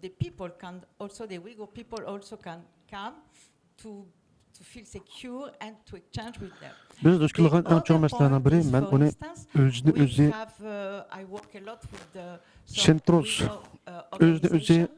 the people can also, the Uyghur people also can come to feel secure and to exchange with them. Biz duch The kelgan eng other chong masalalardan point biri is, men for uni instance, özünü we özü have, I work a lot with some Şentros, Uyghur özünü özü organization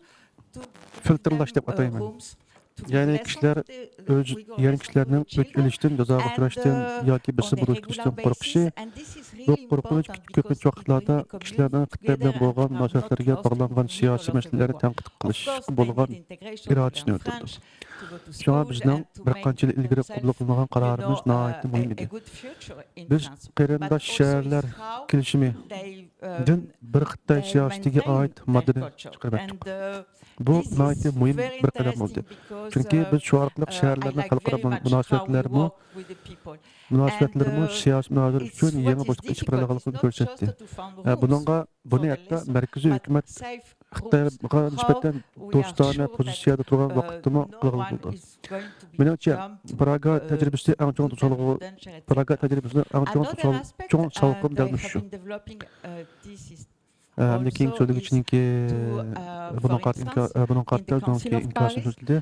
to give filtrlaş them dep atayman. rooms to Yani listen kişiler to the öz Uyghur yani lesson to kişilerinin the children, ölüşten, jazaga and uçrashdan yoki on birisi a bulib regular ketishdan basis, qo'rqishi, and this is bu really qo'rqinch important ko'pincha because it bring vaqtlarda the kishilarning community Xitoy bilan together and bo'lgan are not munosabatlarga lost in bog'langan the siyosiy middle of masalalarni everyone. tanqid Of qilish course, they bo'lgan need integration to irodasini learn o'tirdi. French, to go to Shunga school, bizning and to bir make qancha yil ilgari qabul themselves, qilingan qarorimiz nihoyatda muhim a edi. good future in Biz France. But qarindosh also shaharlar is how kelishimidan they bir Xitoy they siyosatiga maintain oid their moddani culture. chiqarib And chiqdik. Bu this nihoyatda is muhim very bir qadam bo'ldi. interesting because Chunki biz shu orqali I shaharlarning like xalqaro very much how we munosabatlarni work with the people. munosabatlarni And siyosiy munosabat it's uchun what yangi is bosqichga chiqib difficult. It's borganligini not just ko'rsatdi. to found rooms Buni for the hatto lesson, markaziy but hukumat safe rooms. Xitoyga nisbatan How we are do'stona sure that pozitsiyada turgan vaqtdami no qilgan one bo'ldi. is going to be Menimcha dumped, Praga tajribasi eng chong put them in to'solg'i danger, Praga etc. tajribasi eng Another aspect chong salqin they dalmish have shu. been developing this is Hamda keyingi also is so'zlagichninki for instance, buning in the qarta Council of inkosini Paris, so'zladi.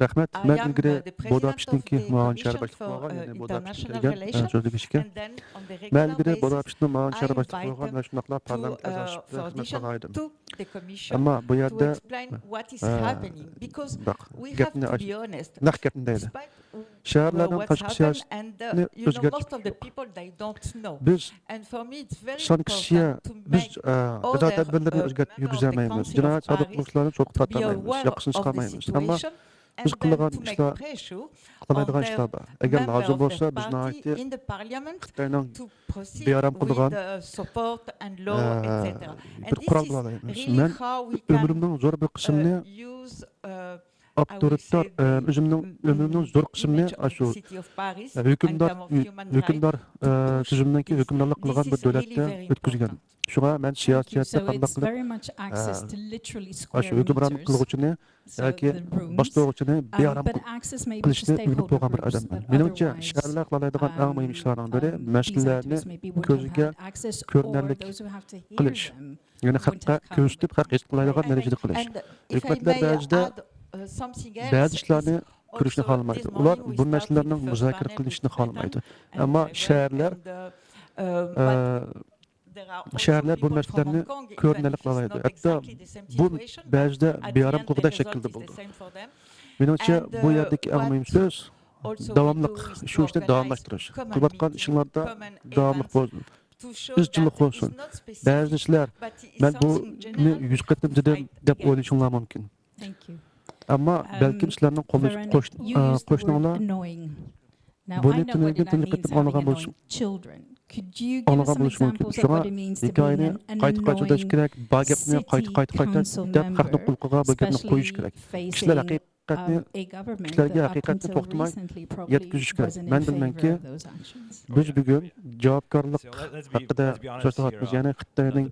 Rahmat. I Men am ilgari the president of Budapestniki the muavin shahar Commission boshlig'i for bo'lgan, ya'ni Budapest International kelgan Relations, so'zlagichga. and then on the Men regular ilgari basis, Budapestni muavin I shahar boshlig'i invite bo'lgan them va shunaqla to, parlament a'zosi for xizmat audition qilgan edim. to the Commission Ammo bu to yerda explain what is happening, because bak, we have gapni to be honest. naq gapni deydi. Despite Shaharlarning what's tashqi happened, siyosatni and you know, o'zgartirish. most of the people they don't know. Biz And for me, it's very sanksiya important to biz make jazo other tadbirlarini member of the yurgizolmaymiz. Council Jinoyat of sodir Paris qiluvchilarni cho'qib to be tortolmaymiz, aware yoqasini of the chiqarmaymiz. Ammo situation, biz and then qilgan to make ishlar pressure qiladigan on ishlar their bor. Agar member lozim of bo'lsa their biz party nihoyatda in the parliament Xitoyning to proceed bearam with qilgan support and law, etc. And bir this qurol is bilan really men how we can ömrümning zo'r bir qismini use avtoritar o'zimning ömrümning zo'r qismini shu hukmdor tuzumdagi hukmdorlik qilgan bir davlatda o'tkazgan. Shunga men siyosatda qanday qilib shu hukmronlik qiluvchini yoki boshlovchini bearam qilishni o'rganib bo'lgan bir odamman. Menimcha shaharlar qiladigan eng muhim ishlarning biri masalalarni ko'ziga ko'rinarlik qilish. Ya'ni haqqa ko'rsatib, haq his qiladigan darajada qilish. Hukumatlar ba'zi ishlarni ko'rishni xohlamaydi. Ular bu masalalarning muzokara qilinishini xohlamaydi. Ammo shaharlar bu masalalarni ko'rinarlik qiladi. Hatto bu ba'zida bearam qilg'ida shaklda bo'ldi. Menimcha bu yerdagi eng muhim so'z davomliq, shu ishni davomlashtirish. Qilayotgan ishlarda davomliq bo'lsin. Izchillik bo'lsin. Ba'zi ishlar men buni 100 qatim dedim deb o'ylashinglar mumkin. Ammo balkim sizlarning qo'shninglar buni tunni qatim olgan bo'lishi mumkin. Shunga hikoyani qayta yozish kerak, bu gapni qayta deb haqni qulqiga bu gapni qo'yish kerak. Kishilar kishilarga haqiqatni to'xtamay yetkazish kerak. Men bilmanki, biz bugun javobgarlik haqida so'zlayapmiz, ya'ni Xitoyning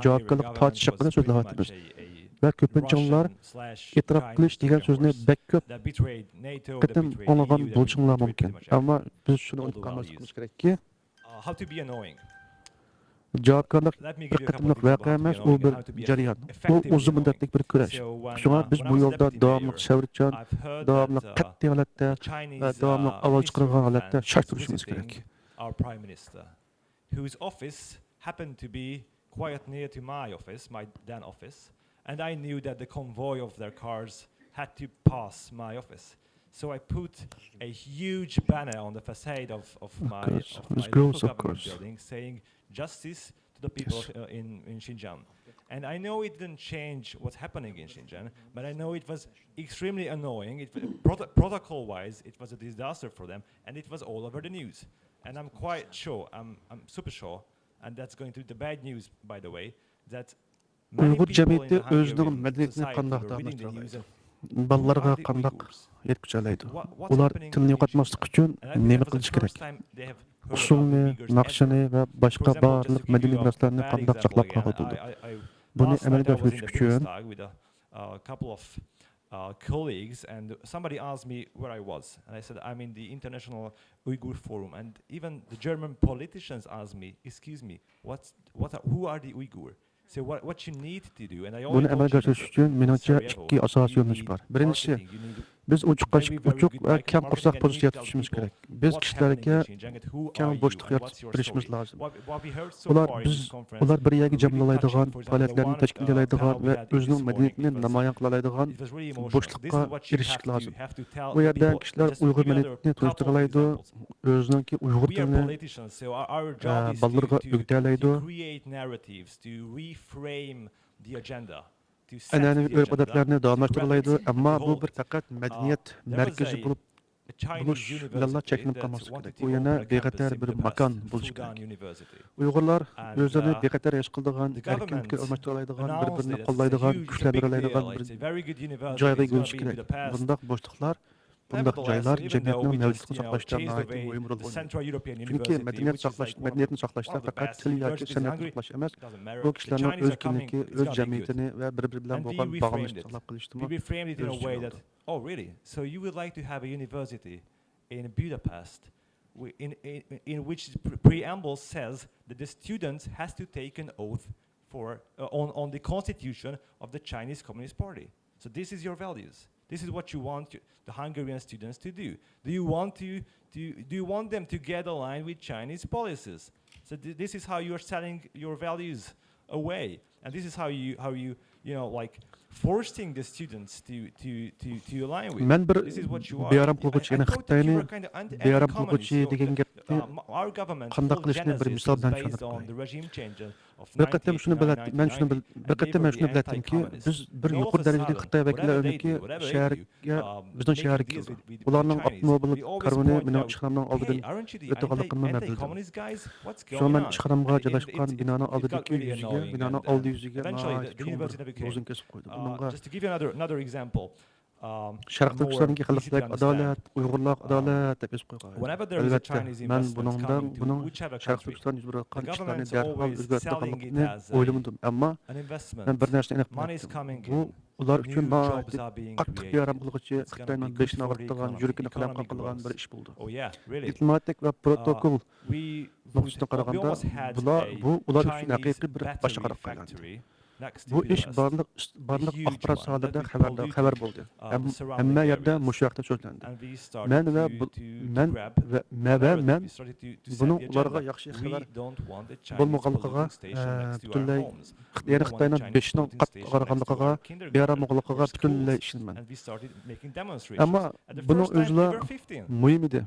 javobgarlik tortish haqida so'zlayapmiz. Va ko'pincha e'tirof qilish degan so'zni bak ko'p qatim olgan bo'lishinglar mumkin. Ammo biz shuni unutmasligimiz kerakki, javobgarlik bir qatimliq voqea emas, u bir jarayon. U uzun muddatli bir kurash. Shunga biz bu yo'lda davomli shavrichan, davomli qat'iy holatda va davomli ovoz chiqargan holatda shart turishimiz kerak. Our prime minister, whose office happened to be quite near to my office, my then office, and I knew that the convoy of their cars had to pass my office. So I put a huge banner on the facade of my local government building saying justice to the people in Xinjiang. And I know it didn't change what's happening in Xinjiang, but I know it was extremely annoying. Protocol-wise, it was a disaster for them, and it was all over the news. And I'm quite sure, I'm super sure, and that's going to be the bad news, by the way, that Uyghur jamiyati o'zining madaniyatini qanday davomlashtiradi? Bolalarga qanday yetkazadi? Ular tilni yo'qotmaslik uchun nima qilish kerak? Usulni, naqshini va boshqa barliq madaniy meroslarni qanday saqlab qoladi? Buni amalga oshirish uchun colleagues, and somebody asked me where I was, and I said I'm in the International Uyghur Forum, and even the German politicians asked me, "Excuse me, who are the Uyghur?" So what you need to do, and I Buni already amalga told you oshirish this, uchun menimcha Sarajevo, ikki asosiy you yo'nalish need bor. Birinchisi, marketing, you need biz uchuq very, very va good kam qursaq marketing, and you pozitsiyada tell tutishimiz people kerak. Biz what's happening in kishilarga Xinjiang and who kam are you bo'shliq and what's yaratib your berishimiz story. lozim. What we heard so Ular far in biz this conference, ular bir yerga really touching, jamlalaydigan for example, the faoliyatlarni one tashkil etadigan panel we va had this o'zining morning, madaniyatini it was namoyon qila oladigan it was really emotional. This bo'shliqqa is what you erishish lozim. have to tell Bu the yerda people. kishilar Just to Uyg'ur give you another madaniyatini couple of tunishtirmaydi, examples. o'zininki Uyg'ur We are tilini politicians, so our job is ballarga o'rgatyapti. to create narratives, to reframe the agenda, to set An'anaviy the agenda, urf-odatlarni to davomlashtiradi, relate, ammo to bu hold bir it. faqat madaniyat There was markazi bo'lib a Chinese bo'lish bilan university cheklanib that qolmasligi wanted kerak. to U yana open a campus bexatar in bir Budapest, makon bo'lishi Fudan kerak. University. Uyg'urlar And, o'zlarini bexatar his qiladigan, the erkin government fikr almashtiradigan, announced bir-birini it as qo'llaydigan, it's a kuchlantiradigan deal. bir It's a very good university. joyga It's gonna bo'lishi be in kerak. Budapest. Bundoq bo'shliqlar, bundoq Nevertheless, joylar even though jamiyatning we just, mavjudligini saqlashda chased nihoyatda away muhim rol the o'ynaydi. Central European Chunki University, madaniyat which is saqlash, like one madaniyatni of saqlashda the faqat best til yoki universities in san'atni Hungary. saqlash emas, Doesn't matter. bu The kishilarning Chinese o'z are coming, kimligi, it's o'z gonna be good. jamiyatini va bir-biri bilan And we bo'lgan reframed bog'lanishni it. saqlab qilishdi. We reframed it in a o'z way ichiga that, oldi. oh really? So you would like to have a university in Budapest in which the preamble says that the students has to take an oath for on the constitution of the Chinese Communist Party. So this is your values. This is what you want the Hungarian students to do. Do you want them to get aligned with Chinese policies? So this is how you are selling your values away, and this is how you know, like forcing the students to align with. Men bir This is what you are. beyaram qilguvchi, I yana thought that you Xitoyni were kind of beyaram anti-communist. qilguvchi degan gapni Our government qanday full qilishni bir genesis misol was bilan based tushuntirib on qo'ying. the regime change of Bir qatam shuni 1989, men shuni bir qatam men shuni 1990, and they biladimki, were biz bir And all of yuqori a darajadagi sudden, Xitoy whatever they vakillarininki do, whatever they shaharga, do, bizning making shaharga deals keldi. with Ularning Chinese, avtomobil we always karvoni point mening out, ishxonamning hey, oldidan aren't you the o'tganligini men bildim. anti-communist guys? What's Shu going men on? ishxonamga And joylashgan binoning it got oldidagi really yuziga, annoying, binoning and oldi yuziga eventually nihoyat the cho'ng university bir never came. lozim kesib qo'ydi. Bunga Just to give you another example, Sharq more Turkistonga easy to xalqlik understand. adolat, Uyg'urlar adolat deb yozib qo'ygan. Whenever there is a Albatta, Chinese men investment coming to buning whichever Sharq country, Turkiston yuz berayotgan the ishlarni government's darhol always selling it o'zgartirganligini as o'ylamadim. Ammo an investment. men bir narsani aniq Money is biladim. coming Bu in. ular New uchun jobs are being qattiq created. yaram qilg'uchi It's gonna be Xitoyning good beshini for the og'ritgan, economy. yuragini qalam Economic qilgan growth. bir ish bo'ldi. Oh yeah, really. Diplomatik va protokol We nuqtasidan qaraganda almost had bu ular uchun Chinese haqiqiy bir battery boshqa qarab qo'yiladi. factory next to Bu ish Budapest. barliq huge axborot one sohalarida that polluted, xabar bo'ldi. the surrounding Hamma yerda areas. mushu vaqtda so'zlandi. And we started Men va men grab va narrative. men We started to set buning the ularga agenda. yaxshi We xabar don't want a Chinese bo'lmaganligiga, polluting station next to our butunlay homes. We ya'ni don't want a Xitoyning Chinese 5ning polluting qat station qaraganligiga, next to our kindergarten beyaramligiga or butunlay schools. ishonman. And we started making demonstrations. Ammo At the buning first time, we o'zida were 15. muhim edi.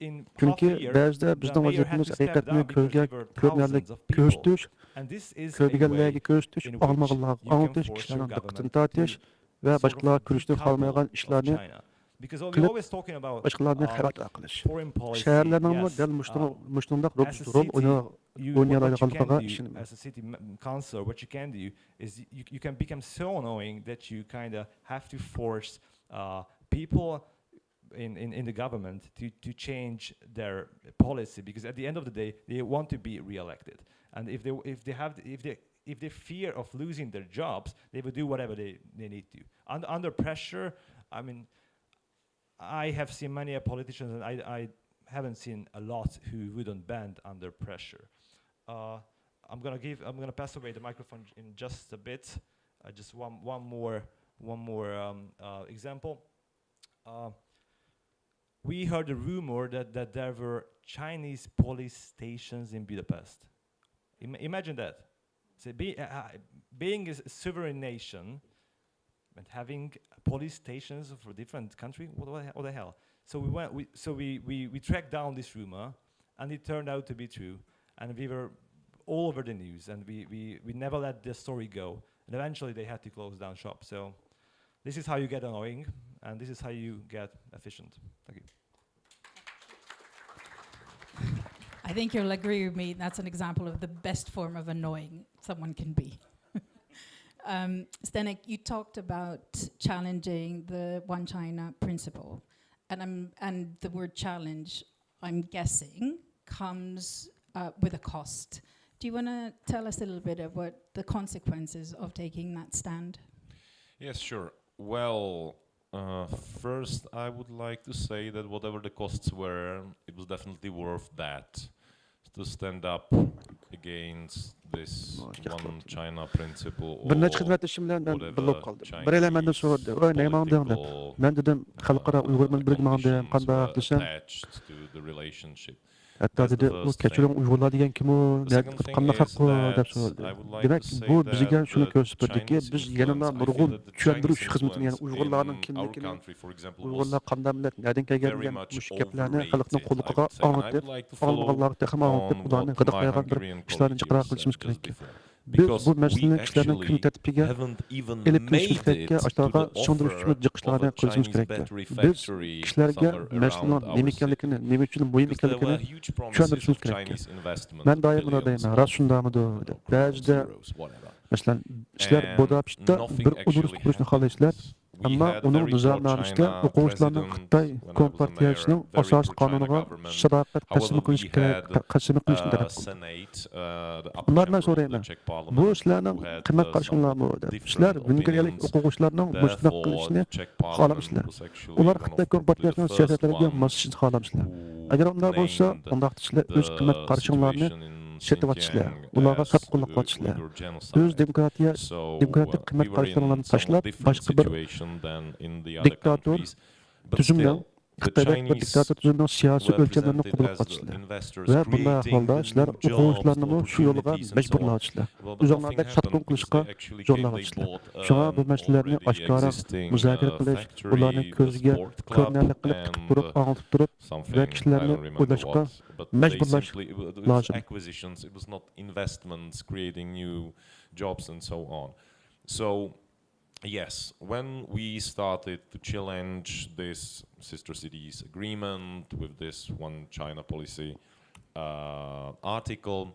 In half Chunki a year, ba'zida the bizning mayor had vaziyatimiz to step haqiqatni down because ko'rga we were ko'rganlik thousands of people. ko'rsatish, And this is a ko'rganlarga way ko'rsatish, in which olmaganlarga you can anglatish, force kishilarning your diqqatini government to tortish va sort of boshqalar ko'rishni decouple xohlamagan of ishlarni China. Because we're qilib, always talking about boshqalarni uh, xabar qilish. foreign policy. Shaharlarning Yes, dal mushtundoq as a rol city, o'ynay what you oladiganligiga can do ishonaman. as a city council, what you can do is you can become so annoying that you kind of have to force people in the government to change their policy, because at the end of the day they want to be re-elected, and if they fear of losing their jobs, they will do whatever they need to. Under pressure, I mean, I have seen many politicians, and I haven't seen a lot who wouldn't bend under pressure. I'm gonna pass away the microphone in just a bit. Just one more example. We heard a rumor that there were Chinese police stations in Budapest. Imagine that. So being a sovereign nation and having police stations for different countries, what the hell? So we tracked down this rumor, and it turned out to be true. And we were all over the news, and we never let the story go. And eventually they had to close down shop. So this is how you get annoying, and this is how you get efficient. Thank you. I think you'll agree with me, that's an example of the best form of annoying someone can be. Zdenek, you talked about challenging the One China principle, and the word challenge, I'm guessing, comes with a cost. Do you want to tell us a little bit of what the consequences of taking that stand? Yes, sure. Well, first I would like to say that whatever the costs were, it was definitely worth that. to stand up against this Başka one yapmadım. China principle or Bir neçe hizmet işim bilen ben whatever bilip kaldım. Bir ele menden sordu. Oy ne mandın dep. political, Ben dedim halkara Uygur Milli Birligi mandın conditions kanda were desem. attached to the relationship. Hatta That's the dedi o first keçiren thing. Uygurlar diyen kim o? The second thing Kandak is hakkı dep that sordu. I would like Demek to say bu that bizge şunu the gösterdi ki Chinese biz influence, yanına I feel nurgun that the tushundirish Chinese hizmetini yani influence Uygurlarning in our kimligini country, for example, Uygurlar was qanday millat nereden very kelgan much mush gaplarni overrated, xalqning I qulluqiga would say. And I anlatib, would like to follow almaganlar texim anlatib on ularni what my qidaqlagan bir Hungarian ishlarni colleague jiqroq said qilishimiz just kerak. before. Biz Because bu we masalani kishilarning kun actually tartibiga haven't even ilib made kelishimiz it kerakki, to ashlarga the tushundirish offer uchun of jiqishlarni a qilishimiz Chinese kerakki. battery Biz factory kishilarga somewhere masalaning around our nima city. ekanligini, nima uchun muhim Because there were ekanligini huge promises tushuntirishimiz of kerakki. Chinese investment, Men doim buni billions deyman, of, rost shundamidi deb. Ba'zida euros, whatever. masalan ishlar And Budapeshtda nothing bir actually universitet qurishni happened. xohlaysizlar. We Ammo had a uning very nizomnomasiga pro-China o'quvchilarning president Xitoy when I was a kompartiyasining mayor, very asosiy pro-China qonuniga government. sadoqat However, qasmi qilish we kerak, had qasmi qilishni talab qildi. Senate, the upper Ulardan chamber of the so'rayman. Czech Bu parliament, sizlarning who had, qimmat somewhat qarshinglarmi deb. different Sizlar vengriyalik opinions. o'quvchilarning mushundoq Therefore, qilishni the Czech parliament xohlamsizlar. was actually Ular one of Xitoy probably the kompartiyasining first siyosatlariga ones moslashishni xohlamsizlar. who Agar unday bo'lsa, named undaq sizlar o'z the qimmat qarshinglarni situation in setyapsizlar. Xinjiang Ularga as, sat qo'llab-quvvatsizlar. Uyghur genocide. O'z demokratiya So, demokratik qimmat we were in qarshinglarni somewhat tashlab different boshqa bir situation than in the other diktator countries. But tuzumdan still, the Xitoydagi bir Chinese diktator tuzumning siyosiy were o'lchamlarini presented qabul as the qilishlar. investors Va bunday creating ahvolda the sizlar new jobs, the o'quvchilarni shu yo'lga opportunities and so on. majburlaysizlar. Well, but nothing O'zinglardek sotqin happened because qilishga they actually zorlaysizlar. bought Shunga bu an masalalarni already oshkora existing, muzokara qilish, factory, ularni the ko'ziga sport club, ko'rinarli qilib and, tutib turib, anglitib turib something, va I kishilarni don't remember o'ylashga what, but they majburlash simply, it was lozim. acquisitions, it was not investments, creating new jobs and so on. So, yes, when we started to challenge this sister cities agreement with this one China policy article,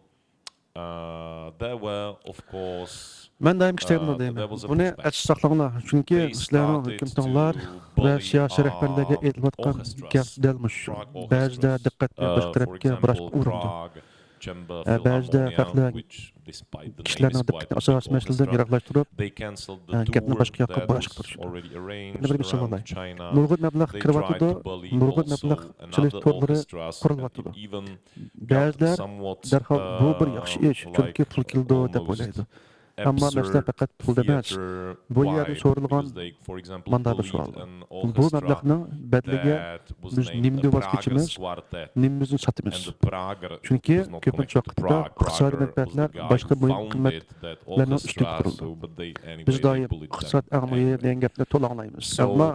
there were, of course, Men doim kishlarga there deyman. was a Buni pushback. achiq saqlanglar, chunki They sizlarning started hukumatlar to va bully siyosiy our rahbarlarga aytilayotgan orchestras, gap dalmish. Prague Ba'zida orchestras, diqqatni bir for tarafga example, burashga urindi. Prague Chamber Ba'zida Philharmonia, farklı which, despite the name, kishilarning is quite diqqatini a asosiy big masaladan orchestra, yiroqlashtirib, they cancelled the gapni tour boshqa yoqqa that burashga was turishdi. already arranged Yana bir misol around olay. China. Nurg'un mablag' They kiryapti, tried to bully nurg'un also mablag' chilish another to'rlari orchestras, qurilyapti. and it even Ba'zilar somewhat darhol bu bir yaxshi ish, chunki pul keldi deb almost o'ylaydi. Ammo masala faqat pulda emas. theater Bu yerda vibe, so'rilgan because they, for example, manda bir bullied savol. an Bu orchestra mablag'ning badliga that was biz named nimda a voz Prager's kechimiz, Quartet. nimimizni And sotamiz. the Prager Chunki was not ko'pincha connected to vaqtida Prague. iqtisodiy Prager was the manfaatlar guy boshqa who muhim founded qimmatlarni that ustun orchestra, turildi. so, but they anyway, Biz they doim bullied them iqtisod a'moyi anyway. degan gapni to'la anglaymiz. So, Ammo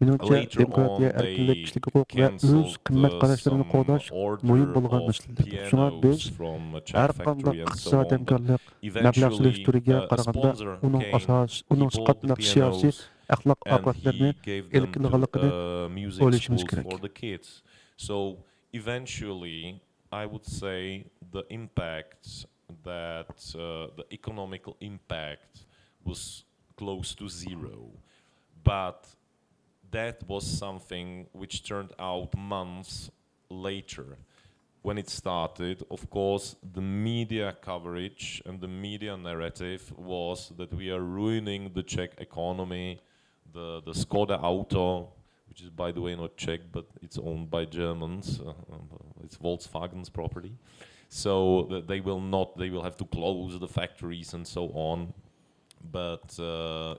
menimcha later demokratiya, on, erkinlik, they kishilik huquq va o'z cancelled qimmat qarashlarini some qo'llash order muhim bo'lgan of masaladir. Shunga biz pianos from a har Czech qanday factory and so iqtisodiy on. But hamkorlik mablag' eventually, turiga a qaraganda sponsor uning came, asos, uning he bought the qatnaq siyosiy pianos, axloq and oqibatlarini he gave them to erkinligini music o'ylashimiz schools kerak. for the kids. So eventually, I would say the impact that the economical impact was close to zero, but that was something which turned out months later. When it started, of course, the media coverage and the media narrative was that we are ruining the Czech economy. The Skoda Auto, which is, by the way, not Czech, but it's owned by Germans. It's Volkswagen's property. So they will have to close the factories and so on. But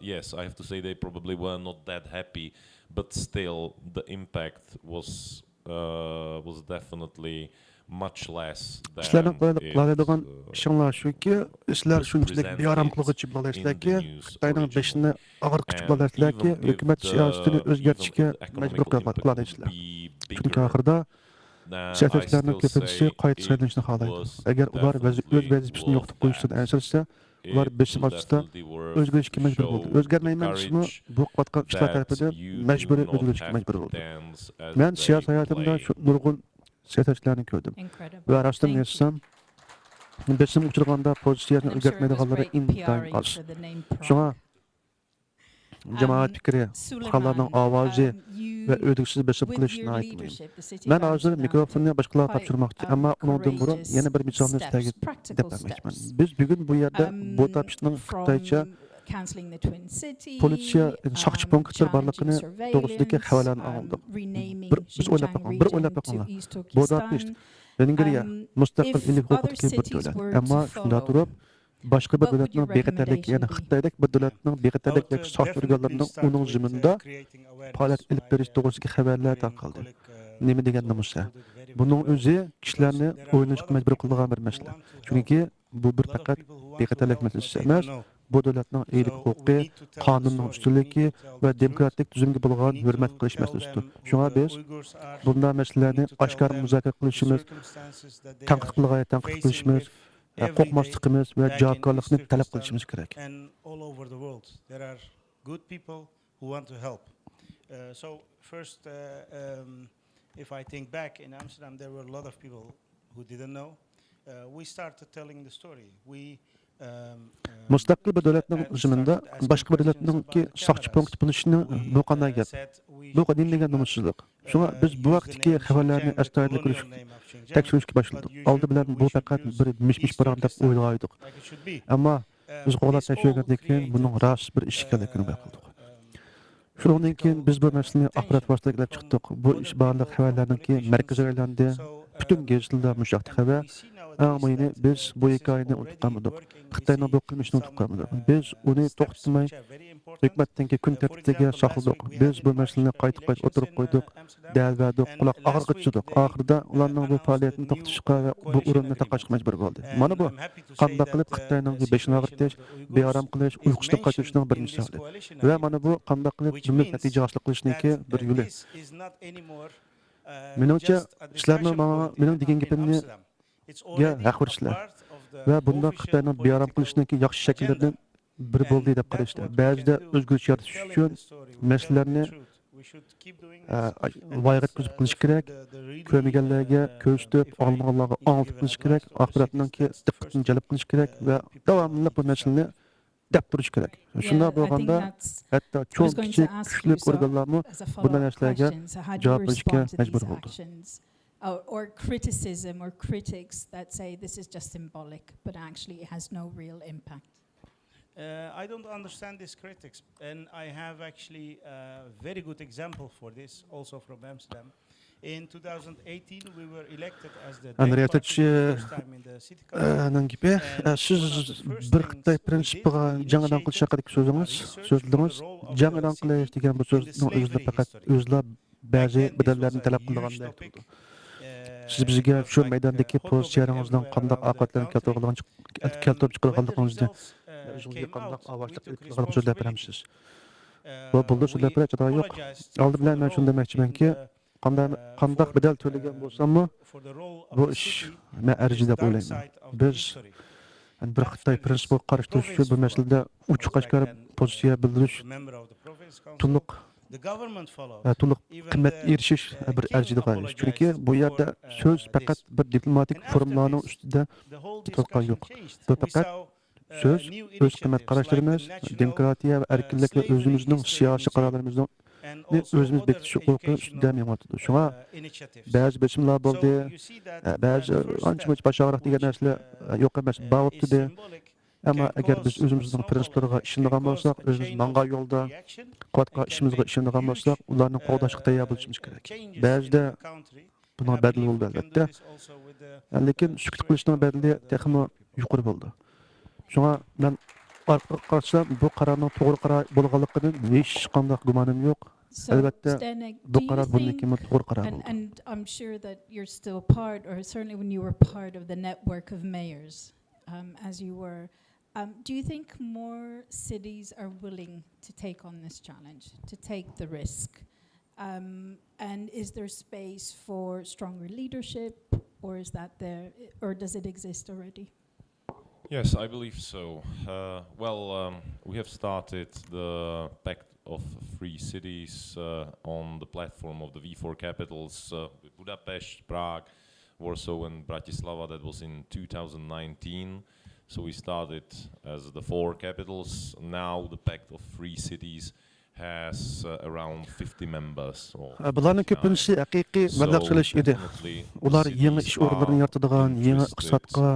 yes, I have to say they probably were not that happy. But still, the impact was definitely much less than Sizlarning qiladigan it, ishinglar shuki, sizlar shunchalik presented beoram qilg'uchi in bo'lasizlarki, the news Xitoyning originally. beshini og'irqich And bo'lasizlarki, even if hukumat siyosatini o'zgartirishga even the majbur economical qiladisizlar. impact would be Chunki bigger, oxirida I siyosatchilarning still ko'pincha say qayta it saylanishni xohlaydi. was Agar ular o'z definitely vazifasini worth yo'qotib qo'yishdan that. ansirsa, ular It besim was ostida definitely worth o'zgarishga to majbur show bo'ldi. O'zgarmayman desimi courage bu qilayotgan ishlar that tarafidan you majburiy do not o'zgarishga have majbur to bo'ldi. dance as Men they siyosiy hayotimda play. shu nurg'un siyosatchilarni ko'rdim. Incredible. Va rostdan Thank you. aytsam, besim uchirganda pozitsiyasini And I'm sure it was o'zgartmaydiganlari great intayin PRing oz. for the name Prague. Shunga jamoat fikri, Suleiman, xalqlarning ovozi you, va o'diksiz besib with qilishni your aytmayman. leadership, the city Men of hozir Amsterdam mikrofonni took boshqalarga quite, topshirmoqchi, ammo undan burun courageous yana bir misolni steps, sizlarga practical deb bermoqchiman. steps. Biz bugun bu yerda Budapestning Xitoycha From cancelling the Twin City, politsiya soqchi punktlar borligini challenging to'g'risidagi surveillance, havolarni oldik. renaming Biz o'ylab Xinjiang boqing, bir o'ylab region to boqinglar. East Budapest Turkestan, Vengriya mustaqil if illik other huquqdagi bir cities davlat. were to Ammo shunda follow, turib boshqa bir what would your davlatning beg'atarlik, ya'ni recommendation be? Xitoydek bir davlatning beg'atarlik yoki soxta organlarining uning ziminida faoliyat ilib berish to'g'risidagi xabarlar tarqaldi. Nima degani bo'lsa, buning o'zi kishilarni o'ylashga majbur qiladigan bir masala. Chunki bu bir faqat beg'atarlik masalasi emas, bu davlatning erk huquqi, qonunning ustunligi va demokratik tuzumga bo'lgan hurmat qilish masalasidir. Shunga biz bunday masalalarni oshkor muzokara qilishimiz, tanqid qilishimiz, qo'rqmasligimiz va javobgarlikni talab qilishimiz kerak. And all over the world there are good people who want to help. So first, if I think back in Amsterdam, there were a lot of people who didn't know. We started telling the story. Mustaqil bir davlatning ziminda boshqa bir davlatningki soqchi punkt bo'lishini bu qanday gap? Bu qanday degan nomussizlik. Shunga biz bu vaqtdagi xabarlarni astoydil ko'rish, tekshirishga boshladik. Oldi bilan bu faqat bir mish-mish bilan deb o'ylaydik. Ammo biz qo'lab tekshirgandan keyin buning rost bir ish ekanligini bayqaldik. Shundan keyin biz bu masalani axborot vositalarida chiqdik. Bu ish barliq xabarlarningki markaziy aylandi. Bütün gazetlarda müşahit xabar. Ammo biz bu hikoyani unutib qolmadik. Xitoyning bu qilmishini unutib qolmadik. Biz uni to'xtatmay hukumatning kun tartibiga saqladik. Biz bu masalani qayta o'tirib qo'ydik, dalvadik, quloq og'ritdik. Oxirida ularning bu faoliyatini to'xtatishga va bu o'rinni taqashga majbur bo'ldi. Mana bu qanday qilib Xitoyning beshini og'ritish, beoram qilish, uyqusini qochirishning bir misoli. Va mana bu qanday qilib jumla natija hosil qilishniki bir yo'li. Menimcha sizlarning mening degan gapimni haq bersizlar va bunda Xitoyning beoram qilishniki yaxshi shakllardan biri bo'ldi deb qarashdi. Ba'zida o'zgarishlar yaratish uchun masalalarni vaygat qilish kerak, ko'rmaganlarga ko'rsatib, olmaganlarga anglitib qilish kerak, axborotninki diqqatini jalb qilish kerak va davomli bu masalani deb turish kerak. Shunda bo'lganda hatto cho'ng kichik kuchli organlarmi bunday narsalarga javob berishga majbur bo'ldi. Or criticism or critics that say this is just symbolic, but actually it has no real impact. I don't understand these critics, and I have actually a very good example for this, also from Amsterdam. In 2018, we were elected as the first time in the city council. Siz bir Xitoy prinsipiga жаңадан qilish haqidagi so'zladingiz. Жаңадан qilish degan bu so'zning o'zida faqat o'zlab ba'zi badallarni talab qilganda turdi. Siz bizga shu maydondagi pozitsiyalaringizdan qanday oqibatlarni keltirib chiqarganligingizni o'zingizga qanday ovozli qilib so'zlab berasiz. Bu bo'ldi so'zlab berishda yo'q. Oldi bilan men shunda demoqchimanki, qanday badal to'lagan bo'lsam-mu, bu ish men arji deb o'ylayman. Biz bir Xitoy prinsipiga qarshi turish uchun bu masalada uch qashqar pozitsiya bildirish to'liq qimmat erishish bir arzida qolish. Chunki bu yerda so'z faqat bir diplomatik formlarning ustida turgan yo'q. Bu faqat so'z o'z qimmat qarashlarimiz, demokratiya va erkinlik va o'zimizning siyosiy qarorlarimizning o'zimiz bekitish huquqi ustida mengotdi. Shunga ba'zi bichimlar bo'ldi, ba'zi ancha-muncha bashorat degan narsalar yo'q emas, bo'pti. Ammo agar biz o'zimizning prinsiplariga ishonadigan bo'lsak, o'zimiz mangan yo'lda qatqa ishimizga ishonadigan bo'lsak, ularni qo'llashga tayyor bo'lishimiz kerak. Ba'zida buning badali bo'ldi albatta. Lekin sukut qilishning badali texmo yuqori bo'ldi. Shunga men orqaga qarasam, bu qarorning to'g'ri qaror bo'lganligidan hech qanday gumonim yo'q. Albatta bu qaror bundan to'g'ri qaror bo'ldi. And I'm sure that you're still part, or certainly when you were part of the network of mayors, as you were. Do you think more cities are willing to take on this challenge, to take the risk? And is there space for stronger leadership, or is that there, or does it exist already? Yes, I believe so. We have started the Pact of Free Cities on the platform of the V4 capitals, Budapest, Prague, Warsaw and Bratislava. That was in 2019. So we started as the 4 capitals. Now the Pact of Free Cities has around 50 members. Bularning ko'pincha haqiqiy mablag' edi. Ular yangi ish o'rinlarini yaratadigan, yangi iqtisodga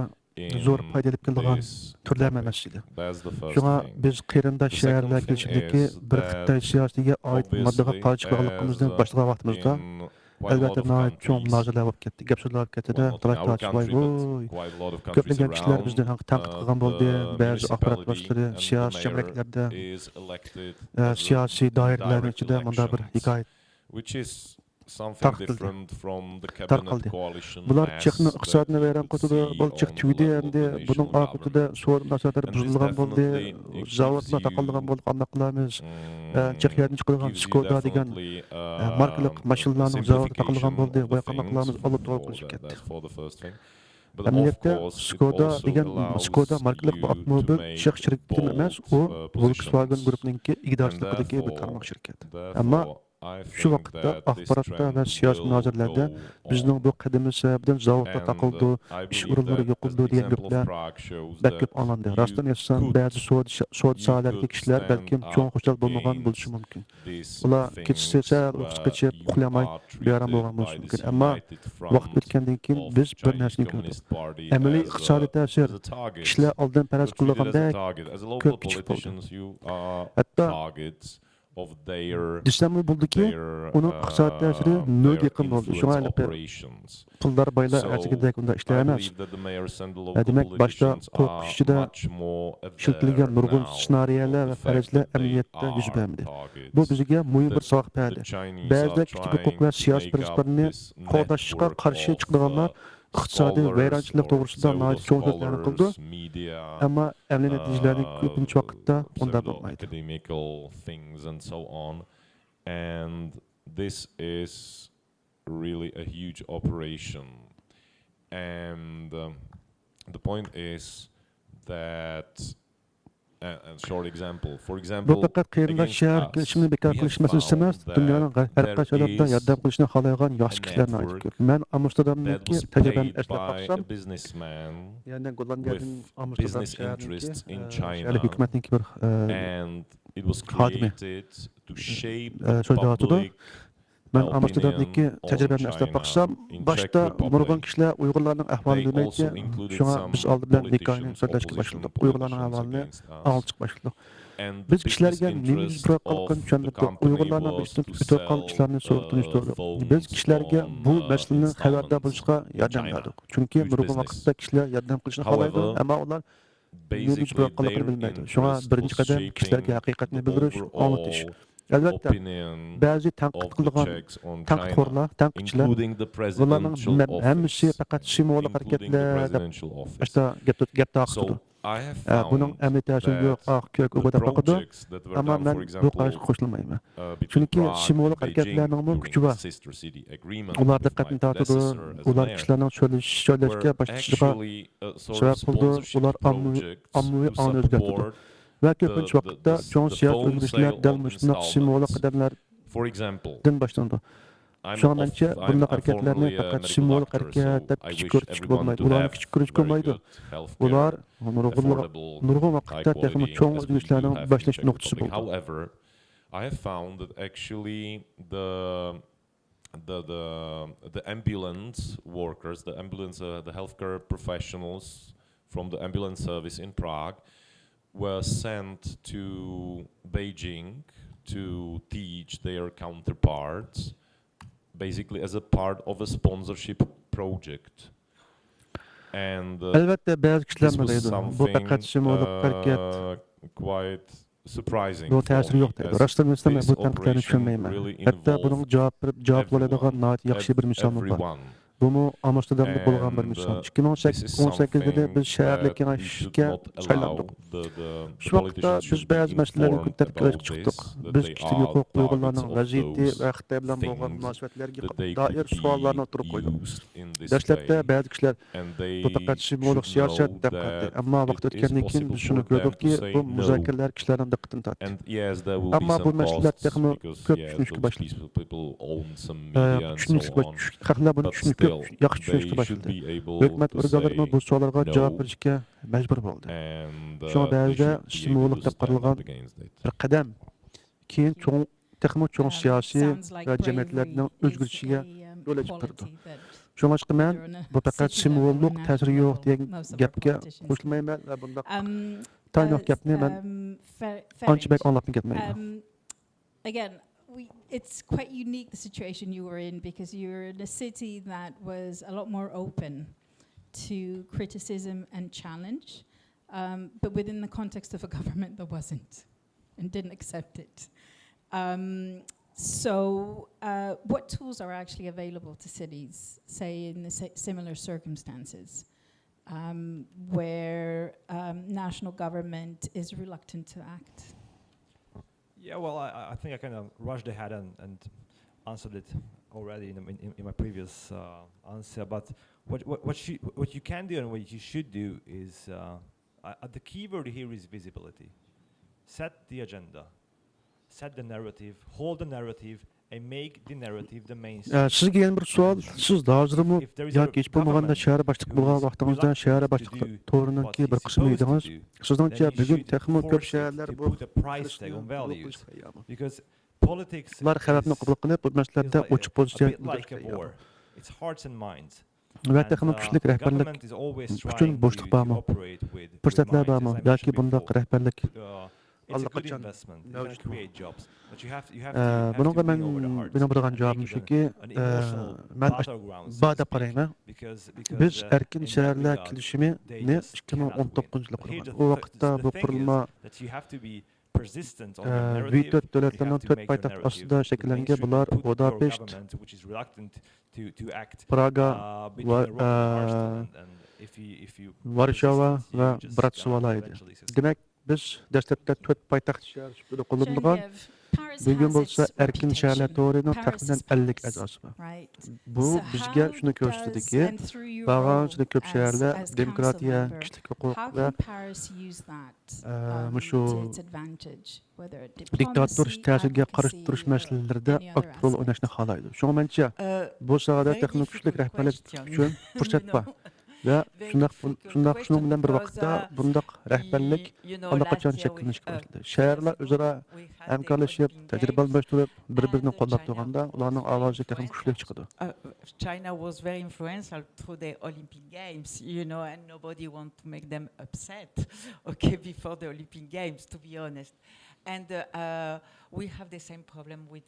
zo'r foyda olib keladigan turlar emas edi. Shunga biz qarindosh shaharlar ichidagi bir Xitoy siyosatiga oid moddaga qarshi chiqishimizni boshlagan vaqtimizda quite a lot Elbette of nayet çoğum countries, nazırlar bolup ketdi. Gep sözler bolup ketdi de, well, not in Drak our Taşbay, country, but oy. quite a lot of countries Köplegen kişiler around, bizden tanqid qilgan boldy. the Bäzi aparat municipality başlary, and the siyasi mayor cemiyetlerdə, is elected as a siyasi dairelerin direct içinde munda bir elections, hikayet which is something tarqatildi. different from the cabinet Tarqaldı. coalition Bular mass Çek'nin that iqtisadına you veren could kutuda, see bol on Çek the tüydi level of endi, the bunun national akıtıda government. sorun nasatar And this buzulgan boldy, definitely zavodla gives taqalgan you, boldy, qanday qilamiz? mm, Çeklerden çıkılgan gives you Skoda degan definitely, markalık maşınlarning zavodi taqalgan simplification boldy, of bu the qanday things qilamiz? Alıp to'g'ri for qilishib that. ketdi. That's for the first thing. But of Әмәлиятте course, it Skoda also degan allows Skoda markalık bu you to avtomobil make Çek şirketinin emas, o bold, Volkswagen positions. grupuningki And igidorchiligidagi bir therefore- tarmoq şirket. therefore, I Şu think vaqtda that this axborotda trend va siyosiy will nazirlarda go bizning on. bu qadami sababidan zavodlar And, taqildi, I ish believe o'rinlari that yo'qoldi as the degan example of gaplar Prague shows bak that ko'p anlandi. you Rostdan aytsam, could ba'zi soat sohalardagi kishilar stand balkim cho'ng up xushal bo'lmagan against bo'lishi mumkin. these Ular things kechasi sal where uxlashgacha you uxlamay are bearam treated bo'lgan by bo'lishi this mumkin. Ammo united front vaqt o'tgandan keyin of biz bir Chinese narsani ko'rdik. Communist Party Amaliy as iqtisodiy ta'sir as a target. kishilar oldin faraz You're treated as a qilgandek target. As a local ko'p kichik bo'ldi. politicians, you are Hatto targets of their desam bo'ldiki, uning iqtisodiy ta'siri nol yaqin bo'ldi. Shunga influence aylanib operations. pullar baylar So, archigidek unda I ishlar emas. believe that the mayors and the local Demak, boshda politicians qo'rqish are ichida much more aware ishiltilgan nurg'un now ssenariyalar of va the fact farazlar that they amaliyotda yuz are bermadi. targets. Bu bizga muhim bir The- soha The berdi. Chinese Ba'zida are kichik trying huquq va to siyosiy make up prinsiplarni this qo'llashga network qarshi of, chiqadiganlar iqtisodiy scholars vayronchilik or to'g'risida nihoyat cho'ng so'zlarni qildi. pseudo-scholars, media, Ammo amaliy natijalarning ko'pincha vaqtda unday bo'lmaydi. pseudo-academical things and so on. And this is really a huge operation. And the point is that, a short example, for Bu example, faqat qiyinlar against shahar us, kelishimini bekor we qilish have masalasi emas, found dunyoning that har there qaysi joylarda is yordam qilishni xohlagan yaxshi a kishilarni network aytib ko'p. Men that Amsterdamdagi was tajribamni paid eslab by a qolsam, businessman ya'ni Gollandiyaning with Amsterdam business interests in China, shahar hukumatning bir and it was xodimi. created to shape so'z davotida public men opinion Amsterdamdagi on tajribamni eslab China qolsam, in boshda Czech Republic. nurg'un kishilar Uyg'urlarning ahvolini They bilmaydi. also included Shunga some biz oldi bilan hikoyani politicians, so'zlashga opposition boshladik. Uyg'urlarning politicians ahvolini against us. anglashga boshladik. And the Biz business kishilarga nima yuz interest berayotganligini of the tushuntirdik. company Uyg'urlarning was ishdan to o'tayotgan sell, ishlarni tunishtirdik. phones Biz kishilarga bu on, masaladan xabardor installments bo'lishga yordam in China. berdik. Chunki Huge nurg'un business. vaqtda kishilar yordam qilishni xohlaydi, However, ammo ular nima yuz basically berayotganligini their bilmaydi. Shunga interest birinchi was qadam kishilarga shaping haqiqatni the bildirish, anglatish. overall Albatta, opinion ba'zi tanqid of the qilgan Czechs on China, tanqidxo'rlar, tanqidchilar including the bularning presidential hammasi office, faqat simvolik including the harakatlar deb presidential office. işte gap taqidi. So I have Buning found amaliy ta'siri yo'q, that ko'k the o'g'da taqidi. projects that were Ammo done, men for bu example, qarashga qo'shilmayman. between Chunki Prague simvolik and Beijing harakatlarning kuchi during bor. the Sister City Agreement Ular with my diqqatni tortadi, predecessor as ular mayor, kishilarning so'ylashga were boshlashiga actually a sort sebab of bo'ldi. sponsorship Ular ommaviy projects to ongni o'zgartirdi. support, Va ko'pincha vaqtda cho'ng the siyosiy phone o'zgarishlar sale dal on mushunday simvolik installments. qadamlardan for example. boshlandi. I'm Shunga menimcha bunday harakatlarni formerly a faqat medical simvolik doctor, harakat so deb I kichik wish ko'rishga everyone bo'lmaydi. to Ularni have kichik ko'rishga very bo'lmaydi. good healthcare, Ular affordable, nurg'un high vaqtda texnik quality, cho'ng as we do o'zgarishlarning have in boshlash Czech nuqtasi Republic. bo'ldi. However, I have found that actually the ambulance workers, the healthcare professionals from the ambulance service in Prague were sent to Beijing to teach their counterparts, basically as a part of a sponsorship project. And Albatta ba'zi kishilar this was bilaydi. Bu something faqat simvolik harakat. quite surprising. Bu for ta'siri me, yo'q deydi. as Rostdan aytsam this bu tanqidlarni operation tushunmayman. really Hatto buning involved javob bo'ladigan everyone, yaxshi bir misol bor. everyone. Bunu Amsterdamda bo'lgan bir And, misol. this is 2018-da biz shaharlik something that we should kengashga not allow saylandik. the Shu vaqtda politicians biz should be ba'zi masalalarni informed ko'tarib about kelishga this, chiqdik. that Biz they kishilik are huquq targets Uyg'urlarning of vaziyati those va Xitoy bilan bo'lgan things munosabatlarga that they doir could savollarni o'tirib be qo'ydik. used in this Dastlabda way. ba'zi kishilar And they bu faqat simvolik should siyosat know deb qaradi. that Ammo vaqt it is o'tgandan keyin possible biz shuni for them ko'rdikki, to say bu no. muzokaralar kishilarning diqqatini tortdi. And yes, there will be Ammo bu some masalalar costs texmi because ko'p yeah, tushunishga those boshladi. people own some media and so on. Haqlar buni But tushunib still, yaxshi tushunishga they should boshladi. be able Hukumat to organlari bu say savollarga no. javob berishga majbur bo'ldi. And Shunga they ba'zida should be able simvolik to deb stand up qaralgan against it. bir qadam keyin texmi cho'ng siyosiy Sounds like va bravery jamiyatlarning is o'zgarishiga a, yo'l ochib quality turdi. that Shunga chiqib men during a bu faqat city level simvollik and ta'siri national yo'q degan level, most of our gapga politicians qo'shilmayman va bunda Um, tayinli gapni men Farid, ancha bek anglab ketmayman. again, it's quite unique the situation you were in because you're in a city that was a lot more open to criticism and challenge, but within the context of a government that wasn't and didn't accept it. So what tools are actually available to cities, say in the similar circumstances, where national government is reluctant to act? Yeah, well, I think I kind of rushed ahead and answered it already in my previous answer. But what you can do and what you should do is the keyword here is visibility. Set the agenda, set the narrative, hold the narrative, and make the narrative the mainstream. Sizga yana bir savol, siz hozirmi yoki hech bo'lmaganda shahar boshliq bo'lgan vaqtingizda shahar boshliq to'rininki bir qismi edingiz. Sizningcha bugun texmo ko'p shaharlar bu price tag on values because politics ular xabarni qabul qilib bu masalalarda ochiq pozitsiya war. It's hearts and minds. va texmo kuchli rahbarlik uchun bo'shliq bormi? Fursatlar bormi yoki bunday rahbarlik It's a good investment. It can create jobs. But you have to bunga men win over the hearts benim bilgan and javobim make it shuki, an emotional men battleground, so to ba'da speak. qarayman. Because Biz erkin in that shaharlar regard, kelishimini they just cannot 2019 win. yilda But here qurgan. O vaqtda the bu thing is qurilma that you have to be persistent on your narrative. V4 You davlatlarning have to 4 make your poytaxt narrative ostida the shakllangan mainstream. bular Put your Budapest, government, which is reluctant to act Praga between va a rock and a hard stone. And if you Varshava persist, va you just Bratislava gonna edi. eventually succeed. Demak, biz dastlabda 4 poytaxt shahar sifatida qo'llanilgan. Genevieve, Paris Bugun has bo'lsa its erkin shaharlar reputation. to'rining Paris taxminan is 50 Paris, a'zosi bor. right? Bu So bizga how shuni does- ko'rsatadiki, and through your bag'anchalik ko'p role shaharlar as demokratiya, council member, kishilik huquq how va can Paris use that mushu to its advantage, whether diktator diplomacy, ta'siriga qarshi advocacy, turish or masalalarida any other aktiv rol aspect? o'ynashni xohlaydi. Shunga mencha bu sohada Very texnik kuchlik difficult rahbarlik question. uchun fursat You bor. know, Va very shundoq difficult shundoq question shuning bilan bir because, vaqtda bundaq rahbarlik you know, allaqachon last year shakllanishga we, boshladi. Shaharlar years o'zaro ago, we had the hamkorlashib, Olympic tajriba Games, almashtirib, bir-birini and qo'llab China turganda was ularning very ovozi texnik kuchli influential. chiqadi. China was very influential through the Olympic Games, you know, and nobody want to make them upset, okay, before the Olympic Games, to be honest. And we have the same problem with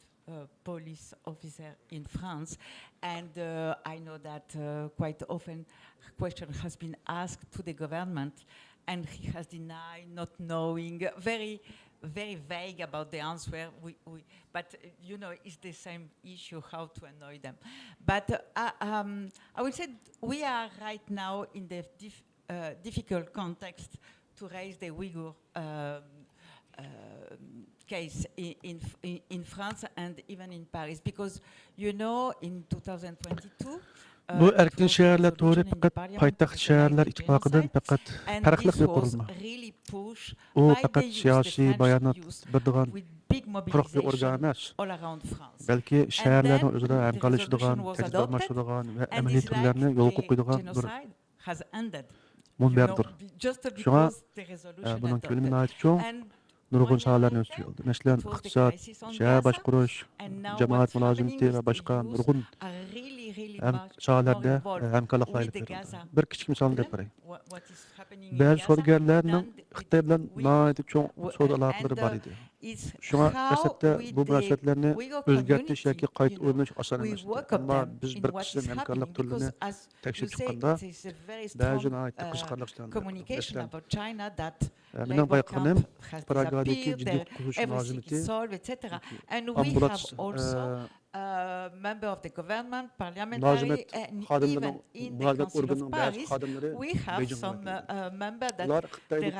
police officer in France. And I know that quite often question has been asked to the government, and he has denied not knowing, very vague about the answer. But you know, it's the same issue, how to annoy them. But I would say we are right now in the difficult context to raise the Uyghur case in France and even in Paris, because you know in 2022 Bu erkin shaharlar to'ri faqat poytaxt shaharlar ittifoqidan faqat farqli qilib qurilma. U faqat siyosiy bayonot beradigan quruq bir organ emas, balki shaharlarning o'zida hamkorlashadigan, tajriba almashtiradigan va amaliy turlarni yo'lga qo'yadigan bir munbardir. Shunga buning ko'lami nihoyat cho'ng, nurg'un sohalarni o'z ichiga oldi. Masalan, iqtisod, shahar boshqarish, jamoat mulozimati va boshqa nurg'un sohalarda hamkorliklar olib berildi. Bir kichik misolni deb qo'ying. Ba'zi savdogarlarning Xitoy bilan nihoyat cho'ng savdo aloqalari bor edi. Shunga aslida bu munosabatlarni o'zgartirish yoki qayta o'rnash oson emas. Ammo biz bir qism hamkorlik turlarini tekshirib chiqqanda ba'zi nihoyat qiziqarli ishlarni mening bayqanim Pragadagi jiddiy qurilish mulozimati ambulans member of the government, parliamentary, and even in the Council of Paris, we have some member that they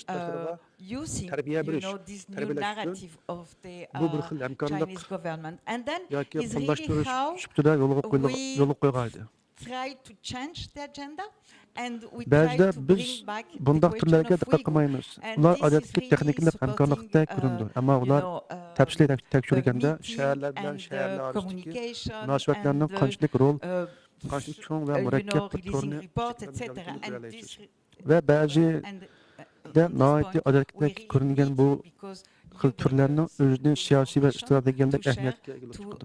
are using, you know, this new narrative of the Chinese government. And then is really how we try to change the agenda. Ba'zida biz bundoq turlarga diqqat qilmaymiz. Ular odatda texnik hamkorlikda ko'rindi, ammo ular tafsiliy tekshirganda shaharlar bilan shaharlar orasidagi munosabatlarning qanchalik rol, qanchalik cho'ng va murakkab bir turni va ba'zida nihoyatda odatda ko'ringan bu xil turlarning o'zining siyosiy va strategik ahamiyatga ega chiqadi.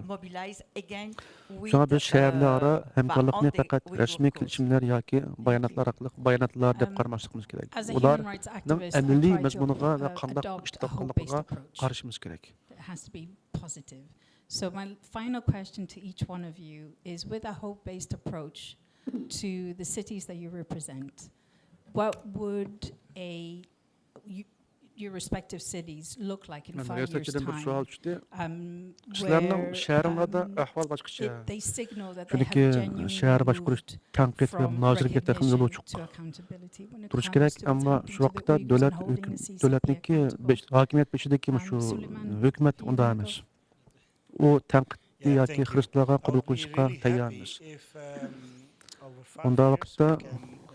Shunga biz shaharlararo hamkorlikni faqat rasmiy kelishimlar yoki bayonotlar orqali bayonotlar deb qaramasligimiz kerak. Ularning amaliy mazmuniga va qanday ishtirok qilishga qarashimiz kerak. positive. So my final question to each one of you is, with a hope-based approach to the cities that you represent, what would your respective cities look like in 5 years' time? Kişilerin şehirlerde ahval başkaça. They signal that they Çünkü have genuinely şehir başkuruş moved tanqid ve from münazirge texin recognition yolu to çıktı. accountability when it Duruş comes gerek to what's ama happening şu to the vakıta Uyghurs and devlet holding the CCP devletniki accountable. hakimiyet peşindeki şu Süleyman, hükümet you onda wanna emas. O tanqid Yeah, yoki thank you. Hristiyanlarga I qabul would be qilishga really tayyormiz. happy if, over 5 Onda years vaqtda, we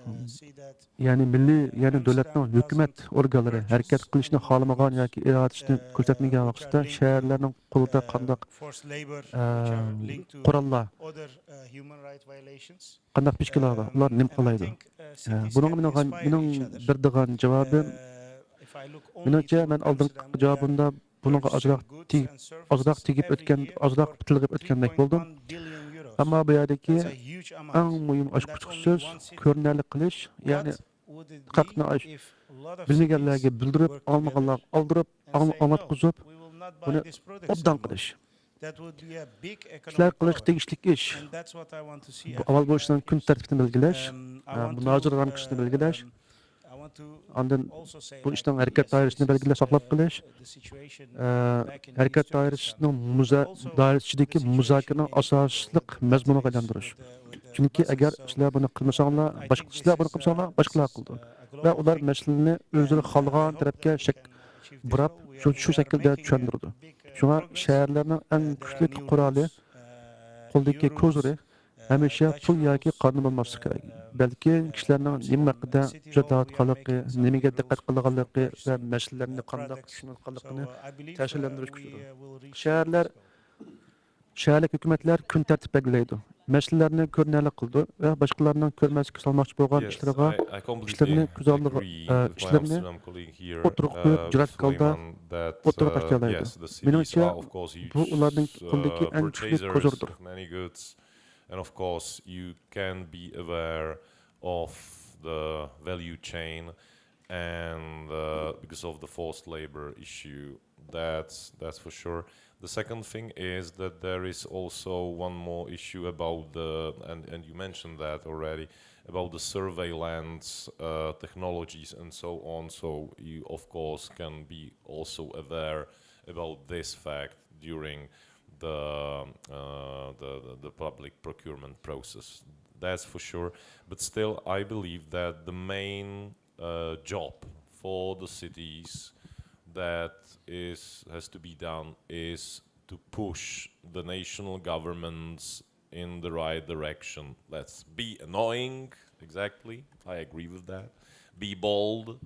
can, see that Yani milli, yani Amsterdam devletning hükümet doesn't organlari purchase harakat qilishni any xohlamagan goods, yoki irodasini ko'rsatmagan which are vaqtda linked to, shaharlarning qo'lida qandaq forced labor, which are linked to qurollar, other human right violations. qandaq ish qiladi, ular nima And I qiladi? think, cities Buning can inspire mening each other. berdigan javobim, If I look only menimcha to men Amsterdam, oldingi we are javobimda buningga ozroq purchasing goods and ozroq services tegib every o'tgan, year ozroq for tilg'ib o'tgandek bo'ldim. 3.1 billion euros. Ammo bu yerdagi That's a huge amount. eng muhim And ochiq that's ochiq only so'z one city. ko'rinarli qilish, ya'ni What would it haqqni be ash- if a lot of bilmaganlarga cities bildirib, work olmaganlar together oldirib, and say, omatqizib, "No, we will not buy buni this product obdan anymore." qilish. That would be a big Ishlar economic qilish power. tegishli ish. And that's what I want to see Bu after avval 5 bo'lishidan kun years. tartibini belgilash, I want to, munozara ramkasini belgilash, I want to ondan also say bu like, ishning harakat yes, doirasini this is, belgilab saqlab qilish, the situation back in harakat East Turkestan. doirasining Also doirasidagi the situation muzokaraning in asosliq the mazmuniga Baltics aylantirish. with the Chunki buses. agar So sizlar buni qilmasanglar, I boshqa think sizlar this buni is, qilsanglar, this boshqalar is, qildi. a Va global ular thing. masalani o'zlari And, xohlagan I hope tarafga that we can achieve this burab, goal. We shu are shaklda making a tushundirdi. big, Shunga progress. shaharlarning eng There are kuchli new quroli, rules, qo'ldagi new ko'zuri rules, hamisha Dutch pul yoki rules, qonun bo'lmasligi kerak. Balki kishilarning nima haqida City Hall, we are judatqanligi, making some nimaga new diqqat rules for qilganligi va purchasing, masalalarni qanday products. tushunayotganligini So, I believe, ta'sirlantirish we, kuchlidir. will reach Shaharlar this goal. shaharlik hukumatlar kun tartib belgilaydi. Masalalarni ko'rinarli qildi va boshqalarning ko'rmaslikka salmoqchi bo'lgan Yes, ishlarga I completely ishlarni ko'zallig'i, agree with my ishlarni Amsterdam colleague here, o'tiriq qo'yib, with jur'at qildi, Suleiman, that o'tiriq tashlaydi. yes, the cities Menimcha, are of course bu ularning huge qo'lidagi eng kuchli purchasers ko'zirdir. of many goods, and of course you can be aware of the value chain, and because of the forced labor issue, that's for sure. The second thing is that there is also one more issue about the, and you mentioned that already, about the surveillance technologies and so on. So you of course can be also aware about this fact during the public procurement process. That's for sure. But still, I believe that the main job for the cities that has to be done is to push the national governments in the right direction. Let's be annoying, exactly, I agree with that. Be bold,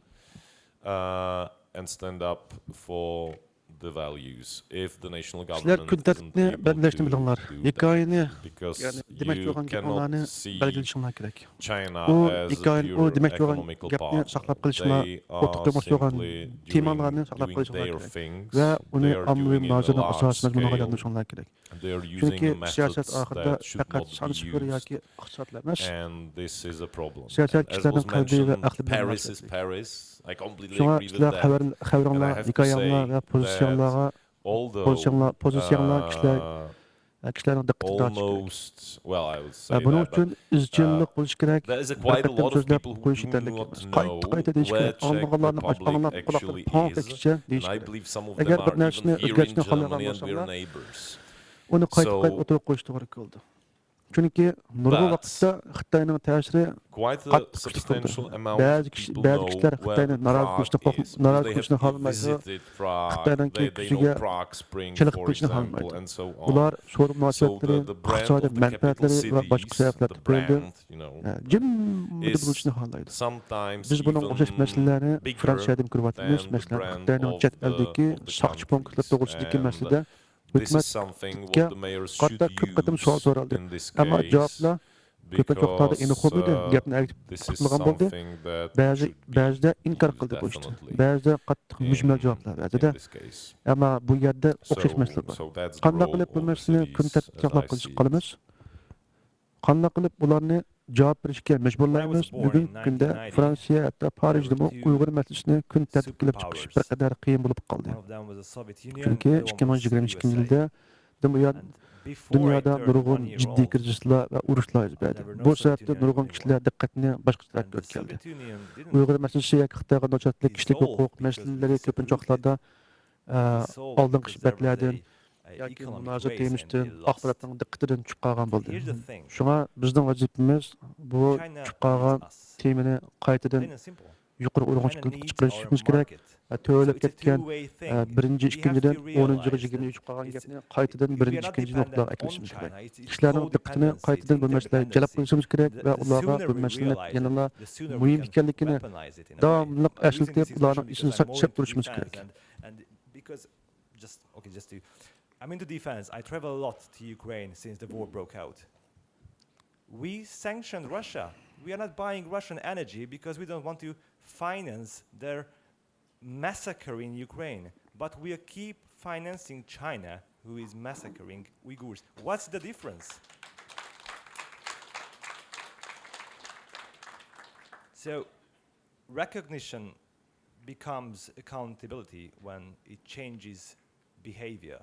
and stand up for the values. If the national Sizlar government kun isn't tartibni able belgilashni to bilinglar. do Hikoyani, that, because ya'ni demak you bo'lgan gaplarni cannot see belgilashinglar kerak. China U as a hikoyani, u pure demak bo'lgan economical gapni partner. saqlab qolishinglar, They o'tiq are qilmoqchi bo'lgan simply temalarni saqlab doing qolishinglar their kerak. things. Va uni They are ommaviy doing in a muvozanat large asosida mazmunga scale. aylantirishinglar kerak. They are using Chunki siyosat methods oxirida that should faqat not be son sifir used, yoki iqtisodlar emas, and this is a problem. siyosat And as kishilarning was qalbiy va mentioned, aqli bilan Paris is ma'lumotli. Paris. I completely Shunga agree with sizlar that. And xabaringlar, I have to hikoyanglar va say pozitsiyanglarga Although pozitsiyanglar kishilarning diqqatini tortishi kerak. almost, well, I would say Buning that, uchun izchillik bo'lishi kerak. there is quite a Haqiqatan lot of so'zlab people who qo'yish do yetarli not emas. know Qayta deyish where kerak. Czech Anglag'anlarni Republic anglab actually qulaqlab is, tekishicha deyish and I kerak. believe some of Agar them bir are even narsani here in o'zgarishni xohlagan Germany and we're bo'lsalar, neighbors. uni qayta So- o'tirib qo'yish to'g'ri keldi. Chunki nurg'un But- vaqtda Xitoyning ta'siri Quite a qattiq kuchli substantial turdi. amount Ba'zi of people kishilar know Xitoyni where norozi Prague qilishni is, because norozi they qilishni have xohlamaydi. visited Prague, Xitoydan they know kuchiga Prague Spring, chilik for qilishni example, xohlamaydi. and so on. Ular so'ri So munosabatlari, the brand iqtisodiy of the capital manfaatlari va boshqa cities, sabablarga the qo'yildi. brand, you know, Jim is bo'lishni xohlaydi. sometimes Biz bunun o'xshash even masalalarni bigger Fransiyada ko'ryapmiz. than the Masalan, brand Xitoyning of chet the- eldagi of the soqchi punktlar countries. to'g'risidagi And masalada this is hukumat something hukumatga what the mayors should qatta ko'p qatim savol use so'raldi. in this Ammo case, javoblar ko'pincha vaqtlarda aniq bo'lmadi. because Gapni aytib this is qilgan bo'ldi. something that Ba'zi should be ba'zida inkor used qildi qo'yishdi. definitely Ba'zida qattiq in- mujmal javoblar ba'zida. in this case. Ammo bu yerda o'xshash masala bor. So that's the Qanday role qilib bu of the masalani kun cities tartibga as I saqlab qolish see it. qilamiz? Qanday qilib ularni cevap berishga When I was majburlaymiz. born Bugungi in kunda 1990, Fransiya, hatto Parijdami two Uyg'ur masalasini kun tartibga kelib chiqish bir superpowers. qadar qiyin bo'lib qoldi. One of them was the Soviet Union, Chunki the other one was the 2022 USA. yilda buyon And before I dunyoda turned nurg'un 1 year jiddiy old, krizislar va urushlar yuz berdi. never Bu known sababli Soviet nurg'un Union kishilar diqqatini boshqa and tarafga the o'tkazdi. Soviet Union didn't Uyg'ur masalasi yoki Xitoyga nochatlik, kishilik dissolve huquq because masalalari it's ko'pincha vaqtlarda dissolve oldingi because there was suhbatlardan a yoki economic munozara race and temishdan they lost. axborotning diqqatidan tushib qolgan bo'ldi. Here's the thing. Shunga bizning vazifamiz bu China tushib qolgan needs us. temani qaytadan Plain and simple. yuqori urg'unch China qilib needs chiqarishimiz our kerak. market. To'lib So it's a ketgan two-way thing. birinchi, We have ikkinchidan to 10-yil, realize 20-yil that uchib qolgan it's- gapni qaytadan we are birinchi, not ikkinchi dependent nuqtaga on aklashimiz China. kerak. It's Kishilarning diqqatini codependency, qaytadan bu it's masalaga jalb interdependency. qilishimiz kerak va The ularga sooner bu we masalani realize yanada it, the sooner muhim we can ekanligini weaponize it in a way. davomli I'm using ashlatib this ularning expression isini because I'm more tushib into turishimiz defense kerak. and because just to I'm into defense. I travel a lot to Ukraine since the war broke out. We sanctioned Russia. We are not buying Russian energy because we don't want to finance their massacre in Ukraine. But we keep financing China, who is massacring Uyghurs. What's the difference? So, recognition becomes accountability when it changes behavior.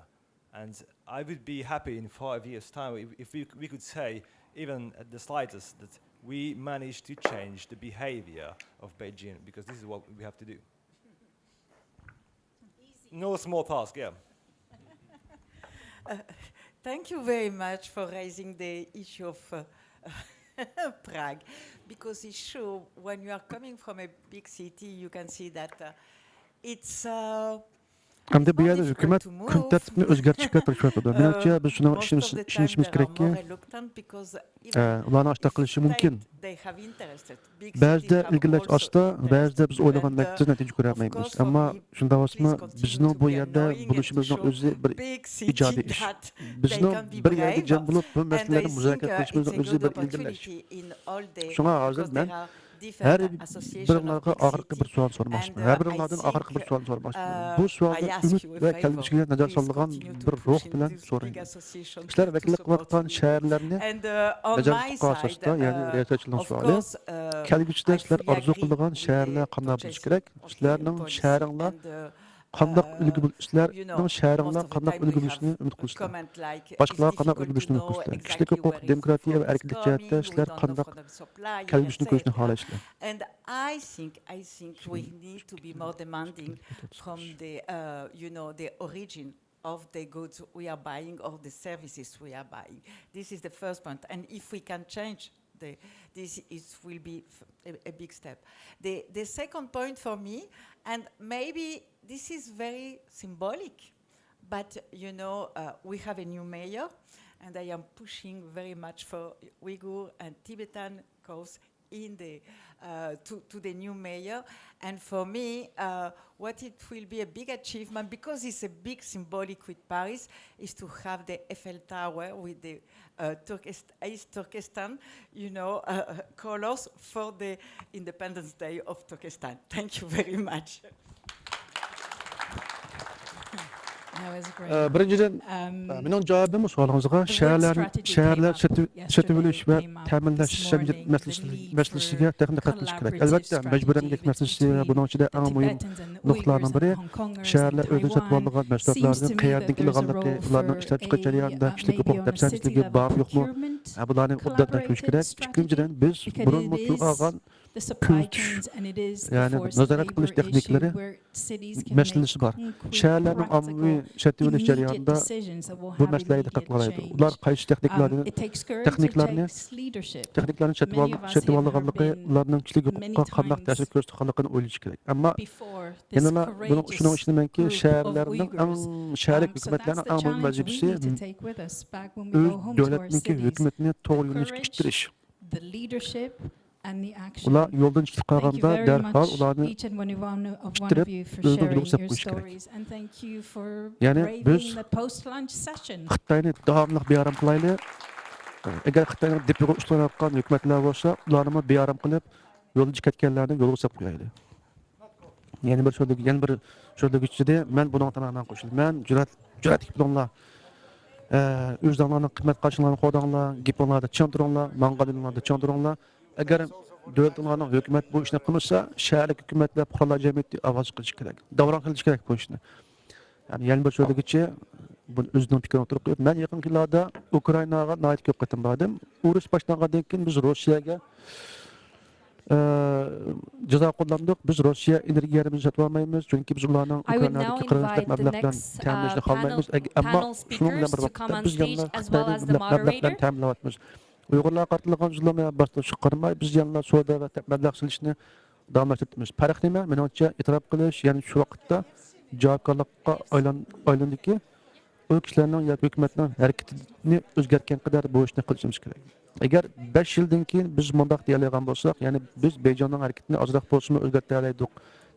And I would be happy in 5 years' time if we could say, even at the slightest, that we managed to change the behavior of Beijing, because this is what we have to do. No small task, yeah. Thank you very much for raising the issue of Prague, because it's true, when you are coming from a big city, you can see that it's Hamda bu yerda hukumat kun tartibini o'zgartirishga tirishyapti. Menimcha biz shuni ishonishimiz kerakki, ularni oshta qilishi mumkin. Ba'zida ilgilash oshda, ba'zida biz o'ylagandek tez natija ko'rolmaymiz. Ammo shunda bo'lsa bizning bu yerda bo'lishimizning o'zi bir ijodiy ish. Bizning bir yerga jam bo'lib bu masalalarni muzokara qilishimizning o'zi bir ilgilash. Shunga hozir men her birimlarga og'irqi bir savol sormoqchiman. Har birimlardan og'irqi bir savol sormoqchiman. Bu savolni umid va kelgusiga nazar solingan bir ruh bilan so'rayman. Sizlar vakillik qilayotgan shaharlarni nazar tutgan asosda, ya'ni reyachilik savoli, kelgusida sizlar orzu qilgan shaharlar qanday bo'lishi kerak? Sizlarning shaharinglar qandaq ulgu sizlarning shaharinglar qandaq ulgu bo'lishini umid qilasizlar. Boshqalar qandaq ulgu bo'lishini umid qilasizlar. Kishilik huquq, demokratiya va erkinlik jihatda sizlar qandaq kelgusini ko'rishni xohlaysizlar. And I think we need to be more demanding from the the origin of the goods we are buying or the services we are buying. This is the first point. And if we can change this will be a big step. The second point for me, and maybe this is very symbolic, but we have a new mayor, and I am pushing very much for Uyghur and Tibetan cause in the to the new mayor. And for me, what it will be a big achievement, because it's a big symbolic with Paris, is to have the Eiffel Tower with the East Turkestan, colors for the Independence Day of Turkestan. Thank you very much. Birinchidan, mening javobim savolingizga shaharlar sotib olish va ta'minlash masalasiga diqqat qilish kerak. Albatta, majburiyatlik masalasi va buning ichida eng muhim nuqtalardan biri shaharlar o'zini sotib olgan mahsulotlarni qayerdan kelganligi, ularning ishlab chiqarish jarayonida kishilik huquq dafsanchiligi bor yo'qmi? Bularni obdatan ko'rish kerak. Ikkinchidan, biz burun olgan yani nazorat qilish texnikalari masalasi bor. Shaharlarning ommaviy sotib olish jarayonida bu masalaga diqqat qiladi. Ular qaysi texniklarni sotib olganligi, ularning kishilik huquqqa qanday ta'sir ko'rsatganligini o'ylash kerak. Ammo yana buni shuning uchun menki shaharlarning shaharlik hukumatlarning eng muhim vazifasi o'z davlatniki hukumatni to'g'ri yo'nalishga ittirish. Ular yo'ldan chiqib qolganda darhol ularni ittirib o'zini yo'lga qo'yish kerak. Ya'ni biz Xitoyni davomli bearam qilaylik. Agar Xitoyning dipiga ushlanayotgan hukumatlar bo'lsa, ularni bearam qilib, yo'ldan chiqib ketganlarni yo'lga qo'yib qo'yaylik. Yana bir so'zligi ichida men buning tamamen qo'shilaman. Men jur'at bilan Özlerinin kıymet karşılığını kodağınlar, giponlarda çantırınlar, mangalınlarda çantırınlar. Eğer devletlerin hükümet bu işini kılırsa, şehirlik hükümetler, kurallar cemiyeti avaz kılış gerek. Davran kılış gerek bu işini. Yani yeni bir söyledikçe, bu özünün fikrini oturup koyup, ben yakın yıllarda Ukrayna'ya nait köp katım badım. Uğraş başlangıçtan keyin biz Rusya'ya ceza kullandık. Biz Rusya energiyerimizi satın almayız. Çünkü biz onların Ukrayna'daki kırılışlık meblağlarla teminleşte kalmayız. Ama şunun bilen bir vakitte biz yanına Xitay'ın meblağlarla teminlevatmız. Uygurlar kartılığın zulümü bastı çıkarmay, biz yanına soda ve meblağ silişini devam ettirimiz. Fark neme? Menimce itiraf kılış, yani şu vakitte javobgarlikka aylandı ki, o kişilerin ya hükümetinin hareketini özgerken kadar bu işini kılışımız gerek. Eğer 5 yıldan keyin biz mundaq deyilgan bolsak, yani biz Beyjanның hareketini azroq bolsunmu özgertaylik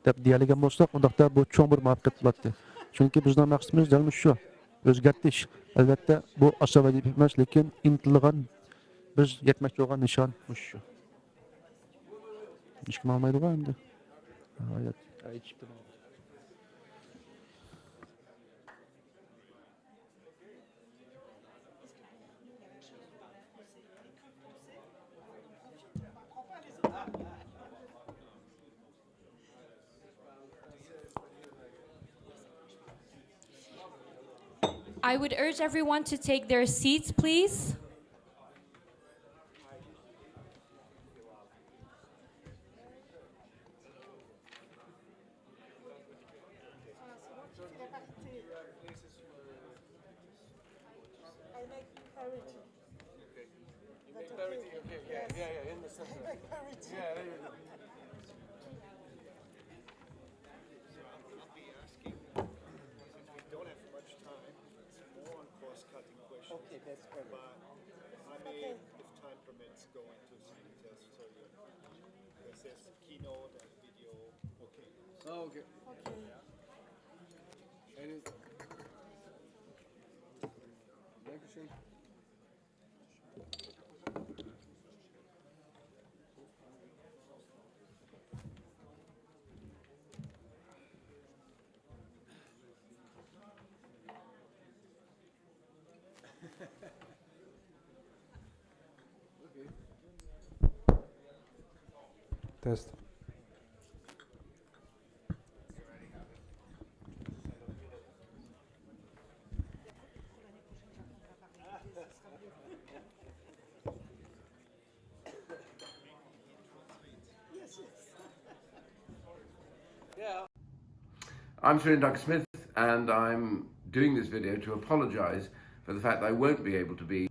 deb deyilgan bolsak, undaqda bu çoğ bir muvaffaqiyat bo'ladi. Çünkü bizning maqsadimiz dalmış şu, özgertish. Albatta bu asa vazifə emas, lekin intilgan biz yetmoqchi bo'lgan nishon shu. Hech kim olmaydi-ku endi. Hayat. I would urge everyone to take their seats, please. Okay, that's perfect. But I may, if time permits, go into screen test. So this is keynote and video. Okay. Oh, okay. Okay. Any... Dankeschön. Test. I'm Sir Doug Smith, and I'm doing this video to apologise for the fact that I won't be able to be.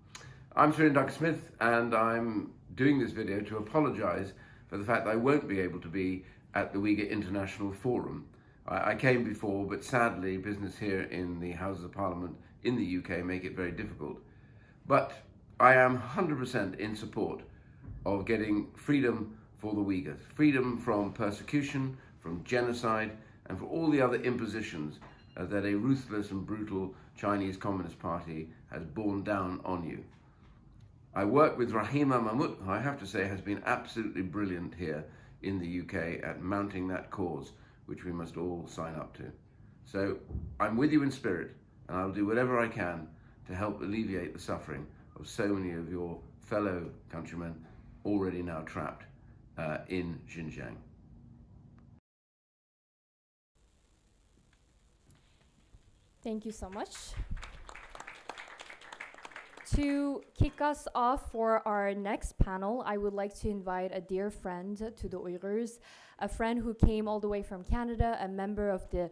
I'm Sir Doug Smith, and I'm doing this video to apologise for the fact that I won't be able to be at the Uyghur International Forum. I came before, but sadly business here in the Houses of Parliament in the UK make it very difficult. But I am 100% in support of getting freedom for the Uyghurs, freedom from persecution, from genocide, and for all the other impositions that a ruthless and brutal Chinese Communist Party has borne down on you. I work with Rahima Mahmood, who I have to say has been absolutely brilliant here in the UK at mounting that cause, which we must all sign up to. So I'm with you in spirit, and I'll do whatever I can to help alleviate the suffering of so many of your fellow countrymen already now trapped in Xinjiang. Thank you so much. To kick us off for our next panel, I would like to invite a dear friend to the Uyghurs, a friend who came all the way from Canada, a member of the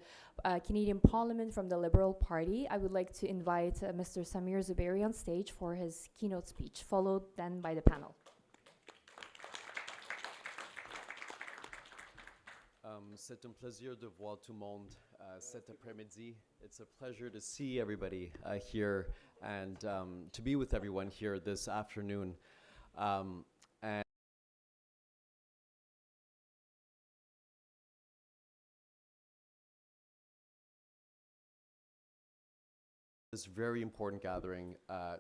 Canadian Parliament from the Liberal Party. I would like to invite Mr. Samir Zubairi on stage for his keynote speech, followed then by the panel. C'est un plaisir de voir tout le monde cet après-midi. It's a pleasure to see everybody here and to be with everyone here this afternoon. And this very important gathering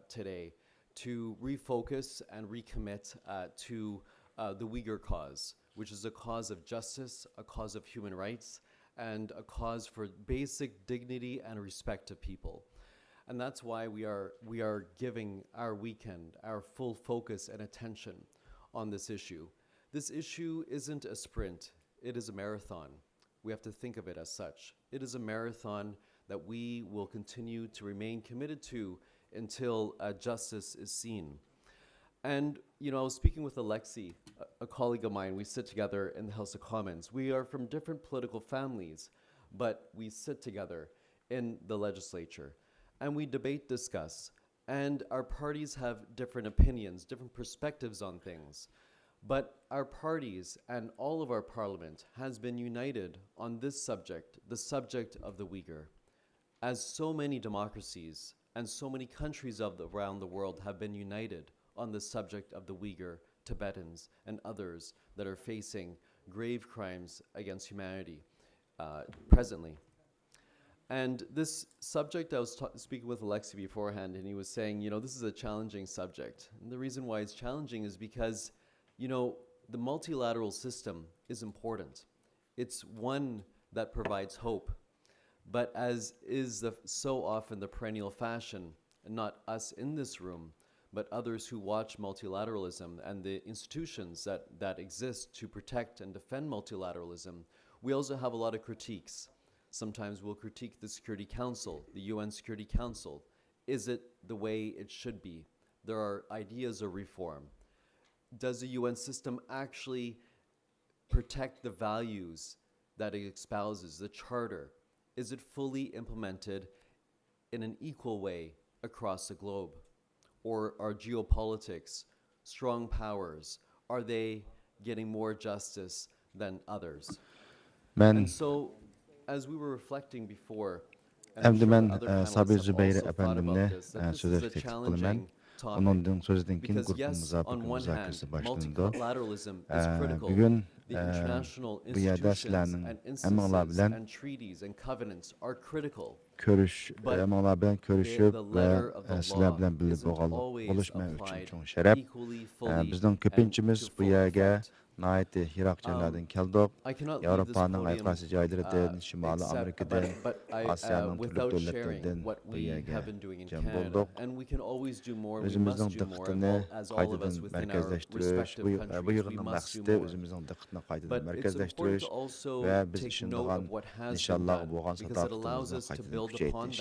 today to refocus and recommit to the Uyghur cause, which is a cause of justice, a cause of human rights, and a cause for basic dignity and respect of people. And that's why we are giving our weekend, our full focus and attention on this issue. This issue isn't a sprint, it is a marathon. We have to think of it as such. It is a marathon that we will continue to remain committed to until justice is seen. And, you know, I was speaking with Alexi, a colleague of mine. We sit together in the House of Commons. We are from different political families, but we sit together in the legislature. And we debate, discuss. And our parties have different opinions, different perspectives on things. But our parties and all of our parliament has been united on this subject, the subject of the Uyghur. As so many democracies and so many countries around the world have been united on the subject of the Uyghur, Tibetans, and others that are facing grave crimes against humanity presently. And this subject, I was speaking with Alexi beforehand, and he was saying, you know, this is a challenging subject. And the reason why it's challenging is because, you know, the multilateral system is important. It's one that provides hope. But as is so often the perennial fashion, and not us in this room, but others who watch multilateralism and the institutions that exist to protect and defend multilateralism, we also have a lot of critiques. Sometimes we'll critique the Security Council, the UN Security Council. Is it the way it should be? There are ideas of reform. Does the UN system actually protect the values that it espouses, the charter? Is it fully implemented in an equal way across the globe? Or are geopolitics, strong powers, are they getting more justice than others? And so, as we were reflecting before, and I'm sure other panelists have also thought about this, that this is a challenging topic. Because yes, on one hand, multilateralism is critical. The international institutions and instances and treaties and covenants are critical. Əmələr bilən görüşüb və sizlər bilən bilib oluşmaq üçün çox şərəf. Bizdən köpünçümüz bu yerə nəhayət Irakçılardan gəldik. Avropanın ayqası caylarından, Şimali Amerikadan, Asiyanın türlü dövlətlərdən bu yerə cəm olduq. Özümüzün diqqətini qaytadan mərkəzləşdiriş, bu yığının məqsədi özümüzün diqqətini qaytadan mərkəzləşdiriş və biz işindiğən inşallah boğan satarlığımızı qaytadan küçəytiş.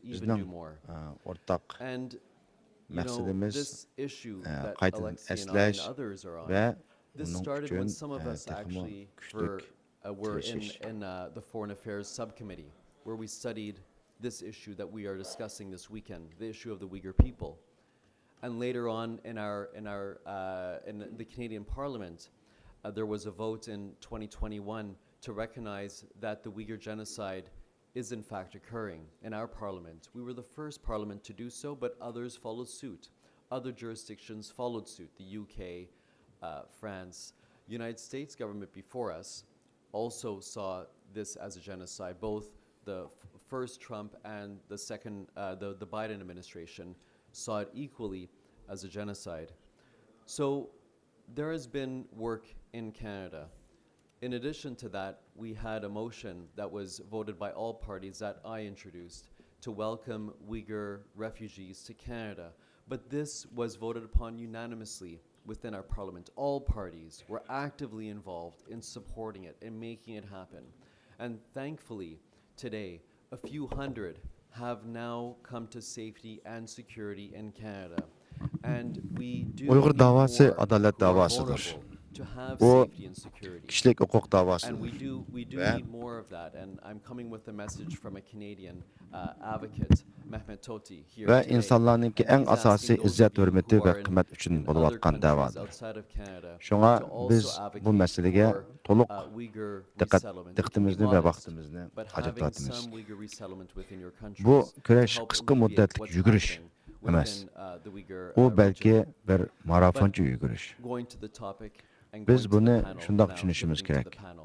Bizdən ortaq məqsədimiz qaytadan əsləş və This started when some of us actually were in the Foreign Affairs Subcommittee, where we studied this issue that we are discussing this weekend, the issue of the Uyghur people. And later on in the Canadian Parliament, there was a vote in 2021 to recognize that the Uyghur genocide is in fact occurring in our parliament. We were the first parliament to do so, but others followed suit. Other jurisdictions followed suit, the UK, France. United States government before us also saw this as a genocide. Both the first Trump and the second, the Biden administration saw it equally as a genocide. So there has been work in Canada. In addition to that, we had a motion that was voted by all parties that I introduced to welcome Uyghur refugees to Canada. But this was voted upon unanimously within our parliament. All parties were actively involved in supporting it and making it happen. And thankfully, today, a few hundred have now come to safety and security in Canada. And we do Uyghur need davası more adalet who are davasıdır. vulnerable to have Bu safety and security. kişilik hukuk And davasıdır. we do Ve need more of that. And I'm coming with a message from a Canadian advocate, Mehmet Toti, here ve today. insanlarınki And en he's asası asking those izzet of you hürmeti who ve are kıymet için in bulup other atkan countries davadır. outside of Canada Şuna to also biz bu advocate meselege for, toluk Uyghur dikkat resettlement. dikkatimizni To be ve honest, vaktimizni but harcayıp having atımız. some Uyghur resettlement within your Bu countries to güreş help kısa alleviate müddetlik what's yürüyüş happening emas. within, the Uyghur, O belki region. bir marafoncu But yürüyüş. going to the topic and Biz going to the bunu panel şundak now, düşünüşümüz shifting to gerek. the panel.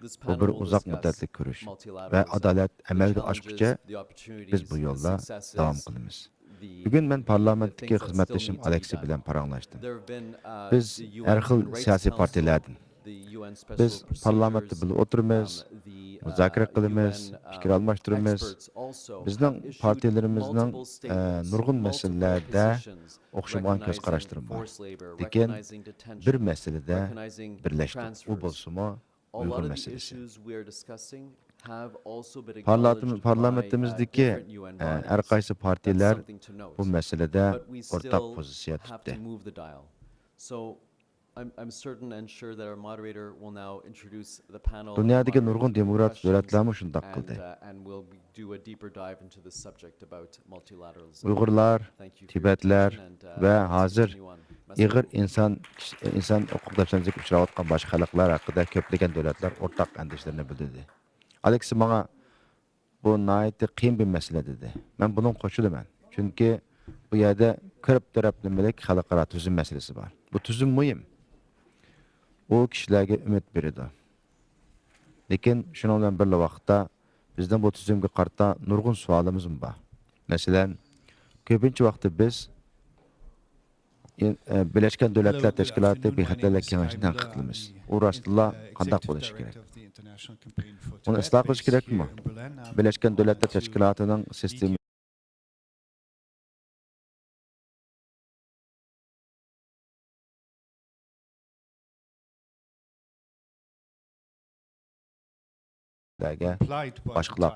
This Bu panel bir will uzak discuss müddetlik yürüyüş ve multilateralism, adalet the emelge challenges, aşkıca the opportunities, biz bu the yolda successes, devam kılımız. the Bugün ben the parlamentteki things that still hizmetleşim need to be Alexi done. bilen paranlaştım. There have been, Biz the UN her Human xil Rights siyasi Council, partilerden, Biz parlamentda bilib o'tiramiz, muzokara qilamiz, fikr almashtiramiz. Bizning partiyalarımızning nurg'un masalalarda o'xshamagan ko'z qarashlar bor. Lekin bir masalada birlashdik. U bo'lsa-mu Uyg'ur masalasi. Parlamentimizdagi har qaysi partiyalar bu masalada o'rtaq pozitsiya tutdi. Dunyodagi nurg'un demokratik davlatlar shunday qildi. Uyg'urlar, Tibetlar va hozir ig'ir inson huquq dafsanasiga uchrayotgan boshqa xalqlar haqida ko'plagan davlatlar o'rtaq andishlarni bildirdi. Alex menga bu nihoyatda qiyin bir masala dedi. Men bunun qo'shilaman. Chunki bu yerda ko'p taraflamalik xalqaro tuzum masalasi bor. Bu tuzum muhim. O kishilarga umid beradi. Lekin shuning bilan bir vaqtda bizdan bu tuzumga qarata nurg'un savolimiz bor. Masalan, ko'pincha vaqtda biz Birleşken Devletler Teşkilatı bexatarlik kengashini tanqid qilamiz. U rostla qanday bo'lishi kerak? Uni isloh qilish kerakmi? Birleşken Devletler Teşkilatı'nın sistemi boshqalar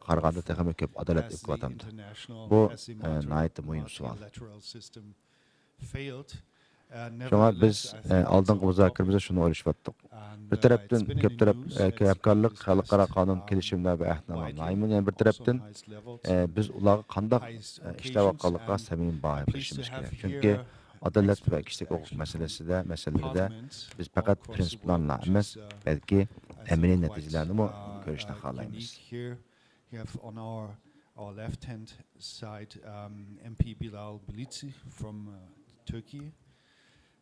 qaraganda texmi ko'p adolat eqiyotdi. Bu nihoyatda muhim savol. Şuna biz aldığımız müzakerimizde şunu oluşturdik. Bir taraftan köp taraf hamkorlik, xalqaro qonun kelishimlar ve ahdnoma. Yani bir taraftan biz ularga qanday ishlayotganlikqa samimiy baho berishimiz kerak. Chunki adalet ve kişilik hukuk meselelerde biz fakat prinsiplarla emas, belki emeli neticelerni mi görüşne xalaymiz. Our left-hand side, MP Bilal Bilici from Turkey.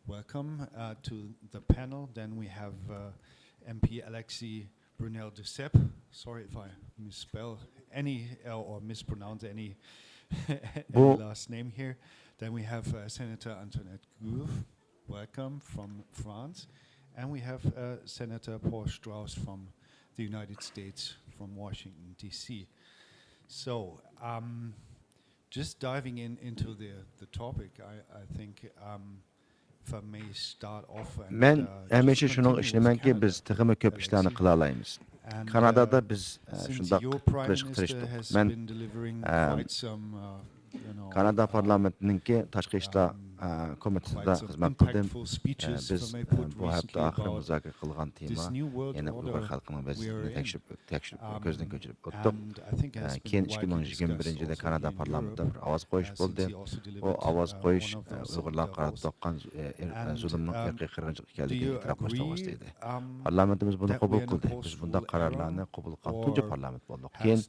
Welcome to the panel. Then we have MP Alexei Brunel de Sepp. Sorry if I misspell any or mispronounce any last name here. Then we have Senator Antoinette Gouve. Welcome from France. And we have Senator Paul Strauss from the United States, from Washington, D.C. So, just diving into the topic, I think if I may start off. Men hemşe şunu işlemenki biz texmi köp işlerini qila alaymiz. Kanadada biz şundaq qilishdik. Men Kanada parlamentininki tashqi ishlar komitetida xizmat qildim. Biz bu hafta oxiri muzokara qilgan tema yana Uyg'ur xalqining vaziyatini tekshirib ko'zdan kechirib o'tdik. Keyin 2021-yilda Kanada parlamentida bir ovoz qo'yish bo'ldi. O ovoz qo'yish Uyg'urlar qaratgan zulmning irqiy qirg'inchilik ekanligini e'tirof qilishdan boshladi. Parlamentimiz buni qabul qildi. Biz bunday qarorlarni qabul qilgan tunji parlament bo'ldik. Keyin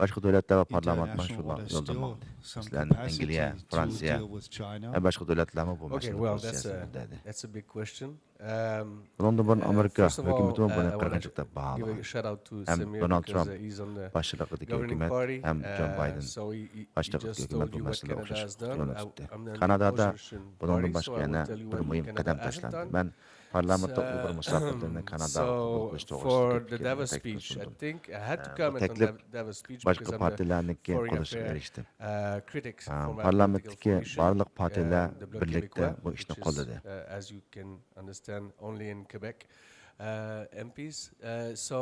boshqa davlatlar va parlamentlar shular yo'lda bo'ldi. Masalan, Angliya, Fransiya va boshqa davlatlarga bu masala that's a big question. Bundan burun Amerika hukumati buni give qirg'inchilikda a bog'lagan. shout out to Hem Samir Donald because Trump he's on the boshchiligidagi governing hukumat party. hem John Biden So he boshchiligidagi just hukumat told bu you what masala Canada has done. yo'lini tutdi. I'm the Kanadada opposition bundan party, boshqa so I yana will tell you bir what muhim Canada qadam hasn't tashlandi. done. Men parlamentda Uyg'ur mustaqilligini Kanada So qabul for qilish the Davos speech, I think I had to comment on taklif Davos speech boshqa because I'm the partiyalarniki foreign qo'lishga affair erishdi. critics for my political Parlamentdagi formation, barliq partiyalar the Bloc birlikda Québécois, bu which ishni is, qo'lladi. as you can understand, only in Quebec MPs. So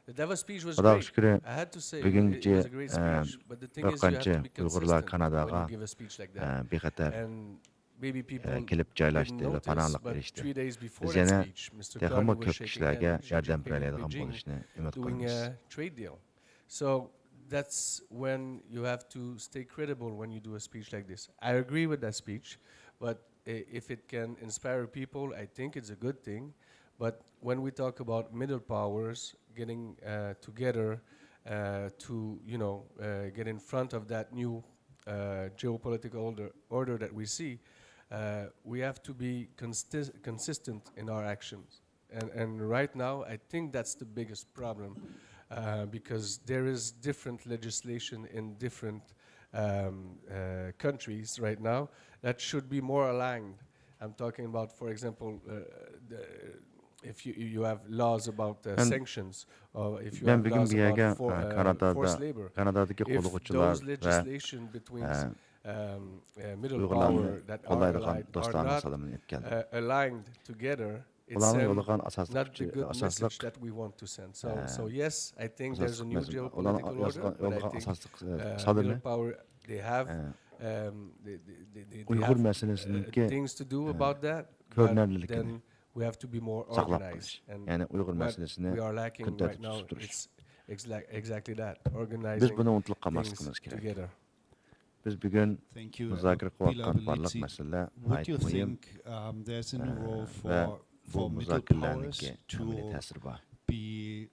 the Davos speech was Xudo great. shukri, I had to say it bugungi was a great speech. But the thing is, you have to be Uyg'urlar consistent when Kanadaga you give a speech like that. bexatar And maybe people kelib didn't joylashdi va notice, paranliq but erishdi. 3 days before Biz that yana speech, Mr. texmi Gardner was ko'p shaking kishilarga hands with Xi yordam Jinping in beradigan Beijing, bo'lishni umid doing qilamiz. a trade deal. So that's when you have to stay credible when you do a speech like this. I agree with that speech, but if it can inspire people, I think it's a good thing. But when we talk about middle powers getting together to, get in front of that new geopolitical order that we see, we have to be consistent in our actions. And right now, I think that's the biggest problem. Because there is different legislation in different countries right now that should be more aligned. I'm talking about, for example, if you have laws about sanctions, or if you Ben have bugün laws bir yerge about forced labor, Kanada'daki if qolluqçular those legislation between middle Uyg'urlarni power that qo'llaydigan are do'stlarning not salamini etganlar. aligned together, it Ularni sends yo'llagan asosli not the good asosliq message that we want to send. So yes, I think there's a new ularni geopolitical order, but I yo'llagan think asosliq middle salimi power, they have they Uyg'ur have meselesiniki things to do about that, but ko'rinarliligini then we have to be more saqlab organized. qolish. And Ya'ni Uyg'ur what meselesini we are lacking kundalik right now, tutib turish. it's exactly that, Biz organizing buni unutilib qolmasligimiz things kerak. together. Biz bugun Thank you. muzokara qilayotgan Bilal barliq Belitsi, masalalar would you muhim think there's a new role va for bu middle powers muzokaralarniki amaliy to ta'siri bor. be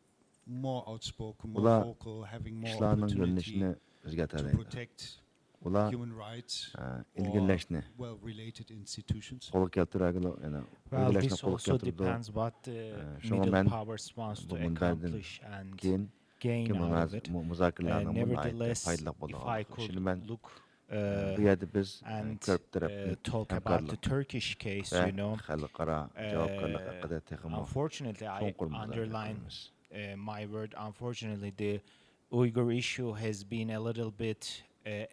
more outspoken, more Ular vocal, having more ishlarning opportunity yo'nalishini to o'zgartiradi. protect Ular human rights or ilgirlashni well-related institutions? qo'lga keltiragili, ya'ni Well, ilgirlashni this qo'lga also keltirdi. depends what Shunga middle men powers wants bu to munbardan accomplish and keyin gain kim out of it. muzokaralarning Nevertheless, foydali if I bo'lgan could ishini men look bu yerda biz and ko'p tarafli talk about the Turkish case, va you know, xalqaro javobgarlik haqida texmo unfortunately, I cho'nqur muzokara underline qilamiz. my word. Unfortunately, the Uyghur issue has been a little bit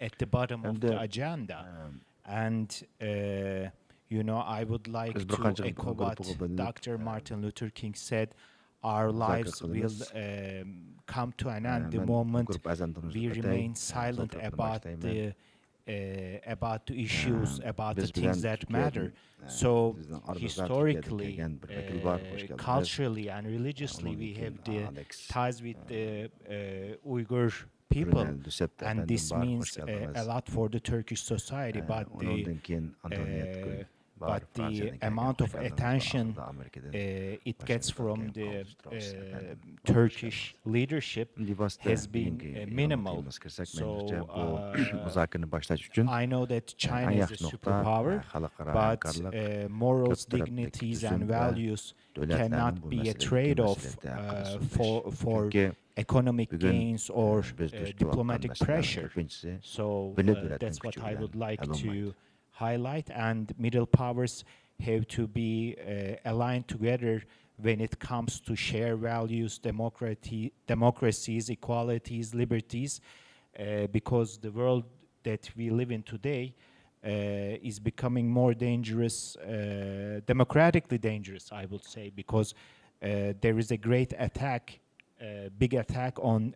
at the bottom of the agenda, and you know, I would like Biz bir to qancha echo gruppa what qo'llanib, Dr. Martin Luther King said. Our muzokara lives will qilamiz. come to an end the Men moment grup a'zolarimizni we atay, remain silent so'zlarni about boshlayman. the issues, about the biz things bilan that Turkiyadan, matter. So bizning oramizdan historically, Turkiyadan kelgan bir vakil bor, hoş geldiniz. culturally and religiously, we Onunki have the Alex, ties with the Uyghur people, Brunel Duceppe and efendim this var, hoş means a geldiniz. lot for the Turkish society. But Onundan keyin Antoinette Gül var, but the Fransa'dan kelgan, amount of hoş geldiniz. attention Aslında Amerika'dan it hoş gets geldiniz. from Keyin the Paul Strauss efendim, Turkish leadership Libas'ta has been bugünkü minimal. yanıltıyımız kırsak, So menimce bu muzokaralarni boshlash uchun I know that China en is a yaxshi nuqta superpower, xalqaro but hamkorlik, morals, ko'p tarafli dignities, tuzum and va values davlatlarning cannot bu be a masaladagi trade-off mas'uliyati haqida for so'zlash. Chunki economic bugun gains or biz duch diplomatic kelayotgan pressure. masalalarning ko'pinchisi So bilib davlatning that's what kuchi I would bilan like hal to bo'lmaydi. highlight. And middle powers have to be aligned together when it comes to share values, democracies, equalities, liberties, because the world that we live in today is becoming more dangerous, democratically dangerous, I would say, because there is a great attack, big attack on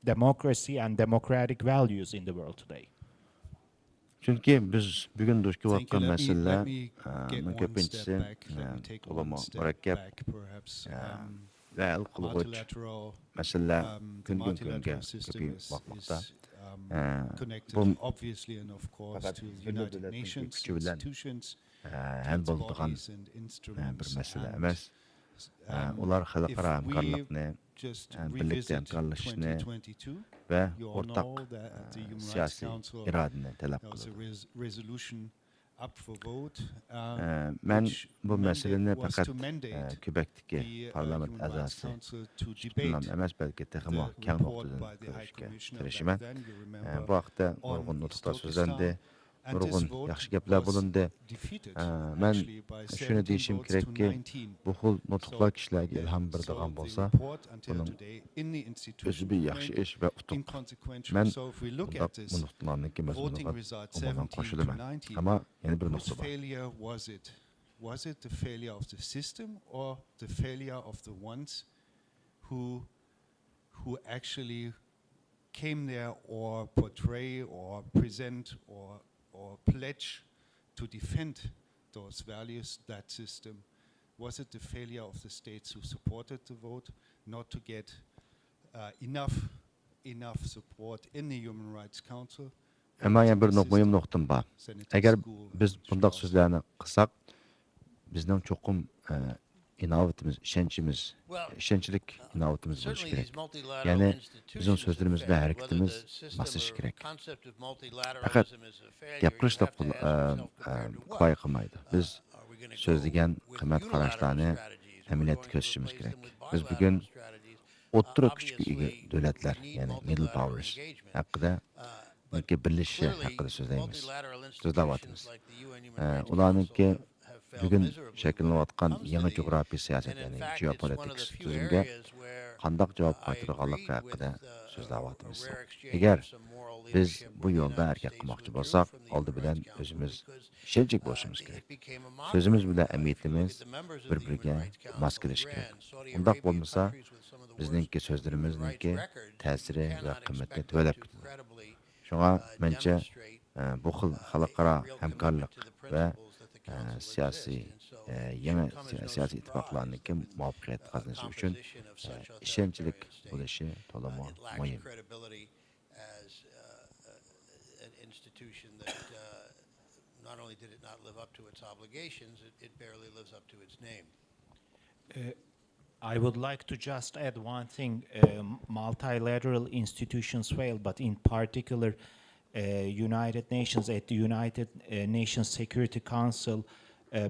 democracy and democratic values in the world today. Chunki biz bugun duch Thank you. kelayotgan Let masalalar me get one ko'pinchisi step back. Let me take to'lama one step murakkab back, perhaps. va hal qilg'uch Multilateral, masalalar the kundan kunga multilateral system ko'payib is bormoqda. connected, Bu obviously, and of course, faqat to birli United davlatning Nations kuchi bilan institutions, hal its bo'ladigan bodies and bir instruments. masala And, emas. Ular xalqaro if we hamkorlikni, just birlikda revisit hamkorlashishni 2022, va you all o'rtaq know that at the Human Rights siyosiy Council irodani talab there was a qiladi. resolution up for vote, Men which bu masalani was faqat to mandate ko'pakdagi the parlament Human Rights a'zosi Council to bilan debate emas, balki texmo the kal report nuqtadan by the High ko'rishga Commissioner tirishiman. back then, you remember, Bu haqda on nurg'un East nutqlar so'zlandi, And this nurg'un vote yaxshi gaplar was bo'lindi. defeated, Men actually, by shuni 17 deyishim votes to kerakki, 19. bu xil nutqlar So, kishilarga ilhom beradigan the bo'lsa, report until buning today in the o'zi institution bir yaxshi remained ish va utuq. inconsequential. Men So if we look bundaq at this bu nuqtalarni voting result umuman 17 to qo'shilaman. 19, Ammo yana bir whose nuqta bor. failure was it? Was it the failure of the system or the failure of the ones who actually came there or portray or present or pledge to defend those values, that system? Was it the failure of the states who supported the vote not to get enough support in the Human Rights Council? Ammo yana bir muhim nuqtam bor. Agar biz bundaq so'zlarni qilsak, bizning cho'qim inovatimiz, ishonchlik inovatimiz bo'lishi kerak. Ya'ni bizning so'zlarimiz bilan harakatimiz moslashi kerak. Faqat gapirishda kifoya qilmaydi. Biz so'zlagan qimmat qarashlarni amaliyotga ko'rsatishimiz kerak. Biz bugun o'rta kuchga ega davlatlar, ya'ni middle powers haqida birlashishi haqida so'zlaymiz. Ularniki бүгін шәкілініп атқан еңі geografi siyaset, yani geopolitics tüzümge qandaq cavab qaytırğanlık haqqında sözləb atımız. Eğer biz bu yolda hərəkət qılmaqçı bolsaq, oldu bilen özümüz şençik boluşumuz gerek. Sözümüz bilen əmiyyətimiz bir-birine maskeleş gerek. Undaq bolmasa, bizninki sözlerimizninki təsiri və qiyməti tövəlab gidiyor. Şuna məncə bu xil xalqara həmkarlıq və siyasi yeni siyasi ittifaqlarnınki muvaffaqiyət qazanışı üçün işemçilik buluşı tolama mühim. Not only did it not live up to its obligations, it barely lives up to its name. I would like to just add one thing. Multilateral institutions fail, but in particular, United Nations, at the United Nations Security Council,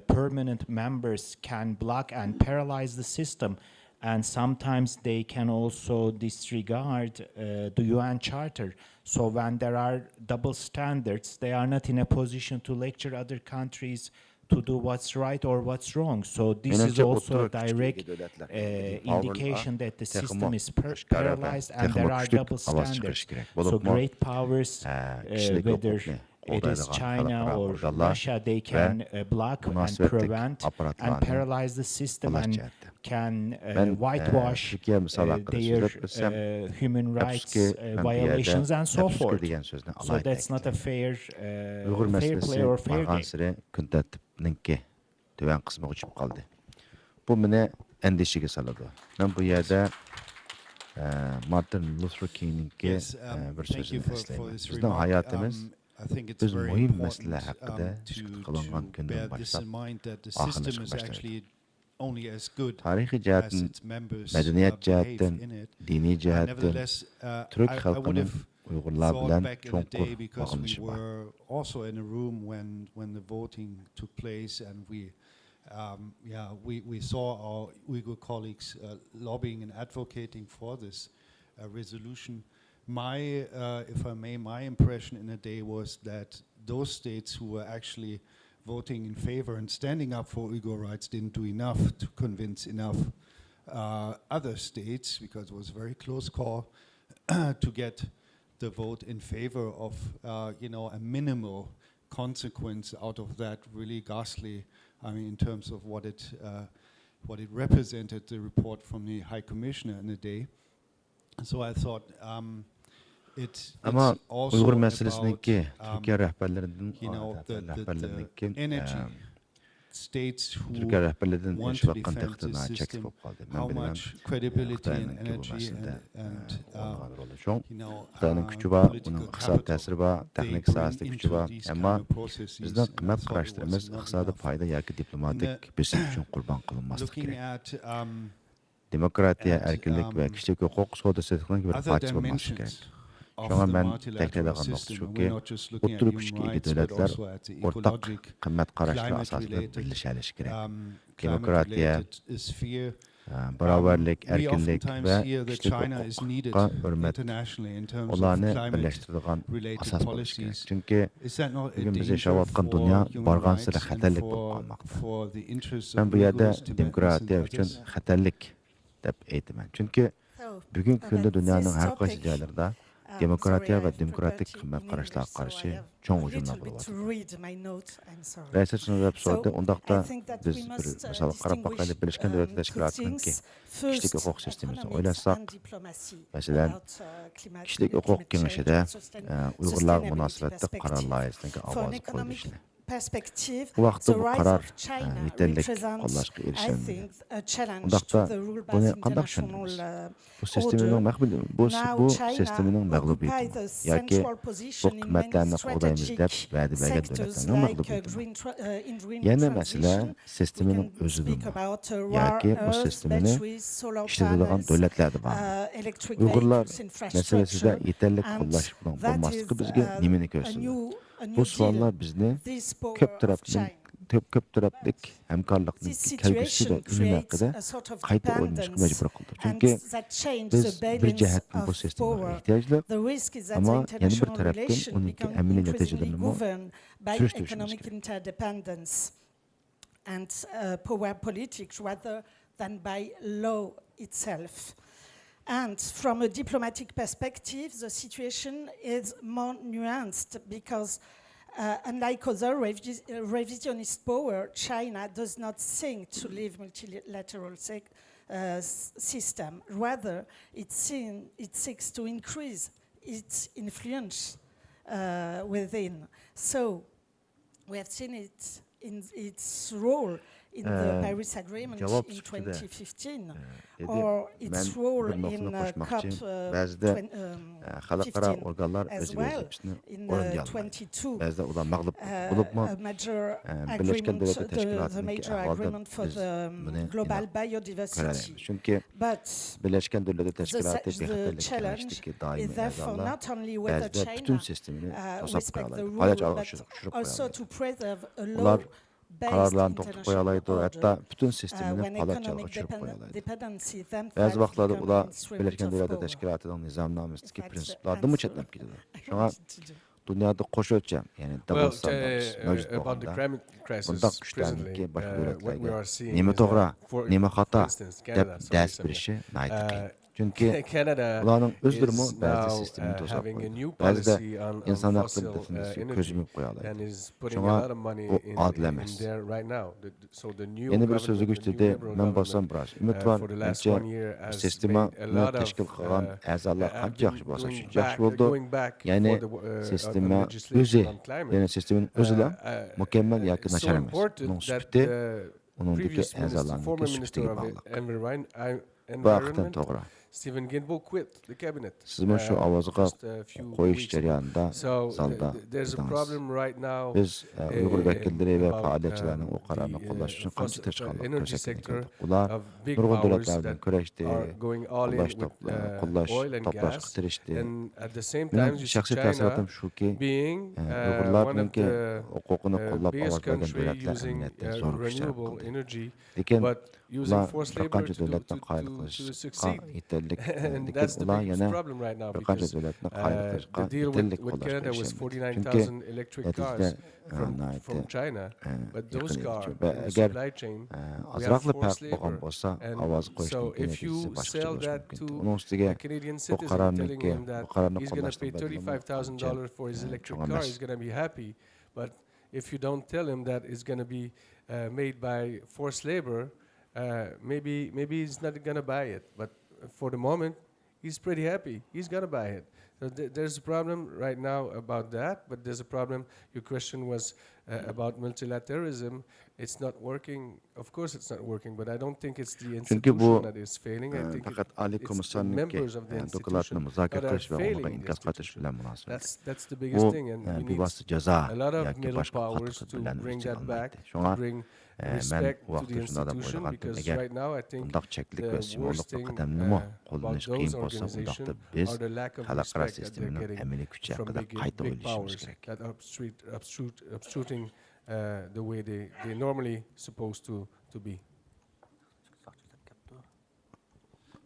permanent members can block and paralyze the system, and sometimes they can also disregard the UN Charter. So when there are double standards, they are not in a position to lecture other countries to do what's right or what's wrong. So this is also a direct indication that the system is paralyzed and there are double standards. So great powers, whether it is China or Russia, they can block and prevent and paralyze the system and can whitewash their human rights violations and so forth. So that's not a fair play or fair game. Ninki tüven kısmı uçup kaldı. Bu mene endişeye saladı. Ben bu yerde Martin Luther King'inki bir sözünü esleyeyim. Bizden hayatımız biz mühim mesele hakkında diskut kılınan günden başlap ahırlaşık başladı. Tarihi cihetten, medeniyet cihetten, dini cihetten, Türk halkının Uygurlar bilen çonkur bağlanışı var. Also in a room when the voting took place, and we saw our Uyghur colleagues lobbying and advocating for this resolution. If I may, my impression in a day was that those states who were actually voting in favor and standing up for Uyghur rights didn't do enough to convince enough other states, because it was a very close call to get the vote in favor of a minimal consequence out of that really ghastly, in terms of what it represented, the report from the High Commissioner in the day. So I thought it's also Uyghur about meselesindeki Türkiye the energy states who want to defend the system, how much credibility and energy Xitayning kuchi bor, uning iqtisodiy ta'siri bor, texnik siyosiy kuchi bor, ammo bizning qimmat qarashlarimiz iqtisodiy foyda yoki diplomatik besim uchun qurbon qilinmasligi kerak. Demokratiya, erkinlik va kishilik huquq savdo-sotiqning bir parchasi bo'lmasligi kerak. Şuna ben təkliflədən nokta şu ki, otur güçkə ega dövlətlər ortaq qimmat qarashlar asasında birləşəlishi kerak. Demokratiya, barabarlik, erkinlik və kişilik hüquqa hörmət onlarını birləşdirdiğən asas buluş kerak. Çünki bugün biz yaşayotgan dünya barğansıra xəterlik bo'lib qalmoqda. Ben bu yerdə demokratiya üçün xəterlik deb aytaman. Çünki bugungi kunda dunyoning har qaysi joylarida demokratiya və demokratik qimmat qarashlarga qarshi cho'ng hujumlar bo'lyapti. Rəisət şunday sordu, undaqda biz bir misol qarab baxaylik, Birleşken Devletler Teşkilatı'nınki kişilik hüquq sistemini oylasak, məsələn, kişilik hüquq kengişide Uygurlar münasibətdə qarar layihəsindəki avazı qoyuluşunu. Bu vaqtda bu qarar yeterlik qo'llashga erishilmadi. Undaqda buni qanday tushunamiz? Bu sistemning mag'lubiyati yoki bu qimmatlarni qo'llaymiz deb va'da bergan davlatlarning mag'lubiyati. Yana masala sistemning o'zida yoki bu sistemni ishlatadigan davlatlarda bor. Uyg'urlar masalasida yeterlik qo'llash bilan bo'lmasligi bizga nimani ko'rsatadi? Bu savollar bizni ko'p taraflik hamkorlikning kelgusi va unumi haqida qayta o'ylashga majbur qildi. Chunki biz bir jihatdan bu sistemaga ehtiyojli, ammo yana bir tarafdan uning amaliy natijalarini surishtirishimiz kerak. and power politics rather than by law itself. And from a diplomatic perspective, the situation is more nuanced because unlike other revisionist power, China does not think to leave multilateral system. Rather, it seeks to increase its influence within. So we have seen it in its role in the Paris Agreement in 2015, or its role in COP 15 as well, in 22, a major agreement, the major agreement for the global biodiversity. But the challenge is therefore not only whether China respect the rule, but also to preserve a law Kararlarını toplayıp koyalaydı, hatta bütün sistemini palatçalığa düşürüp koyalaydı. Bazı vaxtlarda ular Birleşken Devletler Teşkilatı'nın nizamnamesindeki prensiplardan mı çetlep gidiyor? Şuna dünyada qoş ölçem, yani double standards mövcud bolğanda, bundaq güçlənlikki başqa dövlətlərə nima toğra, nima xata deb dərs berişi nəhayət qiyin. Çünkü ularning özlerimi bazı sistemini tosap koydu. Bazıda insan hakları definisiyon közümüp koyalaydı. Şuna bu adil emas. Yeni bir sözü güçlüde men bolsam biraz ümit var. Bence sistema teşkil kılgan azalar qancha yaxshi bolsa shuncha yaxshi bo'ldi. Yani sistema özü, yani sistemin özü mükemmel yoki nachar emas. Uning sifati uningdagi azalarning sifatiga bog'liq. Bu haqiqatan to'g'ri. Stephen Ginbo quit the cabinet. Sizin şu avazıqa qo'yish jarayonida zalda biz Uyg'ur vakilleri ve faoliyatchilarning o qarorni qo'llash uchun qancha tirishqanlik ko'rsatdik. Ular nurg'un davlatlardan kurashdi, qo'llash toplashga tirishdi. Mening shaxsiy taassurotim shuki, Uyg'urlar menga huquqini qo'llab ovoz bergan davlatlar ahamiyatda zo'r kuchlar qildi. Lekin ular bir qancha davlatdan qayil qilishga yetarlik, lekin ular yana bir qancha davlatni qayil qilishga yetarlik qo'llashga erishmaydi. Chunki natijada agar ozroqli farq bo'lgan bo'lsa, ovoz qo'yishning natijasi boshqacha bo'lishi mumkin. Uning ustiga bu qarorni qo'llashdan but if you don't tell him that it's going to be made by forced labor, maybe he's not going to buy it. But for the moment, he's pretty happy. He's going to buy it. So there's a problem right now about that, but there's a problem. Your question was about multilateralism. It's not working. Of course it's not working, but I don't think it's the institution that is failing. I think it's the members of the institution that are failing the institution. That's the biggest thing, and we need a lot of middle powers to bring that back, to bring respect to the institution, because right now I think the worst thing about those organizations are the lack of respect that they're getting from big powers that are obstruting the way they normally supposed to be.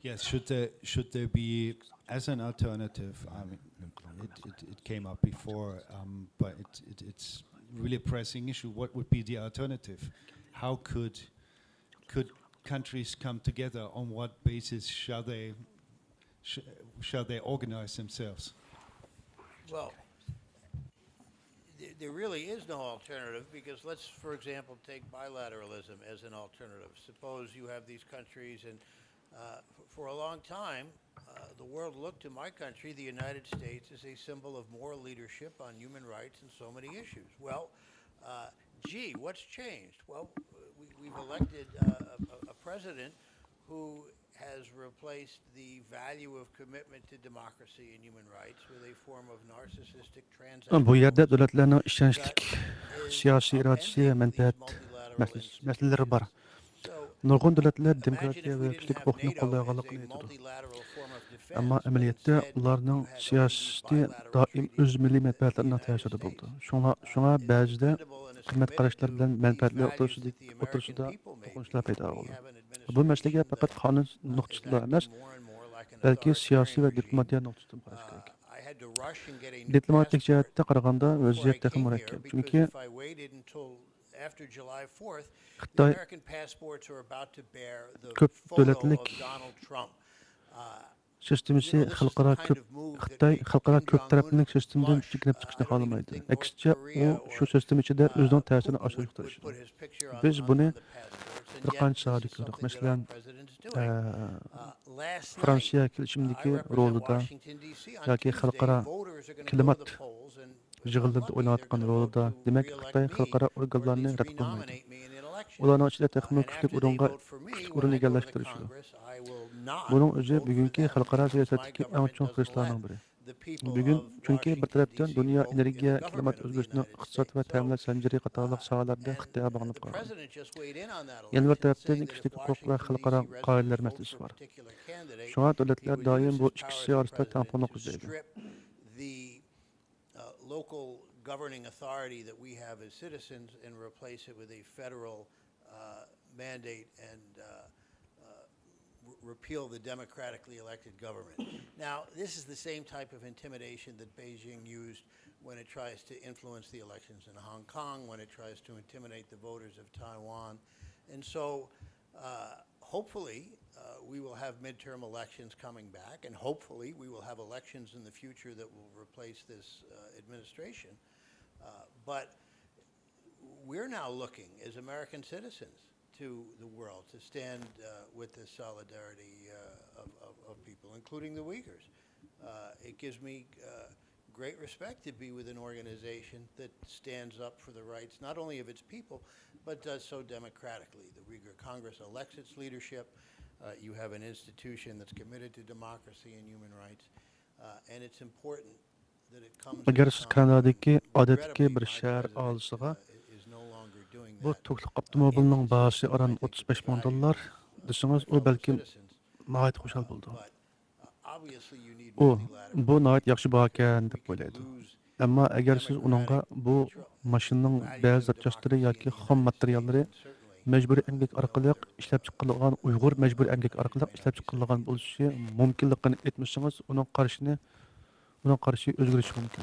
Yes, should there be, as an alternative, I mean, it came up before, but it's really a pressing issue. What would be the alternative? How could countries come together? On what basis shall they organize themselves? Well, there really is no alternative, because let's, for example, take bilateralism as an alternative. Suppose you have these countries, and for a long time, the world looked to my country, the United States, as a symbol of moral leadership on human rights and so many issues. Well, gee, what's changed? Well, we've elected a president who has replaced the value of commitment to democracy and human rights with a form of narcissistic transactional. Bu yerde devletlerinin işlençlik, siyasi iradesi, menfaat meseleleri var. Nurg'un devletler demokratiya ve kişilik hukukunu qo'llaydiganligini aytadi. Ammo amaliyotda ularning siyosati doim o'z milliy manfaatlarining tashida bo'ldi. Shunga ba'zida qimmat qarashlar bilan manfaatlar o'rtasida to'qnashuvlar paydo bo'ldi. Bu masalaga faqat qonun nuqtasidan emas, balki siyosiy va diplomatiya nuqtasidan qarash kerak. Diplomatik jihatdan qaraganda vaziyat juda murakkab. Chunki after July 4th, the Xitoy American passports are about to bear the köp photo of dövletlik Donald Trump. sistemisi xalqaro köp Xitoy xalqaro köp taraflılık sistemden çekinip çıkışını xalamaydı. Eksinçe o şu sistem içinde özünün təsirini aşırı tutuştu. Biz bunu bir qancha saat gördük. Mesela Fransiya kelişimdeki rolida yoki xalqaro klimat yig'inlarida o'ynayotgan rolida, demak Xitoy xalqaro organlarni rad qilmaydi. Ularning ichida texnik kuchli o'rin egallashga tirishadi. Buning o'zi bugungi xalqaro siyosatdagi eng chong xislarning biri. Bugun chunki bir tarafdan dunyo energiya, klimat o'zgarishini iqtisod va ta'minot zanjiri qatorliq sohalarda Xitoyga bog'lanib qolgan. Yana bir tarafdan kishilik huquq va xalqaro qoidalar masalasi bor. Shunga davlatlar doim bu ikkisi orasida tangpurlik izlaydi. Local governing authority that we have as citizens and replace it with a federal mandate and repeal the democratically elected government. Now, this is the same type of intimidation that Beijing used when it tries to influence the elections in Hong Kong, when it tries to intimidate the voters of Taiwan. And so, hopefully, we will have midterm elections coming back, and hopefully we will have elections in the future that will replace this administration. But we're now looking as American citizens to the world to stand with the solidarity of people, including the Uyghurs. It gives me great respect to be with an organization that stands up for the rights not only of its people, but does so democratically. The Uyghur Congress elects its leadership. You have an institution that's committed to democracy and human rights, and it's important that it comes. Agar siz Kanadadagi odatdagi bir shahar olisiga bu to'qliq avtomobilning bahosi aran $35,000 desangiz, u balkim nihoyat xushal bo'ldi. Bu nihoyat yaxshi baho ekan deb o'ylaydi. Ammo agar siz uningga bu mashinaning ba'zi zapchastlari yoki xom materiallari mecburi emgek orqali ishlab chiqarilgan, Uyg'ur mecburi emgek orqali ishlab chiqarilgan bo'lishi mumkinligini aytmasangiz, uning qarashi o'zgarishi mumkin.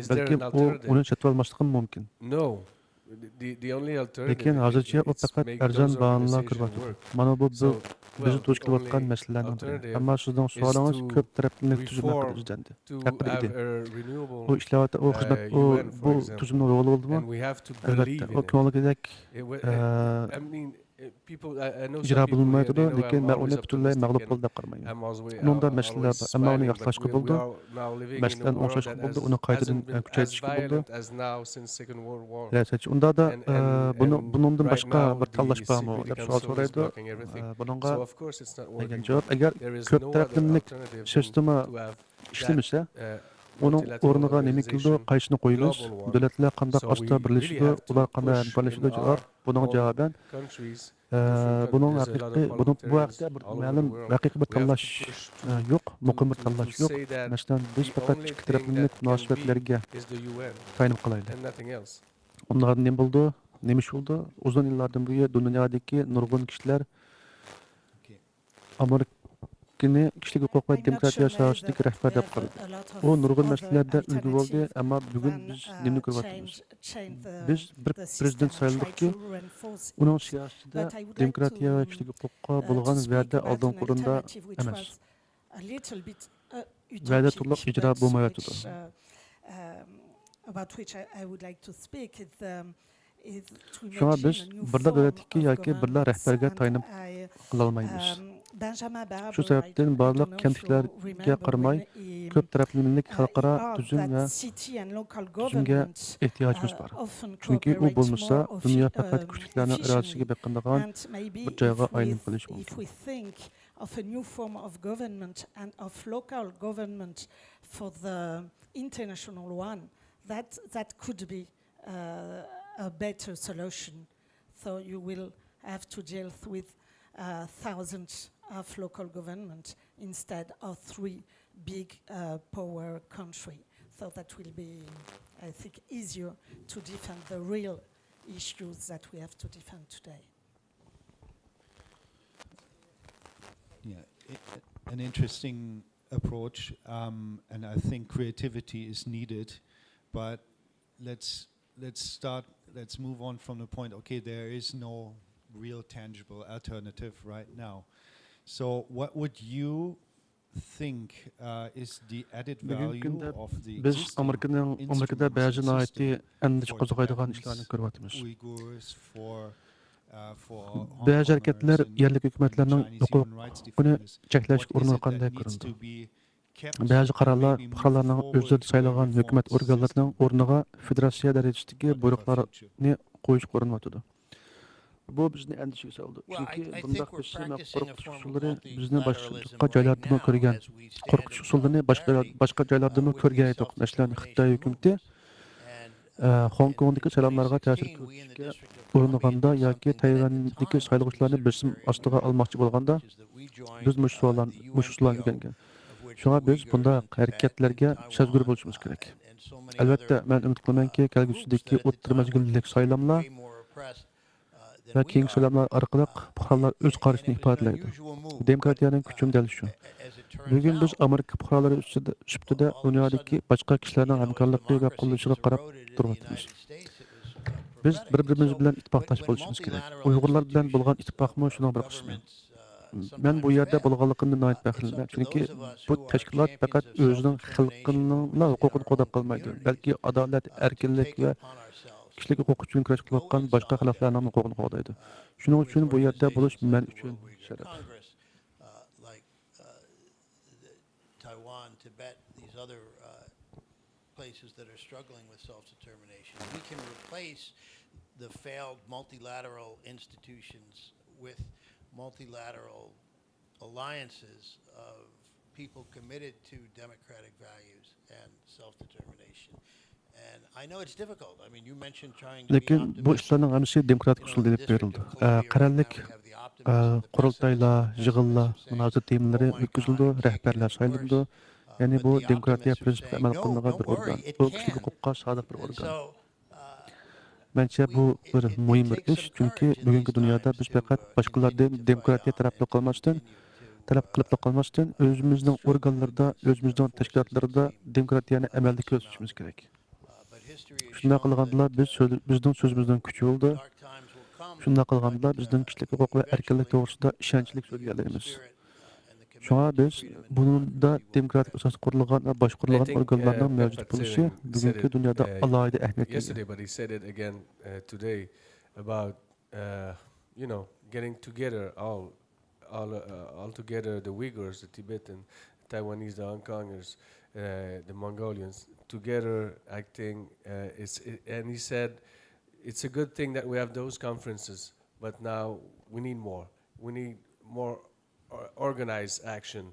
Balki uni sotib olmasligi mumkin. No. The only alternative Lekin hozircha u faqat arzon bahonalar kiryapti. Mana bu bizni duch kelayotgan masalalarning biri. Ammo sizning savolingiz ko'p tarafli tuzilma izlandi. Haqida. U ishlayotgan u xizmat bu tuzumning roli bo'ldimi? Albatta, u ko'ngildek ijro bo'lmaydi, lekin men uni butunlay mag'lub bo'ldi deb qarayman. Unda masalalar bor, ammo uni yaxshilashga bo'ldi. Masalan, o'xshashga bo'ldi, uni qaytadan kuchaytirishga bo'ldi. Unda da bundan boshqa bir tanlash bormi deb savol so'raydi. Bunga degan javob, agar ko'p taraflilik sistema ishlamasa, uning o'rniga nima keldi, qaysini qo'yamiz, davlatlar qanday asta birlashadi, ular qanday birlashadi javob. Buning javoban buning haqiqiy bu haqda bir ma'lum haqiqiy bir tanlash yo'q, muqim bir tanlash yo'q. Masalan, biz faqat ikki taraflilik munosabatlarga tayanib qolaylik. Onlar nima bo'ldi? Nima ish bo'ldi? Uzun yillardan beri dunyodagi nurg'un kishilar Amerikani kishilik huquq va demokratiya sohasidagi rahbar deb qaradi. U nurg'un masalalarda ulgu bo'ldi, ammo bugun biz nima ko'ryapmiz? Biz bir prezident sayildikki, uning siyosatida demokratiya va kishilik huquqqa bo'lgan va'da oldin o'rinda emas. Va'da to'liq ijro bo'lmayapti. About which I would like to speak is Shunga biz birla davlatga yoki birla rahbarga tayanib qila olmaymiz. Shu sababdan barliq kamchiliklarga qaramay ko'p taraflilik xalqaro tuzum va tuzumga ehtiyojimiz bor. Chunki u bo'lmasa dunyo faqat kuchlilarning irodasiga beqindigan bir joyga aylanib qolishi mumkin. Of a new form of government and of local government for the international one, that could be a better solution. So you will have to deal with thousands of local government instead of three big power countries. So that will be, I think, easier to defend the real issues that we have to defend today. Yeah, an interesting approach, and I think creativity is needed, but let's let's move on from the point, okay, there is no real tangible alternative right now. So what would you think is the added value of the biz Amerikada ba'zi naiti andish qo'zg'aydigan ishlarni ko'ryapmiz. Ba'zi harakatlar yerlik hukumatlarning huquqini cheklashga urinayotgandek ko'rindi. Ba'zi qarorlar fuqarolarning o'zlari saylagan hukumat organlarining o'rniga federatsiya darajasidagi buyruqlarni qo'yishga urinyapti. Bu bizni endişeге saldı. Çünkü bundaq qo'rqush usullari bizni boshqa joylarda ko'rgan, qo'rqush usullarini boshqa joylarda ko'rgan edik. Masalan, Xitoy hukumati Hong Kongdagi saylovlarga ta'sir ko'rsatishga uringanda yoki Tayvandagi saylovchilarni bisim ostiga olmoqchi bo'lganda biz mush savollarni kelgan. Shunga biz bunda harakatlarga sezgir bo'lishimiz kerak. Albatta, men umid qilamanki, kelgusidagi o'rta mazgillik saylovlar va keng saylovlar orqali fuqarolar o'z qarashini ifodalaydi. Demokratiyaning kuchi dal shu. Bugun biz Amerika fuqarolari ustida dunyodagi boshqa kishilarning hamkorligi va qo'llashiga qarab turibmiz. Biz bir-birimiz bilan ittifoqdosh bo'lishimiz kerak. Uyg'urlar bilan bo'lgan ittifoqmi shuning bir qismi. Men bu yerda bo'lganligimdan nihoyat faxrlanman, chunki bu tashkilot faqat o'zining xalqining huquqini qo'llab qolmaydi, balki adolat, erkinlik va kishilik huquq uchun kurash qilayotgan boshqa xalqlarning huquqini qo'llaydi. Shuning uchun bu yerda bo'lish men uchun sharaf. Taiwan, Tibet, these other places that are struggling with self-determination. We can replace the failed multilateral institutions with multilateral alliances of people committed to democratic values and self-determination. And I know it's difficult. I mean, you mentioned trying to be optimistic. Bu işlerin hepsi demokratik usulda edip verildi. Qararlik, qurultaylar, yig'inlar, münazir temaları ötküzüldü, rehberler sayıldı. Yani bu demokratiya prinsipi amal qilinadigan bir organ. Bu kishilik huquqqa sodiq bir organ. Bence bu bir muhim bir ish, chunki bugungi dunyoda biz faqat boshqalardan demokratiya talab qilib qolmasdan o'zimizning organlarda, o'zimizning tashkilotlarda demokratiyani amalda ko'rsatishimiz kerak. Shunday qilganda bizning so'zimizdan kuchi bo'ldi. Shunday qilganda bizning kishilik huquq va erkinlik to'g'risida ishonchli so'zlaymiz. Shunga biz bunda demokratik asos qurilgan va boshqarilgan organlarning mavjud bo'lishi bugungi dunyoda alohida ahamiyatga ega. Yesterday, but he said it again today about getting together all together, the Uyghurs, the Tibetan, Taiwanese, the Hong Kongers, the Mongolians together. I think and he said it's a good thing that we have those conferences, but now we need more. We need more organized action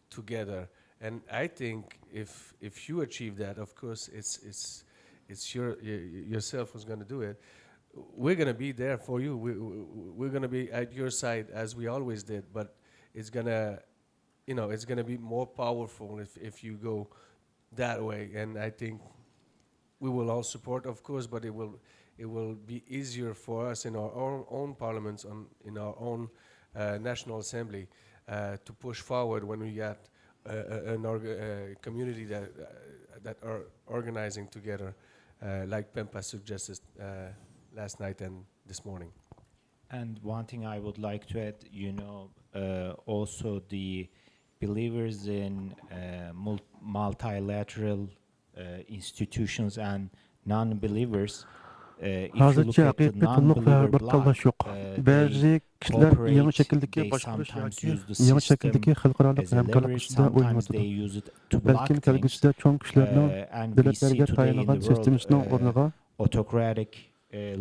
together. And I think if you achieve that, of course, it's yourself who's going to do it. We're going to be there for you. We're going to be at your side as we always did. But it's gonna be more powerful if you go that way. And I think we will all support, of course, but it will be easier for us in our own parliaments, in our own national assembly, to push forward when we get a community that are organizing together, like Pempa suggested last night and this morning. And one thing I would like to add, also the believers in multilateral institutions and non-believers. Hozircha haqiqiy to'liq bir tanlash yo'q. Ba'zi kishilar yangi shakldagi boshqarish yoki yangi shakldagi xalqaro hamkorlik ustida o'ynayotdi. Balkim kelgusida cho'ng kishilarning davlatlarga tayinlangan sistemasining o'rniga autocratic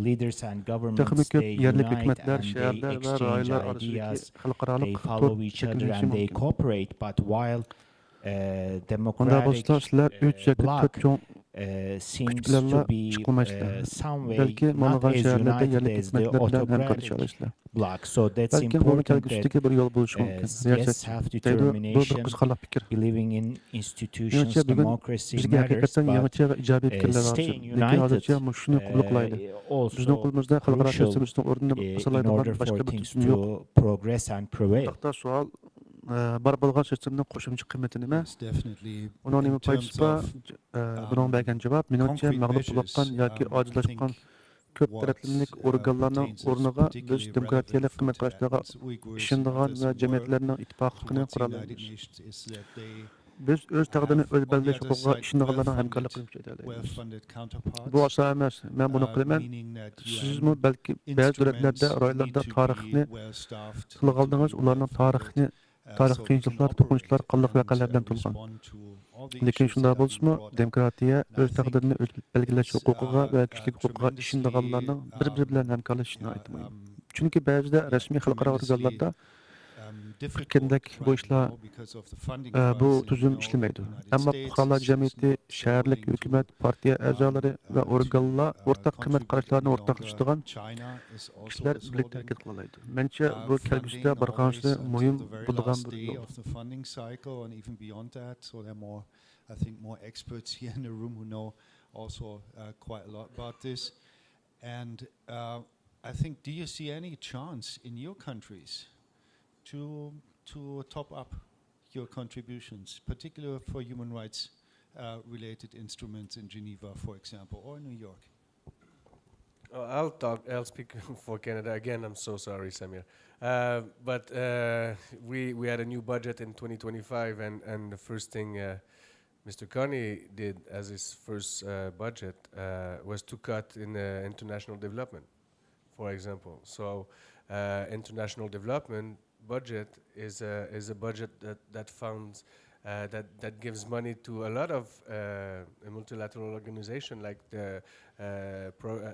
leaders and governments, they unite and they exchange ideas, they follow each other and they cooperate. But while democratic bloc seems to be some way not as united as the autocratic bloc. So that's important that yes, self-determination, believing in institutions, democracy matters, but staying united also crucial in order for things to progress and prevail. бар болгон системанын кошумча кыймматы неме? Унун неме пайдасы бар? Bunun bergen cevap, menimce mağlup bulunan yoki ojizlashgan ko'p taraflamalik organlarning o'rniga biz demokratiyalik qimmat qarashlarga ishonadigan va jamiyatlarning ittifoqligini qurollaymiz. Biz o'z taqdirini o'z belgilash huquqiga ishonadiganlarning hamkorligini kuchaytiramiz. Bu oson emas. Men buni qilaman. Sizmi balki ba'zi davlatlarda, rayonlarda tarixni qilgandingiz, ularning tarixini tarix qiyinchiliklar, to'qinishlar, qanliq voqealar bilan to'lgan. Lekin shunda bo'lsa-mu, demokratiya o'z taqdirini o'z belgilash huquqiga va kishilik huquqiga ishonadiganlarning bir-biri bilan hamkorlashishini aytmayman. Chunki ba'zida rasmiy xalqaro organlarda fikirlik bu ishlar bu tuzum ishlamaydi. Ammo fuqarolar jamiyati, shaharlik hukumat, partiya a'zolari va organlar o'rtaq qimmat qarashlarini o'rtoqlashtirgan kishilar birlikda harakat qiladi. Menimcha bu kelgusida barqarorlikda muhim bo'lgan bir yo'l. I think more experts here in the room who know also quite a lot about this. And I think, do you see any chance in your countries to top up your contributions, particularly for human rights related instruments in Geneva, for example, or New York? I'll speak for Canada again. I'm so sorry, Samir. But we had a new budget in 2025, and the first thing Mr. Carney did as his first budget was to cut in international development, for example. So international development budget is a budget that funds that gives money to a lot of multilateral organizations, like the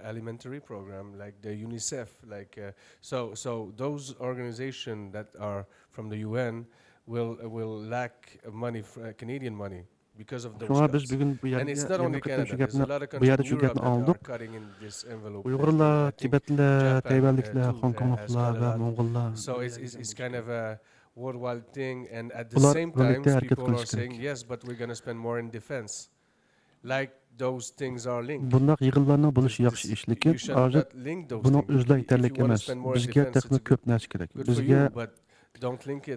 alimentary program, like the UNICEF, like so those organizations that are from the UN will lack money, Canadian money, because of those cuts. And it's not only Canada. There's a lot of countries in Europe that are cutting in this envelope. Uyg'urlar, Tibetlar, Tayvanliklar, Hong Kongliklar va Mo'ng'ullar. So it's kind of a worldwide thing, and at the same time, people are saying, yes, but we're going to spend more in defense. Like those things are linked. Bunaq yig'inlarning bo'lishi yaxshi ish, lekin hozir buni o'zlar yetarli emas. Bizga texnik ko'p narsa kerak. Bizga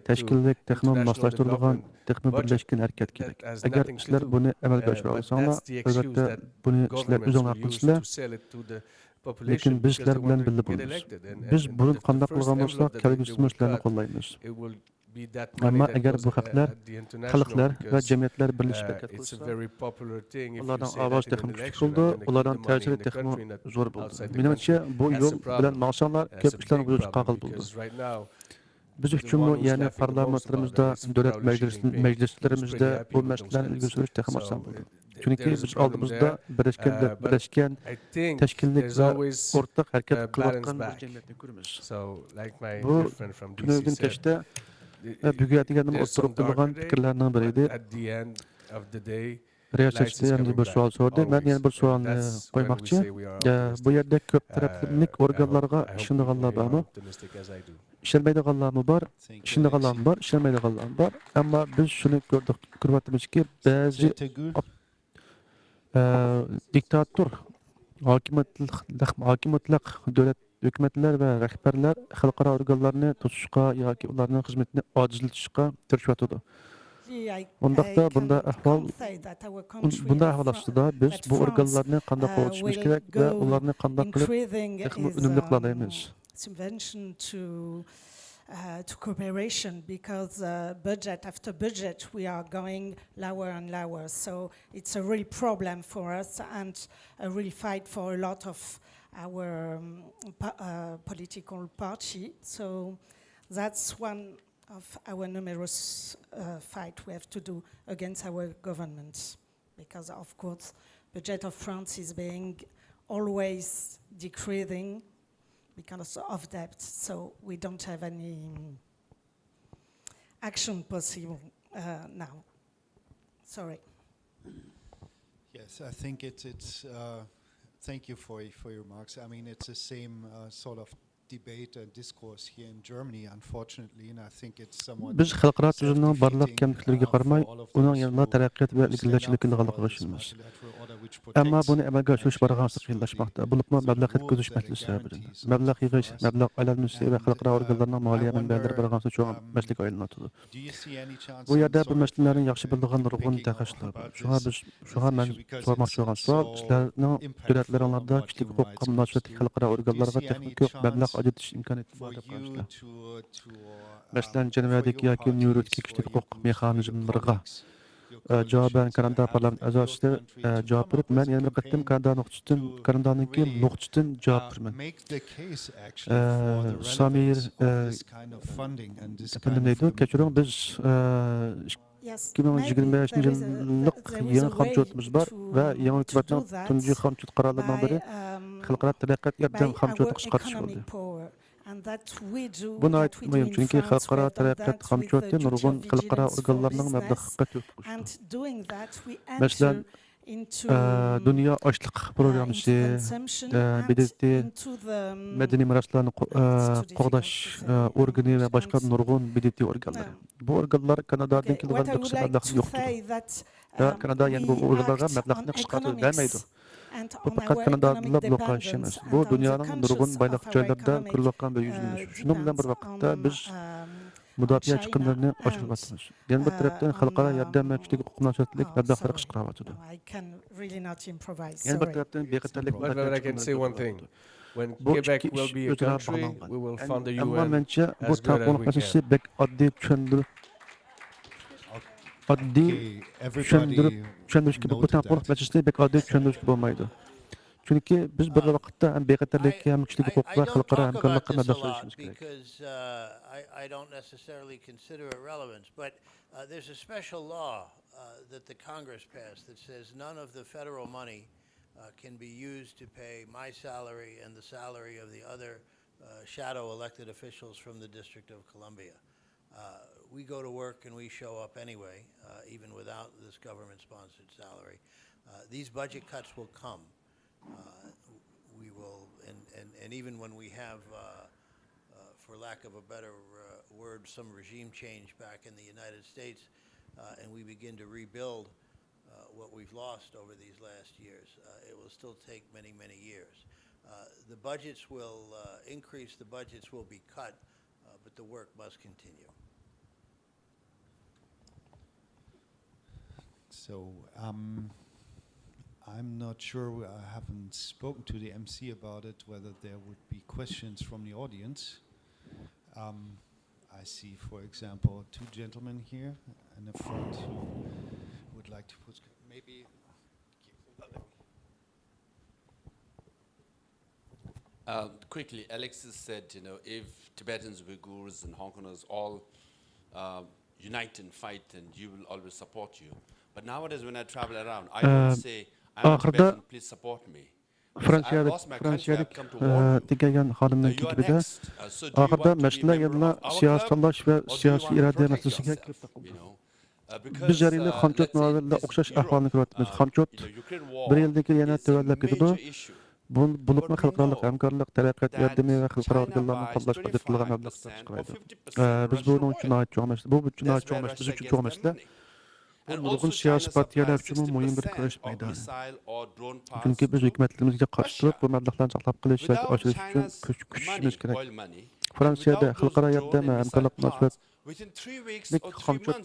tashkillik, texnik moslashtirilgan, texnik birlashgan harakat kerak. Agar sizlar buni amalga oshira olsanglar, albatta buni sizlar o'zinglar qilsizlar. Lekin biz sizlar bilan birga bo'lamiz. Biz buni qanday qilgan bo'lsak, kelgusida sizlarni qo'llaymiz. Ammo agar bu haqlar xalqlar va jamiyatlar birlashib harakat qilsa, ularning ovoz texnik kuchli bo'ldi, ularning ta'siri texnik zo'r bo'ldi. Menimcha bu yo'l bilan maqsadlar ko'p ishlarni o'ziga qoqil bo'ldi. Biz uchunmi, ya'ni parlamentlarimizda, davlat majlislarimizda bu masalalarni ilgari surish texnik oson bo'ldi. Chunki biz oldimizda birlashgan tashkillik va o'rtaq harakat qilayotgan bir jamiyatni ko'ramiz. Bu tunaygan kechda bugungi o'tirib turgan fikrlarning biri edi. Riyosatchi endi bir savol so'radi. Men yana bir savolni qo'ymoqchi. Bu yerda ko'p taraflamalik organlarga ishonadiganlar bormi? Ishonmaydiganlarmi bor? Ishonadiganlarmi bor? Ishonmaydiganlarmi bor? Ammo biz shuni ko'ryapmizki, ba'zi diktator hokimiyatlik davlat hukumatlar va rahbarlar xalqaro organlarni to'sishga yoki ularning xizmatini ojizlatishga tirishyotdi. Undaqda bunday ahvol ostida biz bu organlarni qanday qo'llashimiz kerak va ularni qanday qilib unumli qila olamiz? Subvention to cooperation, because budget after budget we are going lower and lower. So it's a real problem for us and a real fight for a lot of our political party. So that's one of our numerous fight we have to do against our government, because of course budget of France is being always decreasing because of debt, so we don't have any action possible now. Sorry. Yes, I think it's thank you for your remarks. I mean, it's the same sort of debate and discourse here in Germany, unfortunately, and I think it's somewhat Biz xalqaro tuzumning barliq self-defeating, kamchiliklariga qaramay, for all of uning those yanada who taraqqiyot va ilgirlashlikni stand up g'alaba for this qilishimiz. multilateral order which Ammo protects buni amalga oshirish nations barg'ansa through qiyinlashmoqda. the Bo'libmi mablag' rules yetkazish that mashalasi it sababidan. guarantees Mablag' for yig'ish, us. mablag' aylanmasi va And, xalqaro organlarning I moliya wonder, manbalari barg'ansa cho'g'im um, masalaga aylanadi. do you see any chance Bu in yerda bu sort of, masalalarni yaxshi biladigan nurg'un picking mutaxassislar bor. about Shunga this men issue because so'ramoqchi it's bo'lgan savol, so sizlarning impactful davlatlaringlarda on what kishilik human huquqqa rights munosabatli groups do. xalqaro Do you organlarga see any texnik mablag' chance ajratish imkoniyati for bor deb you qarashlar. to Masalan, for Jenevadagi your yoki Nyu-Yorkdagi parties, kishilik for your huquq groups, for your mexanizmlariga colleagues, your javoban coalitions, Kanada parlament in your a'zosi country to javob come berib, up with men a yana bir qatim campaign Kanadaniki really, nuqtadan javob beraman. make the case actually for the Samir relevance of this kind of funding and this kind of deydi, kechiring, biz Yes, 2025 maybe yillik there is a yangi xomchotimiz bor va yangi to do hukumatning that tunji xomchot qarorlaridan biri xalqaro taraqqiyot yordam by xomchotini our qisqartirish bo'ldi. economic power. And that we do, Bu that nihoyat we do muhim, in chunki France, xalqaro we have done taraqqiyot that with xomchoti the duty nurg'un of xalqaro vigilance for organlarning business. mablag'iga to'xtashdi. And doing that, we Masalan, enter into Dunyo ochliq programmasi, consumption and BDT, into the madaniy meroslarni qo'g'dash organi va boshqa nurg'un BDT organlari. Bu organlar Kanadadan kelgan what I would qism like mablag'ni to yo'qotdi. say that Kanada yani bu we organlarga act mablag'ni on qisqartirib economics bermaydi. and Bu on faqat our Kanadada economic blokash emas. dependence Bu and on the dunyoning nurg'un conscience bayliq of our joylarida economic ko'rilayotgan bir yuzlanish. Shuning bilan bir vaqtda biz mudofaa chiqimlarini oshiryapmiz. Yana bir tarafdan xalqaro yordam va kishilik huquq munosabatlik mablag'lari qisqaryapti. I can really not improvise. Yana bir Sorry. tarafdan bexatarlik But I can say one thing. When Bu Quebec ikki will ish be a o'zaro country, bog'langan. we will fund the Ammo UN menimcha bu as good taqqonlik as we masalasi can. bek oddiy tushuntirishga bu taqqonlik masalasi bek oddiy tushuntirishga bo'lmaydi. Chunki biz bir vaqtda ham bexatarlikka ham kishilik huquq va xalqaro hamkorlikqa mablag' solishimiz kerak. Because I don't necessarily consider it relevant, but there's a special law that the Congress passed that says none of the federal money can be used to pay my salary and the salary of the other shadow elected officials from the District of Columbia. We go to work and we show up anyway, even without this government-sponsored salary. These budget cuts will come. We will, and even when we have, for lack of a better word, some regime change back in the United States, and we begin to rebuild what we've lost over these last years, it will still take many, many years. The budgets will increase, the budgets will be cut, but the work must continue. So, I'm not sure, I haven't spoken to the MC about it, whether there would be questions from the audience. I see, for example, two gentlemen here in the front who would like to put, maybe. Quickly, Alexis said, you know, if Tibetans, Uyghurs, and Hong Kongers all unite and fight, and you will always support you. But nowadays, when I travel around, I don't say, I'm a Tibetan, please support me. Fransiyalik degan xodimning taklifida oxirida masala yana siyosiy tanlash va siyosiy iroda masalasiga kirib taqaldi. Biz jarayonda xomchot muavinla o'xshash ahvolni ko'ryapmiz. Xomchot bir yildan keyin yana tuvallab ketadi. Bulutma xalqaro hamkorlik, taraqqiyot yordami va xalqaro organlarni qo'llashga ajratilgan mablag'lar chiqaradi. Biz buning uchun bu uchun biz uchun cho'q masala. Nurg'un siyosiy partiyalar uchun muhim bir kurash maydoni. Chunki biz hukumatlarimizga qarshi turib, bu mablag'larni saqlab qolish yoki oshirish uchun kuchishimiz kerak. Fransiyada xalqaro yordam va hamkorlik munosabatlik xomchot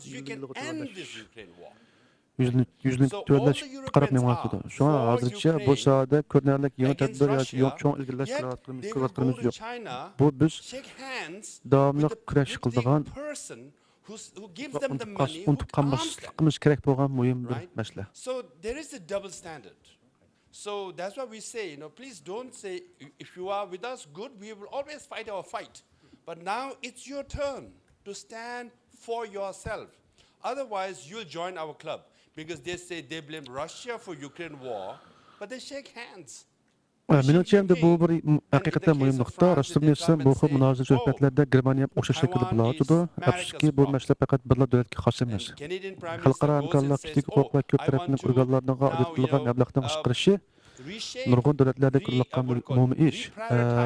yuzlik tuvallash qarab menmoqda. Shunga hozircha bu sohada ko'rinarli yangi tadbir yoki cho'ng ilgirlash ko'rayotganimiz yo'q. Bu biz davomli kurash qiladigan who gives them the money, who arms them. So there is a double standard. So that's why we say, you know, please don't say, if you are with us, good, we will always fight our fight. But now it's your turn to stand for yourself. Otherwise, you'll join our club. Because they say they blame Russia for Ukraine war, but they shake hands. Menimcha bu bir haqiqatan muhim nuqta. Rasmiysan bu xil munozara suhbatlarda Germaniya o'xshash shaklda bo'ladi. Afsuski bu masala faqat bir davlatga xos emas. Xalqaro hamkorlik, kishilik huquq va ko'p tarafli organlarning ajratilgan mablag'dan qisqarishi reshape, nurg'un davlatlarda ko'rilgan umumiy ish.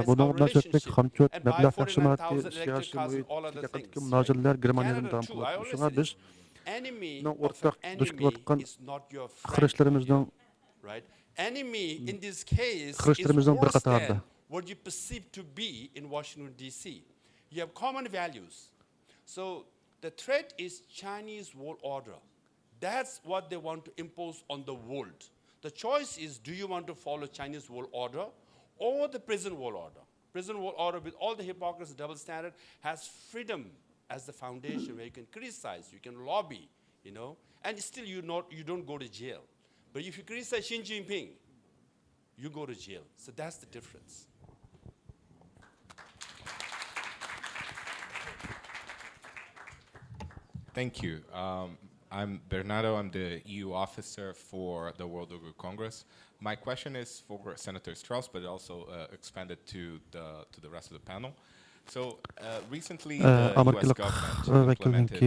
Bunun münasebetlik hamçot, mablag' taqsimoti, siyosiy muhit, haqiqatdagi munozaralar Germaniyadan davom qilyapti. Shunga biz o'rtaq duch kelayotgan xirishlarimizni right? Enemy in this case is xirishlarimizni bir worse qatorida. than what you perceive to be in Washington D.C. You have common values. So the threat is Chinese world order. That's what they want to impose on the world. The choice is, do you want to follow Chinese world order or the present world order? Present world order with all the hypocrisy, double standard, has freedom as the foundation where you can criticize, you can lobby, you know, and still you don't go to jail. But if you criticize Xi Jinping, you go to jail. So that's the difference. Thank you. I'm Bernardo. I'm the EU officer for the World Uyghur Congress. My question is for Senator Strauss, but also expanded to the rest of the panel. So recently, the US government implemented a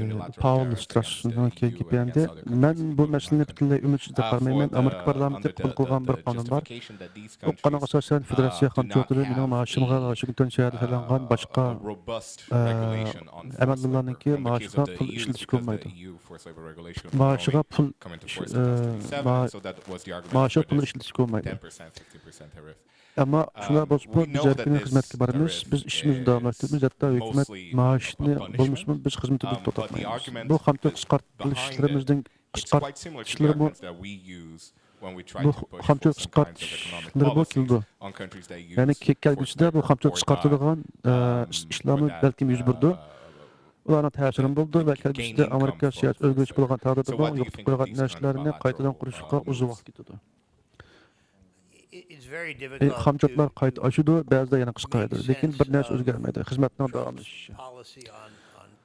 unilateral Paul tariff Strass'ın against the EU and geldi. against other Ben countries. bu meseleyi bütünlüğü ümitsiz de kalmayayım. For Amerika the- parlamenti under kabul kılgan bir the kanun var. justification that these O kanun countries, asasen Federasiya do not hamçotları have benim maaşımga Washington şehri salangan başka a robust regulation on forced emellilerninki labor. In the case maaşıga of the pul EU, işletiş because olmaydı. the EU forced labor regulation would Maaşıga only pul come into force in 2027, so that was the argument maaşa for pul this işletiş olmaydı. 10%, 50% tariff. Ama şuna bozma We biz know that erkenin this hizmetkarlarımız, tariff biz işimizi devam ettirimiz, hatta hükümet mostly maaşını a punishment. bulmuşmu biz hizmeti But the tutatmayız. argument Bu hamçot behind kıskartılışlarımızın it's quite similar to the kıskartılışları bu arguments that we use when we try bu to push for hamçot some kinds of economic kıskartılışları bu policies kildi. on countries that use Yani kelgüsüde bu hamçot or not, kıskartılgan işlemi belki yüz burdu. Ularına təsirim buldu ve kelgüsüde gain Amerika income siyasi for özgürlük bulgan So tağda what bu do you yokluk think of bulgan these kind of näşlerini bilateral, qaytadan kuruşuqa uzun moves? vaqt gitdi. It's very difficult Hamçotlar qayta aşıdı, ba'zida yana qisqardi. make Lekin bir sense narsa of o'zgarmaydi. Xizmatning davom Trump's etishi. policy on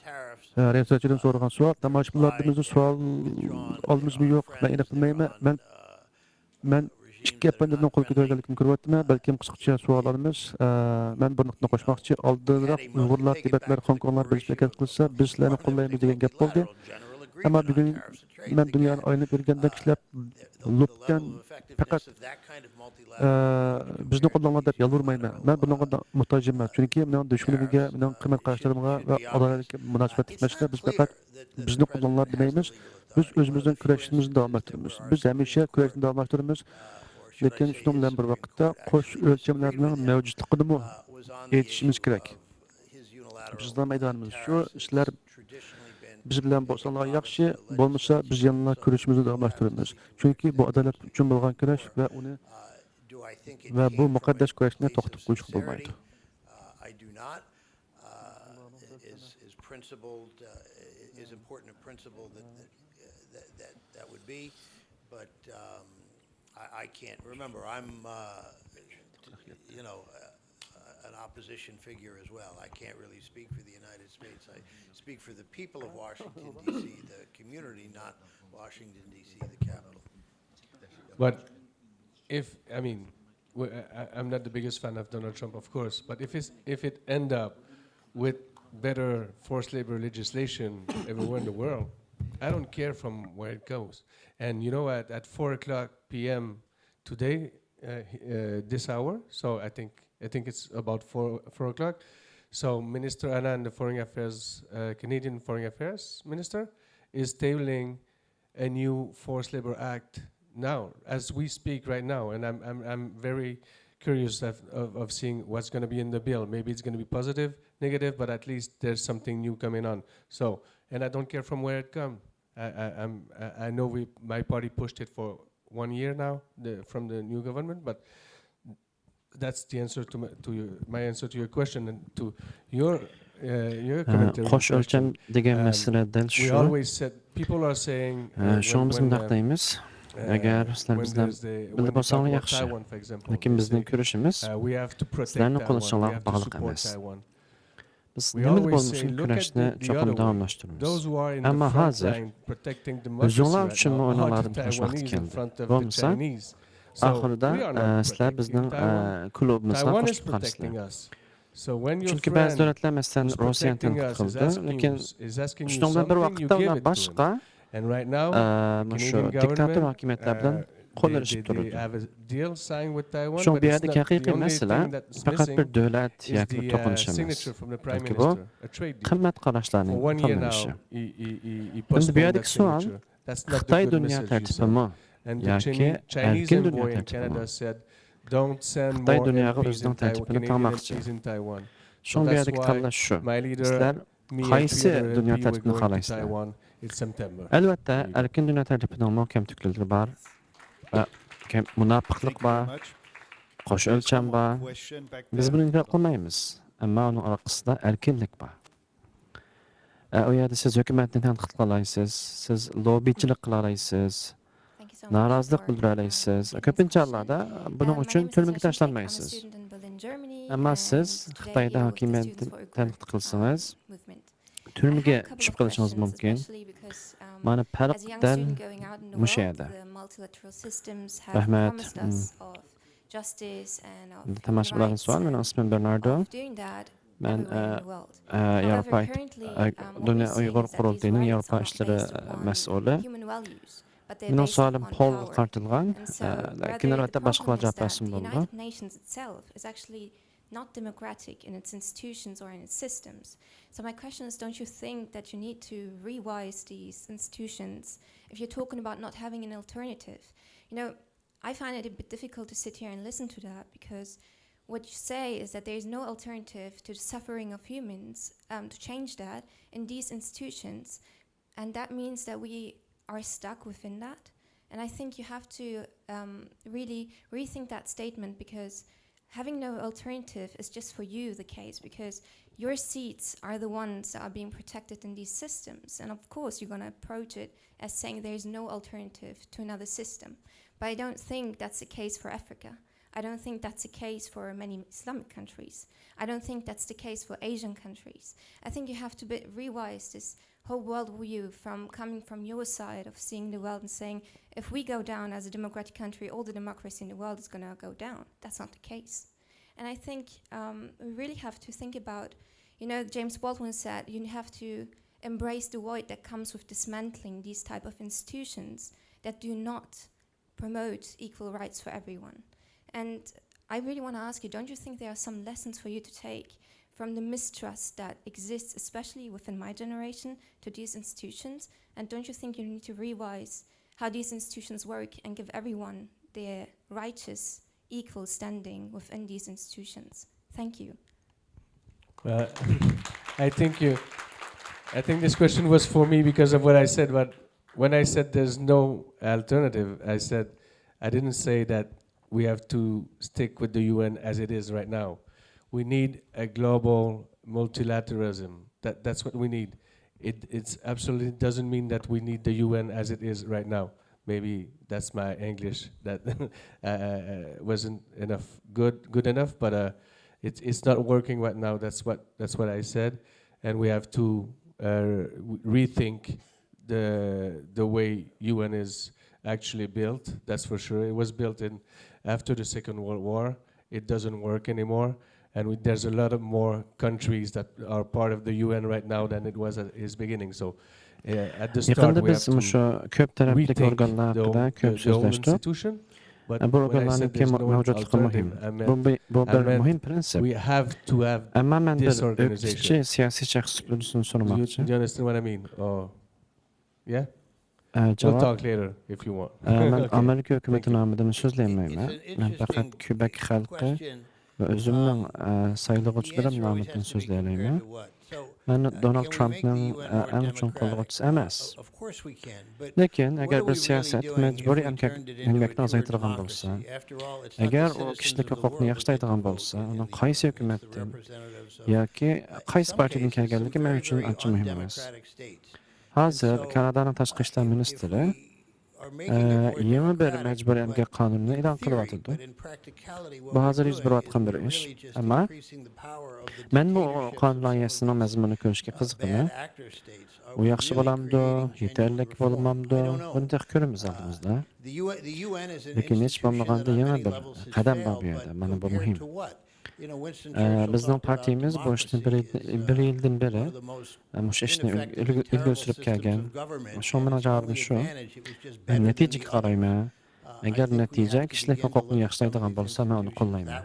tariffs. Riyasatchidan so'ragan savol, tomoshabinlarimizni savol oldimizmi yo'q? Men aniq bilmayman. Men ikki gapandan qo'l ko'targanligim ko'ryaptimi? Balkim qisqacha savol olamiz. Men bir nuqtani qo'shmoqchi. Oldinroq Uyg'urlar, Tibetlar, Hongkonglar birlikda harakat qilsa, biz sizlarni qo'llaymiz degan gap bo'ldi. Ammo bugun men dunyoni aylanib yurganda kishilar lupdan faqat bizni qo'llanglar deb yolvurmayman. Men bunga muhtoj emas. Chunki mening dushmanimga, mening qiymat qarashlarimga va adolatga munosabat etmashda biz faqat bizni qo'llanglar demaymiz. Biz o'zimizning kurashimizni davom ettiramiz. Biz hamisha kurashni davom ettiramiz. Lekin shuning bilan bir vaqtda qo'sh o'lchamlarning mavjudligini aytishimiz kerak. Bizning maydonimiz shu, ishlar biz bilan bo'lsalar yaxshi, bo'lmasa biz yana kurashimizni davom ettiramiz. Chunki bu adolat uchun bo'lgan kurash va uni va bu muqaddas kurashni to'xtatib qo'yish bo'lmaydi. I do not. Is principled, is important a principle that would be, but I can't remember. I'm, you know, an opposition figure as well. I can't really speak for the United States. I speak for the people of Washington, D.C., the community, not Washington, D.C., the capital. But if, I mean, I'm not the biggest fan of Donald Trump, of course, but if it end up with better forced labor legislation everywhere in the world, I don't care from where it goes. And you know, at 4 o'clock p.m. today, this hour, so I think it's about 4 o'clock. So Minister Anand, the Foreign Affairs, Canadian Foreign Affairs Minister, is tabling a new forced labor act now, as we speak right now. And I'm very curious of seeing what's going to be in the bill. Maybe it's going to be positive, negative, but at least there's something new coming on. So, and I don't care from where it comes. I know my party pushed it for 1 year now from the new government, but that's the answer to my answer to your question and to your commentary. Qo'sh o'lcham degan masaladan We shu. always said people are saying Shuni biz bundoq deymiz. Agar sizlar bizdan bilib olsanglar yaxshi. Lekin bizning ko'rishimiz sizlarni qo'llashinglar bog'liq emas. Biz nima bo'lmasin kurashni cho'qim davomlashtiramiz. Ammo hozir o'zinglar uchun o'yinlarni tashlash vaqti keldi. Bo'lmasa oxirida sizlar bizning klubimizga qo'shib qolsizlar. Chunki ba'zi davlatlar masalan Rossiyani tanqid qildi, lekin shundan bir vaqtda ular boshqa shu diktator hokimiyatlar bilan qo'l erishib turdi. Shu bu yerdagi haqiqiy masala faqat bir davlat yoki bir to'qinish emas, balki bu qimmat qarashlarning tanlanishi. Endi bu yerdagi savol Xitoy dunyo tartibimi yoki erkin dunyo tartibimi? Xitoy dunyoga o'zining tartibini tanlamoqchi. Shu bu yerdagi tanlash shu. Sizlar qaysi dunyo tartibini xohlaysizlar? Albatta, erkin dunyo tartibining muhkam tuklari bor. Munofiqlik bor, qo'sh o'lcham bor. Biz buni inkor qilmaymiz, ammo uning orqasida erkinlik bor. U yerda siz hukumatni tanqid qila olasiz, siz lobbichilik qila olasiz, norozilik bildira olasiz. Ko'pincha hollarda buning uchun turmaga tashlanmaysiz. Ammo siz Xitoyda hokimiyatni tanqid qilsangiz, turmaga tushib qolishingiz mumkin. Mana farqdan mushayada. Rahmat. Tomoshabinlarning savol, mening ismim Bernardo. Men Yevropa Dunyo Uyg'ur qurultayining Yevropa ishlari mas'uli. Mening savolim Polga qartilgan, lekin albatta boshqa javob bersim bo'ldi. Not democratic in its institutions or in its systems. So my question is, don't you think that you need to revise these institutions if you're talking about not having an alternative? You know, I find it a bit difficult to sit here and listen to that, because what you say is that there is no alternative to the suffering of humans, to change that in these institutions, and that means that we are stuck within that. And I think you have to really rethink that statement, because having no alternative is just for you the case, because your seats are the ones that are being protected in these systems. And of course, you're going to approach it as saying there is no alternative to another system. But I don't think that's the case for Africa. I don't think that's the case for many Islamic countries. I don't think that's the case for Asian countries. I think you have to revise this whole world view from coming from your side of seeing the world and saying, if we go down as a democratic country, all the democracy in the world is going to go down. That's not the case. And I think we really have to think about, you know, James Baldwin said, you have to embrace the void that comes with dismantling these type of institutions that do not promote equal rights for everyone. And I really want to ask you, don't you think there are some lessons for you to take from the mistrust that exists, especially within my generation, to these institutions? And don't you think you need to revise how these institutions work and give everyone their righteous, equal standing within these institutions? Thank you. I think this question was for me because of what I said, but when I said there's no alternative, I didn't say that we have to stick with the UN as it is right now. We need a global multilateralism. That's what we need. It's absolutely doesn't mean that we need the UN as it is right now. Maybe that's my English that wasn't good enough, but it's not working right now. That's what I said, and we have to rethink the way UN is actually built. That's for sure. It was built after the Second World War. It doesn't work anymore. And there's a lot of more countries that are part of the UN right now than it was at its beginning. So at the start we have to rethink the whole institution. But when I said there's no alternative, I meant we have to have this organization. Do you understand what I mean? Yeah? We'll talk later if you want. Men Amerika hökuməti namıdan sözləyəməyəm. Mən faqat Kübək xalqı və özümün sayılğıçlarım namıdan sözləyələyəm. Mən Donald Trump'ın ən üçün qolluqçusu emas. Lakin əgər bir siyasət məcburi əmgəkdən azaytırğan bolsa, əgər o kişilik hüququnu yaxşılaydıgan bolsa, onun qaysı hökumətdən yoki qaysı partiyadan kelganligi men üçün ancha muhim emas. Hazır Kanada'nın Tashqi ishlar ministri yeni bir mecburi emgak qonunini e'lon qilyapti. Bu hozir yuz berayotgan bir ish. Ammo men bu qonun loyihasining mazmunini ko'rishga qiziqaman. U yaxshi bo'lamdi, yetarli bo'lmamdi, buni tax ko'ramiz oldimizda. Lekin hech bo'lmaganda yana bir qadam bor bu yerda. Mana bu muhim. Bizning partiyamiz bu ishni bir yildan beri shu ishni ilga surib kelgan. Shu meni javobim shu. Natijaga qarayman. Agar natija kishilik huquqni yaxshilaydigan bo'lsa, men uni qo'llayman.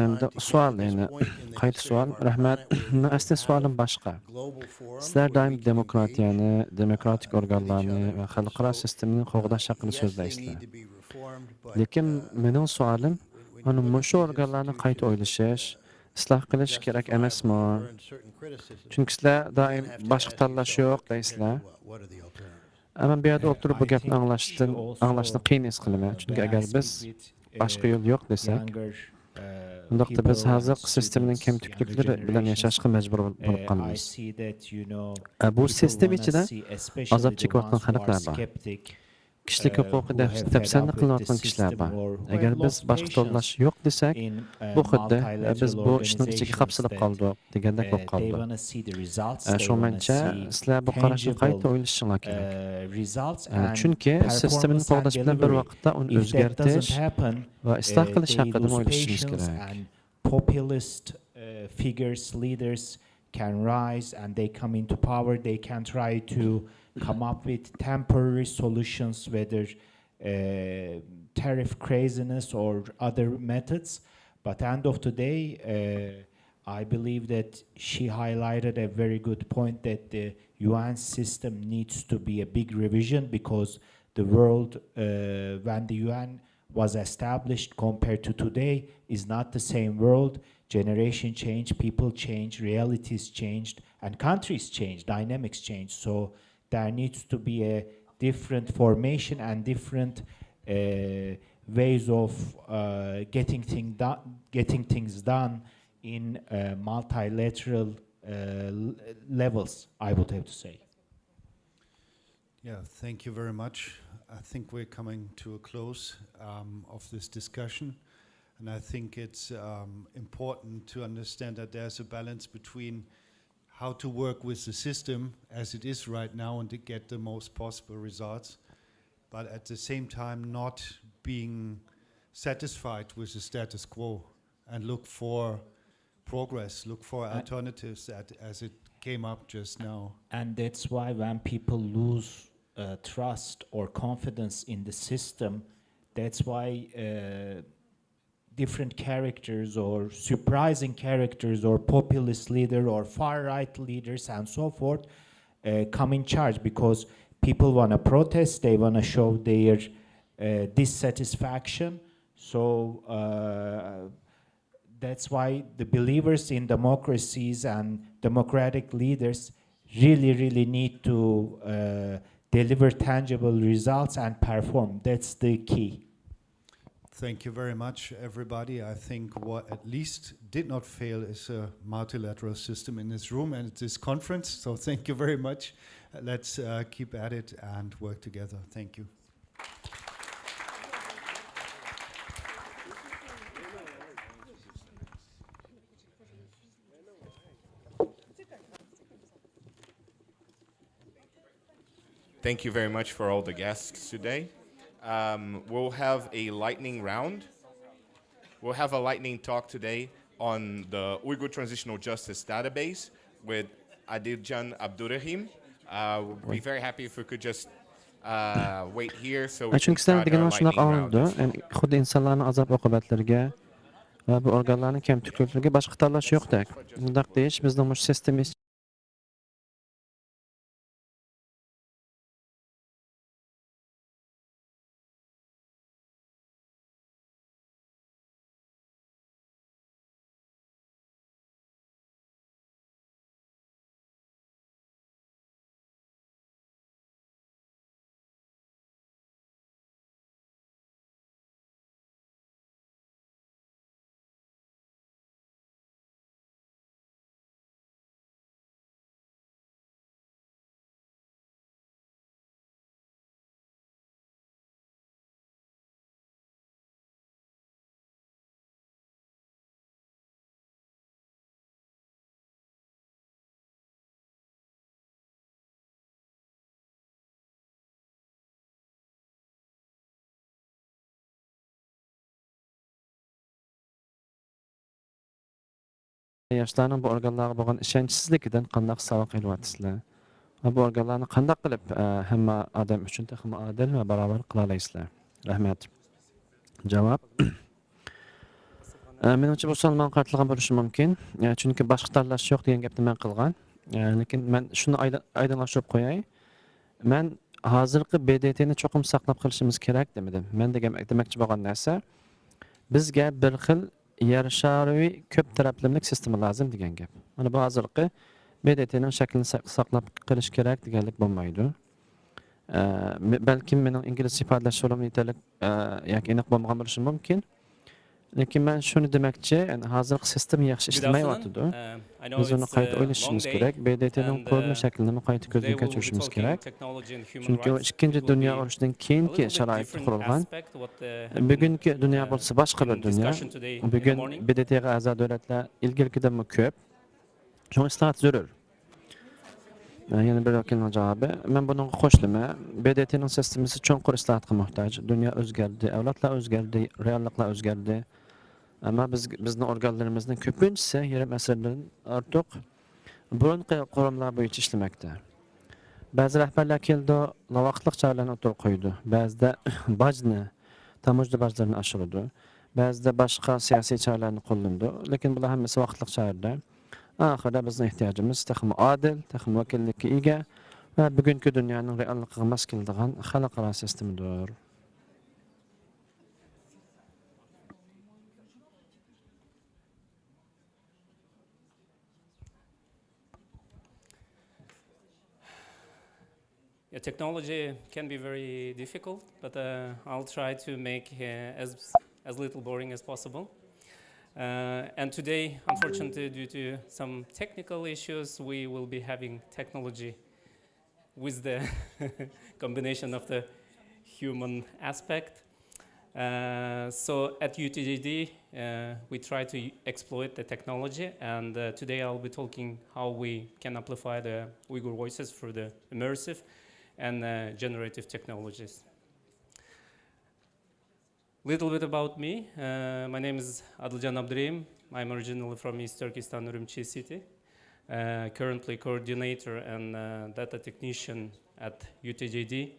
Endi savol, ya'ni qayta savol, rahmat. Men asli savolim boshqa. Sizlar doim demokratiyani, demokratik organlarni va xalqaro sistemni qo'g'dash haqida so'zlaysizlar. Lekin mening savolim, ana shu organlarni qayta o'ylashish, isloh qilish kerak emasmi? Chunki sizlar doim boshqa tanlash yo'q deysizlar. Ama bu yerda o'tirib bu gapni anglashni qiyin his qilaman. Chunki agar biz boshqa yo'l yo'q desak, undaqda biz hozir sistemning kamchiliklari bilan yashashga majbur bo'lib qolamiz. Bu sistem ichida azob chekayotgan xalqlar bor. Kishilik huquqi dafsanda qilinayotgan kishilar bor. Agar biz boshqa tanlash yo'q desak, bu xuddi biz bu ishning ichiga hapsilib qoldik degandek bo'lib qoldi. Shu mencha sizlar bu qarashni qayta o'ylashinglar kerak. Chunki sistemni qo'llash bilan bir vaqtda uni o'zgartirish va isloh qilish haqida o'ylashingiz kerak. Populist figures, leaders can rise and they come into power. They can try to come up with temporary solutions, whether tariff craziness or other methods. But end of the day, I believe that she highlighted a very good point that the UN system needs to be a big revision because the world, when the UN was established compared to today, is not the same world. Generation changed, people changed, realities changed, and countries changed, dynamics changed. So there needs to be a different formation and different ways of getting things done in multilateral levels, I would have to say. Yeah, thank you very much. I think we're coming to a close of this discussion. And I think it's important to understand that there's a balance between how to work with the system as it is right now and to get the most possible results, but at the same time not being satisfied with the status quo and look for progress, look for alternatives as it came up just now. And that's why when people lose trust or confidence in the system, that's why different characters or surprising characters or populist leader or far-right leaders and so forth come in charge, because people want to protest, they want to show their dissatisfaction. So that's why the believers in democracies and democratic leaders really need to deliver tangible results and perform. That's the key. Thank you very much, everybody. I think what at least did not fail is a multilateral system in this room and this conference. So thank you very much. Let's keep at it and work together. Thank you. Thank you very much for all the guests today. We'll have a lightning round. We'll have a lightning talk today on the Uyghur Transitional Justice Database with Adiljan Abdurrahim. We'll be very happy if we could just wait here so we can start our lightning round. Xuddi insonlarning azob oqibatlariga va bu organlarning kamchiliklariga boshqa tanlash yo'qdek. Bundaq deyish bizning mush sistemimiz yoshlarning bu organlarga bo'lgan ishonchsizligidan qanday saboq olyapsizlar? Bu organlarni qanday qilib hamma odam uchun ham adil va barobar qila olasizlar? Rahmat. Javob. Menimcha bu savol menga qaratilgan bo'lishi mumkin. Chunki boshqa tanlash yo'q degan gapni men qilgan. Lekin men shuni oydinlashtirib qo'yay. Men hozirgi BDTni cho'qim saqlab qolishimiz kerak demadim. Men demoqchi bo'lgan narsa bizga bir xil yer shariy ko'p taraflamlik sistema lozim degan gap. Mana bu hozirgi BDTning shaklini saqlab qolish kerak deganlik bo'lmaydi. Balkim mening ingliz ifodalash yo'lim yetarli yoki aniq bo'lmagan bo'lishi mumkin. Lekin men shuni demoqchi, yani hozirgi sistema yaxshi ishlamayapti. Biz uni qayta o'ylashimiz kerak. BDTning ko'rinish shaklini qayta ko'zdan kechirishimiz kerak. Chunki u ikkinchi dunyo urushidan keyingi sharoitda qurilgan. Bugungi dunyo bo'lsa boshqa bir dunyo. Bugun BDTga a'zo davlatlar ilgirgidan ko'p. Shunga islohot zarur. Yana bir vakilning javobi. Men bunga qo'shilaman. BDTning sistemasi cho'nqur islohotga muhtoj. Dunyo o'zgardi, avlodlar o'zgardi, realliklar o'zgardi. Ama bizning organlarimizning ko'pinchisi yarim asrdan ortiq burunqi quramlar bo'yicha ishlamoqda. Ba'zi rahbarlar keldi, vaqtliq choralarni o'tirib qo'ydi. Ba'zida bojni, tamojda bojlarini oshirdi. Ba'zida boshqa siyosiy choralarni qo'llandi. Lekin bular hammasi vaqtliq choralar. Oxirida bizning ehtiyojimiz texmi adil, texmi vakillikka ega va bugungi dunyoning realligiga mos keladigan xalqaro sistemadir. Yeah, technology can be very difficult, but I'll try to make as little boring as possible. And today, unfortunately, due to some technical issues, we will be having technology with the combination of the human aspect. So at UTJD, we try to exploit the technology, and today I'll be talking how we can amplify the Uyghur voices through the immersive and generative technologies. Little bit about me. My name is Adiljan Abdurrahim. I'm originally from East Turkestan, Urumqi city. Currently coordinator and data technician at UTJD.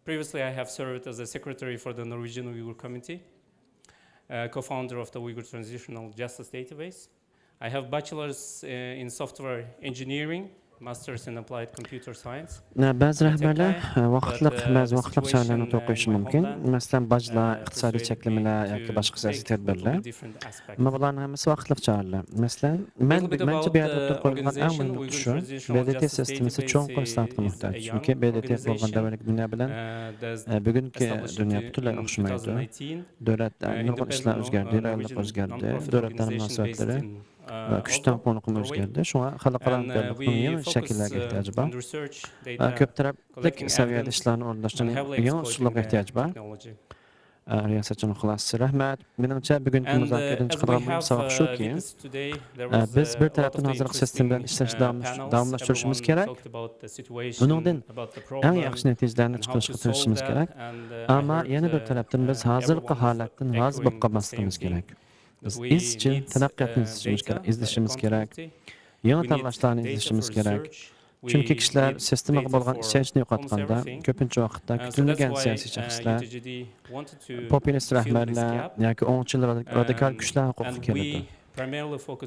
Previously, I have served as a secretary for the Norwegian Uyghur Committee, co-founder of the Uyghur Transitional Justice Database. I have bachelor's in software engineering, Masters in Applied Computer Science. Ba'zi rahbarlar vaqtliq choralarni o'qishi mumkin. Masalan, bojlar, iqtisodiy cheklamalar yoki boshqa siyosiy tadbirlar. Ammo bularning hammasi vaqtliq choralar. Masalan, mencha bu yerda o'tirib qo'yilgan eng muhim shu, BDT sistemasi cho'nqur islohotga muhtoj. Chunki BDT bo'lgan davrlik dunyo bilan bugungi dunyo butunlay o'xshamaydi. Davlatlar nurg'un ishlar o'zgardi, reallik o'zgardi, davlatlar munosabatlari kuchdan qo'niqim o'zgardi. Shunga xalqaro hamkorlikning yangi shakllarga ehtiyoji bor. Ko'p taraflik saviyada ishlarni o'rnatishning yangi usullariga ehtiyoj bor. Riyosatchining xulosasi rahmat. Menimcha bugungi muzokaradan chiqadigan muhim savol shuki, biz bir tarafdan hozirgi sistem bilan ishlashni davomlashtirishimiz kerak. Buningdan eng yaxshi natijalarni chiqarishga tirishishimiz kerak. Ammo yana bir tarafdan biz hozirgi holatdan rozi bo'lib qolmasligimiz kerak. Biz izchil taraqqiyotni izlashimiz kerak. Yangi tanlashlarni izlashimiz kerak. Chunki kishilar sistemaga bo'lgan ishonchni yo'qotganda, ko'pincha vaqtda kutilmagan siyosiy shaxslar, populist rahbarlar yoki o'ngchil radikal kuchlar huquqiga keladi.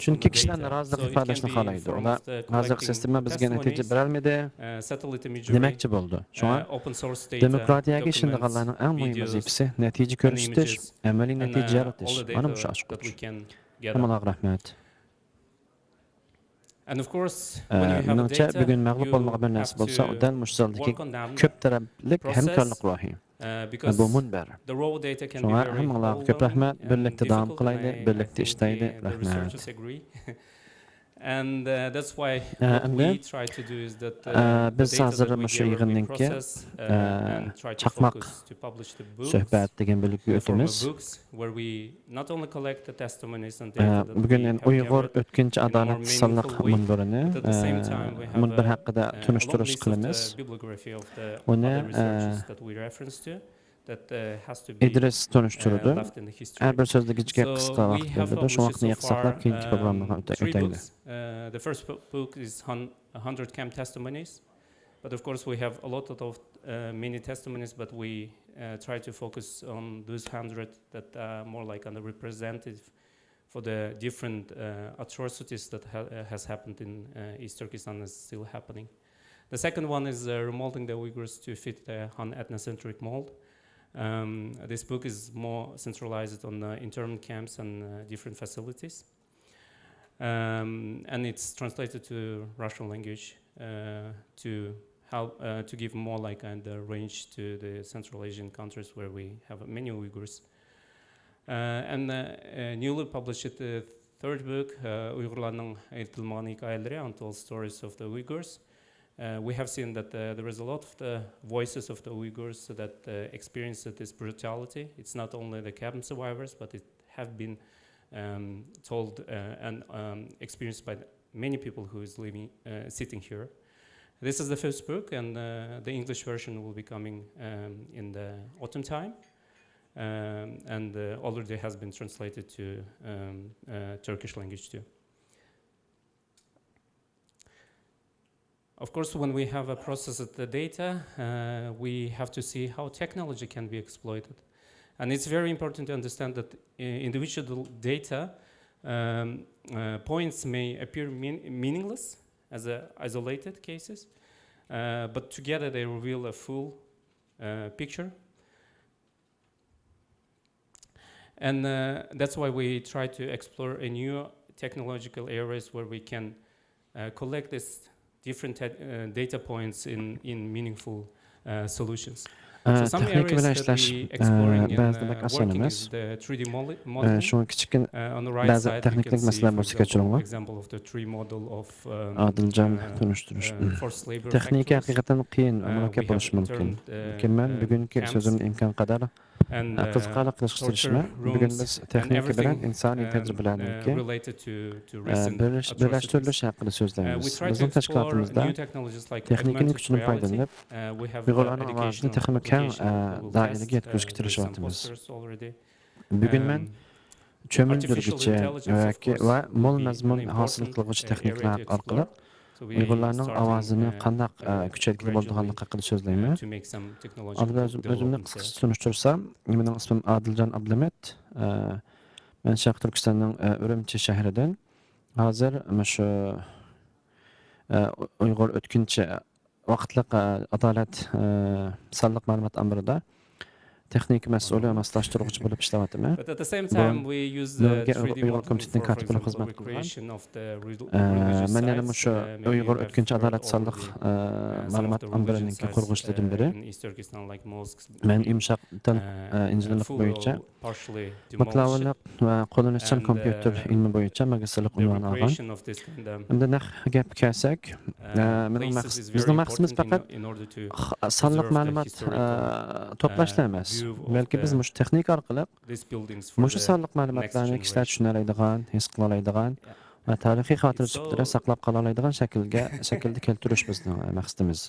Chunki kishilar norozilik ifodalashni xohlaydi. Ular hozirgi sistema bizga natija berolmadi demoqchi bo'ldi. Shunga demokratiyaga ishonganlarning eng muhim vazifasi natija ko'rsatish, amaliy natija yaratish. Mana bu oshkor. Hammaga rahmat. Menimcha bugun mag'lub bo'lmagan bir narsa bo'lsa, u dal mushsaldagi ko'p taraflik hamkorlik ruhi. Bu munbar. Shunga hammalarga ko'p rahmat. Birlikda davom qilaylik, birlikda ishlaydi. Rahmat. And that's why what we try to do is that biz hozir shu yig'inninki chaqmoq suhbat degan bo'lakka o'tamiz. Bugun Uyg'ur o'tkinchi adolat sonliq munbirini munbir haqida tunishtirish qilamiz. Uni İdris tanıştırdı. Her bir sözde kısa vakit verdi. Şu vaxtını yaxsaqlab keyinki programmaga ötəylik. The first book is 100 camp testimonies, but of course we have a lot of many testimonies, but we try to focus on those 100 that are more like representative for the different atrocities that has happened in East Turkestan and is still happening. The second one is remolding the Uyghurs to fit the Han ethnocentric mold. This book is more centralized on internment camps and different facilities. And it's translated to Russian language to help to give more like range to the Central Asian countries where we have many Uyghurs. And newly published the third book, Uygurlarning aytilmagan hikoyalari, Untold Stories of the Uyghurs. We have seen that there is a lot of the voices of the Uyghurs that experienced this brutality. It's not only the camp survivors, but it have been told and experienced by many people who is living, sitting here. This is the first book, and the English version will be coming in the autumn time, and already has been translated to Turkish language too. Of course, when we have processed the data, we have to see how technology can be exploited. And it's very important to understand that individual data points may appear meaningless as isolated cases, but together they reveal a full picture. And that's why we try to explore a new technological areas where we can collect this different data points in meaningful solutions. So some areas that we exploring and working is the 3D modeling. On the right side, you can see, for example, of the tree model of forced labor Texnik hakikaten qiyin, murakkab bo'lishi mumkin. Lekin men bugungi so'zimni imkon qadar qiziqarli qilishtirishni, bugun biz texnika bilan insoniy tajribalarniki birlashtirilish haqida so'zlaymiz. Bizning tashkilotimizda texnikaning kuchini foydalanib, Uyg'urlarning ovozini texnik keng doiraga yetkazishga tirishyapmiz. Bugun men cho'mildirgichi va mo'l mazmun hosil qiluvchi texnikalar orqali Uyg'urlarning ovozini qanday kuchaytirib bo'lganligi haqida so'zlayman. O'zimni qisqacha tunishtirsam, mening ismim Adiljon Ablamet. Men Sharq Turkistonning Urumchi shahridan. Hozir shu Uyg'ur o'tkinchi vaqtliq adolat sonliq ma'lumot amirida texnik mas'uli va maslahatchi bo'lib ishlayapman. But at the same time, we use the 3D modeling for example, the creation of the religious men yana shu Uyg'ur o'tkinchi adolat sonliq ma'lumot amirining qurg'uvchilaridan biri. Men yumshoq til injinirlik bo'yicha mutlaqo va qo'llanuvchan kompyuter ilmi bo'yicha magistrlik unvoni olgan. Endi naq gap kelsak, bizning maqsadimiz faqat sonliq ma'lumot to'plash emas. Balki biz mush texnika orqali mush sonliq ma'lumotlarni kishilar tushuna oladigan, his qila oladigan va tarixiy xotira sifatida saqlab qola oladigan shaklda keltirish bizning maqsadimiz.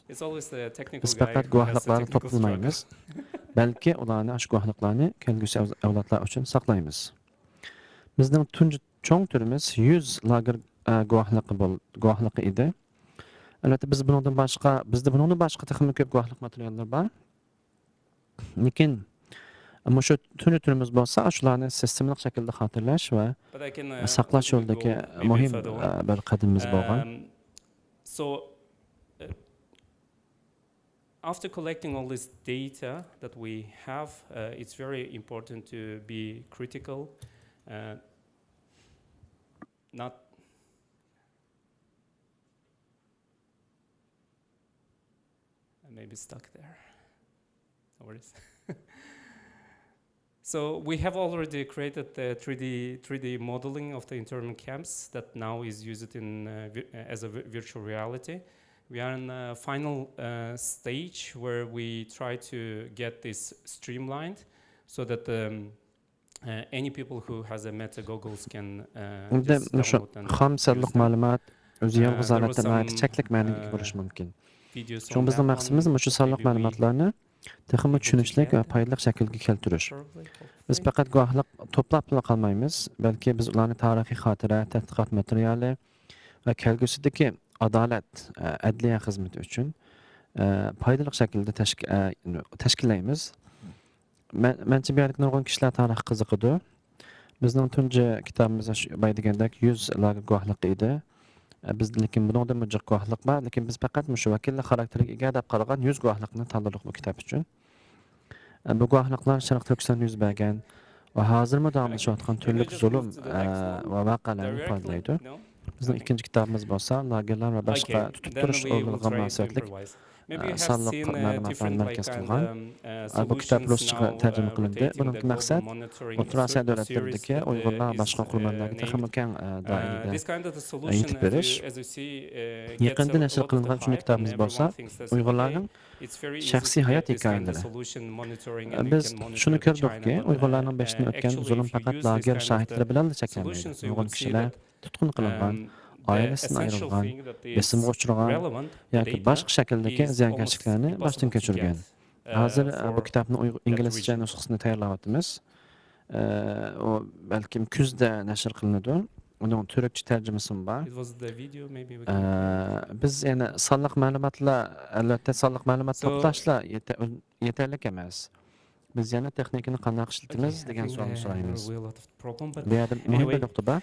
Biz faqat guvohliklarni to'plamaymiz, balki ularni shu guvohliklarni kelgusi avlodlar uchun saqlaymiz. Bizning tunji cho'ng turimiz 100 lager guvohligi edi. Albatta bizda bundan boshqa texnik ko'p guvohlik materiallar bor. Lekin shu turimiz bo'lsa, shularni sistemli shaklda xotirlash va saqlash yo'lidagi muhim bir qadamimiz bo'lgan. So after collecting all this data that we have, it's very important to be critical, not maybe stuck there. No worries. So we have already created the 3D modeling of the internment camps that now is used in as a virtual reality. We are in the final stage where we try to get this streamlined so that any people who has a Meta goggles can just download and xomsalliq ma'lumot o'zi yolg'iz holatda cheklik ma'noga ko'rish mumkin. Chunki bizning maqsadimiz shu sonliq ma'lumotlarni texmi tushunishlik va foydali shaklga keltirish. Biz faqat guvohlik to'plab qolmaymiz, balki biz ularni tarixiy xotira, tadqiqot materiali va kelgusidagi adolat, adliya xizmati uchun foydali shaklda tashkillaymiz. Menimcha bu yerda nurg'un kishilar tarix qiziqadi. Bizning tunji kitobimiz boya degandek 100 lager guvohlik edi. Biz lekin buningda mujiq guvohlik bor, lekin biz faqat shu vakillik xarakteriga ega deb qaragan 100 guvohlikni tanladik bu kitob uchun. Bu guvohliklar Sharq Turkistonda yuz bergan va hozirmi davomlashayotgan turli zulm va voqealarni ifodalaydi. Bizning ikkinchi kitobimiz bo'lsa, lagerlar va boshqa tutib turish o'rniga munosabatlik sonliq ma'lumotlarni markaz qilgan. Bu kitob ruschaga tarjima qilindi. Buning maqsad O'rta Osiyo davlatlaridagi Uyg'urlar boshqa qurbonlarga texmi keng doirada yetib berish. Yaqinda nashr qilingan uchinchi kitobimiz bo'lsa, Uyg'urlarning shaxsiy hayot hikoyalari. Biz shuni ko'rdikki, Uyg'urlarning beshdan o'tgan zulm faqat lager shohidlari bilan cheklanmaydi. Nurg'un kishilar tutqun qilingan, oilasidan ayrilgan, besimga uchragan yoki boshqa shakldagi ziyonkashliklarni boshdan kechirgan. Hozir bu kitobni inglizcha nusxasini tayyorlayapmiz. O balkim kuzda nashr qilinadi. Uning turkcha tarjimasi bor. Biz yana sonliq ma'lumotlar, albatta sonliq ma'lumot to'plashlar yetarli emas. Biz yana texnikani qanday ishlatamiz degan savolni so'raymiz. Bu yerda muhim bir nuqta bor.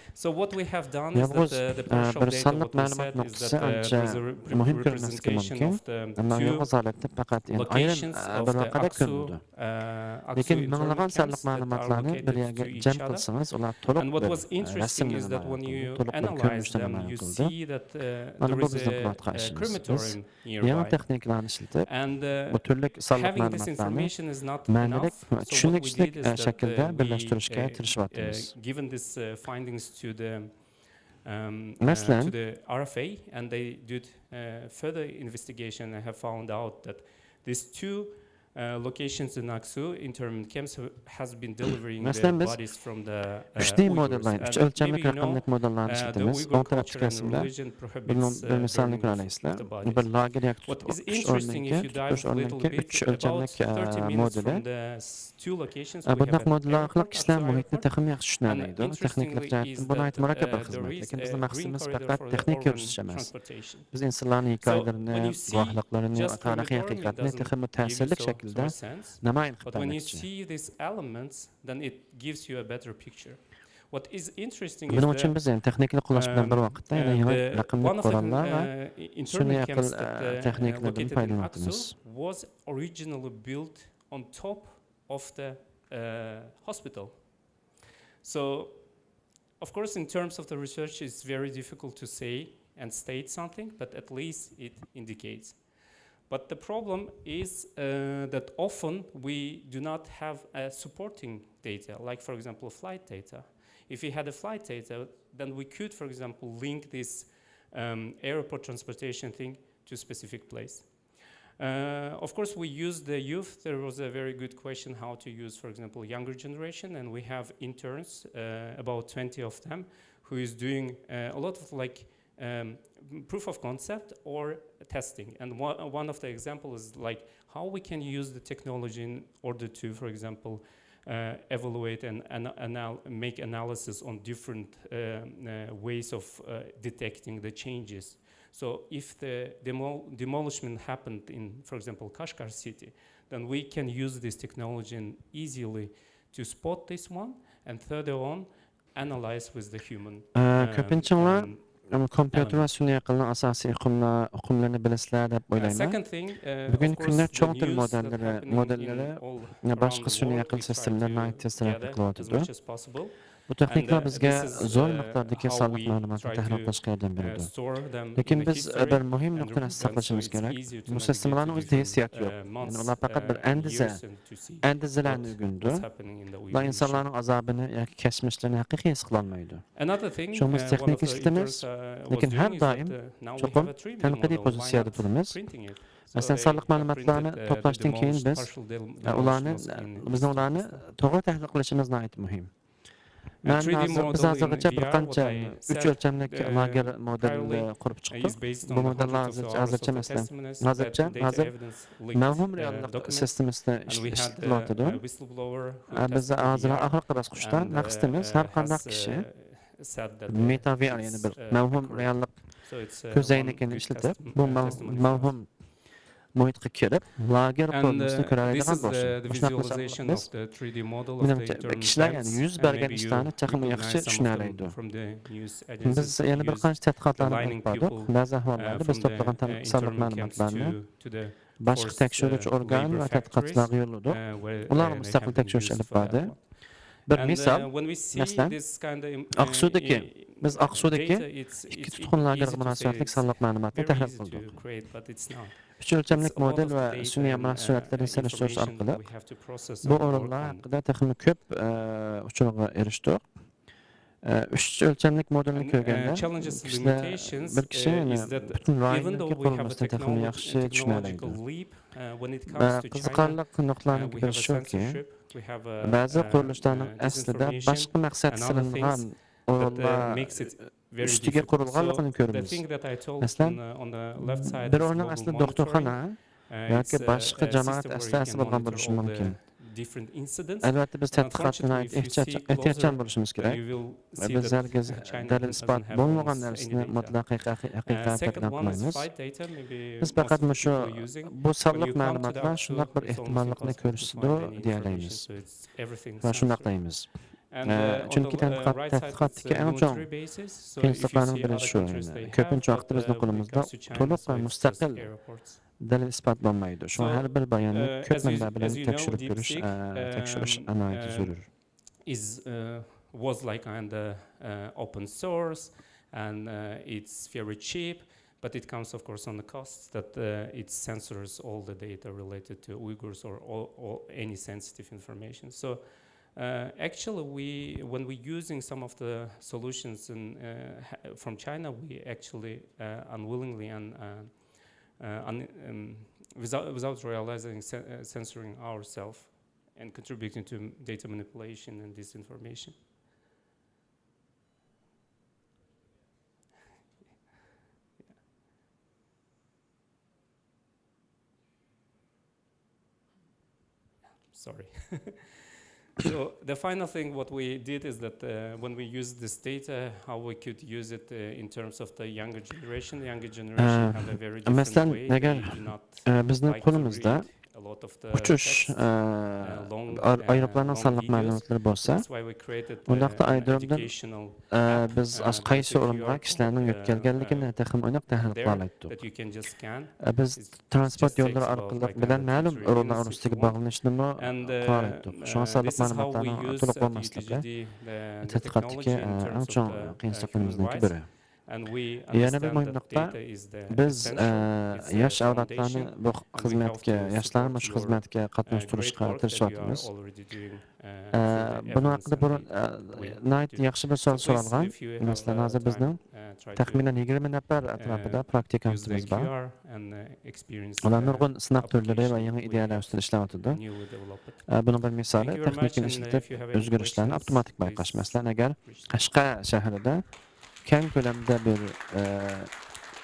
Bir sonliq ma'lumot nuqtasi ancha muhim ko'rinmasligi mumkin. Ammo yolg'iz holatda faqat ayrim bir voqeada ko'rinadi. Lekin minglagan sonliq ma'lumotlarni bir yerga jam qilsangiz, ular to'liq mana bu bizning qilayotgan ishimiz. Biz yangi texnikalarni ishlatib, bu turli sonliq ma'lumotlarni tushunarli shaklda birlashtirishga tirishyapmiz. Given these findings to the RFA, and they did further investigation and have found out that these two locations in Aksu internment camps has been delivering the bodies from the Uyghurs. Ölçemlik raqamlik modellarni ishlatamiz. On tarafchi rasmlar. Bunun bir misalini ko'rasizlar. Bir lager yoki tutush o'rniga 3 o'lchamlik modeli. Bunday modellar orqali kishilar muhitni texnik yaxshi tushunadi. Texniklik jihatdan buni aytib murakkab bir xizmat. Lekin bizning maqsadimiz faqat texnik ko'rsatish emas. Biz insonlarning hikoyalarini, guvohliklarini, tarixiy haqiqatni texnik ta'sirli shaklda namoyon qilib when you see these elements, then it gives you a better picture. What is interesting is buning uchun biz texnikani qo'llash bilan bir vaqtda yangi raqamli qurollar va shunday aql texnikalardan foydalanamiz. Was originally built on top of the hospital. So, of course, in terms of the research, it's very difficult to say and state something, but at least it indicates. But the problem is that often we do not have supporting data, like, for example, flight data. If we had a flight data, then we could, for example, link this airport transportation thing to a specific place. Of course, we use the youth. There was a very good question how to use, for example, younger generation, and we have interns, about 20 of them, who is doing a lot of like proof of concept or testing. And one of the examples is like how we can use the technology in order to, for example, evaluate and make analysis on different ways of detecting the changes. So if the demolition happened in, for example, Kashgar city, then we can use this technology and easily to spot this one and further on analyze with the human. Kompüter ve şuna yakın asasi okumlarını bilisler dep oylayman. Bugün kunda çoğ til modelleri başqa şuna yakın sistemlerni ait testlar qilib bu texniklar bizga zo'r miqdordagi sonliq ma'lumotni tahlillashga yordam beradi. Lekin biz bir muhim nuqtani saqlashimiz kerak. Bu sistemalarning o'zida hissiyot yo'q. Ya'ni ular faqat bir andizalarni o'rgandi. Ular insonlarning azobini yoki kashmishlarni haqiqiy his qilolmaydi. Shu biz texnik ishlatamiz, lekin har doim cho'qim tanqidiy pozitsiyada turamiz. Masalan, sonliq ma'lumotlarni to'plashdan keyin biz ularni to'g'ri tahlil qilishimiz nihoyat muhim. Ben And 3D biz model in hozirgacha bir VR, qancha what I 3 said, o'lchamlik lager modelini primarily qurib is chiqdik. based Bu on the modellar hundreds of hours of hozircha the emaslar. testimonies, Hozircha that data hozir evidence linked mavhum reallik documents, sistemasida and we had ishlatilyotidi. a whistleblower who Biz tested hozir VR oxirgi bosqichda and maqsadimiz har qanday has kishi said that meta VR it's ya'ni bir mavhum accurate. reallik So it's ko'zoynagini one good ishlatib bu testimony for us. mavhum muhitga kirib lager And qurilmasini this ko'radigan is bo'lsin. the visualization of the 3D model of the Menimcha internal kishilar ya'ni facts, yuz and bergan maybe you ishlarni texmi yaxshi recognize some of tushunaraydi. them from the news Biz agencies that yana bir use qancha tadqiqotlarni aligning olib bordik. people Ba'zi ahvollarda biz from to'plagan the sonliq internal camps ma'lumotlarni to the boshqa forced tekshiruvchi organ labor va factories, tadqiqotchilarga yo'lladik. where Ular they mustaqil have been tekshirish used olib for that bordi. one. Bir And misol, when we see masalan, this kind of Aqsudagi biz Aqsudagi data, it's ikki tutqun lagerga munosabatlik sonliq ma'lumotni very tahlil easy qildik. to create, but it's not. 3 o'lchamlik It's a lot model of va data sun'iy and, mahsulotlarni solishtirish information orqali we have to process bu and work o'rinlar on. haqida texmi ko'p uchurga erishdik. 3 o'lchamlik modelni ko'rganda Challenges, kishilar limitations bir kishi is that butun even rayondagi though we have a qurilmasini texmi yaxshi tushunadi. technological leap, when it Va comes to China, qiziqarli nuqtalarni we have biri a shuki, censorship, we have ba'zi qurilishlarning aslida disinformation boshqa maqsad and other silingan things that o'rinlar makes it very ustiga difficult. qurilganligini So the ko'ramiz. thing that I told Masalan, on the left side bir is o'rnak global aslida monitoring. doktorxona yoki It's boshqa a jamoat system where you asosasi can bo'lgan monitor bo'lishi all the mumkin. different incidents. Albatta biz tadqiqotni Unfortunately, if you see ehtiyotkorn closer, bo'lishimiz then kerak. you will Va see biz that hargiz China dalil doesn't isbot have bo'lmagan almost any narsani data. mutlaq haqiqat Second e'lon one is qilmaymiz. fight data. Maybe Biz most faqat of the shu people are using. bu When sonliq you come to the ma'lumotlar Aqsu, shundoq bir it's almost ehtimollikni impossible to ko'rsatdi find any deyalaymiz. information, so it's everything Va censored. shunaqlaymiz. And on Chunki the right side, it's tadqiqotdagi eng chong military bases. So if you qiyinchiliklarning see biri other shu. countries, they Ko'pincha have, vaqtda but bizning when it qo'limizda comes to China, to'liq so va it's just mustaqil airports. dalil isbot bo'lmaydi. Shu So, har bir bayonni ko'p as you- manba bilan as you know, tekshirib ko'rish, DeepSeek, tekshirish amaliyoti zarur. Was like kind of open source, and it's very cheap, but it comes, of course, on the costs that it censors all the data related to Uyghurs or any sensitive information. So actually, when we're using some of the solutions from China, we actually unwillingly and without realizing censoring ourselves and contributing to data manipulation and disinformation. Sorry. So the final thing what we did is that when we use this data, how we could use it in terms of the younger generation. The younger generation have a very different way. They do not bizning like to qo'limizda read a lot of the uchish text, aeroplanning sonliq videos. ma'lumotlari bo'lsa, That's why we created undaqda an aerodromdan educational biz qaysi o'ringa kishilarning yetkazganligini taxmin aniq tahlil there qilayotdik. that you can just scan. Biz transport yo'llari orqali bilan ma'lum o'rinlar orasiga bog'lanishni qilayotdik. Shunga sonliq ma'lumotlarni to'liq bo'lmasligi tadqiqotdagi eng chong qiyinchiliklarimizdan biri. Yana bir muhim nuqta, biz yosh avlodlarni bu xizmatga, yoshlarni shu xizmatga qatnashtirishga tirishyapmiz. Buni haqida bir yaxshi bir savol so'ralgan. Masalan, hozir bizning taxminan 20 nafar atrofida praktikantimiz bor. Ular nurg'un sinov turlari va yangi ideyalar ustida ishlayotdi. Buning bir misoli texnikani ishlatib o'zgarishlarni avtomatik bayqash. Masalan, agar Qashqar shahrida keng ko'lamda bir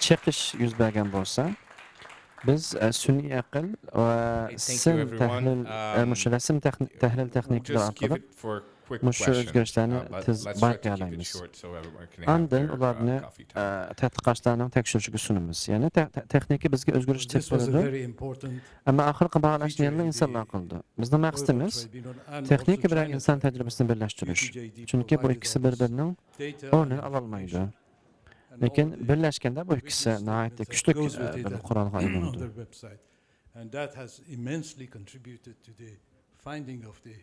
chekish yuz bergan bo'lsa, biz sun'iy aql va sim tahlil, rasm tahlil texnikalari orqali shu o'zgarishlarni tez bayqayolamiz. Andin ularni tadqiqotchilarning tekshirishiga sunamiz. Ya'ni texnika bizga o'zgarish beradi. Ammo oxirgi baholashni yana insonlar qildi. Bizning maqsadimiz texnika bilan inson tajribasini birlashtirish. Chunki bu ikkisi bir-birining o'rnini ola olmaydi. Lekin birlashganda bu ikkisi nihoyatda kuchli bir qurolga aylanadi. And that has immensely contributed to the finding of the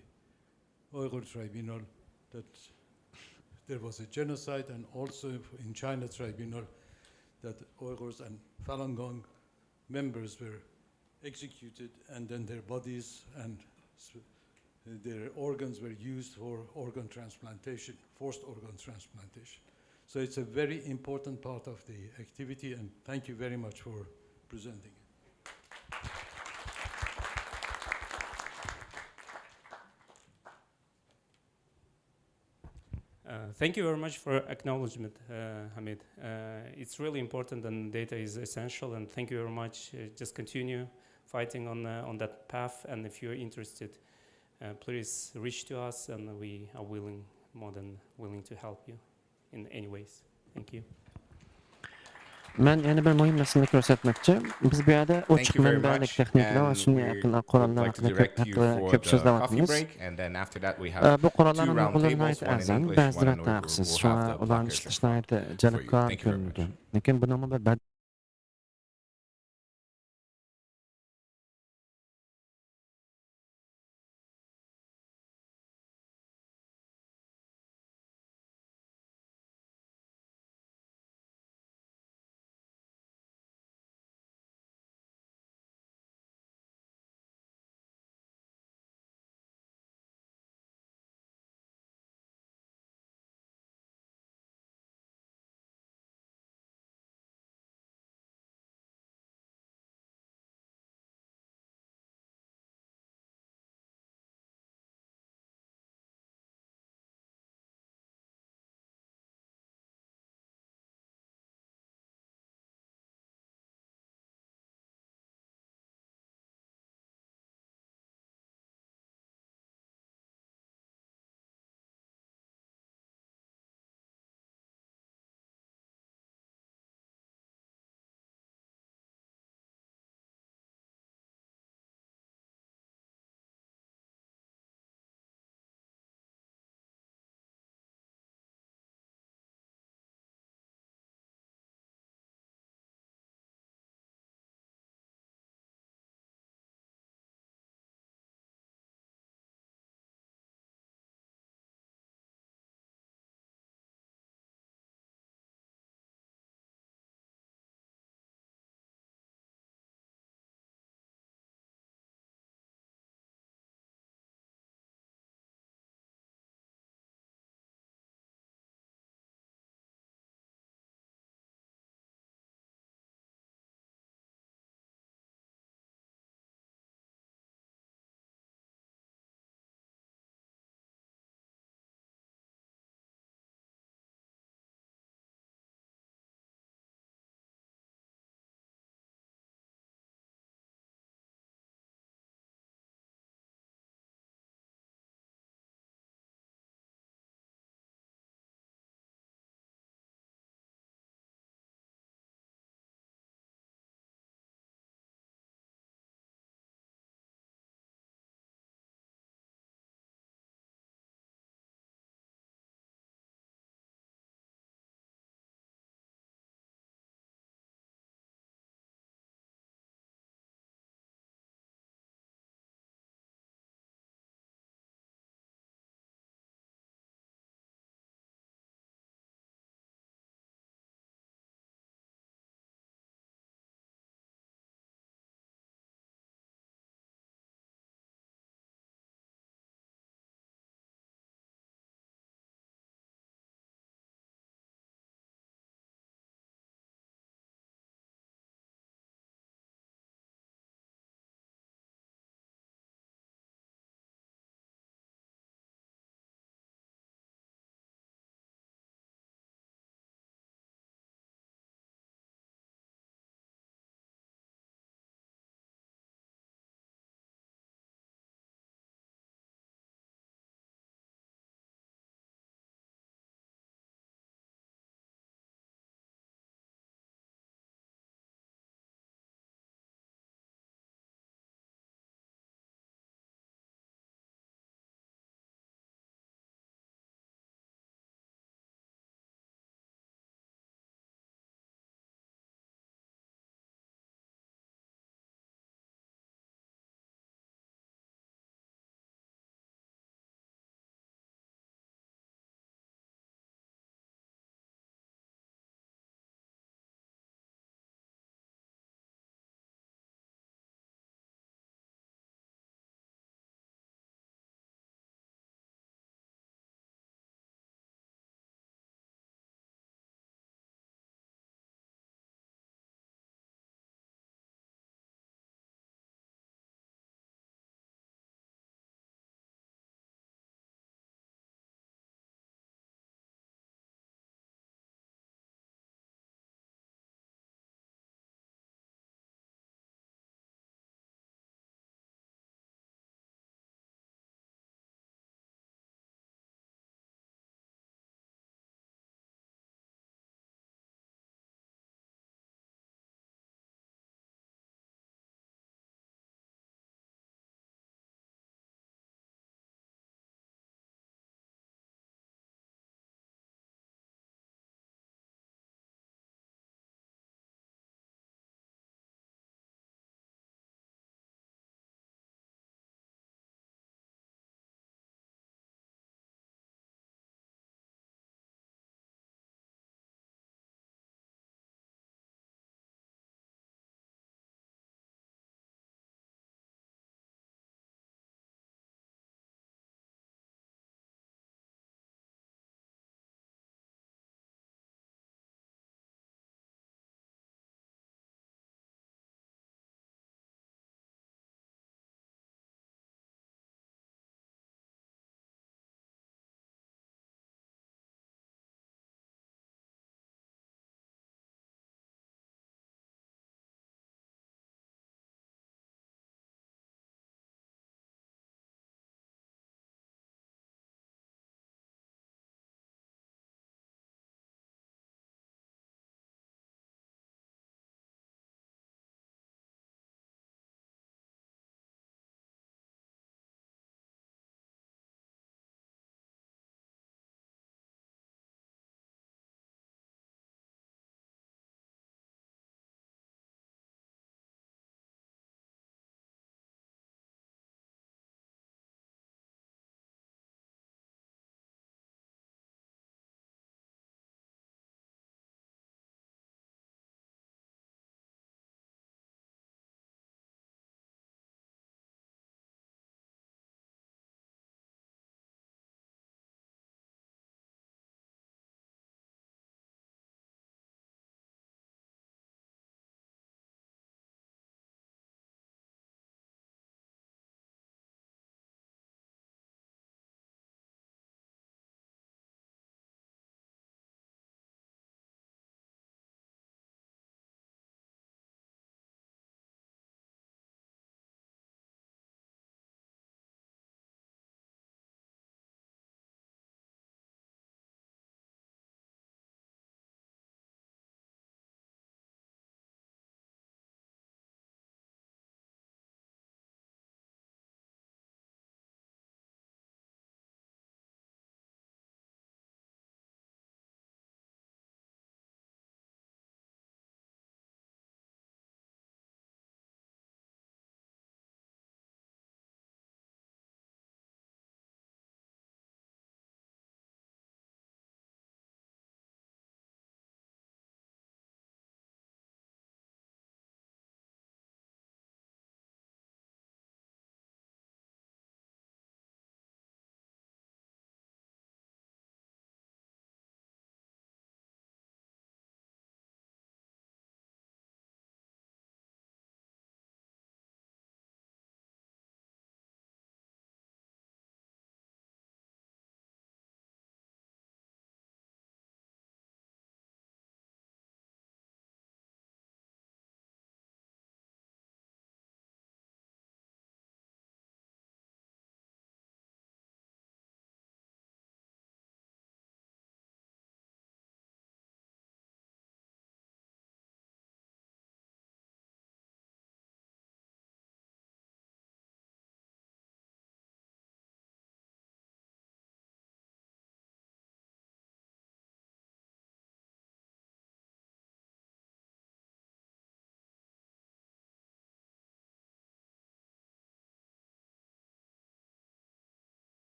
Uyghur Tribunal that there was a genocide, and also in China Tribunal that Uyghurs and Falun Gong members were executed, and then their bodies and their organs were used for organ transplantation, forced organ transplantation. So it's a very important part of the activity, and thank you very much for presenting it. Thank you very much for acknowledgement, Hamid. It's really important and data is essential, and thank you very much. Just continue fighting on that path, and if you're interested, please reach to us, and we are more than willing to help you in any ways. Thank you. Men yana bir muhim masalani ko'rsatmoqchi. Biz bu yerda ochiq manbalik texnikalar va sun'iy aql qurollar haqida ko'p so'zlayapmiz. Bu qurollarning qo'llanmasi arzon, ba'zida taqsiz, shunga ularni ishlashni jalbkor ko'rinadi. Lekin buning bir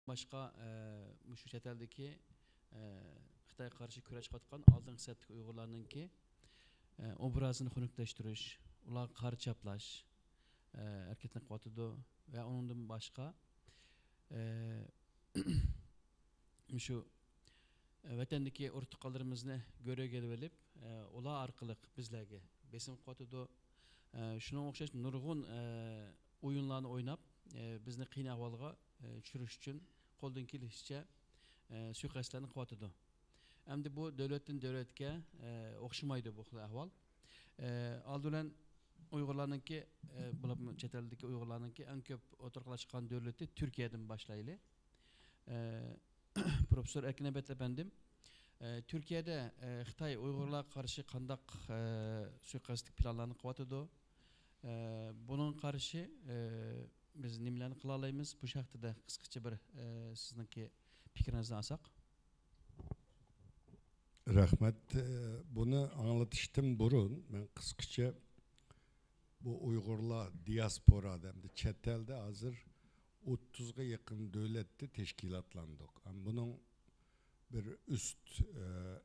Başka şu çeteldeki Xitay karşı küreç katkan aldığın settik Uygurlarının ki obrazını xunuklaştırış, ular karı çaplaş, erkeklik vatıdı ve onun başka şu vatandaki ortaklarımızı göre gelip ola arkalık bizlerge besim vatıdı şuna okşaş nurgun oyunlarını oynap bizni qiyin ahvalga tushirish uchun qo'ldan kelishicha suiqasdlarni qilyotidi. Endi bu davlatdan davlatga o'xshamaydi bu xil ahvol. Oldi bilan Uyg'urlarningki bular chet eldagi Uyg'urlarningki eng ko'p o'tirqalashgan davlati Turkiyadan boshlaylik. Professor Erkin Abed efendim, Türkiye'de Xitay Uyg'urlarga qarshi qandaq suiqasdlik planlarni qilyotidi? Bunun qarshi biz nimalarni qila olamiz? Bu haqida qisqacha bir sizningki fikringizni olsak. Rahmet. Bunu anlatıştım burun. Ben kısaca bu Uygurlar diasporada hem de chet elde hazır 30'a yakın devlette teşkilatlandık. Yani bunun bir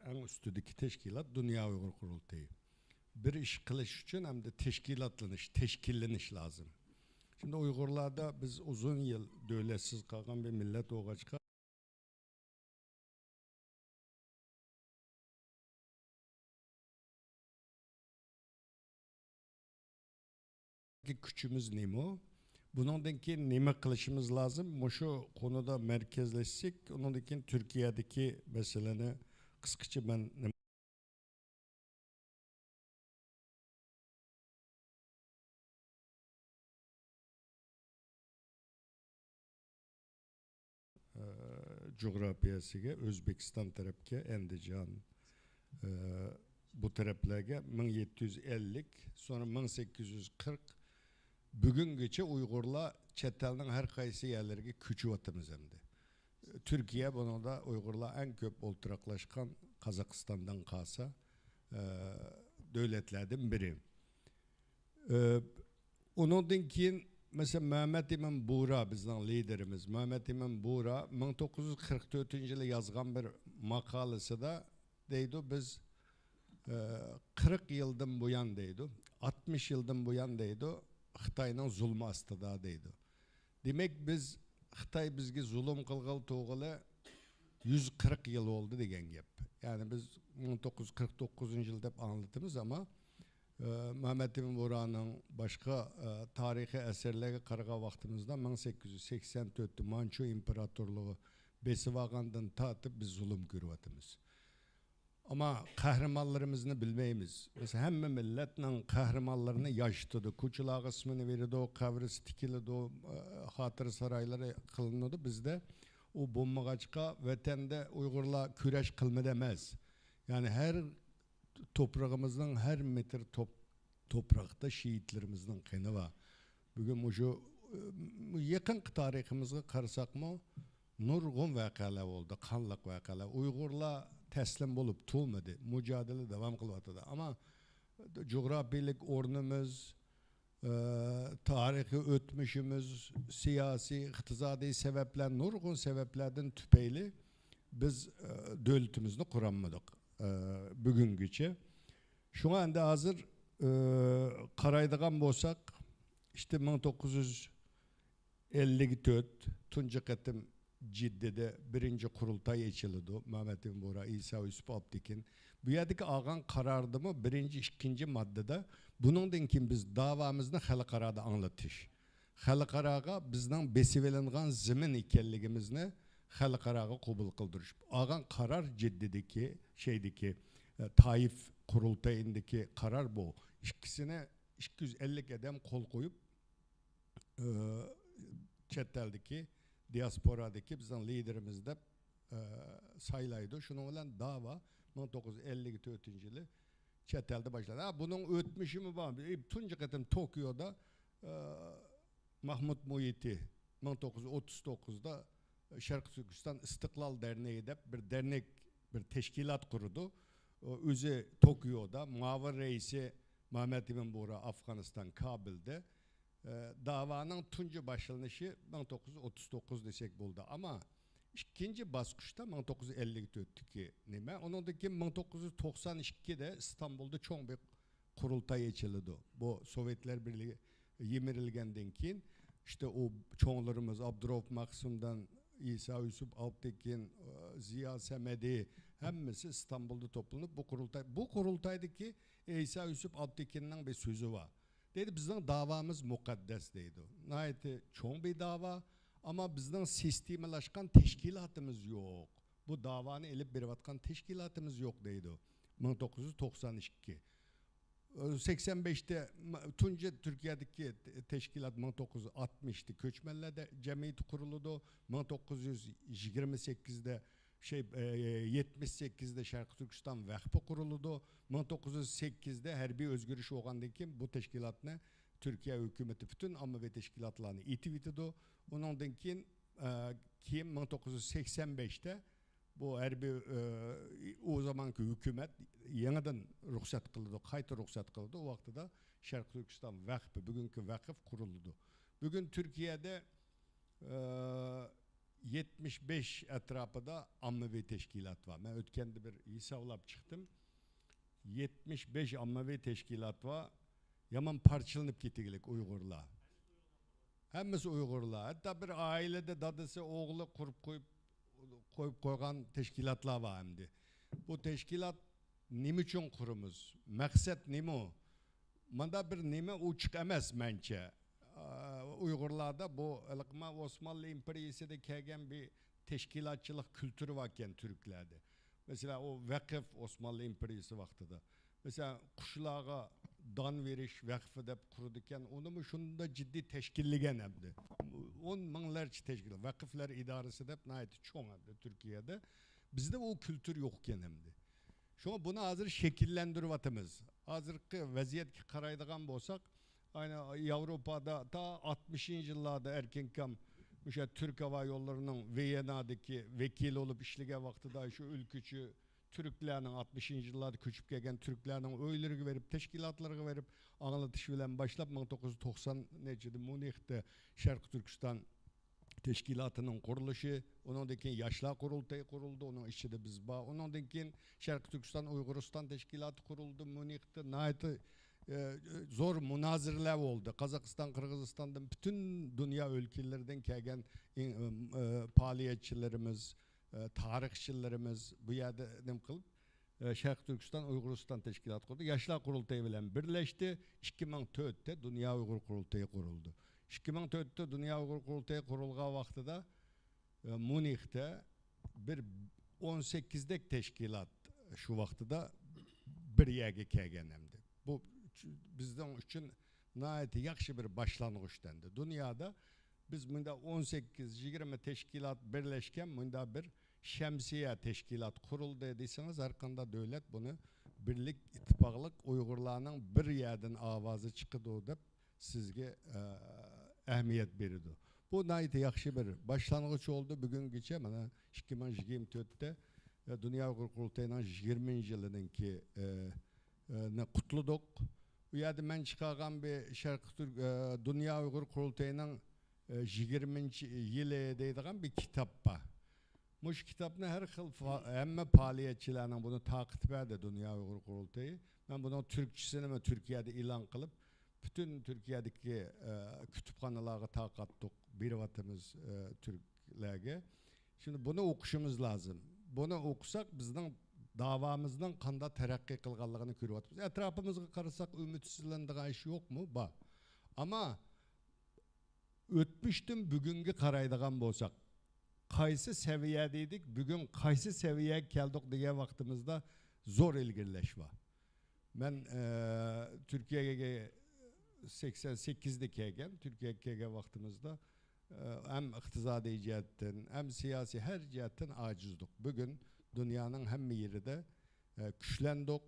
en üstündeki teşkilat Dünya Uygur Kurultayı. Bir iş kılış için hem de teşkilleniş lazım. Şimdi Uygurlarda biz uzun yıl devletsiz kalan bir millet olacak. Küçümüz nemo. Bununki neme kılışımız lazım. Şu konuda merkezleşsek, onundaki Türkiye'deki meseleni kısaca ben coğrafiyasiga Özbekistan tarafga Andijon bu taraflarga 1750 sonra 1840 bugungacha Uyg'urlar chet elning har qaysi yerlariga ko'chyapmiz endi. Türkiye bunada Uyg'urlar en ko'p o'ltiraqlashgan Qozog'istondan qolsa davlatlardan biri. Undan keyin mesela Mehmet İmam Buğra bizden liderimiz. Mehmet İmam Buğra 1944 yılı yazgan bir makalesi de deydi biz 40 yıldan bu yan deydi. 60 yıldan bu yan deydi. Xitayning zulmü astıda deydi. Demek biz Xitay bizge zulüm kılgalı toğılı 140 yıl oldu degen gep. Yani biz 1949 yıl dep anlatımız ama Mehmet İmam Buğra'nın başka tarihi eserlerine karga vaktimizde 1884'te Mançu İmparatorluğu besivağandan tatıp biz zulüm görüyatımız. Ama kahramanlarımızını bilmeyimiz. Mesela hem milletinin kahramanlarını yaştıdı. Kuçulağı ismini verirdi, o kavrisi tikildi, o hatır sarayları kılınıyordu. Bizde o bombagaçka vatanda Uygurlar küreş kılma demez. Yani her toprağımızdan her metre toprakta şehitlerimizden kanı var. Bugün şu yakın tarihimizde karsak mı nurgun vakalar oldu, kanlık vakalar. Uygurlar teslim olup tulmadı, mücadele devam kılıyordu. Ama coğrafiyalik ornumuz, tarihi ötmüşümüz, siyasi, iktisadi sebepler, nurgun sebeplerden tüpeyli biz devletimizni kuramadık. Bugünküçe. Şu anda hazır karaydıgan bolsak işte 1954 tuncu katım Cidde'de birinci kurultay açıldı. Mehmet İmam Buğra, İsa Yusuf Abdikin. Bu yerdeki ağan karardı mı birinci, ikinci maddede bunun kim biz davamızını halkarada anlatış. Halkaraga bizden besivelengan zemin ikelligimizni halkaraga kabul kıldırış. Ağan karar Cidde'deki şeydeki Taif kurultayındaki karar bu. İkisine 250 adam kol koyup chet eldeki diasporadaki bizden liderimiz de sayılaydı. Şunun olan dava 1954 yılı chet elde başladı. Bunun ötmüşü mü var? Tunca katım Tokyo'da Mahmut Muhiti 1939'da Şarkı Türkistan İstiklal Derneği de bir dernek, bir teşkilat kurdu. Özü Tokyo'da, Mavir Reisi Mehmet İmam Buğra Afganistan Kabil'de davanın tuncu başlanışı 1939 desek buldu. Ama ikinci basqışda 1954'teki nime. Onundaki 1992'de İstanbul'da çoğun bir kurultay geçildi. Bu Sovyetler Birliği yemirilgenden keyin işte o çoğunlarımız Abdurrahman Maksum'dan İsa Yusuf Alptekin, Ziya Semedi hemmesi İstanbul'da toplanıp bu kurultaydaki İsa Yusuf Alptekin'in bir sözü var. Dedi bizden davamız mukaddes deydi. Nayeti çoğun bir dava ama bizden sistemalaşkan teşkilatımız yok. Bu davanı elip berivatkan teşkilatımız yok deydi. 1992. 85'te Tunca Türkiye'deki teşkilat 1960'tı. Köçmenler cemiyeti kuruldu. 1928'de 78'de Şarkı Türkistan Vakfı kuruldu. 1908'de Herbi Özgürüş oğandan keyin bu teşkilatını Türkiye hükümeti bütün ammavi teşkilatlarını itip itidi. Ondan keyin 1985'te bu Herbi o zamanki hükümet yeniden ruhsat kıldı, kayta ruhsat kıldı. O vakti da Şarkı Türkistan Vakfı, bugünkü vakıf kuruldu. Bugün Türkiye'de 75 etrafında ammavi teşkilat var. Ben ötkende bir hesaplayıp çıktım. 75 ammavi teşkilat var. Yaman parçalanıp gittilik Uygurlar. Hemmesi Uygurlar. Hatta bir ailede dadısı oğlu kurup koyup koygan teşkilatlar var hem. Bu teşkilat nime için kurumuz? Maksat nime? Manda bir nime uçuk emas bence. Uygurlarda bu ılıkma Osmanlı İmperiyesi'de kelgen bir teşkilatçılık kültürü varken Türklerde. Mesela o vakıf Osmanlı İmperiyesi vaktida. Mesela kuşlağa dan veriş vakfı dep kurdukken onu mu şunda ciddi teşkilligen hemdi. 10 minglerce teşkilat. Vakıflar idaresi dep nayeti çoğun hemdi Türkiye'de. Bizde o kültür yokken hemdi. Şuna bunu hazır şekillendirvatımız. Hazırki vaziyetki karaydıgan bolsak aynı Avrupa'da ta 60. yıllarda erkenkam Türk Hava Yolları'nın Viyana'daki vekil olup işlige vaktida şu ülkücü Türklerinin 60. yıllarda köçüp gelgen Türklerinin öyleri verip teşkilatları verip anlatış bilen başlap 1990 necidi Münih'te Şarkı Türkistan teşkilatının kuruluşu, onundaki yaşlar kurultayı kuruldu, onun içinde biz bağ. Onundaki Şarkı Türkistan Uyguristan teşkilatı kuruldu Münih'te. Nayeti zor münazirler oldu. Kazakistan, Kırgızistan'dan bütün dünya ülkelerden kelgen faaliyetçilerimiz, tarihçilerimiz bu yerde nem kılıp Şarkı Türkistan Uyguristan teşkilatı kurdu. Yaşlar kurultayı bilen birleşti. 2004'te Dünya Uygur Kurultayı kuruldu. 2004'te Dünya Uygur Kurultayı kurulgan vaxtıda Münih'te bir 18'dek teşkilat şu vaxtıda bir yerge kelgen hemdi. Bu bizden için nayeti yaxşı bir başlangıç dendi. Dünyada biz bunda 18-20 teşkilat birleşken bunda bir şemsiye teşkilat kuruldu deyseniz arkanda devlet bunu birlik ittifaklık Uygurlarının bir yerden avazı çıkıdı dep sizge ehmiyet berdi. Bu nayeti yaxşı bir başlangıç oldu. Bugün geçe mana 2024'te Dünya Uygur Kurultayı'nın 20. yılınınki ne kutludık. Bu yerde ben çıkargan bir Şarkı Türk Dünya Uygur Kurultayı'nın 20. yılı deydiğen bir kitap var. Muş kitapını her xil emme faaliyetçilerinin bunu takip eder Dünya Uygur Kurultayı. Ben bunun Türkçesini ve Türkiye'de ilan kılıp bütün Türkiye'deki kütüphaneleri takattık bir vatımız Türklerge. Şimdi bunu okuşumuz lazım. Bunu okusak bizden davamızdan kanda terakki kılganlığını görüyoruz. Etrafımızı karısak ümitsizlendiği iş yok mu? Ba. Ama ötmüştüm bugünkü karaydıgan bolsak. Kaysı seviyedeydik, bugün kaysı seviyeye geldik diye vaktimizde zor ilgilileş var. Ben Türkiye'ye 88'de kelgen, Türkiye'ye kelgen vaktimizde hem iktisadi cihetten hem siyasi her cihetten acizdik. Bugün dünyanın hem yeri de güçlendik.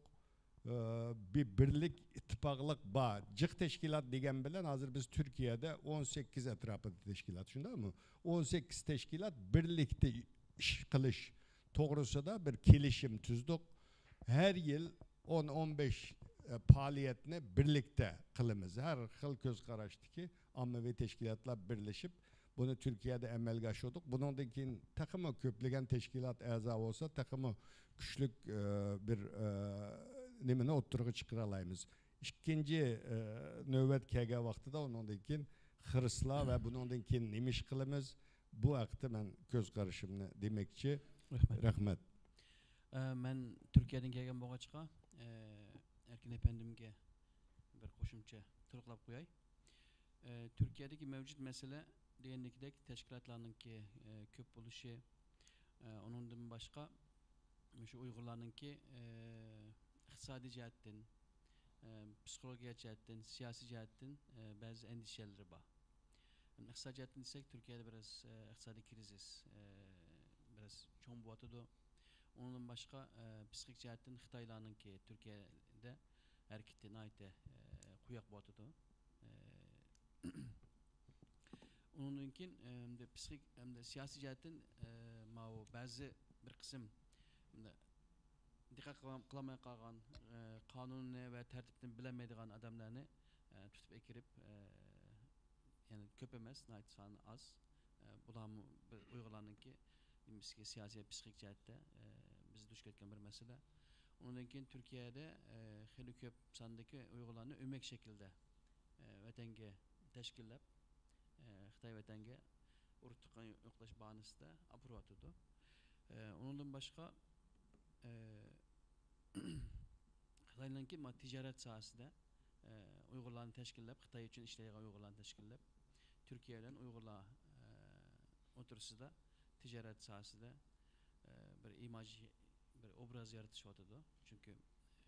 Bir birlik ittifaklık bağ. Cık teşkilat degen bilen hazır biz Türkiye'de 18 etrafında teşkilat. Şunda mı? 18 teşkilat birlikte iş kılış doğrusu da bir kelişim tüzdük. Her yıl 10-15 faaliyetini birlikte kılımız. Her xil göz qarashdaki ommaviy tashkilotlar birleşip bunu Türkiye'de amalga oshirdik. Bundan keyin takımı köplagan tashkilot a'zo bo'lsa, takımı kuchlik bir nimani o'ttirg'i chiqara olamiz. Ikkinchi navbat kelgan vaqtida undan keyin xiristlar va bundan keyin nima ish qilamiz? Bu haqda men ko'z qarashimni demoqchi. Rahmat. Men Turkiyadan kelgan bo'lg'achqa, Erkin efendimga bir qo'shimcha to'liqlab qo'yay. Turkiyadagi mavjud masala degandek tashkilotlarningki ko'p bo'lishi, undan boshqa shu Uyg'urlarningki iqtisodiy jihatdan, psixologik jihatdan, siyosiy jihatdan ba'zi endishalari bor. İqtisodiy jihatdan desak, Turkiyada biraz iqtisodiy krizis biraz cho'ng bo'tadi. Ondan başqa psixik jihatdan Xitoylarningki Turkiyada harakati nihoyatda quyoq bo'tadi. Ondan keyin psixik hamda siyosiy jihatdan ba'zi bir qism diqqat qilmay qolgan, qonunni va tartibni bilmaydigan odamlarni tutib ekirib, yani ko'p emas, nihoyat soni az. Bular Uyg'urlarningki bizga siyosiy psixik jihatda biz duch ketgan bir masala. Ondan keyin Turkiyada xeyli ko'p sondagi Uyg'urlarni o'mak shaklda vatanga tashkillab, Xitoy vatanga urug'ga yo'qlash bahonasida olib boryotdi. Undan boshqa Xitoylarningki tijorat sohasida Uyg'urlarni tashkillab, Xitoy uchun ishlaydigan Uyg'urlarni tashkillab, Turkiya bilan Uyg'urlar o'tirsida tijorat sohasida bir imaj, bir obraz yaratishyotdi. Chunki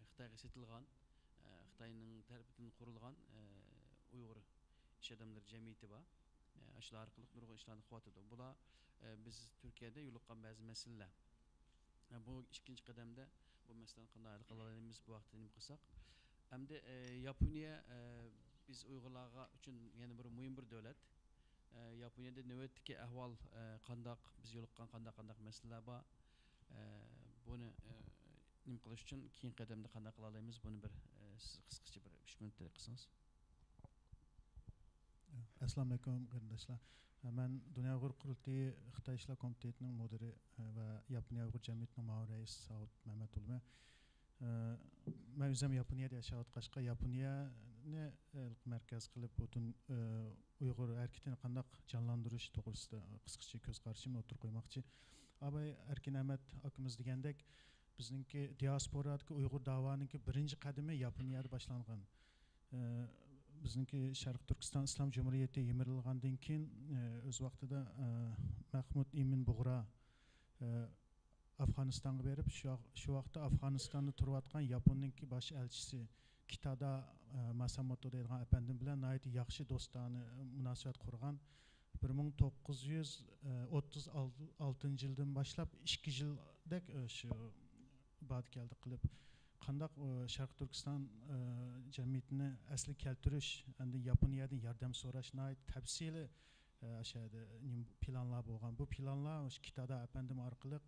Xitoyga setilgan, Xitoyning tarafidan qurilgan Uyg'ur ish odamlari jamiyati bor. Shular orqali nurg'un ishlarni qilyotdi. Bular biz Turkiyada yo'liqqan ba'zi masalalar. Bu ikkinchi qadamda bu masalani qanday hal qila olamiz bu vaqtda nima qilsak. Hamda Yaponiya biz Uyg'urlarga uchun yana bir muhim bir davlat. Yaponiyada navbatdagi ahvol qanday, biz yo'liqqan qanday masalalar bor. Buni nima qilish uchun keyin qadamda qanday qila olamiz? Buni bir siz qisqacha bir 3 minutda qilsangiz. Assalomu alaykum qarindoshlar. Men Dunyo Uyg'ur qurultiyi Xitoy ishlar komitetining mudiri va Yaponiya Uyg'ur jamiyatining ma'mur raisi Saud Mamatulmi. Men o'zim Yaponiyada yashayotg'achqa Yaponiyani markaz qilib butun Uyg'ur harakatini qanday jonlantirish to'g'risida qisqacha ko'z qarashimni o'tirib qo'ymoqchi. Abay Erkin Ahmad akamiz degandek, bizningki diasporadagi Uyg'ur da'voninki birinchi qadami Yaponiyada boshlangan. Bizningki Sharq Turkiston Islom Jumhuriyati yemirilgandan keyin o'z vaqtida Mahmud Emin Bug'ra Afg'onistonga berib, shu vaqtda Afg'onistonda turayotgan Yaponiyning bosh elchisi Kitada Masamoto deydigan apandim bilan nihoyat yaxshi do'stona munosabat qurgan. 1936 yildan boshlab 2 yildek shu ibodat keldi qilib qandaq Sharq Turkiston jamiyatini asli keltirish, endi Yaponiyadan yordam so'rash nihoyat tafsili ashada planlar bo'lgan. Bu planlar Kitada apandim orqali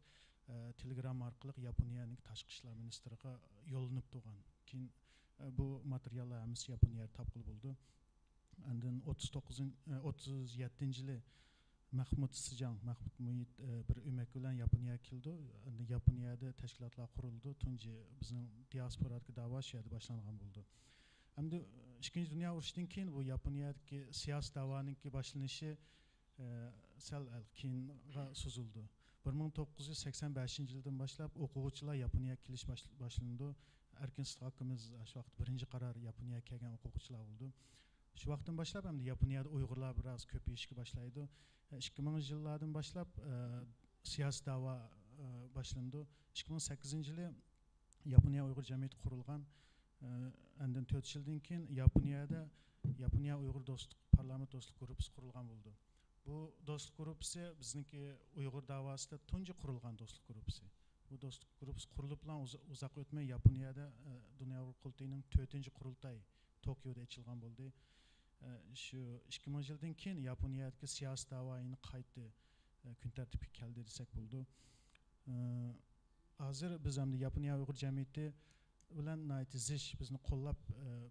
Telegram orqali Yaponiyaning tashqi ishlar ministriga yo'llanib turgan. Keyin bu materiallar hammasi Yaponiyada topqil bo'ldi. Andan 37-yili Mahmud Sijang, Mahmud Muhit bir ömek bilan Yaponiyaga keldi. Endi Yaponiyada tashkilotlar qurildi. Tunji bizning diasporadagi da'vo shu yerda boshlangan bo'ldi. Endi Ikkinchi dunyo urushidan keyin bu Yaponiyadagi siyosiy da'voning boshlanishi sal keyinga suzildi. 1985-yildan boshlab o'quvchilar Yaponiyaga kelish boshlandi. Erkin Akamiz shu vaqt birinchi qaror Yaponiyaga kelgan o'quvchilar bo'ldi. Shu vaqtdan boshlab ham Yaponiyada Uyg'urlar biroz ko'payishga boshlaydi. 2000-yillardan boshlab siyosiy da'vo boshlandi. 2008-yili Yaponiya Uyg'ur jamiyati qurilgan. Undan 4 yildan keyin Yaponiyada Yaponiya Uyg'ur do'stlik parlament do'stlik guruhi qurilgan bo'ldi. Bu do'stlik guruhi bizningki Uyg'ur davosida tunji qurilgan do'stlik guruhi. Bu do'stlik guruhi qurilib bilan uzoq o'tmay Yaponiyada Dunyo Uyg'ur qurultiyining 4-qurultoy Tokioda ochilgan bo'ldi. Shu 2000 yildan keyin Yaponiyadagi siyosiy da'voyini qayta kun tartibga keldi desak bo'ldi. Hozir biz ham Yaponiya Uyg'ur jamiyati bilan nayti zish bizni qo'llab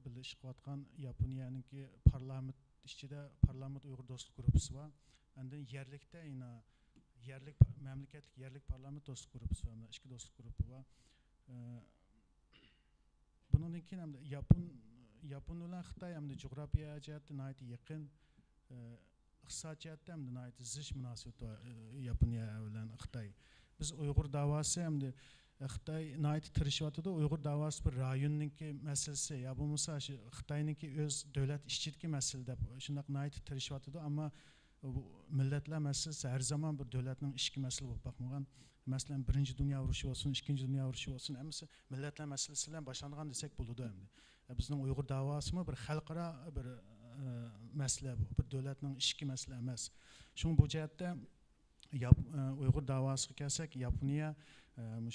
birga ish qilayotgan Yaponiyaningki parlament ichida parlament Uyg'ur do'stlik gruppasi bor. Undan yerlikda yerlik mamlakatlik yerlik parlament do'stlik gruppasi bor, ikki do'stlik gruppi bor. Bundan keyin ham Yapon bilan Xitoy ham jo'g'rafiya jihatdan nayti yaqin, iqtisod jihatdan ham nayti zish munosabati bor Yaponiya bilan Xitoy. Biz Uyg'ur davosi ham Xitoy nayti tirishayotdi. Uyg'ur davosi bir rayonninki masalasi ya bo'lmasa shu Xitoyninki o'z davlat ishchidagi masala deb shunday nayti tirishayotdi, ammo millatlar masalasi har zaman bir davlatning ichki masala bo'lib boqmagan. Masalan, birinchi dunyo urushi bo'lsin, ikkinchi dunyo urushi bo'lsin, hammasi millatlar masalasi bilan boshlangan desak bo'ladi endi. Bizning Uyg'ur davosimi bir xalqaro bir masala bu, bir davlatning ichki masala emas. Shuning bu jihatda Uyg'ur davosiga kelsak, Yaponiya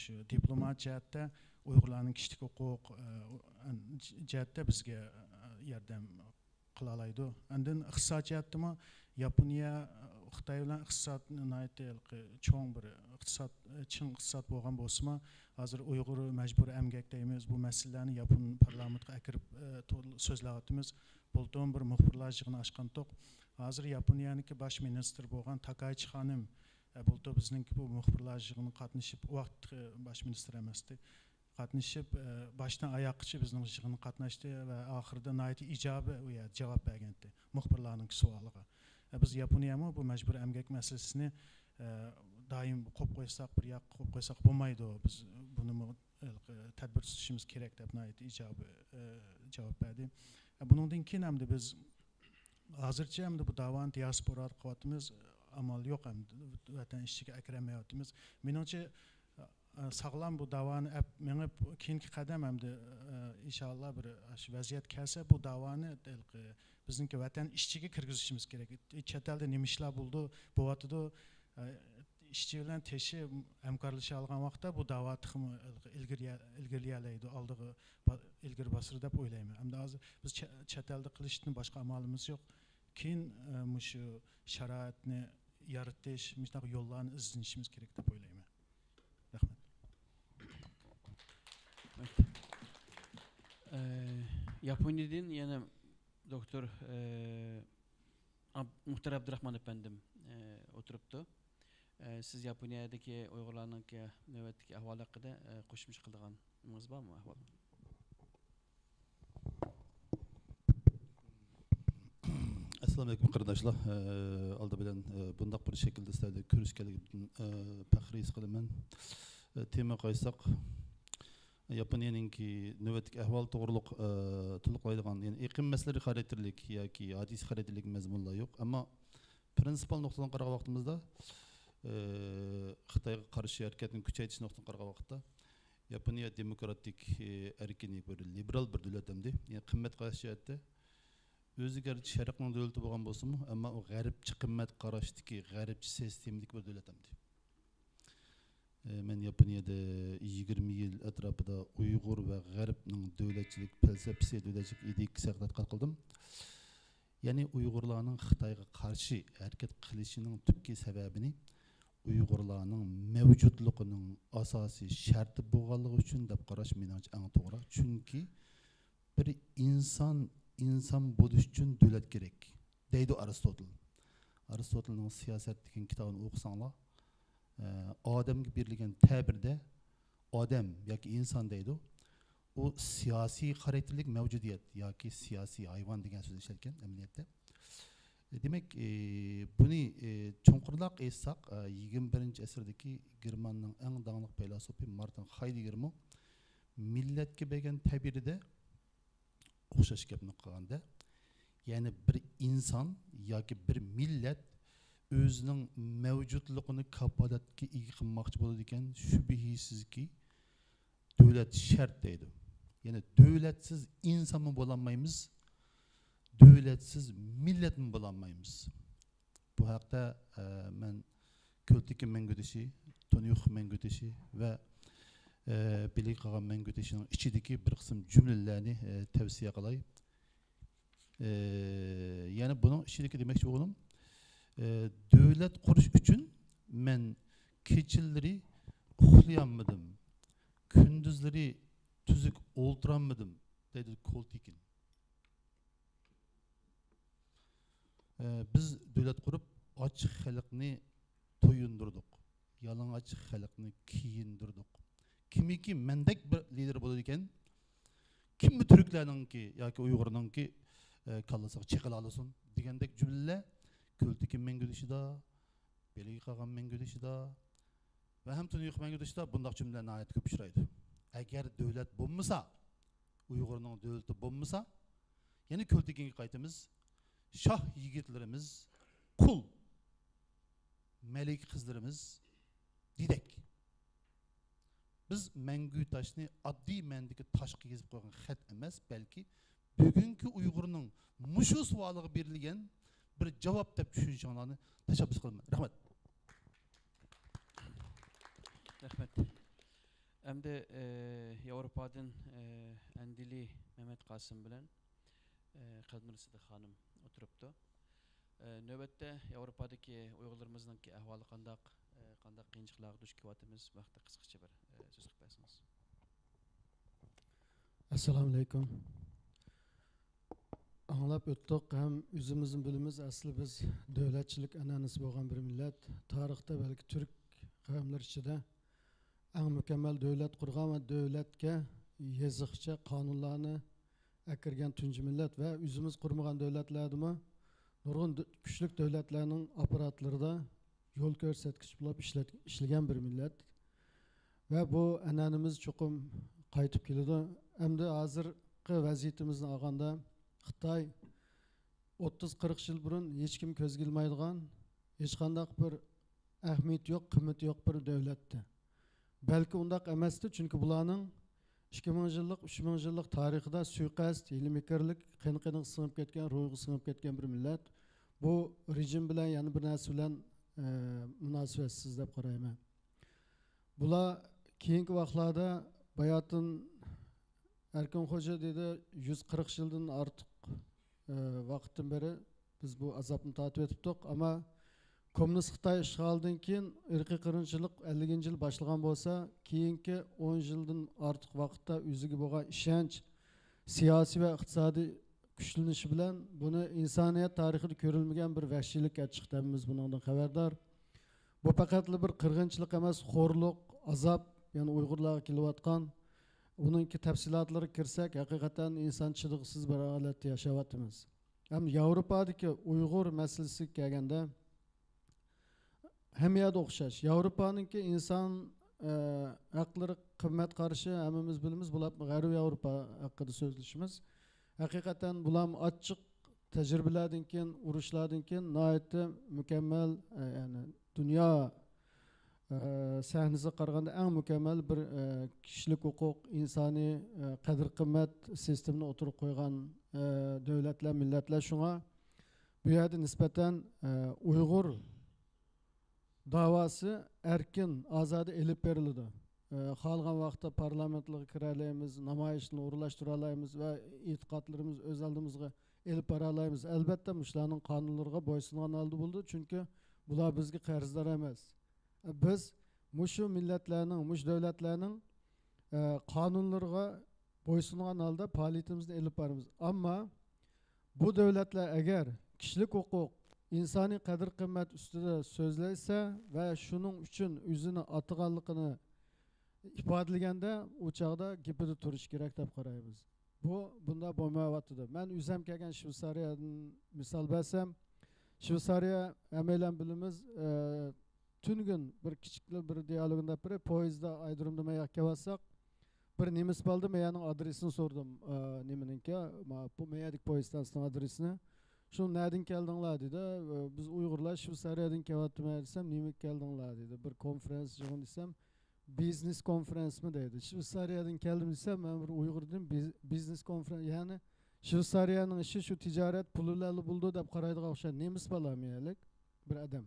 shu diplomat jihatda Uyg'urlarning kishilik huquq jihatda bizga yordam qila oladi. Undan iqtisod jihatdami Yaponiya Xitoy bilan iqtisodni cho'ng bir chin iqtisod bo'lgan bo'lsa-mu, hozir Uyg'ur majburiy emgak deymiz, bu masalalarni Yapon parlamentga akirib so'zlayapmiz. Bulton bir muxbirlar yig'ini ochgandik. Hozir Yaponiyaniki bosh ministr bo'lgan Takaichi xonim bulto bizningki bu muxbirlar yig'ini qatnashib, vaqt bosh ministr emasdi. Qatnashib boshdan oyoqqacha bizning yig'inga qatnashdi va oxirida nayti ijobiy javob bergandi muxbirlarning savoliga. Biz Yaponiyami bu majburiy emgak masalasini doim qo'yib qo'ysak, bir yoq qo'yib qo'ysak bo'lmaydi. Biz buni tadbir tutishimiz kerak deb nayti ijobiy javob berdi. Bundan keyin ham biz hozircha ham bu davoni diaspora qilyapmiz, amal yo'q ham vatan ishiga akramayapmiz. Menimcha sog'lom bu davoni menib keyingi qadam ham inshaalloh bir vaziyat kelsa bu davoni bizningki vatan ishchiga kirgizishimiz kerak. Chet elda nima ishlar bo'ldi, bo'lyapti, ishchi bilan teshi hamkorlasha olgan vaqtda bu davo tuxumi ilgarilaydi, oldiga ilgari bosir deb o'ylayman. Hamda hozir biz chet elda qilishdan boshqa amalimiz yo'q. Keyin shu sharoitni yaratish, shunaqa yo'llarni izlanishimiz kerak deb o'ylayman. Rahmat. Yaponiyadan yana doktor Muhtar Abdurahman efendim oturuptu. Siz Yaponiyadagi Uyg'urlarning navbatdagi ahvoli haqida qo'shimcha qiladiganingiz bormi? Ahvol. Assalomu alaykum qarindoshlar. Oldi bilan bundoq bir shaklda sizlarga ko'rishganligimdan faxr his qilaman. Tema qo'ysak, Yaponiyaningki navbatdagi ahvol to'g'riliq to'liqlaydigan, ya'ni iqlim masalalari xarakterlik yoki hadis xarakterlik mazmunlar yo'q, ammo prinsipal nuqtadan qaragan vaqtimizda Xitoyga qarshi harakatni kuchaytirish nuqtadan qaragan vaqtda Yaponiya demokratik erkin bir liberal bir davlat hamdi, ya'ni qimmat qarash jihatda o'ziga sharqning davlati bo'lgan bo'lsa-mu, ammo u g'arbchi qimmat qarashdagi, g'arbchi sistemadagi bir davlat hamdi. Men Yaponiyada 20 yil atrofida Uyg'ur va g'arbning davlatchilik falsafasi, davlatchilik ideyasiga tadqiq qildim. Ya'ni Uyg'urlarning Xitoyga qarshi harakat qilishining tubki sababini Uyg'urlarning mavjudligining asosiy sharti bo'lganligi uchun deb qarash menimcha eng to'g'ri. Chunki bir inson bo'lish uchun davlat kerak deydi Aristotel. Aristotelning siyosat degan kitobini o'qisanglar, odamga berilgan ta'birda odam yoki inson deydi. U siyosiy xarakterlik mavjudiyat yoki siyosiy hayvon degan so'z ishlatgan amaliyotda. Demak, buni cho'nqurloq aytsak, 21-asrdagi Germanning eng danglik filosofi Martin Heideggermi millatga bergan ta'birida o'xshash gapni qilganda, ya'ni bir inson yoki bir millat o'zining mavjudligini kapolatga ega qilmoqchi bo'ladi ekan, shubhisizki davlat shart deydi. Ya'ni davlatsiz insonmi bo'lolmaymiz, davlatsiz millatmi bo'lolmaymiz. Bu haqda men Ko'ltiki Mangutishi, Tonyux Mangutishi va Billy qolgan Mangutishining ichidagi bir qism jumlalarni tavsiya qilay. Ya'ni buning ichidagi demoqchi o'g'lim, davlat qurish uchun men kechilari uxlayolmadim, kunduzlari tuzuk o'ltiranmadim deydi Koltekin. Biz davlat qurib ochiq xalqni to'yindirdik. Yalang'och xalqni kiyindirdik. Kimiki mendek bir lider bo'ladi ekan, kimmi turklarninki yoki uyg'urninki kallasiga chiqila olasin degandek jumlalar Koltekin mengudishida, Beliy qolgan mengudishida va ham Tunuyuq mengudishida bundaq jumlalar nihoyat ko'p uchraydi. Agar davlat bo'lmasa, Uyg'urning davlati bo'lmasa, yana Koltekinga qaytamiz. Şah yigitlerimiz, kul, melek kızlarımız, didek. Biz Mengü taşını addi mendeki taşqı gezip koygan xat emas, belki bugünkü Uygur'un muşu sualığı berilgen bir cevap dep düşünüşünlerini teşebbüs kılın. Rahmet. Rahmet. Hem de Avrupa'dan Endili Mehmet Kasım bilen Kadmir Sıdık Hanım oturuptu. Nöbette Avrupa'daki Uygurlarımızın ahvalı qandaq qiyinchiliklarga duch kelyapmiz. Vaqtda qisqacha bir so'z qilib bersangiz. Assalomu alaykum. Anglab o'tdik, ham o'zimizning bilimiz asli biz davlatchilik an'anasi bo'lgan bir millat. Tarixda balki turk qavmlar ichida eng mukammal davlat qurgan va davlatga yeziqcha qonunlarni akirgan tunji millat va o'zimiz qurmagan davlatlardimi nurg'un kuchli davlatlarning apparatlarida yo'l ko'rsatkich bo'lib ishlagan bir millat va bu an'anamiz cho'qim qaytib keladi. Endi hozirgi vaziyatimizni olganda Xitoy 30-40 yil burun hech kim ko'zga ilmaydigan, hech qanday bir ahamiyat yo'q, qimmati yo'q bir davlatdi. Balki undaq emasdi, chunki bularning 2000 yillik, 3000 yillik tarixida suiqasd, hilmikarlik, qin-qiniq singib ketgan, ruhiga singib ketgan bir millat. Bu rejim bilan yana bir narsa bilan munosabatsiz deb qarayman. Bular keyingi vaqtlarda bayatın Erkin Hoca dedi 140 yıldan artıq vaqtdan beri biz bu azapni tatib etibdik, ama Komünist Xitoy ishg'olidan keyin irqiy qirg'inchilik 50 yil boshlagan bo'lsa, keyingi 10 yildan ortiq vaqtda o'ziga bo'lgan ishonch, siyosiy va iqtisodiy kuchlanishi bilan buni insoniyat tarixida ko'rilmagan bir vahshiylikka chiqdimiz, bundan xabardor. Bu faqat bir qirg'inchilik emas, xo'rlik, azob, ya'ni Uyg'urlarga kelayotgan. Buningki tafsilotlariga kirsak, haqiqatan inson chidog'siz bir holatda yashayapmiz. Ham Yevropadagi Uyg'ur masalasiga kelganda hamiyada o'xshash. Yevropaninki inson haqlari qimmat qarashi hammamiz bilamiz. Bular G'arbiy Yevropa haqida so'zlashimiz. Haqiqatan bular ochiq tajribalardan keyin, urushlardan keyin nihoyatda mukammal, ya'ni dunyo sahnasiga qaraganda eng mukammal bir kishilik huquq, insoniy qadr-qimmat sistemini o'tirib qo'ygan davlatlar, millatlar. Shunga bu yerda nisbatan Uyg'ur davası erkin, azadi elib berildi. Xohlagan vaqtda parlamentlarga kira olamiz, namoyishni o'rinlashtira olamiz va e'tiqodlarimiz o'z oldimizga elib bora olamiz. Albatta, shularning qonunlariga bo'ysungan holda bo'ldi, chunki bular bizga qarzdor emas. Biz mushu millatlarning, mush davlatlarning qonunlariga bo'ysungan holda faoliyatimizni elib boramiz. Ammo bu davlatlar agar kishilik huquq, insoniy qadr-qimmat ustida so'zlaysa va shuning uchun o'zini atganligini ifodalaganda, u chaqda gapida turish kerak deb qaraymiz. Bu bunda bo'lmayapti. Men o'zim kelgan Shveysariyadan misol bersam, Shveysariya hammalar bilamiz, tungün bir kichikli bir dialogunda biri poyezdda aydirimda mayaq kelsak, bir nemis bo'ldi, mening adresini so'rdim. Nimaninki, bu meyadik poyezddan adresini. Şu nereden geldinler dedi. Biz Uygurlar Şveysariyadan kelyapmiz desem, nima keldinglar dedi. Bir konferans jo'g'in desem, biznes konferans mı dedi. Şveysariyadan keldim desem, men bir Uygurdan biznes konferans, yani Şveysariyaning ishi shu tijorat pullarni buldi deb qaraydigan o'xshar. Nemis balamiyalik bir adam.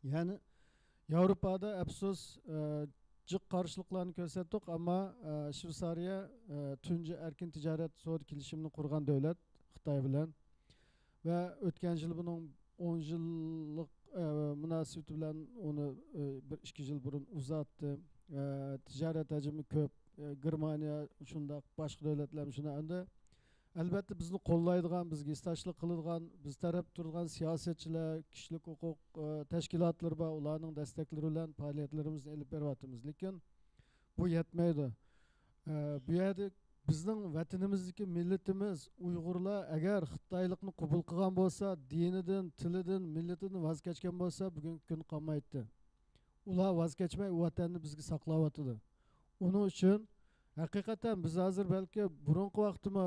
Yani Yevropada afsus jiq qarshiliklarni ko'rsatdik, ammo Shveysariya tunji erkin tijorat savdo kelishimini qurgan davlat Xitoy bilan. Ve ötken yıl bunun 10 yıllık münasebeti bilen onu 1-2 yıl burun uzattı. Ticaret hacmi köp, Germaniya şundaq başqa dövlətlər şuna öndə albatta bizni qo'llaydigan, bizga istoshlik qiladigan, biz taraf turgan siyosatchilar, kishilik huquq tashkilotlari bor, ularning dastaklari bilan faoliyatlarimizni olib beryapmiz. Lekin bu yetmaydi. Bu yerda bizning vatanimizdagi millatimiz Uyg'urlar agar Xitoylikni qabul qilgan bo'lsa, dinidan, tilidan, millatidan voz kechgan bo'lsa, bugungi kun qolmaydi. Ular voz kechmay vatanni bizga saqlayotdi. Uning uchun haqiqatan biz hozir balki burungi vaqtimi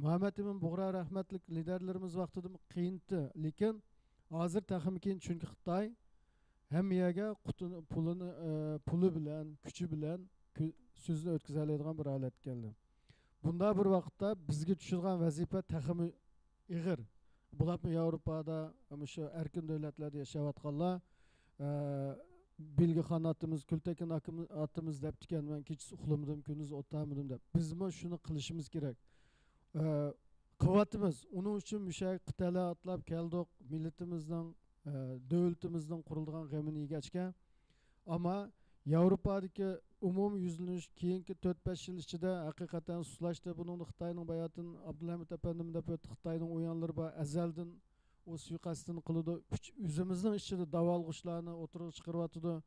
Muhammad Emin Bug'ra rahmatlik liderlarimiz vaqtida qiyinti, lekin hozir taxmikin chunki Xitoy hammaga puli bilan, kuchi bilan so'zni o'tkaza oladigan bir holat keldi. Bunda bir vaqtda bizga tushirgan vazifa taxmi ig'ir. Bularmi Yevropada, shu erkin davlatlarda yashayotganlar bilgi xanatımız, Kültekin atımız dep diken ben keçisi uxlamadım, gündüz otamadım dep. Biz mi şunu qilishimiz kerak. Kıvatımız, onun için müşahit qitala atlab keldik, milletimizden, devletimizden kurulduğun gemini yegechken. Ama Avrupa'daki umum yüzleniş keyinki 4-5 yıl içinde hakikaten suslaştı. Bunun Xitayning bayatın Abdülhamit Efendim dep Xitayning uyanları var, ezelden o suikastını kılıdı. Yüzümüzün içinde davalgıçlarını oturup çıkarıvatıdı.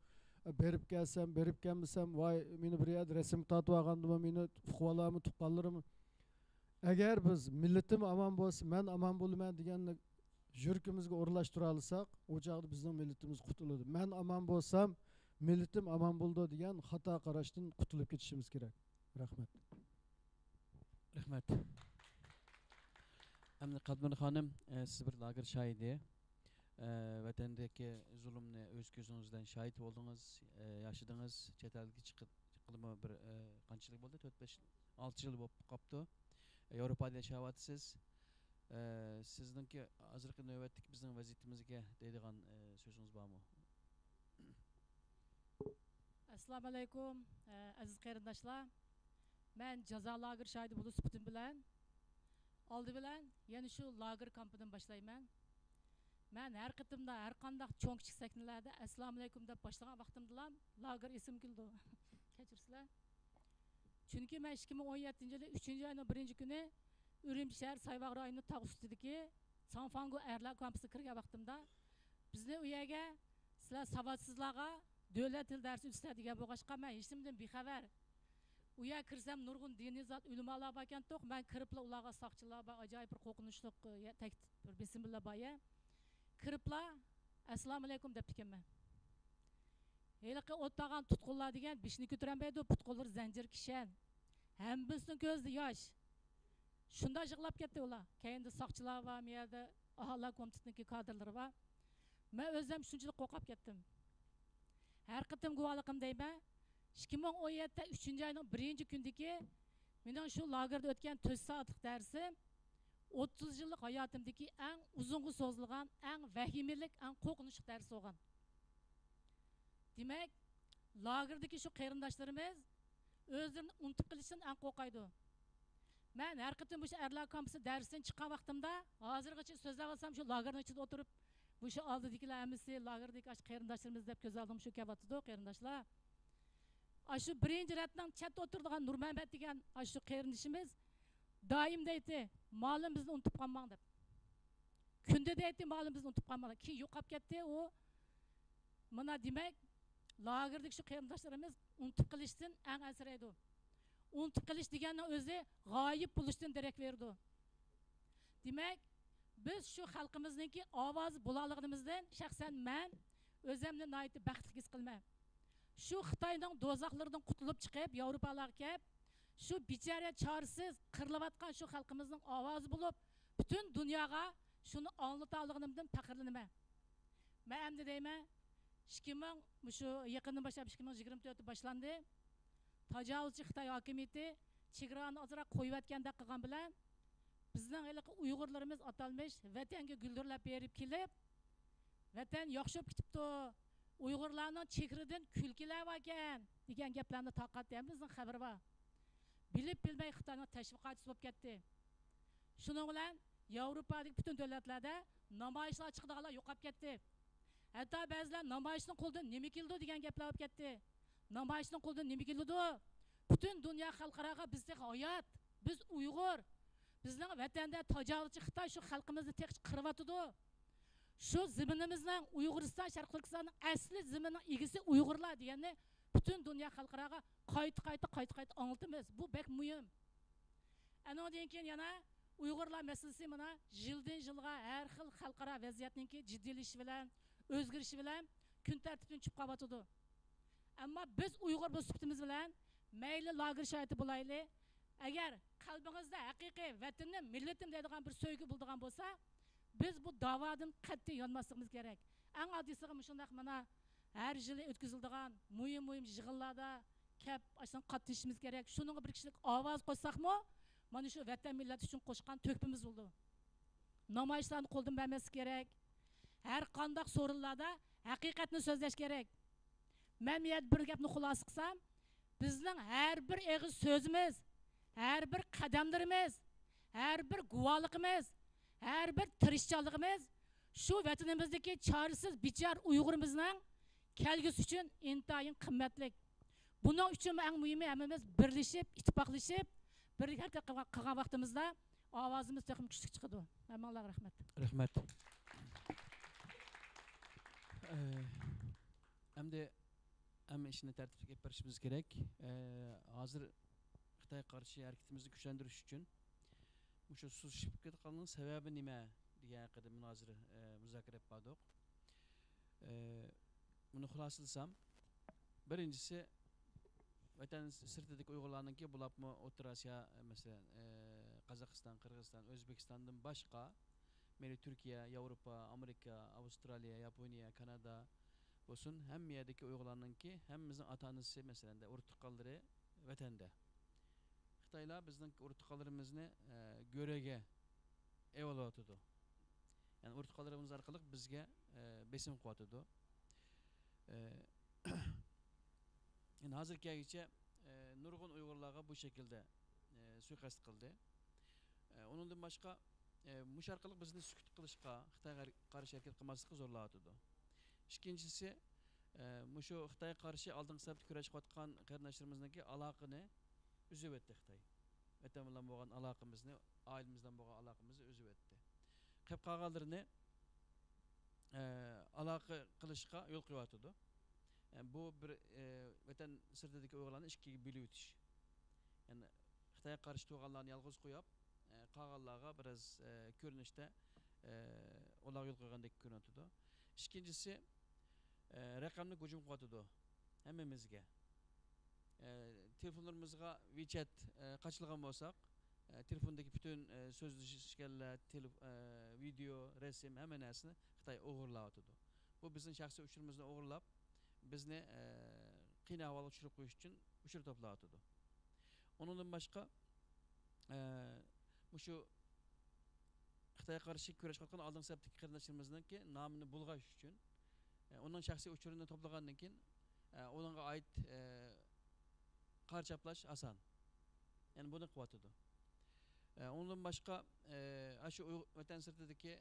Berip gelsem, berip gelmesem, vay meni bir yer resim tatı ağandım, meni fuqalarımı, tuqqanlarımı. Eğer biz milletim aman bolsa, men aman bolumen deganni jürkimizge orlaştıra alsak, o çağda bizning milletimiz qutuladi. Men aman bolsam, milletim aman buldu degan xata qarashdan qutulib ketishimiz kerak. Rahmat. Rahmat. Emni Qadmir Hanım, siz bir lager şahidi. Vatandagi zulmni o'z ko'zingizdan shahid bo'ldingiz, yashadingiz, chet elga chiqib bir qanchalik bo'ldi? 4-5-6 yil bo'lib qolibdi. Yevropada yashayapsiz. Sizningki hozirgi navbatdagi bizning vaziyatimizga deydigan so'zingiz bormi? Assalomu alaykum, aziz qarindoshlar. Men jazo lager shahidi bo'lish sifatim bilan oldi bilan yana shu lager kampidan boshlayman. Men har qitimda har qanday cho'ng kichik saknalarda assalomu alaykum deb boshlagan vaqtimda lager esim keldi. Kechirsizlar. Chunki men 2017-yil 3-oyning 1-kuni Urumchi shahar Sayvaq rayoni tog' ustidagi Sanfangu erlar kampusga kirgan vaqtimda bizni u yerga sizlar savodsizlarga davlat til darsi o'tadigan bo'lg'achqa men hech nimdan bexabar. U yer kirsam nurg'un diniy zot ulamolar bor ekan, to'q men kiribla ularga soqchilar bor, ajoyib bir qo'rqinchli bir bismillah boya. Kiribla assalomu alaykum deb ekanman. Heliqi o'tpagan tutqunlar degan bishni ko'taranmaydi, putqunlar zanjir kishan. Hammasining ko'zida yosh. Shunda yig'lab ketdi ular. Keyinda soqchilar va bu yerda aholi komitetidagi kadrlar bor. Men o'zim shunchalik qo'rqib ketdim. Har qitim guvohligim deyman. 2017 3-oyning 1-kundagi mening shu lagerda o'tgan 4 soatlik darsim 30 yillik hayotimdagi eng uzunga so'zilgan, eng vahimalik, eng qo'rqinchli dars bo'lgan. Demak, lagerdagi shu qarindoshlarimiz o'zlarini unutib qilishdan eng qo'rqaydi. Men har qitim bu erlar kampusi darsidan chiqqan vaqtimda, hozirgacha so'zlab olsam shu lagerning ichida o'tirib, bu shu oldidagilar hammasi lagerdagi qarindoshlarimiz deb ko'z oldim shu kavatida qarindoshlar. Aşı birinci ratdan chatda o'tirdigan Nurmamat degan aşı qarindoshimiz doim deydi, malimizni unutib qolmang deb. Kunda deydi, malimizni unutib qolmang. Keyin yo'qolib ketdi u. Mana demak, lagerdagi shu qarindoshlarimiz unutib qilishdan eng asraydi. Unutib qilish deganning o'zi g'oyib bo'lishdan darak berdi. Demak, biz shu xalqimizningki ovoz bo'laligimizdan shaxsan men o'zimni nihoyatda baxtli his qilman. Şu Xitayning dozaqlardan qutulib chiqib, Yevropalarga kelib, şu bichara chorsiz qirilayotgan şu xalqimizning ovozi bo'lib, butun dunyoga shuni anglataligimdan faxrlanaman. Men endi deyman, 2000 shu yaqindan boshlab 2024 boshlandi. Tajovuzchi Xitoy hokimiyati chegarani ozroq qo'yayotganda qilgan bilan bizning haliqi Uyg'urlarimiz atalmish vatanga guldirlab berib kelib, vatan yaxshi ketibdi. Uyg'urlarning chekridan kulkilar ekan degan gaplarni taqatdan bizning xabar bor. Bilib bilmay Xitoyning tashviqotchisi bo'lib ketdi. Shuning bilan Yevropadagi butun davlatlarda namoyishlar chiqdiganlar yo'qolib ketdi. Hatto ba'zilar namoyishning qo'ldan nima keldi degan gaplar bo'lib ketdi. Namoyishning qo'ldan nima keldi? Bütün dünya halkaraga bizdeki hayat, biz Uygur, bizning vatanda tajovuzchi Xitoy shu xalqimizni tek qirvatıdı. Şu ziminimizning Uyg'uriston, Sharq Turkistonning asli ziminining egisi Uyg'urlar deganni bütün dünya xalqaraga qayta anlatamiz. Bu bek muhim. Andan keyin yana Uyg'urlar masalasi mana yildan yilga har xil xalqaro vaziyatninki jiddiylashishi bilan, o'zgarishi bilan kun tartibdan chiqib qolyotidu. Ammo biz Uyg'ur bu sifatimiz bilan mayli lager shayti bo'layli, agar qalbingizda haqiqiy vatanni, millatim deydigan bir so'ygi bo'ladigan bo'lsa, biz bu da'vodan qat'iy yonmasligimiz kerak. Eng oddiysi shundaq mana har yili o'tkaziladigan muhim yig'inlarda kep ashun qatnashishimiz kerak. Shuning bir kishilik ovoz qo'ysakmi, mana shu vatan millat uchun qo'shgan to'kpimiz bo'ldi. Namoyishlarni qo'ldan bermaslik kerak. Har qanday so'rinlarda haqiqatni so'zlash kerak. Men bir gapni xulosa qilsam, bizning har bir eg'iz so'zimiz, har bir qadamlarimiz, har bir guvohligimiz, har bir tirishchanligimiz shu vatanimizdagi chorasiz bichar Uyg'urimizning kelgusi uchun intayin qimmatli. Buning uchun eng muhimi hammamiz birlashib, ittifoqlashib, bir harakat qilgan vaqtimizda ovozimiz to'qim kuchli chiqadi. Hammalarga rahmat. Rahmat. Endi hamma ishni tartibga kelib borishimiz kerak. Hozir Xitoy qarshi harakatimizni kuchlantirish uchun shu susishib ketganning sababi nima degan haqida muzokara qildik. Buni xulosalasam, birinchisi vatan sirtidagi Uyg'urlarningki bularmi O'rta Osiyo, masalan, Qozog'iston, Qirg'iziston, O'zbekistondan boshqa, meni Turkiya, Yevropa, Amerika, Avstraliya, Yaponiya, Kanada bo'lsin, hamma yerdagi Uyg'urlarningki hammamizning ota-onasi masalan o'rtoqlari vatanda. Xitoylar bizning o'rtoqlarimizni go'raga evalyotidi. Ya'ni o'rtoqlarimiz orqali bizga besim qilyotidi. Yani hozirgacha nurg'un Uyg'urlarga bu shaklda suiqasd qildi. Undan boshqa mush orqali bizni sukut qilishga, Xitoyga qarshi harakat qilmaslikka zo'rlayotdi. Ikkinchisi, shu Xitoyga qarshi oldingi safda kurashayotgan qarindoshlarimizning aloqani uzib o'tdi Xitoy. Vatan bilan bo'lgan aloqamizni, oilamizdan bo'lgan aloqamizni uzib o'tdi. Qolib qolganlarini aloqa qilishga yo'l qo'yotdi. Yani bu bir vatan sirtidagi Uyg'urlarni ikkiga bo'lib o'tish. Yani Xitoyga qarshi turganlarni yolg'iz qo'yib, qolganlarga biraz ko'rinishda ular yo'l qo'ygandek ko'rinadi. Ikkinchisi, raqamni hujum qilyotdi hammamizga. Telefonlarimizga WeChat qachilagan bo'lsak, telefondagi bütün so'zlashganlar, video, resim hamma narsani Xitoy o'g'irlayotdi. Bu bizning shaxsiy uchurimizni o'g'irlab, bizni qiyin ahvolga tushirib qo'yish uchun uchur to'playotdi. Undan boshqa shu Xitoyga qarshi kurashayotgan oldingi safdagi qarindoshlarimizning nomini bulg'ash uchun onun shaxsiy uchurini to'plagandan keyin unga oid qarchaplash oson. Yani buni qilyotdi. Undan boshqa shu vatan sirtidagi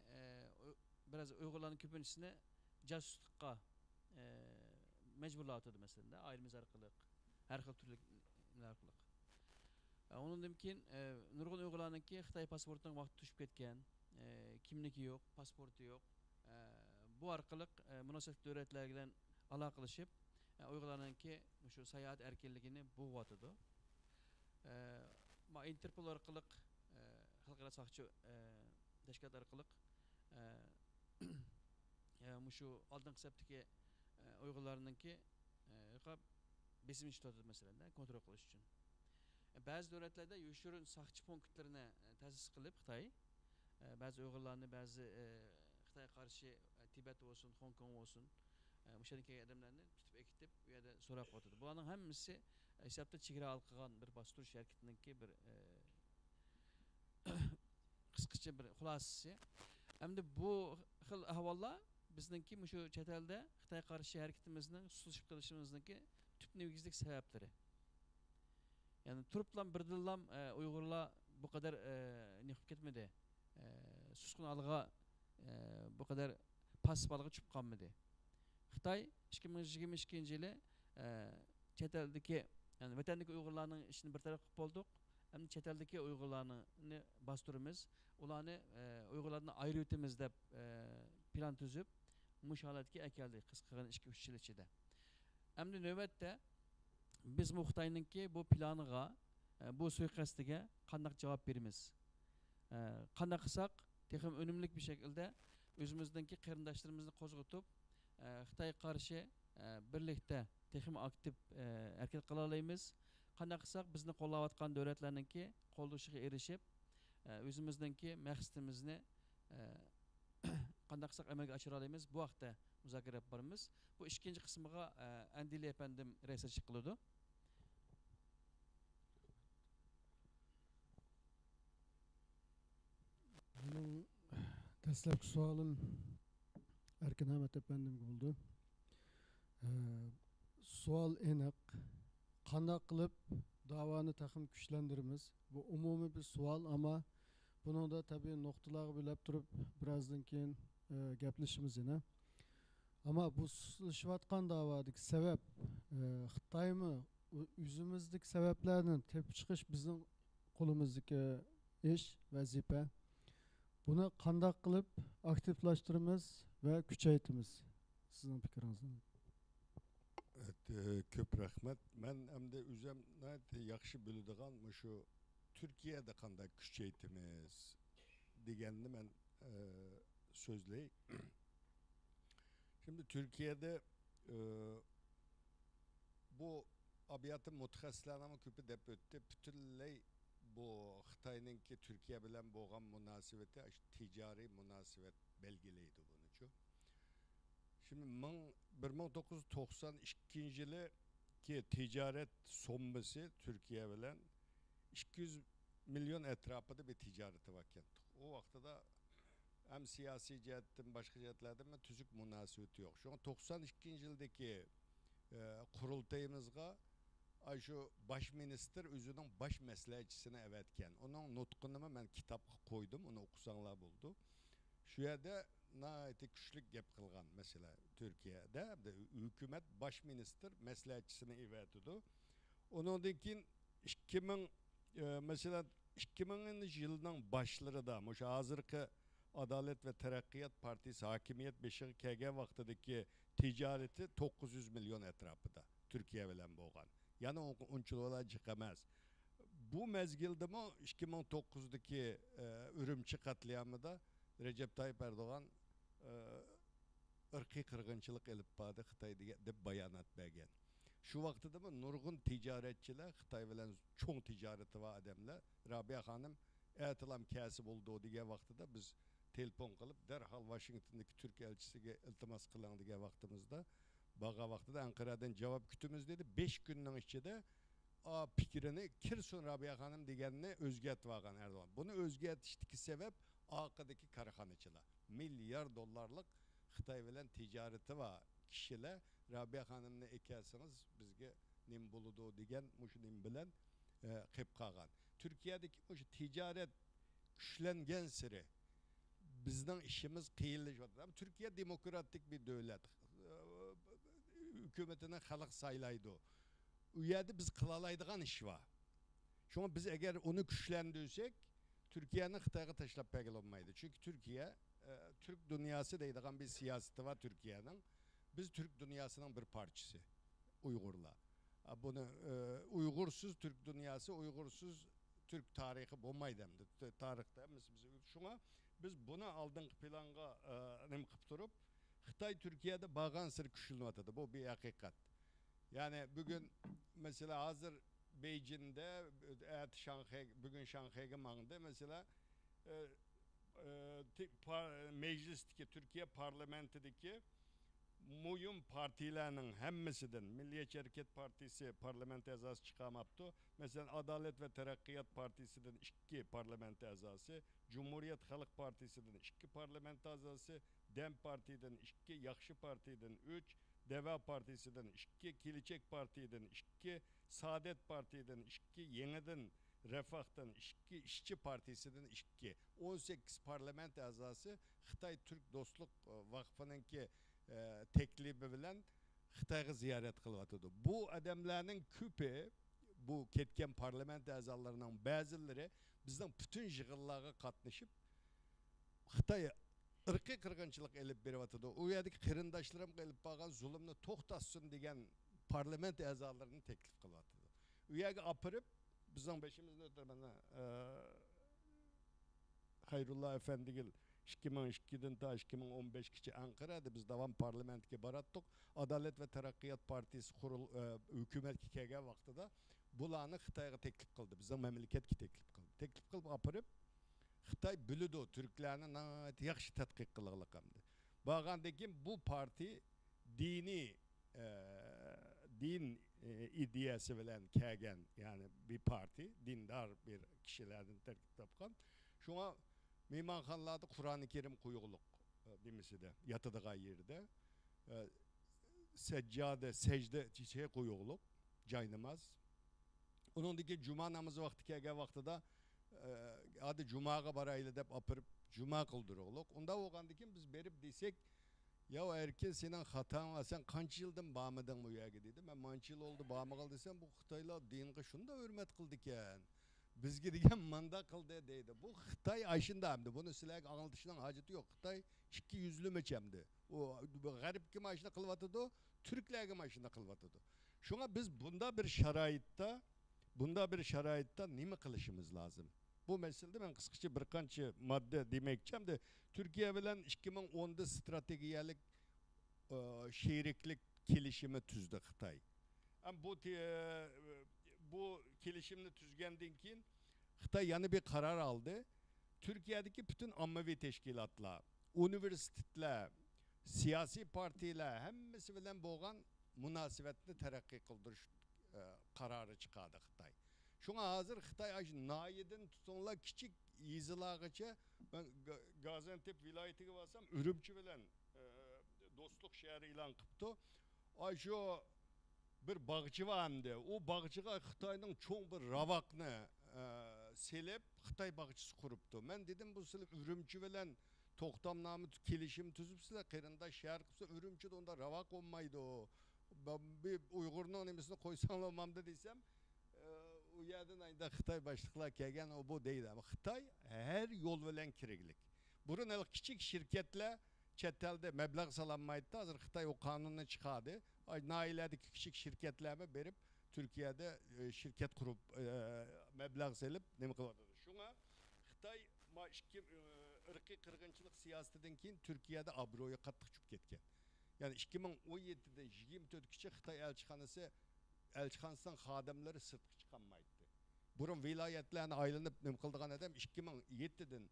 biraz Uyg'urlarning ko'pinchisini jasuslikqa mecburlayotdi masalan, ailemiz orqali, har xil turliklar orqali. Undan keyin nurg'un Uyg'urlarningki Xitoy pasportining vaqti tushib ketgan, kimligi yo'q, pasporti yo'q. Bu orqali munosib davlatlar bilan aloqalashib, Uyg'urlarningki shu sayohat erkinligini bo'g'otdi. Interpol orqali xalqaro soqchi tashkilot orqali shu oldingi safdagi Uyg'urlarningki besim ishlatadi masalan, kontrol qilish uchun. Ba'zi davlatlarda yoshirin soqchi punktlarini ta'sis qilib Xitoy ba'zi Uyg'urlarni, ba'zi Xitoyga qarshi Tibet olsun, Hong Kong olsun, o'shandagi odamlarni tutib ekitib, u yerda so'rab qo'yadi. Bularning hammasi hisobda chegara qilgan bir bostirish harakatiningki bir qisqacha bir xulosasi. Endi bu xil ahvollar bizningki shu chet elda Xitoyga qarshi harakatimizning susishib qolishimizningki tub negizlik sabablari. Yani turuplam birdillam Uyg'urlar bu kadar ne qilib ketmedi. Susqun alg'a bu kadar pasif alg'a tushib qolmadi. Xitoy 2022 yili chet eldagi Yani vatandagi Uyg'urlarning ishini bir taraf qilib bo'ldik. Endi chet eldagi Uyg'urlarni bostiramiz. Ularni Uyg'urlarni ayirib deb plan tuzib, mush holatga akeldik qisqagan 2-3 yil ichida. Endi navbatda biz Xitoyninki bu planiga, bu suiqasdiga qanday javob beramiz? Qanday qilsak, texim önümlük bir şekilde özümüzdeki qarindoshlarimizni qo'zg'atib, Xitoyga qarshi birlikda texim aktiv harakat qila olamiz. Qanday qilsak bizni qo'llayotgan davlatlarningki qo'llashiga erishib, o'zimizningki maqsadimizni qanday qilsak amalga oshira olamiz. Bu vaqtda muzokara olib boramiz. Bu ikkinchi qismiga Andili efendim research qiladi. Benim dastlabki savolim Erkin Ahmet efendimga bo'ldi. Savol aniq. Qanday qilib davoni taxim kuchlantiramiz? Bu umumiy bir savol, ama bunun da tabii noktalarga bilib turib birazdan keyin gaplashamiz yana. Ama bu sılışıvatkan davadaki sebep Xitay mı? Yüzümüzdeki sebeplerden tepki çıkış bizim kolumuzdaki iş, vazife. Bunu qanday qilib aktivlaştırırız ve küçeytimiz? Sizin fikrinizden. Evet, köp rahmet. Ben hem de üzem yaxşı bildiğim şu Türkiye'de qanday küçeytimiz degenini ben sözleyeyim. Şimdi Türkiye'de bu abiyatın mutkaslarına köpü dep öttü. Bütünley bu Xitay'nınki Türkiye bilen boğan münasebeti ticari münasebet belgeleydi bunu çok. Şimdi 1992 yılı ki ticaret somması Türkiye bilen 200 milyon etrafında bir ticareti varken. O vakti da hem siyasi cihetten başka cihetlerden ben tüzük münasebeti yok. Şu an 92 yıldaki kurultayımızda şu baş minister özünün baş mesleğçisine evetken. Onun nutkunumu ben kitapka koydum, onu okusanlar buldu. Şu yerde naiti güçlük gep kılgan mesela Türkiye'de hükümet baş minister mesleğçisine evetiyordu. Onundakin 2000 mesela 2000 yılının başları da şu hazırki Adalet ve Terakkiyat Partisi hakimiyet beşiği KG vaktideki ticareti 900 milyon etrafında Türkiye bilen boğan. Yani onçuluğa çıkamaz. Bu mezgilde mi 2009'daki Ürümçi katliamı da Recep Tayyip Erdoğan ırkı kırgınçılık elip bağdı Xitay de bayanat bergen. Şu vakti de mi nurgun ticaretçiler Xitay bilen çoğun ticareti var adamlar. Rabia Hanım etilam kasip olduğu diye vakti de biz telefon kılıp derhal Washington'daki Türk elçisiyle iltimas kılan diye vaktimizde bağa vakti de Ankara'dan cevap kütümüz dedi. 5 günün içinde fikrini Kirsun Rabia Hanım diyenine özgert vagan Erdoğan. Bunu özgertişteki sebep arkadaki karıhanıcılar. Milyar dolarlık Xitay bilen ticareti var kişiler. Rabia Hanım'la ekerseniz bizge nim buludu diyen muşu nim bilen kıp kagan. Türkiye'deki o ticaret güçlengen siri bizden işimiz kıyılışmadı. Ama Türkiye demokratik bir devlet. Hükümetine halk saylaydı. Uyada biz kılalaydıgan iş var. Şu an biz eğer onu güçlendirsek Türkiye'nin Xitay'a taşlap pek olmaydı. Çünkü Türkiye Türk dünyası deydiğin bir siyaseti var Türkiye'nin. Biz Türk dünyasının bir parçası. Uygurlar. Bunu Uygursuz Türk dünyası, Uygursuz Türk tarihi olmaydı. Tarihte şuna biz bunu aldığımız planga nem kıptırıp Xitay Türkiye'de bağın sır küçülmedi. Bu bir hakikat. Yani bugün mesela hazır Beijing'de bugün Şanghay'a mağında mesela meclisteki Türkiye parlamentodaki muyum partilerinin hemmesinden Milliyetçi Hareket Partisi parlamento azası çıkamaptı. Mesela Adalet ve Terakkiyat Partisi'den 2 parlamento azası, Cumhuriyet Halk Partisi'den 2 parlamento azası, Dem Parti'den 2, Yakşı Parti'den 3, Deva Partisi'den 2, Kiliçek Parti'den 2, Saadet Parti'den 2, Yeniden Refah'tan 2, İşçi Partisi'den 2. 18 parlamento azası Xitay Türk Dostluk Vakfı'nınki teklibi bilen Xitay'a ziyaret kılıvatıdı. Bu adamların küpü bu ketken parlament azalarının bazıları bizden bütün yığınlarga katlaşıp Xitay ırkı kırgınçılık elip berivatıdı. O yerdeki kırındaşlarım gelip bağın zulümünü toxtatsın degen parlament azalarını teklif kılatıdı. O yerge apırıp bizden beşimizin ötürmene Hayrullah Efendigil 2002'den ta 2015 kiçi Ankara'da biz davam parlamentke barattık. Adalet ve Terakkiyat Partisi kurul hükümet kelgen vaqtida bularni Xitayga teklif kıldı. Bizden memleketki teklif kıldı. Teklif kılıp apırıp Xitay bilidi Türklerni nayet yaxşı tadqiq qılığılık hamdi. Bağandakin bu parti dini din ideyası bilen kelgen yani bir parti dindar bir kişilerden terkip tapkan. Şuna meymanxanalarda Kur'an-ı Kerim kuyuqluq demesi de yatıdığı yerde seccade, secde şey kuyuqluq caynamaz. Onun diki cuma namazı vakti kelgen vaqtida adı cumaga baraylı dep apırıp cuma kıldırıqluq. Onda oğandakin biz berip desek ya erken senin hatan var sen kaç yıldan bağmadın bu yerge dedi. Ben manç yıl oldu bağmagal desem bu Xitaylar dinge şunu da hürmet kıldıken. Bizge degen manda kıldı deydi. Bu Xitay aşında hamdi. Bunu silahı anlatışından haceti yok. Xitay iki yüzlü meçemdi. O garip kim aşında kılvatıdı o, Türklerge aşında kılvatıdı. Şuna biz bunda bir şaraitta nime kılışımız lazım? Bu meselede ben kısaca bir kançı madde demekçem de Türkiye bilen 2010'da stratejiyalik şehriklik kilişimi tüzdü Xitay. Ama bu kilişimini tüzgenden keyin Xitay yanı bir karar aldı. Türkiye'deki bütün ammavi teşkilatlar, üniversiteler, siyasi partiler hemmesi bilen boğan münasebetli terakki kıldırış kararı çıkardı Xitay. Şuna hazır Xitay nayidin tutunla küçük yazılağıça ben Gaziantep vilayetine barsam Ürümçi bilen dostluk şehri ilan kıptı. Şu bir bağcı var hamdi. O bağcıga Xitay'nın çoğun bir ravakını selip Xitay bağcısı kuruptu. Ben dedim bu silip Ürümçi bilen Toxtamnamı kelişim tüzüp size kırında şehir kıpsa Ürümçi'de onda ravak olmaydı o. Ben bir Uygur'un emesini koysam olmamda desem o yerden ayında Xitay başlıklar kelgen o bu değil ama Xitay her yol bilen kiriklik. Burun el küçük şirketle çetelde meblağ salanmaydı hazır Xitay o kanununu çıkardı. Nailedeki küçük şirketlerime berip Türkiye'de şirket kurup meblağ selip ne mi kıladı? Şuna Xitay ırkı kırgınçılık siyasetinden keyin Türkiye'de abroyu katlık çıkıp ketken. Yani 2017'de 24 kişi Xitay elçixanasından xadimleri sırtqı çıkanmaydı. Burun vilayetlerini aylanıp ne kıldığan adam 2017'den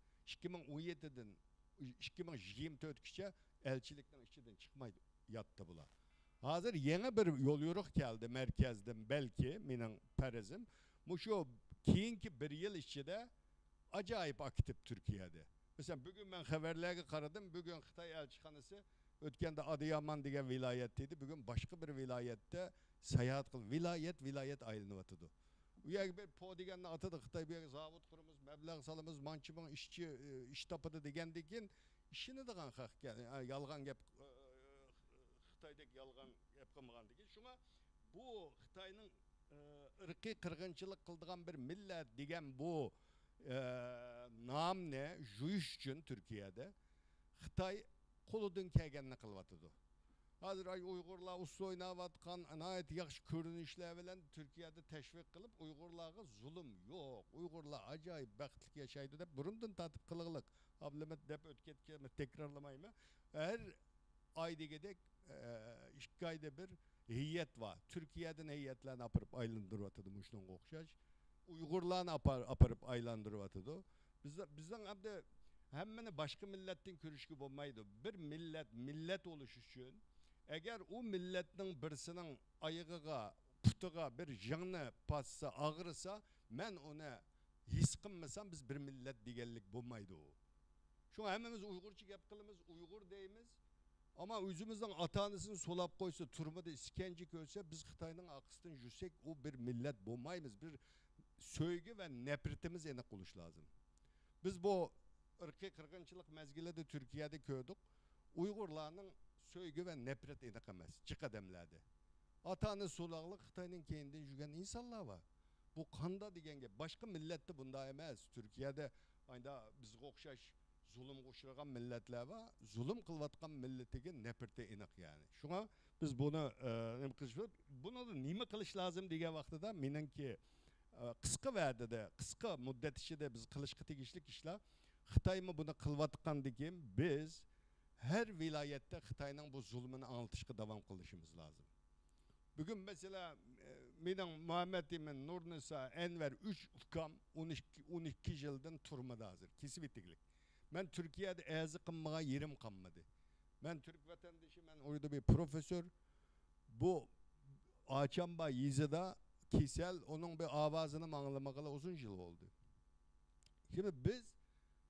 2024 kişi elçilikten içinden çıkmaydı yattı bula. Hazır yeni bir yol yürük geldi merkezden belki menin perezim. Muşu keyinki bir yıl içinde acayip aktif Türkiye'de. Mesela bugün ben haberlerge karadım. Bugün Xitay elçixanası ötkende Adıyaman degen vilayetteydi. Bugün başka bir vilayette seyahat kıl. Vilayet aylanıvatıdı. Bu yer bir po degenini atıdı. Xitay bir zavut kurumuz, meblağ salımız, mançımın işçi iş tapıdı degendikin işini de kanka yani yalgan gep Xitay'daki yalgan gep kılmagan degen. Şuna bu Xitay'nın ırkı kırgınçılık kıldığan bir millet degen bu nam ne? Juyuş için Türkiye'de Xitay kuludun kelgenini kılvatıdı. Hazır Uygurlar uslu oynavatkan anayet yaxşı görünüşler bilen Türkiye'de teşvik kılıp Uygurlarga zulüm yok. Uygurlar acayip baxtlık yaşaydı dep burundan tatıp kılıqlık. Ablemet dep ötketke tekrarlamayma. Her ay degedek 2 ayda bir heyet var. Türkiye'den heyetlerini apırıp aylandırıvatıdı muşnun okşaş. Uygurlarını apırıp aylandırıvatıdı. Bizden abde hemmeni başka milletten körüşkü olmaydı. Bir millet oluş için eğer o milletin birisinin ayağıga, putuga bir jığını passa, ağrısa men ona his kılmasam biz bir millet degenlik olmaydı o. Şu hemmemiz Uygurça gap kılımız, Uygur deyimiz. Ama özümüzden ata-anasını solap koysa, turmada iskence görse biz Xitay'nın akısından yüksek o bir millet olmayız. Bir söygü ve nefretimiz enek oluş lazım. Biz bu ırkı kırgınçılık mezgilede Türkiye'de gördük. Uygurlarının söygü ve nefret enek emez. Çık adamlarda. Ata-ana solaklık Xitay'nın kendinden yügen insanlar var. Bu kanda degenge başka millette bunda emez. Türkiye'de aynı bizge okşaş zulüm uçragan milletler var. Zulüm kılvatkan milletege nefrete inak yani. Şuna biz bunu bunu da nime kılış lazım diye vaxtıda menenki kıska vadede, kıska müddet içinde biz kılışkı tegişlik işler Xitay mı bunu kılvatkan degen biz her vilayette Xitay'nın bu zulmünü anlatışka devam kılışımız lazım. Bugün mesela benim Muhammed'imin Nurnisa Enver 3 ukam 12 yıldan turmada hazır. Kesip ettiklik. Ben Türkiye'de ezı kımmağa yerim kalmadı. Ben Türk vatandaşı, ben orada bir profesör. Bu Ağaçamba Yizi'de Kisel onun bir avazını anlamakla uzun yıl oldu. Şimdi biz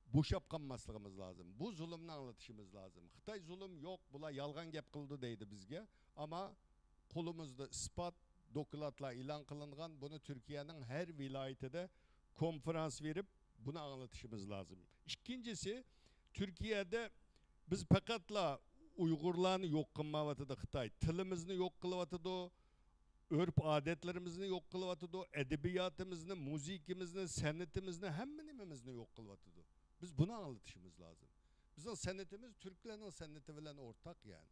bu şapkanmaslığımız lazım. Bu zulümünü anlatışımız lazım. Xitay zulüm yok, bula yalgan gep kıldı deydi bizge. Ama kolumuzda ispat, dokulatla ilan kılıngan bunu Türkiye'nin her vilayetinde konferans verip bunu anlatışımız lazım. İkincisi, Türkiye'de biz pakatla Uygurlarını yok kılmavatıdı Xitay. Tilimizni yok kılıvatıdı, örp adetlerimizni yok kılıvatıdı, edebiyatımızını, müzikimizni, sanatımızını, hemmenimizni yok kılıvatıdı. Biz bunu anlatışımız lazım. Bizim sanatımız Türklerin sanatı bilen ortak yani.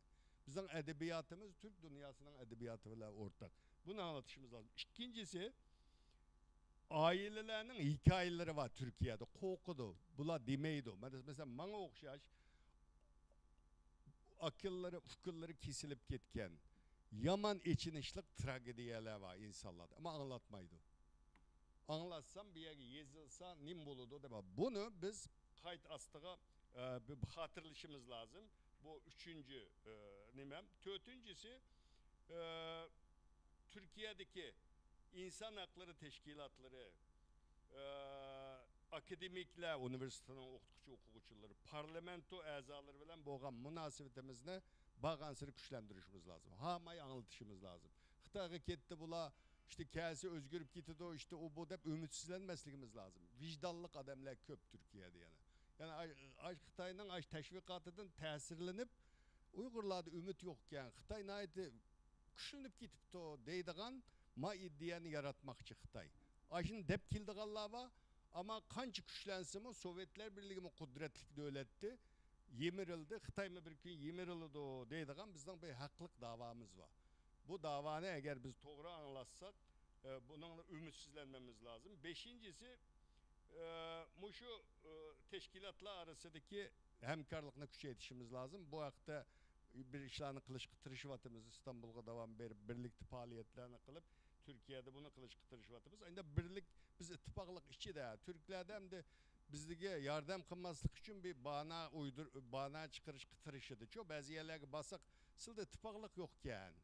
Bizim edebiyatımız Türk dünyasının edebiyatı bilen ortak. Bunu anlatışımız lazım. İkincisi, ailelerinin hikayeleri var Türkiye'de. Korkudu, bula demeydi. Mesela bana okşaş, akılları, fıkırları kesilip ketken, yaman içinişlik tragediyeler var insanlarda. Ama anlatmaydı. Anlatsam bir yere yazılsa nim buludu deme. Bunu biz kayıt astığa bir hatırlaşımız lazım. Bu üçüncü nimem. Dördüncüsü Türkiye'deki insan hakları teşkilatları, akademikler, üniversitenin okuyucuları, parlamento azaları bilen boğan münasebetimizni bağansırı güçlendirişimiz lazım. Hamayı anlatışımız lazım. Xitayga ketdi bula, işte kâsi özgürüp gitti o işte o bu dep ümitsizlenmesligimiz lazım. Vicdanlık adamlar köp Türkiye'de yani. Yani Xitay'nın teşvikatıdan tesirlenip Uygurlarda ümit yokken Xitay naydı güçlenip gitipti o deydiğen ma iddiyanı yaratmakçı Xitay. Aşın dep kildiğanlar var ama kançı güçlensin mi Sovyetler Birliği mi kudretlik devletti yemirildi. Xitay mı bir gün yemirildi o deydiğen bizden bir haklık davamız var. Bu davanı eğer biz doğru anlatsak bununla ümitsizlenmemiz lazım. Beşincisi şu teşkilatlar arasındaki hemkarlıkla küçültüşümüz lazım. Bu hafta bir işlerini kılıç kıtırışıvatımız İstanbul'a devam verip birlikte faaliyetlerini kılıp Türkiye'de bunu kılıç kıtırışıvatımız. Aynı birlik biz ittifaklık işçi de Türklerden hem de bizdeki yardım kılmazlık için bir bana çıkarış kıtırışıdı. Çok bazı yerlere basak sılda ittifaklık yok yani.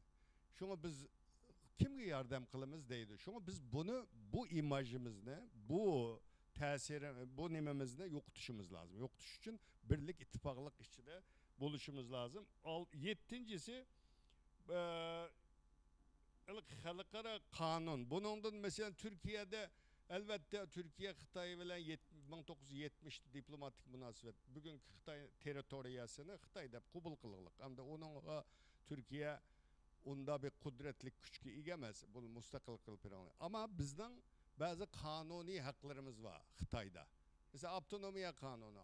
Şunu biz kimge yardım kılımız deydi. Şunu biz bunu bu imajımızı bu tesiri bu nimemizde yokutuşumuz lazım. Yokutuş için birlik ittifaklık içinde buluşumuz lazım. Yedincisi halkara kanun. Bunun mesela Türkiye'de elbette Türkiye Xitay ile 1970 diplomatik münasebet. Bugünkü Xitay teritoriyasını Xitay'da kabul kılılık. Hem de onun Türkiye onda bir kudretlik güçkü igemez. Bunu mustakil kılpıranı. Ama bizden bazı kanuni haklarımız var Xitay'da. Mesela autonomiya kanunu,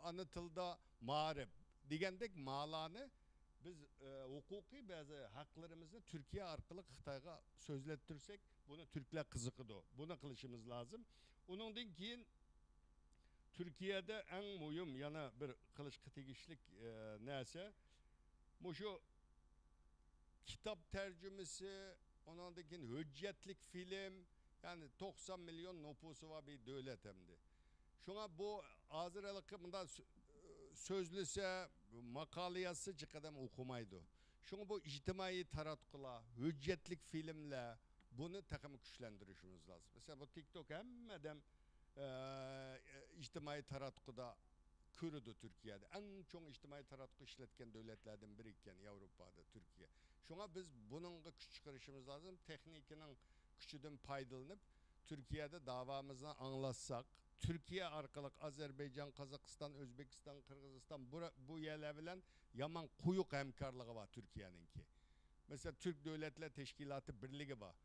anıtılda mağrib. Digendek malanı biz hukuki bazı haklarımızı Türkiye arkalı Xitay'a sözlettirsek bunu Türkler kızıkıdı. Buna kılışımız lazım. Onundan keyin Türkiye'de en mühim yana bir kılıç kıtıgişlik neyse şu kitap tercümesi, onundan keyin hüccetlik film, yani 90 milyon nüfusu var bir devlet hem de. Şuna bu azıralıkımda sözlüse, makaliyası çıkadam okumaydı. Şuna bu ictimai taratkıla, hüccetlik filmle bunu takımı güçlendirişimiz lazım. Mesela bu TikTok hemmeden ictimai taratkıda kürüdü Türkiye'de. En çok ictimai taratkı işletken devletlerden biriyken Avrupa'da Türkiye. Şuna biz bununla güç çıkarışımız lazım. Teknikinin güçüden faydalanıp Türkiye'de davamızı anlatsak, Türkiye arkalık Azerbaycan, Kazakistan, Özbekistan, Kırgızistan bu yerler bilen yaman kuyuk hemkarlığı var Türkiye'ninki. Mesela Türk Devletler Teşkilatı Birliği var.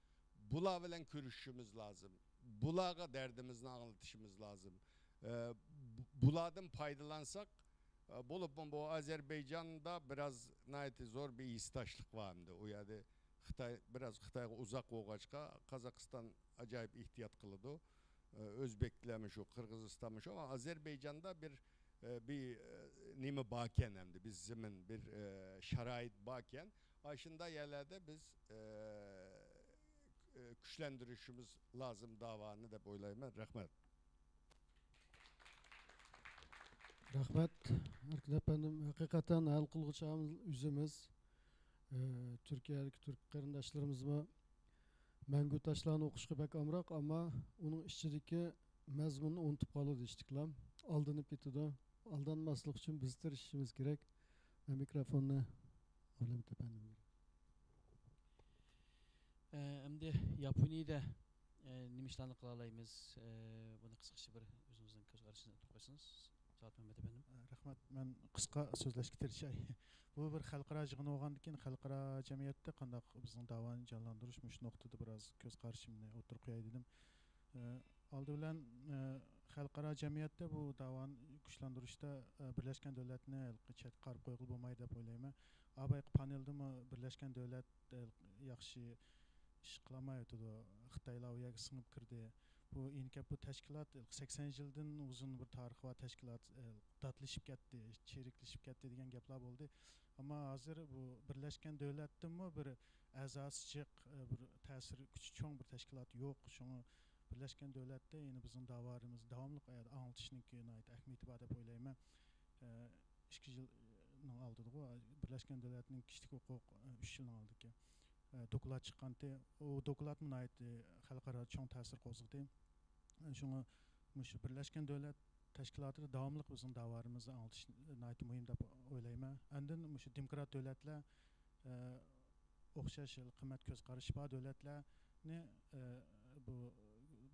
bular bilen görüşüşümüz lazım. Bularga derdimizni anlatışımız lazım. Bulardan faydalansak bulup bu Azerbaycan'da biraz nayeti zor bir istaşlık vardı. O yani biraz Xitayga uzak olgaçka Kazakistan acayip ihtiyat kılıdı. Özbeklermiş o, Kırgızistanmış o, ama Azerbaycan'da bir nime baken hem de bizim bir şarait baken aşında yerlerde biz güçlendirişimiz lazım davanı da boylayma. Rahmet. Rahmet. Efendim hakikaten hal kılgıçağımız yüzümüz Türkiye'deki Türk kardeşlerimiz mi Мәңгү ташланы оқышқа бәк амрақ, ama onun içindeki mezmununu unutup kalıyordu iştiklam. Aldanıp gidiyordu. Aldanmaslık için biz tırışışımız gerek. Ve mikrofonu alayım efendim. Endi Yaponiyada nimişlarni qila olamiz? Buni qisqacha bir o'zingizning ko'z qarashingizni aytib qo'ysangiz. Saat Mehmet efendim. Rahmat, men qisqa so'zlashga tirishay. Bu bir xalqaro yig'in bo'lgandan keyin xalqaro jamiyatda qanday bizning da'voni jonlantirish shu nuqtada biroz ko'z qarashimni o'tirib qo'yay dedim. Oldi bilan xalqaro jamiyatda bu da'voni kuchlantirishda Birlashgan Davlatlar chetga qarab qo'yib bo'lmaydi deb o'ylayman. Abay paneldami Birlashgan Davlat yaxshi ish qilmaydi. Xitoylar u yerga singib kirdi. Bu inkap bu tashkilot 80 yildan uzun bir tarixi va tashkilot datlashib ketdi, cheriklashib ketdi degan gaplar bo'ldi. Ammo hozir bu Birlashgan Davlatdanmi bir a'zosi bir ta'siri kuchi cho'ng bir tashkilot yo'q. Shuni Birlashgan Davlatda yana bizning da'vorimiz davomli anglitishninki ahamiyati bor deb o'ylayman. 2 yilning oldida Birlashgan Davlatning kishilik huquq 3 yilning oldiki doklad chiqqanda o doklad xalqaro cho'ng ta'sir qo'zg'adi. Shuni shu Birlashgan Davlat tashkilotida davomli bizning da'vorimizni anglitish muhim deb o'ylayman. Andin shu demokrat davlatlar o'xshash qimmat ko'z qarashi bor davlatlarni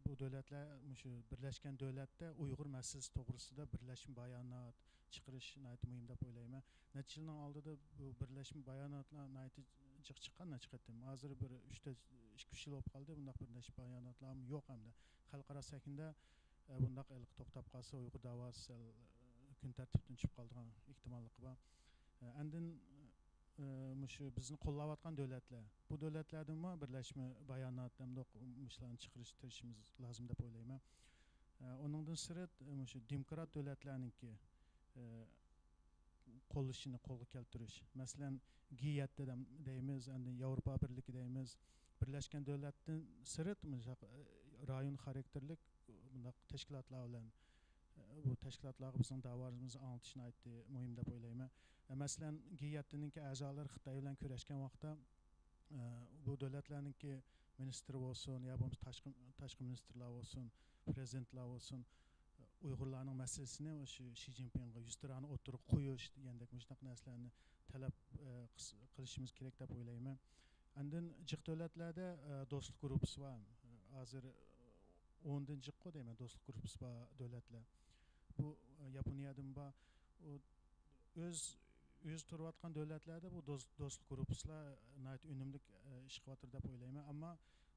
bu davlatlar shu Birlashgan Davlatda Uyg'ur masalasi to'g'risida birlashma bayonot chiqarish muhim deb o'ylayman. Necha yilning oldida bu birlashma bayonotlar jiq chiqqan chiqatdim. Hozir bir 3-3 yil bo'lib qoldi. Bunday birlashma bayonotlar yo'q hamda. Xalqaro sahnada bunday to'xtab qolsa Uyg'ur da'vosi kun tartibdan chiqib qoladigan ehtimollik bor. Andin shu bizni qo'llayotgan davlatlar, bu davlatlardanmi birlashma bayonot hamda ishlarni chiqarishimiz lozim deb o'ylayman. Uningdan sirat shu demokrat davlatlarningki qo'llashini qo'lga keltirish. Masalan, G7 deymiz, endi Yevropa Birligi deymiz. Birlashgan Davlatdan sirat rayon xarakterlik bunday tashkilotlar bilan bu tashkilotlarga bizning da'vorimizni anglitishni aytdi, muhim deb o'ylayman. Masalan, G7ningki a'zolari Xitoy bilan kurashgan vaqtda bu davlatlarningki ministri bo'lsin, yo bo'lmasa tashqi ministrlar bo'lsin, prezidentlar bo'lsin, Uyg'urlarning masalasini o'sha Xi Jinpingga yuztirani o'tirib qo'yish degandek shunday narsalarni talab qilishimiz kerak deb o'ylayman. Andin jiq davlatlarda do'stlik guruhi bor. Hozir 10dan jiqqa deyman do'stlik guruhi bor davlatlar. Bu Yaponiyadan bor. O'z turayotgan davlatlarda bu do'stlik guruhlar unumli ish qilyapti deb o'ylayman. Ammo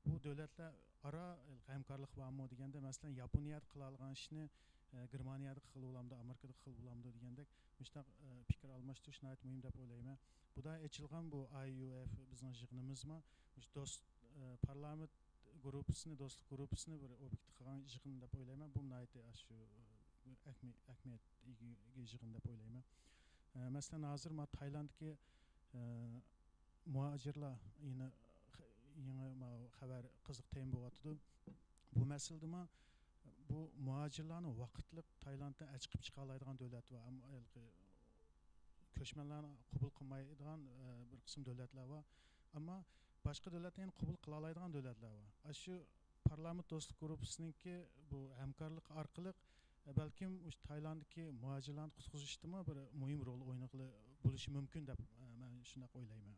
bu davlatlar ara hamkorlik bormi deganda, masalan, Yaponiyada qila olgan ishni Germaniyada qilib bo'lamdi, Amerikada qilib bo'lamdi degandek shunday fikr almashtirish muhim deb o'ylayman. Bu da ochilgan bu IUF bizning yig'inimizmi, do'st parlament guruhisini, do'stlik guruhisini bir obyekt qilgan yig'in deb o'ylayman. Bu shu ahamiyat yig'in deb o'ylayman. Masalan, hozir Taylandga muhojirlar yangi xabar qiziq tem bo'lyapti. Bu masalada bu muhojirlarni vaqtliq Taylanddan chiqib chiqa oladigan davlat va ko'chmanlarni qabul qilmaydigan bir qism davlatlar bor. Ammo boshqa davlatlarni qabul qila oladigan davlatlar bor. Shu parlament do'stlik guruhininki bu hamkorlik orqali balkim Taylanddagi muhojirlarni qutqizishdimi bir muhim rol o'ynag'ili bo'lishi mumkin deb men shunday o'ylayman.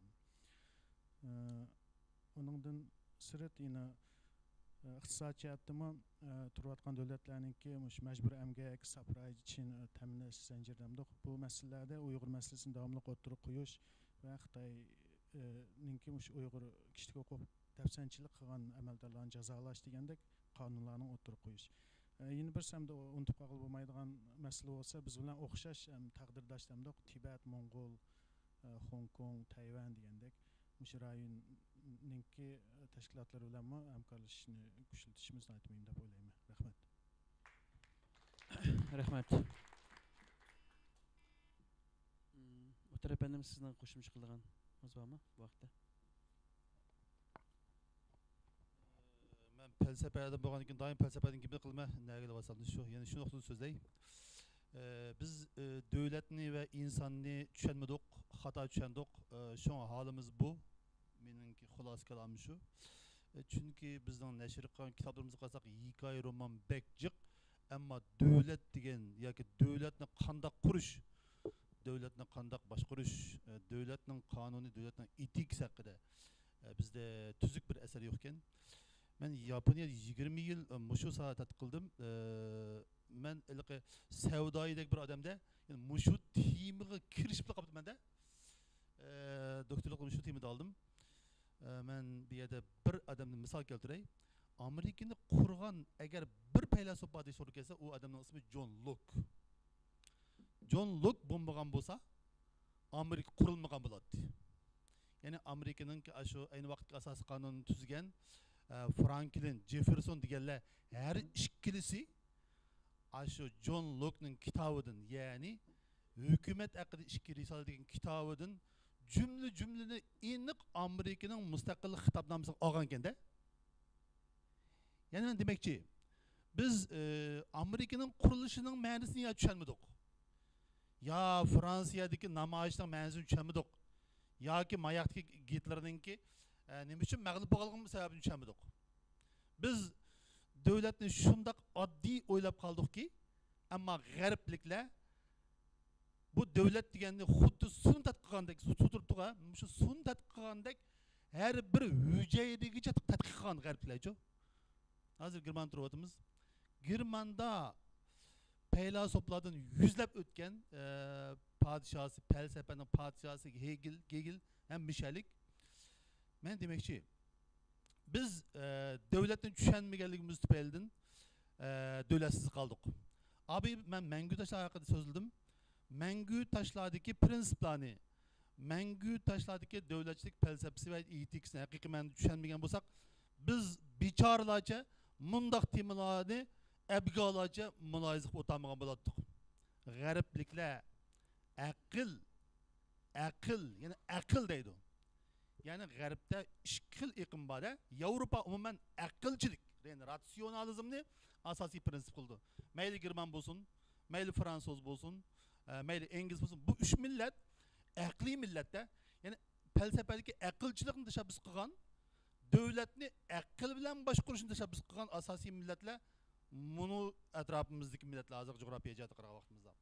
Uningdan sirat yana iqtisodiy jihatdami turayotgan davlatlarningki majburiy emgak, sapray, Chin ta'minlash zanjiridamdi. Bu masalalarda Uyg'ur masalasini davomli o'tirib qo'yish va Xitoyningki Uyg'ur kishilik huquq dəfsənçilik qilgan əməldarlarni cazalash degandek qonunlarni o'tirib qo'yish. Yeni bir hamda unutib qolib bo'lmaydigan masala bo'lsa, biz bilan o'xshash taqdirdosh hamda Tibet, Mongol, Hong Kong, Tayvan degandek o'sha rayonninki tashkilotlar bilan hamkorlashishni kuchaytirishimiz muhim deb o'ylayman. Rahmat. Rahmat. O'tir efendim sizden qo'shimcha qilganimiz bormi bu vaqtda? Men felsefede bo'lgandan keyin doim felsefadan gibi qilma nega deyapsam shu, ya'ni shu nuqtada so'zlay. Biz davlatni va insonni tushunmadik, xato tushundik. Shu holimiz bu. Meningki xulosa kalamim shu. Chunki bizning nashr qilgan kitoblarimizga qarasak, hikoya roman bek jiq, ammo davlat degan yoki davlatni qanday qurish, davlatni qanday boshqarish, davlatning qonuni, davlatning etikasi haqida bizda tuzuk bir asar yo'q ekan. Men Yaponiyada 20 yil mushu soat qildim. Men ilqi savdoyidek bir odamda, yani mushu temiga kirishib qolibdi menda. Doktorlik mushu temada oldim. Men bu yerda bir odamni misol keltiray. Amerikani qurgan agar bir faylasuf bor deb so'rab kelsa, u odamning ismi John Locke. John Locke bo'lmagan bo'lsa, Amerika qurilmagan bo'ladi. Ya'ni Amerikaning shu ayni vaqtga asosiy qonunni tuzgan Franklin, Jefferson deganlar har ikkilisi shu John Locke'ning kitobidan, ya'ni hukumat haqida ikki risola degan kitobidan jumlani aniq Amerikaning mustaqillik xitobnomasiga olgan ekanda. Ya'ni men demakchi, biz Amerikaning qurilishining ma'nosini ya tushunmadik. Ya Fransiyadagi namoyishning ma'nosini tushunmadik. Yoki Mayaqdagi Gitlerninki nima uchun mag'lub bo'lganligini sababini tushunmadik. Biz davlatni shundoq oddiy o'ylab qoldikki, ammo g'arbliklar bu davlat deganni xuddi suvni tadqiqlagandek, suv turibdi-ku, shu suvni tadqiqlagandek har bir hujayraga tadqiq qilgan g'arbliklar-ku. Hozir German turibmiz. Germanda faylasuflardan yuzlab o'tgan podshosi, falsafaning podshosi Hegel ham Michelik. Men demakchi, biz davlatni tushunmaganligimiz tufaylidan davlatsiz qoldik. Abi men mangu tashlar haqida so'zladim. Mangu tashlardagi prinsiplarni, mangu tashlardagi davlatchilik falsafasi va etikasini haqiqiy ma'noda tushunmagan bo'lsak, biz bechoralarcha mundaq temalarni abgolacha muloyiza qilib o'tamagan bo'lardik. G'arbliklar aql, ya'ni aql deydi. Yani g'arbda ikki xil iqim bor. Yevropa umuman aqlchilik, ya'ni ratsionalizmni asosiy prinsip qildi. Mayli German bo'lsin, mayli Fransuz bo'lsin, mayli Ingliz bo'lsin, bu üç millat aqliy millatda, ya'ni falsafadagi aqlchilikni tashabbus qilgan, davlatni aql bilan boshqarishni tashabbus qilgan asosiy millatlar bunu atrofimizdagi millatlar hozir jo'g'rofiya jihati qaragan vaqtimizda.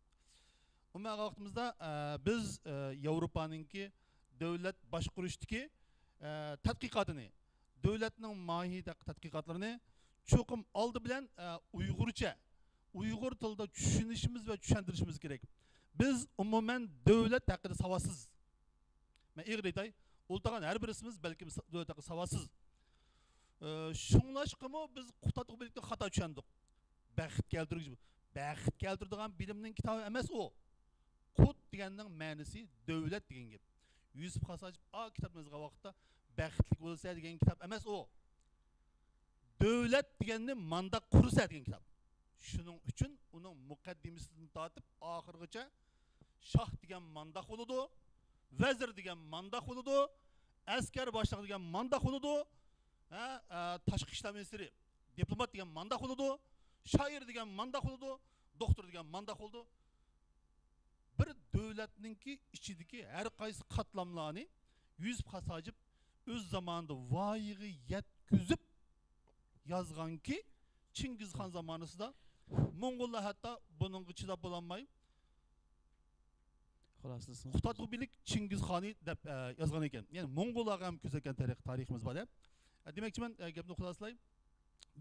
Umuman vaqtimizda biz Yevropaninki davlat boshqarishdagi tadqiqotini, davlatning mohiyatdagi tadqiqotlarini cho'qim oldi bilan Uyg'urcha, Uyg'ur tilida tushunishimiz va tushuntirishimiz kerak. Biz umuman davlat haqida savodsiz. Men ig'ir aytay, o'ltagan har birisimiz balki davlat haqida savodsiz. Shunglashqimi biz qutatib birlikda xato tushundik. Baxt keltiradigan bilimning kitobi emas u. Qut deganning ma'nosi davlat degan gap. Yusuf Hasajib kitobimizga vaqtda baxtli bo'lsa degan kitob emas u. Davlat deganni manda qursa degan kitob. Shuning uchun uning muqaddimasidan tortib oxirigacha shoh degan manda bo'ladi, vazir degan manda bo'ladi, askar boshlig'i degan manda bo'ladi, tashqi ishlar ministri, diplomat degan manda bo'ladi, shoir degan manda bo'ladi, doktor degan manda bo'ladi. Bir davlatninki ichidagi har qaysi qatlamlarni Yusuf Hasajib o'z zamonida voyaga yetkazib yozganki, Chingizxon zamonasida Mongollar hatto buningga chidab bo'lolmay Qutatubilik Chingizxoni deb yozgan ekan. Ya'ni Mongollarga ham ko'rsatgan tariximiz bor. Demakchi men gapni xulosalay.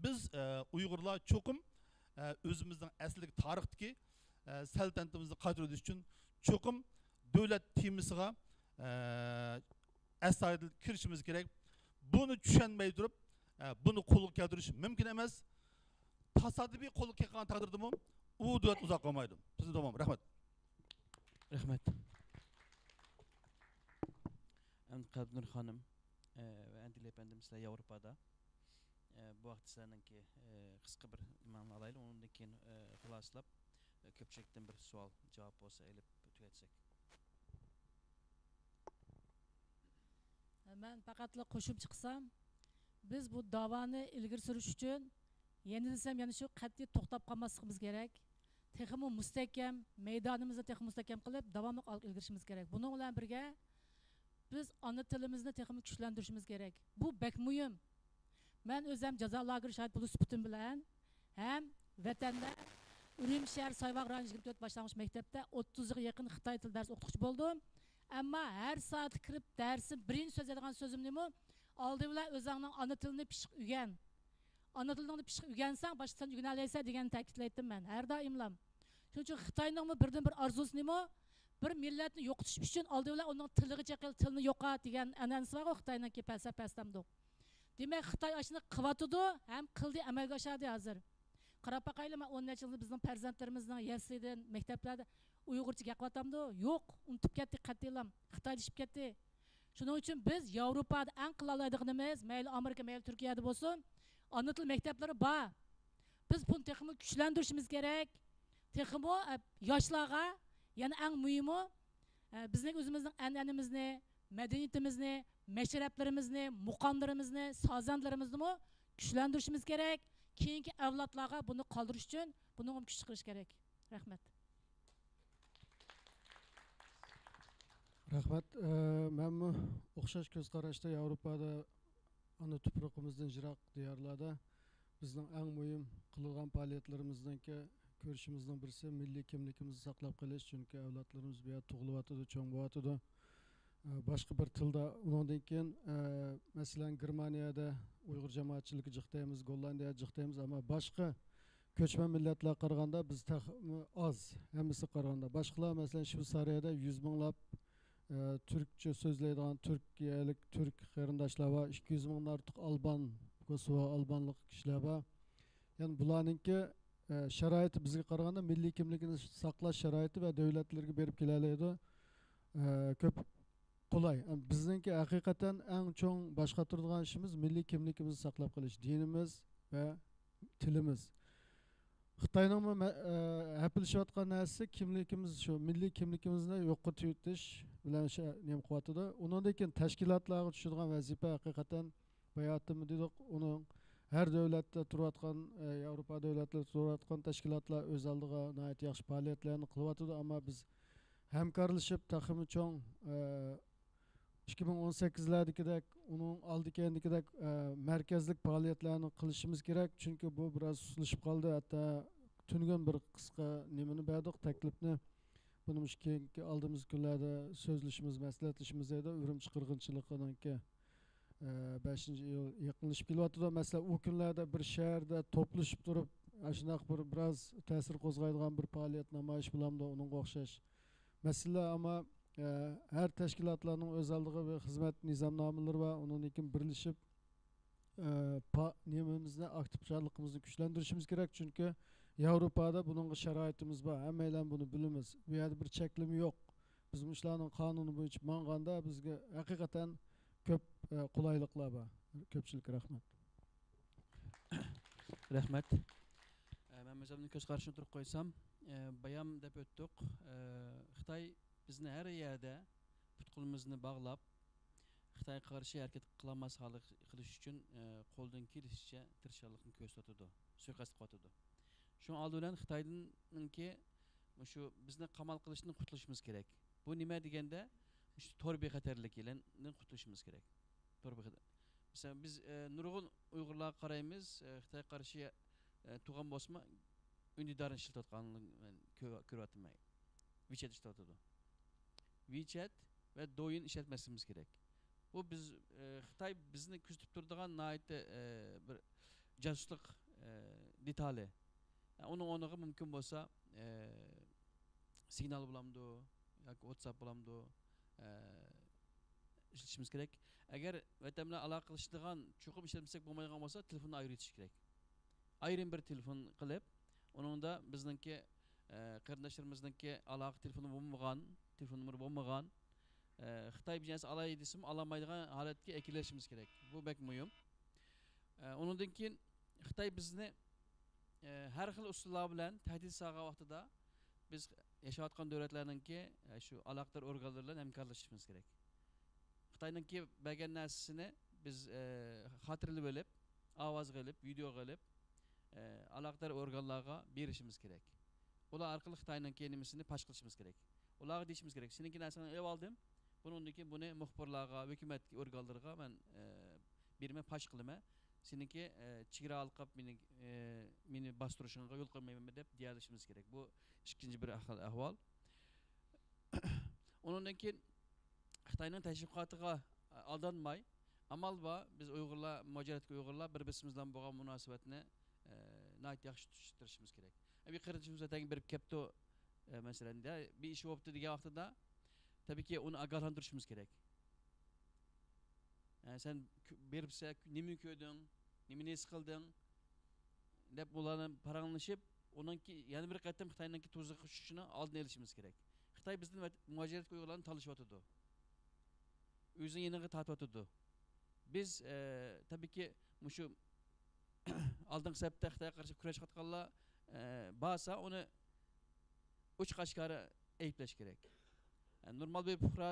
Biz Uyg'urlar cho'qim o'zimizning asliy tarixdagi saltanatimizni qadrlash uchun cho'qim davlat temasiga astoydil kirishimiz kerak. buni tushunmay turib buni qo'lga keltirish mumkin emas. Tasodifiy qo'lga kelgan taqdirdami u davlat uzoq qolmaydi. Sizni tamom, rahmat. Rahmat. Qalbnur xonim va Andil efendim sizlar Yevropada bu vaqt sizlarninki qisqa bir nimani alaylik, undan keyin xulosalab ko'pchilikdan bir savol javob bo'lsa elib tugatsak. Men faqatla qo'shib chiqsam, biz bu davoni ilgari surish uchun yana desam yana shu qat'iy to'xtab qolmasligimiz kerak. Texmi mustahkam, maydonimizni texmi mustahkam qilib, davomli ilgirishimiz kerak. Buning bilan birga biz ana tilimizni texmi kuchlantirishimiz kerak. Bu bek muhim. Men o'zim jazo lageri shahid bo'lib sifatim bilan ham vatanda Urumshar Sayvaq rayoni 24 boshlang'ich maktabda 30 ga yaqin Xitoy tili dars o'qituvchi bo'ldim. Ammo har soat kirib darsi birinchi so'zlaydigan so'zim nima? Oldi bilan o'zingning ana tilini pishiq o'rgan. Ana tilingni pishiq o'rgansang, boshqadan o'rgana olasan degan ta'kidlaydim men. Har doimlam. Shuning uchun Xitoyning birdan bir orzusi nima? Bir millatni yo'qotish uchun oldi bilan uning tiliga chaqil, tilni yo'qot degan an'anasi bor Xitoyning falsafasida. Demak, Xitoy ashuni qilyotidi, ham qildi, amalga oshadi hozir. Qarab baqaylik, 10 necha yil bizning farzandlarimizning yaslidan, maktablarda Uyg'urcha gaplatamdi? Yo'q, unutib ketdi qat'iyan. Xitoylashib ketdi. Shuning uchun biz Yevropada eng qila oladiganimiz, mayli Amerika, mayli Turkiyada bo'lsin, ana til maktablari bor. Biz buni texmi kuchlantirishimiz kerak. Texmi yoshlarga, yana eng muhimi bizning o'zimizning an'anamizni, madaniyatimizni, mashrablarimizni, muqomlarimizni, sozandlarimizni kuchlantirishimiz kerak. Keyingi avlodlarga buni qoldirish uchun buni ham kuch chiqarish kerak. Rahmat. Rahmat. Men o'xshash ko'z qarashda Yevropada ana tuproqimizdan jiroq diyorlarda bizning eng muhim qilgan faoliyatlarimizdanki ko'rishimizning birisi milliy kimligimizni saqlab qolish, chunki avlodlarimiz bu yerda tug'ilyotidi, cho'ng bo'yotidi. Boshqa bir tilda undan keyin masalan Germaniyada Uyg'ur jamoatchiligi jiqdaymiz, Gollandiyada jiqdaymiz, ammo boshqa ko'chman millatlar qaraganda biz oz, hammasi qaraganda. Boshqalar masalan Shveysariyada 100 minglab Türkçe so'zlaydigan Turkiyalik Türk qarindoshlar va 200 mingdan ortiq Alban, Kosovo albanlik kishilar bor. Ya'ni bularningki sharoiti bizga qaraganda milliy kimligini saqlash sharoiti va davlatlarga berib kelaydi. Ko'p qulay. Bizningki haqiqatan eng cho'ng boshqa turadigan ishimiz milliy kimligimizni saqlab qolish, dinimiz va tilimiz. Xitoyning hapilishayotgan narsa kimligimiz, shu milliy kimligimizni yo'qotish bilan nima qilyotidi. Undan keyin tashkilotlarga tushadigan vazifa haqiqatan bayotim dedik, uning har davlatda turayotgan, Yevropa davlatlarida turayotgan tashkilotlar o'z oldiga nihoyat yaxshi faoliyatlarni qilyotidi, ammo biz hamkorlashib taxmi cho'ng 2018'lardikidek, uning oldikidek markazlik faoliyatlarni qilishimiz kerak, chunki bu biroz suslashib qoldi. Hatto tungan bir qisqa nimani berdik, taklifni. Buni keyingi oldimiz kunlarda so'zlashimiz, maslahatlashimiz edi. Urumchi qirg'inchiligininki 5-iyul yaqinlashib kelyapti. Masalan, u kunlarda bir shaharda to'plashib turib, shunday biroz ta'sir qo'zg'aydigan bir faoliyat namoyish bilamdi, uningga o'xshash masala. Ammo her tashkilotlarning o'z oldiga bir xizmat nizomnomalari va undan keyin birlashib nimamizni, aktivchiligimizni kuchlantirishimiz kerak, chunki Yevropada buningga sharoitimiz bor. Hammalar buni bilamiz. Bu yerda bir cheklimi yo'q. Biz mushlarning qonuni bo'yicha manganda bizga haqiqatan ko'p qulayliklar bor. Ko'pchilik rahmat. Rahmat. Men o'zimning ko'z qarashini turib qo'ysam, bayam deb o'tdik. Xitoy bizni her yerde putqulimizni bağlab, Xitoyga qarshi harakat qilmaslik qilish uchun qo'ldan kelishicha tirishchilikni ko'rsatadi, suiqasd qiladi. Shu oldi bilan Xitoyninki shu bizni qamal qilishdan qutulishimiz kerak. Bu nima deganda, shu tor bexatarliklardan qutulishimiz kerak. Tor bexatar. Mesela biz nurg'un Uyg'urlarga qaraymiz, Xitoyga qarshi tug'an bosma undidarni ishlatayotganligini ko'ryapman. WeChat ishlatadi. WeChat ve Douyin işletmesimiz gerek. Bu biz Xitoy bizni kuzatib turadigan nihoyatda bir jasuslik detali. Onun onaga mumkin bo'lsa signal bo'lamdi yoki WhatsApp bo'lamdi, ishlatishimiz kerak. Agar vatan bilan aloqa qilishadigan cho'qim ishlatmasak bo'lmaydigan bo'lsa, telefonni ayritish kerak. Ayrim bir telefon qilib, uningda bizningki qarindoshlarimizningki aloqa telefoni bo'lmagan, telefon nomeri bo'lmagan, Xitoy biznesi alay desam alamaydigan holatga ekilishimiz kerak. Bu bek muhim. Undan keyin Xitoy bizni har xil usullar bilan tahdid solgan vaqtida biz yashayotgan davlatlarningki shu aloqador organlar bilan hamkorlashishimiz kerak. Xitoyningki bergan narsasini biz xotirlab olib, ovoz qilib, video qilib aloqador organlarga berishimiz kerak. Ular orqali Xitoyningki nimasini pash qilishimiz kerak. Ularga deyishimiz kerak. Seninki narsani olib oldim. Bundan keyin buni muxbirlarga, hukumat organlariga men berma pash qilaman. Seninki chegara alqab meni bostirishingga yo'l qo'ymayman deb deyalishimiz kerak. Bu ikkinchi bir ahvol. Undan keyin Xitoyning tashviqotiga aldanmay, amal va biz Uyg'urlar, mujoratga Uyg'urlar bir-birimiz bilan bo'lgan munosabatni nayt yaxshi tutishtirishimiz kerak. Bir qirg'izimiz atang berib kepto masalan bir ish bo'libdi degan vaqtida tabii ki onu agalantirishimiz kerak. Sen beribsa nima ko'rding, nima nes qilding deb ularni paranglashib, onunki yana bir qatam Xitoyninki to'ziq tushishini oldini olishimiz kerak. Xitoy bizning mujoratga Uyg'urlarni talashyotdi. O'zini yeniga tortyotdi. Biz tabii ki shu oldingi sababda Xitoyga qarshi kurashayotganlar basa onu uch qashqari ayplash kerak. Normal bir puhra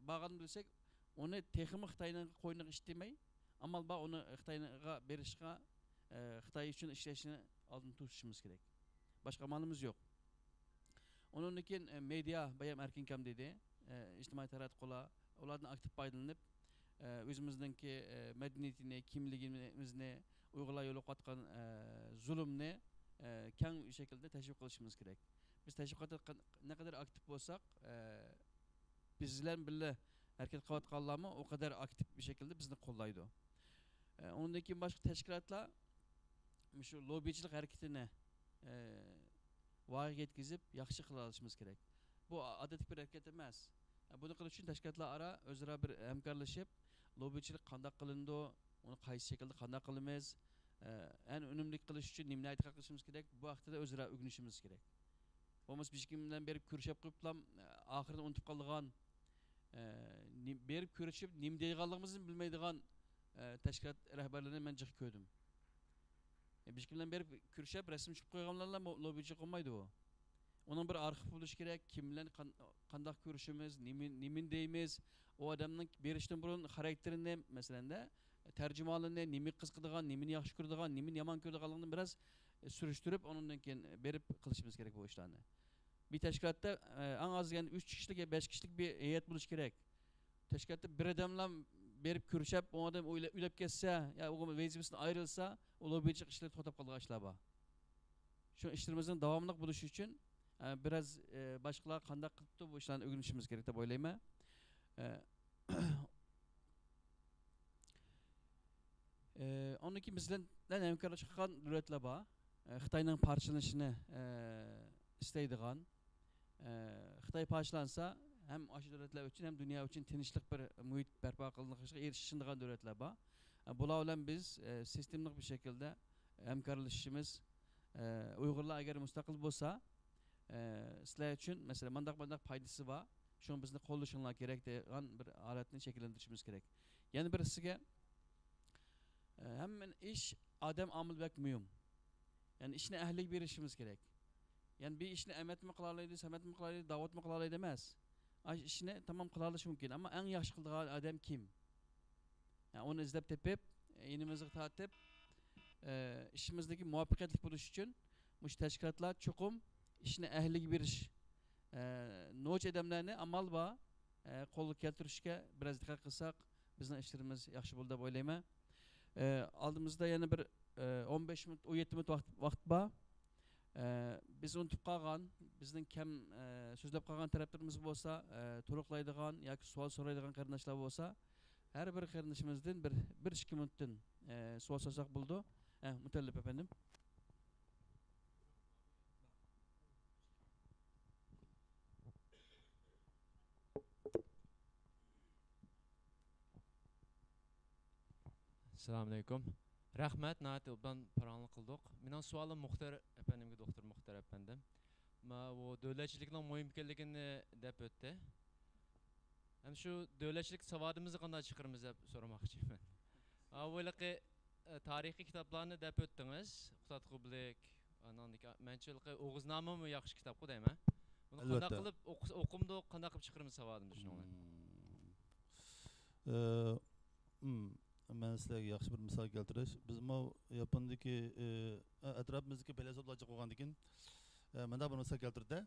bağını bilsek, onu texmi Xitoyning qo'yniga ishlamay, amal ba onu Xitoyga berishga, Xitoy uchun ishlashini oldin tutishimiz kerak. Boshqa amalimiz yo'q. Onun keyin media bayam erkin kam dedi, ijtimoiy taratqular, ulardan aktiv foydalanib, o'zimizningki madaniyatini, kimligimizni, Uyg'urlar yo'liqayotgan zulmni keng shaklda tashviq qilishimiz kerak. Biz tashviqotda ne kadar aktif olsak, bizler bile hareket qilayotganlarmi o kadar aktif bir şekilde bizni qo'llaydi. Ondan keyin boshqa tashkilotlar shu lobbichilik hareketini voyaga yetkazib, yaxshi qila olishimiz kerak. Bu odatli bir harakat emas. Buni qilish uchun tashkilotlar ara o'zaro bir hamkorlashib, lobbichilik qanday qilindi, uni qaysi shaklda qanday qilamiz, en unumli qilish uchun nimani aytib qilishimiz kerak, bu vaqtida o'zaro o'rganishimiz kerak. Olmaz bir kimden berip körüşüp kıyıplam, ahirinde unutup kaldıgan, berip körüşüp nim deyğanlığımızın bilmeydiğen teşkilat rehberlerine ben cık köydüm. Bir kimden berip körüşüp resim çıkıp koyganlarla lobbici olmaydı o. Onun bir arxiv buluş gerek, kimle kandak körüşümüz, nimin deyimiz, o adamın berişten burun karakterini mesela de tercümalını, nimin kızkıdığan, nimin yaxşı kördüğan, nimin yaman kördüğanlığını biraz sürüştürüp onundan keyin berip kılışımız gerek bu işlerini. Bir teşkilatta en az yani 3 kişilik, 5 kişilik bir heyet buluş gerek. Teşkilatta bir adamla berip körüşüp, o adam ülep kesse, ya o vazifesinden ayrılsa, o lobbycilik işleri tutup kaldığı işler var. Şu işlerimizin devamlılık buluşu için biraz başkalar kandak kılıptı bu işlerini öğrenişimiz gerek de böyleyme. Onun ki bizden hemkarlı çıkan devletler var. Xitoyning parchalanishini istaydigan, Xitoy parchalansa hem aşı devletler için hem dünya için tinchlik bir muhit barpo qilinishga erishishadigan devletler bor. Bular bilan biz sistemlik bir şekilde hamkorlashishimiz, Uyg'urlar agar mustaqil bo'lsa, sizlar uchun mesela mandaq foydasi bor. Shuni bizni qo'llashinglar kerak degan bir holatni shakllantirishimiz kerak. Yana birisiga hamma ish odam omil bak muhim. Yani işine ehlik verişimiz gerek. Yani bir işini Ahmet mi kılalaydı, Samet mi kılalaydı, Davut mu kılalaydı demez. İşine tamam kılalışı mümkün ama en yaxşı kıldığı adam kim? Yani onu izlep tepip, yenimizi tatip, işimizdeki muvaffakiyetlik buluş için bu teşkilatlar çokum işine ehlik veriş. Noç edemlerini amal va kolluk keltirişke biraz dikkat kılsak bizden işlerimiz yaxşı buldu böyleyme. Aldığımızda yani bir 15 minut, 17 minut vaqt var. Biz unutup qalğan, bizden kem sözlep qalğan taraflarımız bolsa, to'liqlaydigan yoki savol so'raydigan qarindoshlar bolsa, har bir qarindoshimizdan bir 1-2 minutdan savol sorsak bo'ldi. Mutallib efendim. Assalamu alaikum. Rahmat, nəhayət obdan paranlıq qıldıq. Mənim sualım Muxtar əfəndimə, doktor Muxtar əfəndim. O dövlətçiliknin mühim ekanligini deb o'tdi. Hem şu dövlətçilik savadımızı qanday çıxırmız deb so'ramoqchiman. Avvalgi tarixiy kitoblarni deb o'tdingiz. Uqtat Qublik, menchilqi O'g'iznoma mı yaxshi kitob deyman. Buni qanday qilib o'qimdi, qanday qilib chiqirmiz savadimizni shuninglar. Men sizlarga yaxshi bir misol keltirish. Biz mo Yapondagi atrofimizdagi belazoblarga qo'ygandan keyin mana bir misol keltirdi.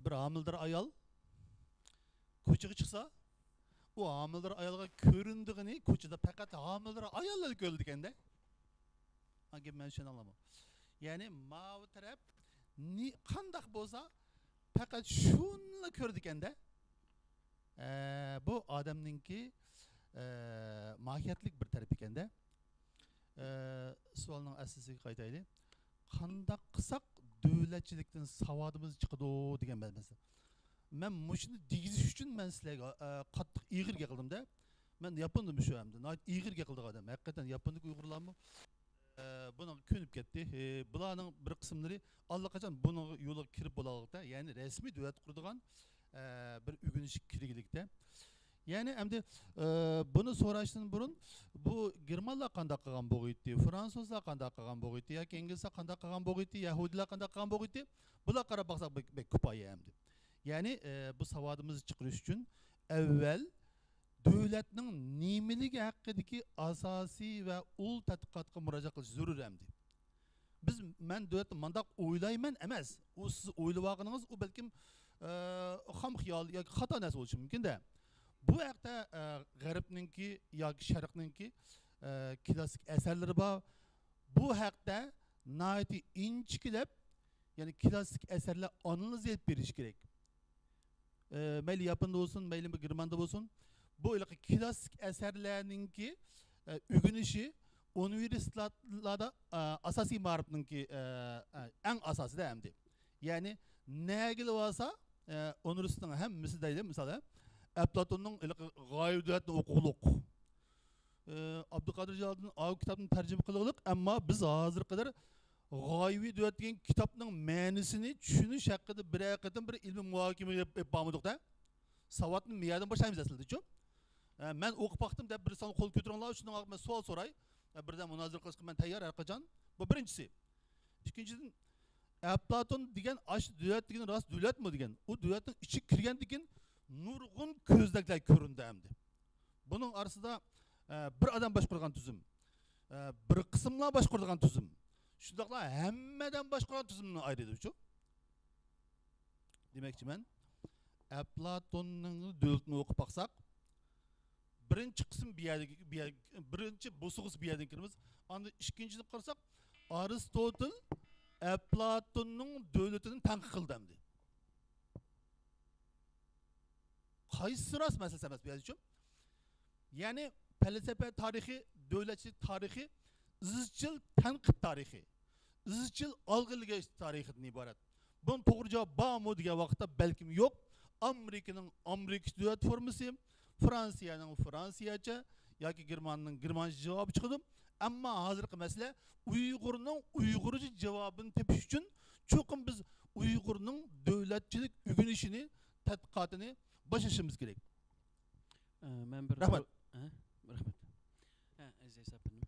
Bir homildor ayol ko'chaga chiqsa, u homildor ayolga ko'rindigini ko'chada faqat homildor ayollar ko'rdi ekanda. Hangi men shuni anlamadim. Ya'ni mav taraf qandaq bo'lsa faqat shuni ko'rdi ekanda. Bu odamninki mahiyetlik bir taraf ekanda. Sualning asosiga qaytaylik. Qandaq qilsak davlatchilikdan savodimiz chiqadi degan masala. Men mushuni degizish uchun men sizlarga qattiq ig'irga qildim-da. Men Yaponda shu hamda. Ig'irga qildik odam. Haqiqatan Yapondagi Uyg'urlarmi buni ko'nib ketdi. Bularning bir qismlari allaqachon buni yo'liga kirib bo'larlikda, ya'ni rasmiy davlat quradigan bir o'g'inish kirgilikda. Yani endi bunu so'rashdan burun bu Germanlar qanday qilgan bo'g'iydi, Fransuzlar qanday qilgan bo'g'iydi, yoki inglizlar qanday qilgan bo'g'iydi, Yahudilar qanday qilgan bo'g'iydi, bular qarab baqsaq bek ko'payya endi. Yani bu savodimizni chiqarish uchun avval davlatning nimaligi haqidagi asosiy va ul tadqiqotga murojaat qilish zarur endi. Biz men davlatni mandaq o'ylayman emas. U siz o'ylab u balkim xam xiyol yoki xato narsa bo'lishi mumkin-da. Bu haqda G'arbninki yoki Sharqninki klassik asarlari bor. Bu haqda nayati inchikilab, ya'ni klassik asarlar analiz etib berish kerak. Mayli Yaponda bo'lsin, mayli Germanda bo'lsin, bu klassik asarlarninki o'rganishi universitetlarda asosiy ma'rifatninki eng asosida hamdi. Ya'ni nagil bo'lsa universitetning hammasi deydi, masalan Platon'un gayudiyatini okuqluq. Abdülkadir Jalil'in o kitabını tercüme kılıqlık ama biz hazır kadar gayudiyat degan kitapның ma'nisini tushunish haqida bir haqiqatan bir ilmiy muhokama yapmadik da. Savatni miyadan boshlaymiz aslida-chi. Men o'qib baqdim deb bir son qo'l ko'taringlar, shundan men savol so'ray. Birdan munozara qilishga men tayyor harqajon. Bu birinchisi. Ikkinchidan Platon degan ash davlat degan rost davlatmi degan. U davlatning ichiga kirgandan keyin nurg'un ko'zdaklar ko'rindi hamdi. Buning orasida bir odam boshqargan tuzum, bir qismlar boshqargan tuzum, shundaqlar hammadan boshqargan tuzumni ayirdi-chu. Demakchi men Platonning davlatini o'qib baqsaq, birinchi qism birinchi bo'sig'is bu yerdan kiramiz. Endi ikkinchini qarasak, Aristotel Platonning davlatini tanqid qildi hamdi. Qaysi rast meselesi emas bu yerda-chi. Ya'ni falsafa tarixi, davlatchilik tarixi, izchil tanqid tarixi, izchil olg'inlash tarixidan iborat. Bunun to'g'ri javob bormi degan vaqtda balkim yo'q. Amerikaning Amerika davlat formasi, Fransiyaning Fransiyacha yoki Germanning Germancha javobi chiqdi. Ammo hozirgi masala Uyg'urning Uyg'urcha javobini tepish uchun cho'qim biz Uyg'urning davlatchilik o'rganishini, tadqiqotini başlaşmamız gerek. Ben bir Rahmat. Rahmat. Aziz efendim.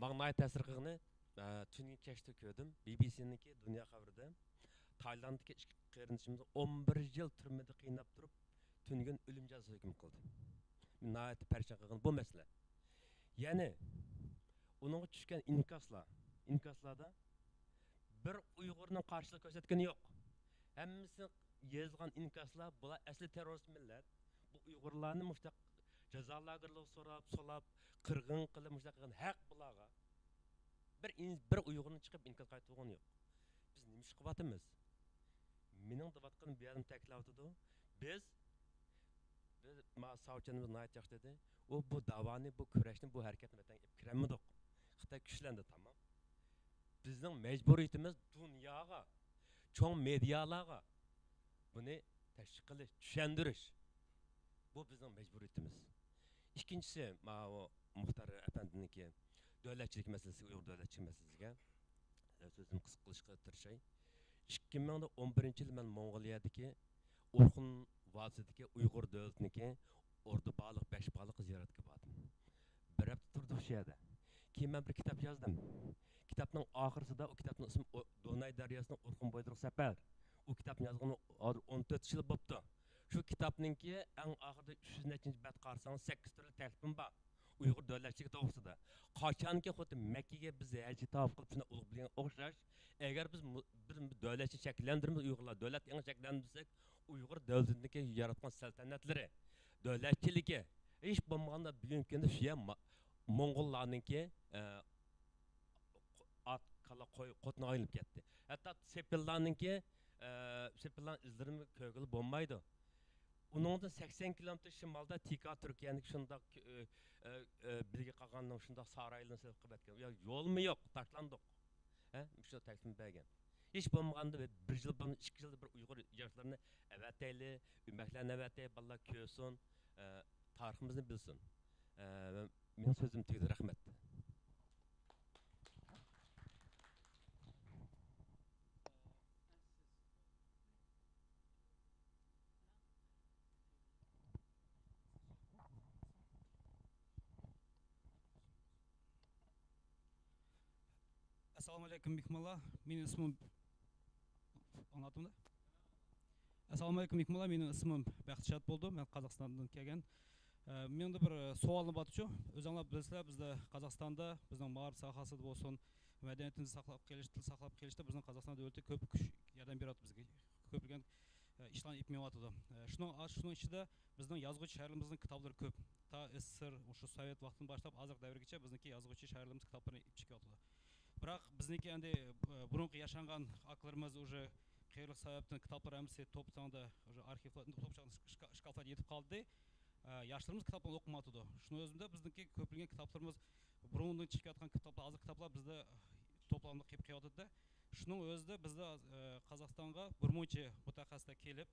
Mağnay təsir qılığını tünün keçdi gördüm. BBC-ninki Dünya xəbərində Tayland'dakı iki qarindişimiz 11 yıl türmədə qiynab durub tünün ölüm cəzası hökm qıldı. Nəhayət pərişan qılğan bu məsələ. Yəni onun düşkən inkaslarda bir Uyğurun qarşılıq göstərgəni yox. Həmmisi yazılған inkaslar bular əsli terrorist millət. Bu Uyğurlarni müştaq jaza lagerlarına sorab, solab, qırğın qılıb müştaq qılğan haq bularga. bir Uyg'urni chiqib inkor qaytargan yo'q. Biz nima ish qilyapmiz? Mening deyotganim bu yerdan ta'kidlayotdi. Biz ma savchanimiz nayt yaxshi dedi. Bu davoni, bu kurashni, bu harakatni vatan kiramidik. Xitoy kuchlendi, tamam. Bizning majburiyatimiz dunyoga, cho'ng medialarga buni tashviq qilish, tushuntirish. Bu bizning majburiyatimiz. İkincisi, Muhtar Efendi'ninki davlatchilik masalasi, Uyg'ur davlatchilik masalasiga so'zimni qisqa qilishga tirishay. 2011 yil men Mong'oliyadagi Urxun vodisidagi Uyg'ur davlatiniki Ordu baliq, 5 baliq ziyoratga bordim. Bir hafta turdik shu yerda. Keyin men bir kitob yozdim. Kitobning oxirisida o kitobning ismi Donay daryosining Urxun bo'yidagi safar. O kitobni yozgani 14 yil bo'libdi. Shu kitobninki eng oxirida 300 bet qarasangiz 8 turli taklifim bor. Uyg'ur davlatchiligi to'g'risida. Qachonki xuddi Makkaga biz haji tavaf qilib shuni ulug' bilan o'xshash, agar biz bir davlatchi shakllantiramiz, Uyg'urlar davlat yangi shakllantirsak, Uyg'ur davlatiniki yaratgan saltanatlari, davlatchiligi hech bo'lmaganda bugungi kunda shu Mo'ng'ollarniki at kala qo'y qotni aylanib ketdi. Hatto Sepillarninki Sepillar izlarini ko'gil bo'lmaydi. Onundan 80 kilometr şimalda Tika Türkiye'nin şundak bilgi qağanның şundak saraylarını silip qıbatken. Ya yol mu yok? Taşlandık. Şu teklifini bergen. Hiç bulmaganda bir yıl, 2 yılda bir Uyghur yaşlarını eveteyli, üməklərini eveteyli, ballar köysün, tariximizni bilsin. Benim sözüm tüydü, rahmet. Assalamu alaikum Mihmalla. Benim ismim anlattım da. Assalamu alaikum Mihmalla. Benim ismim Baxtiyat bo'ldi. Men Qozog'istondan kelgan. Menda bir savolim bor edi. O'zinglar bilasizlar, bizda Qozog'istonda bizning ma'rif sohasida bo'lsin, madaniyatimizni saqlab qelish, til saqlab kelishda bizning Qozog'iston davlati ko'p kuch yordam beryapti bizga. Ko'plagan ishlarni ipmayapti. Shuning ichida bizning yozuvchi shaharlarimizning kitoblari ko'p. Ta SSR, o'sha Sovet vaqtidan boshlab hozir davrgacha bizniki yozuvchi shaharlarimiz kitoblarini ip chiqyapti. Biroq bizniki endi burungi yashangan aklarimiz уже qiyinlik sababdan kitoblar hamsi to'plaganda уже arxivlarni to'pchag'an shkaflarga yetib qoldi. Yoshlarimiz kitoblarni o'qimayapti. Shuning o'zida bizniki ko'plagan kitoblarimiz burundan chiqayotgan kitoblar, hozir kitoblar bizda to'plamda qilib qo'yadi. Shuning o'zida bizda Qozog'istonga birmuncha mutaxassislar kelib,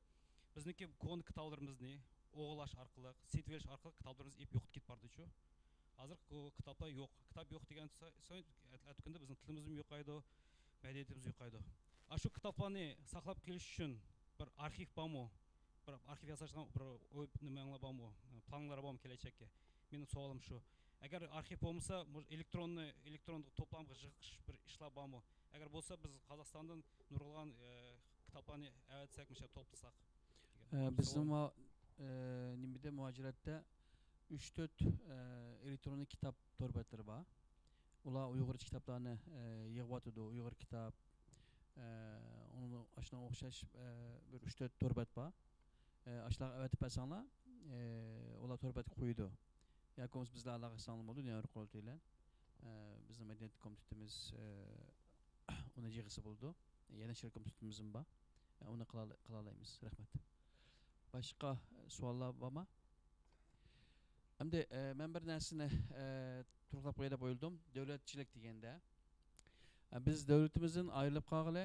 bizniki kon kitoblarimizni o'g'lash orqali, setverish orqali kitoblarimizni ip yo'qitib ketib bordi-chu. Hozir kitoblar yo'q. Kitob yo'q degan so'ng aytganda bizning tilimiz yo'qaydi, madaniyatimiz yo'qaydi. Shu kitoblarni saqlab qolish uchun bir arxiv bormi? Bir arxiv yasashdan bir nimalar bormi? Planlar bormi kelajakka? Mening savolim shu. Agar arxiv bo'lmasa, elektron to'plamga yig'ish bir ishlar bormi? Agar bo'lsa, biz Qozog'istondan nurg'ulg'an kitoblarni avatsak, misha to'plasak. Bizim nimada muajiratda 3-4 elektronik kitap torbatları var. Ular Uyghur kitaplarını yığıvatıdı, Uyghur kitap, onu aşına okşaş bir 3-4 torbat var. Aşağı evet pasanlar, ular torbatı koydu. Yakımız bizle alaqa sağlam oldu, Dünya Kurultayı ile. Bizim medeniyet komitemiz onu cihası buldu. Yeni şirket komitemizin var. Onu kılalayımız. Rahmet. Başka suallar var mı? Hem de ben bir narsani to'xtab qo'yib qo'yildim. Davlatchilik deganda biz davlatimizdan ayrilib qolg'ili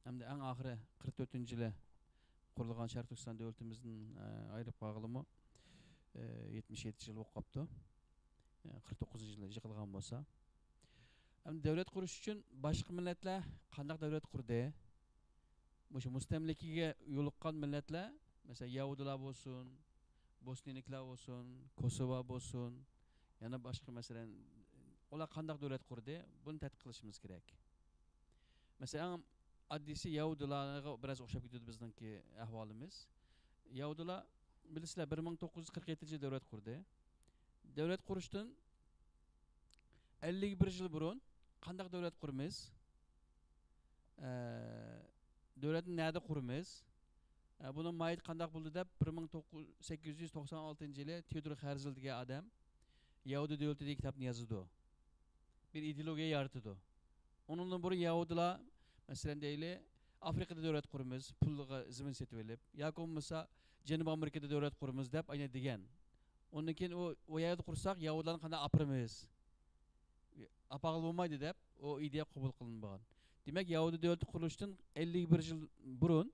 hamda eng oxiri 44-yili qurilgan Sharq Turkiston davlatimizdan ayrilib qolg'ilimi 77 yil bo'lib qolibdi. 49-yilda yig'ilgan bo'lsa. Ham davlat qurish uchun boshqa millatlar qanday davlat qurdi? O'sha mustamlikaga yo'liqqan millatlar, masalan, Yahudilar bo'lsin, Bosniyaliklar olsun, Kosova olsun, yana başka mesela ular qanday davlat qurdi? Buni tadqiq qilishimiz kerak. Mesela addisi Yahudilarga biraz o'xshab ketadi bizningki ahvolimiz. Yahudilar bilasizlar 1947-yilda davlat qurdi. Davlat qurishdan 51 yil burun qanday davlat quramiz? Davlatni nerede quramiz? Bunun mayit qandaq bo'ldi deb 1896-yili Theodor Herzl degan odam Yahudi davlati degan kitobni yozdi. bir ideologiya yaratıdı. Onunla buraya Yahudiler mesela deyli Afrika'da devlet kurumuz, pulluğa zemin setip elip, ya olmasa Janubi Amerika'da devlet kurumuz dep ayna degen. Ondan keyin o yerda kursak Yahudilarni qanday apırmız? Apağıl olmaydı dep o ideya qabul qilinmagan. Demek Yahudi devleti kuruluştan 51 yıl burun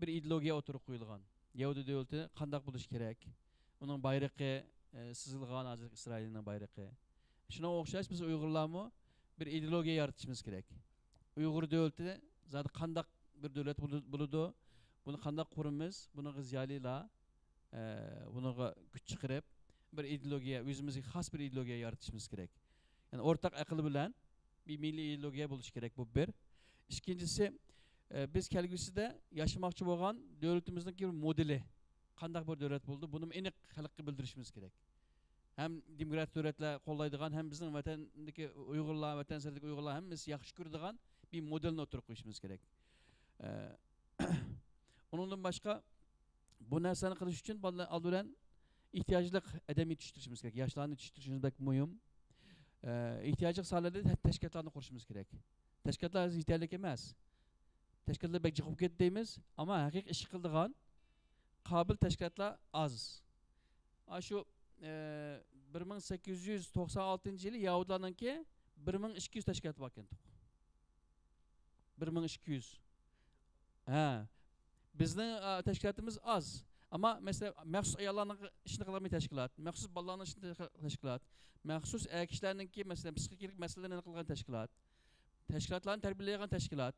bir ideologiya oturup koyulgan. Yahudi devleti qanday buluş kerak? Onun bayrağı sızılgan azıcık İsrail'in bayrağı. Şuna oxşaş biz Uygurlarmı bir ideologiya yaratışımız gerek. Uygur devleti zaten qanday bir devlet buludu. Bunu qanday kurumuz, bunu ziyalıyla bunu güç çıkarıp bir ideologiya, özümüzge has bir ideologiya yaratışımız gerek. Yani ortak akıl bilen bir milli ideologiya buluş gerek bu bir. İkincisi biz kelgüsüde yaşamakçı olan devletimizin bir modeli. Qanday bir devlet buldu? Bunu eniq halkka bildirişimiz gerek. Hem demokrat devletler kollaydıgan hem bizim vatandaki Uygurlar, vatanserdeki Uygurlar hem biz yaxşı görüdigan bir modelini oturup koyuşumuz gerek. Onundan başka bu narsani qilish uchun alduran ihtiyaclık adamı yetiştirishimiz gerek. Yaşlarını yetiştirishimiz bek mühim. İhtiyaclık sahalarda teşkilatlarni qurishimiz gerek. Teşkilatlar yeterli emas. Teşkilatlar bek jiqib ketdi deymiz, ama haqiqiy ish qildigan qabil teşkilatlar az. Şu 1896 yılı Yahudilarınki 1200 teşkilat var ekan. 1200. Ha. Bizning teşkilatımız az. Ama mesela məxsus ayollarning işini qiladigan teşkilat, məxsus balalarning işini teşkilat, məxsus kişilərninki mesela psixik meselelerini qilgan teşkilat, teşkilatlarni tarbiyalayan teşkilat.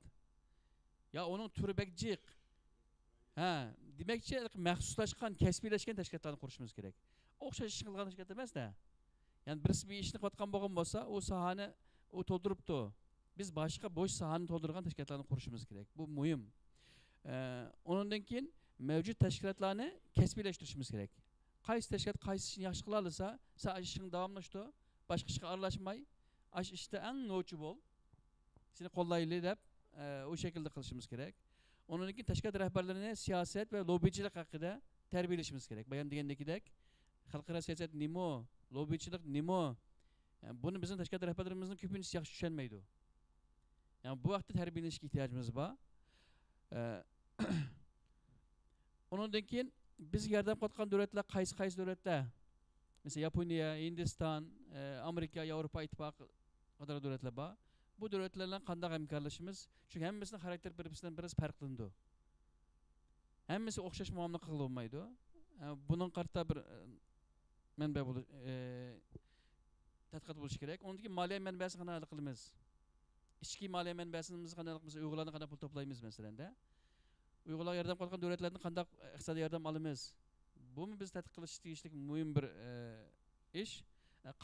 Ya onun türü bek jiq. Ha, demekçi məxsuslaşgan, kəsbiləşgan teşkilatlarni qurishimiz kerak. Oxşaş ish qilgan teşkilat emas da. Yani birisi bir ishni qilayotgan bo'lgan bo'lsa, o sahani o to'ldiribdi. Biz boshqa bo'sh sahani to'ldirgan teşkilatlarni qurishimiz kerak. Bu muhim. Onundan keyin mevcut teşkilatlarni kesbileştirishimiz kerak. Qaysi teşkilat qaysi ishni yaxshi qila olsa, sen ishingni davomlashtir, boshqa ishga aralashmay, ash ishda eng no'chi bo'l. Seni qo'llayli deb o şekilde qilishimiz kerak. Onundan keyin teşkilat rahbarlarini siyaset ve lobbycilik haqida tarbiyalashimiz kerak. Bayan degandekidek, xalqaro siyaset nima, lobbycilik nima? Yani bunu bizim teşkilat rahbarlarimizning ko'pincha yaxshi tushunmaydi. Yani bu vaqtda tarbiyalashga ehtiyojimiz bor. Onundan keyin biz yordam qilayotgan davlatlar qaysi davlatlar? Mesela Yaponiya, Hindistan, Amerika, Avrupa İttifaqı qator davlatlar bor. Bu devletlerle qanday hamkorlashimiz? Çünkü hemmisinin xarakter bir-birisinden biraz farqlandı. Hemmisi o'xshash muomala qilib olmaydi. Bunun qarta bir manba bo'lish, tadqiqot bo'lish kerak. Ondan keyin moliya manbasini qanday qilamiz? İchki moliya manbasimizni qanday qilamiz? Uyg'urlarni qanday pul to'playmiz masalanda? Uyg'urlar yordam qilgan davlatlardan qanday iqtisodiy yordam olamiz? Bu biz tadqiq qilish tegishli muhim bir ish.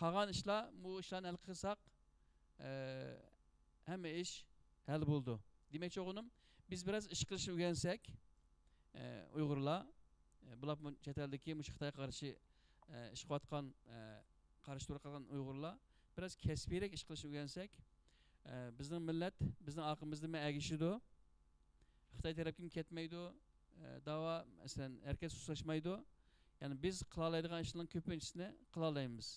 Qolgan ishlar, bu ishlarni hal qilsak, hamma ish hal bo'ldi. Demakchi o'g'lim, biz biraz ish qilishni o'rgansek, Uyg'urlar bular chet eldagi Xitoyga qarshi ish qilayotgan, qarshi tura qilgan Uyg'urlar biraz kasbiyroq ish qilishni o'rgansak, bizning millat, bizning aqlimizni agishidi. Xitoy tarafga ketmaydi, da'vo masalan erkak suslaşmaydı. Yani biz qila oladigan ishlarning ko'pinchisini qila olamiz.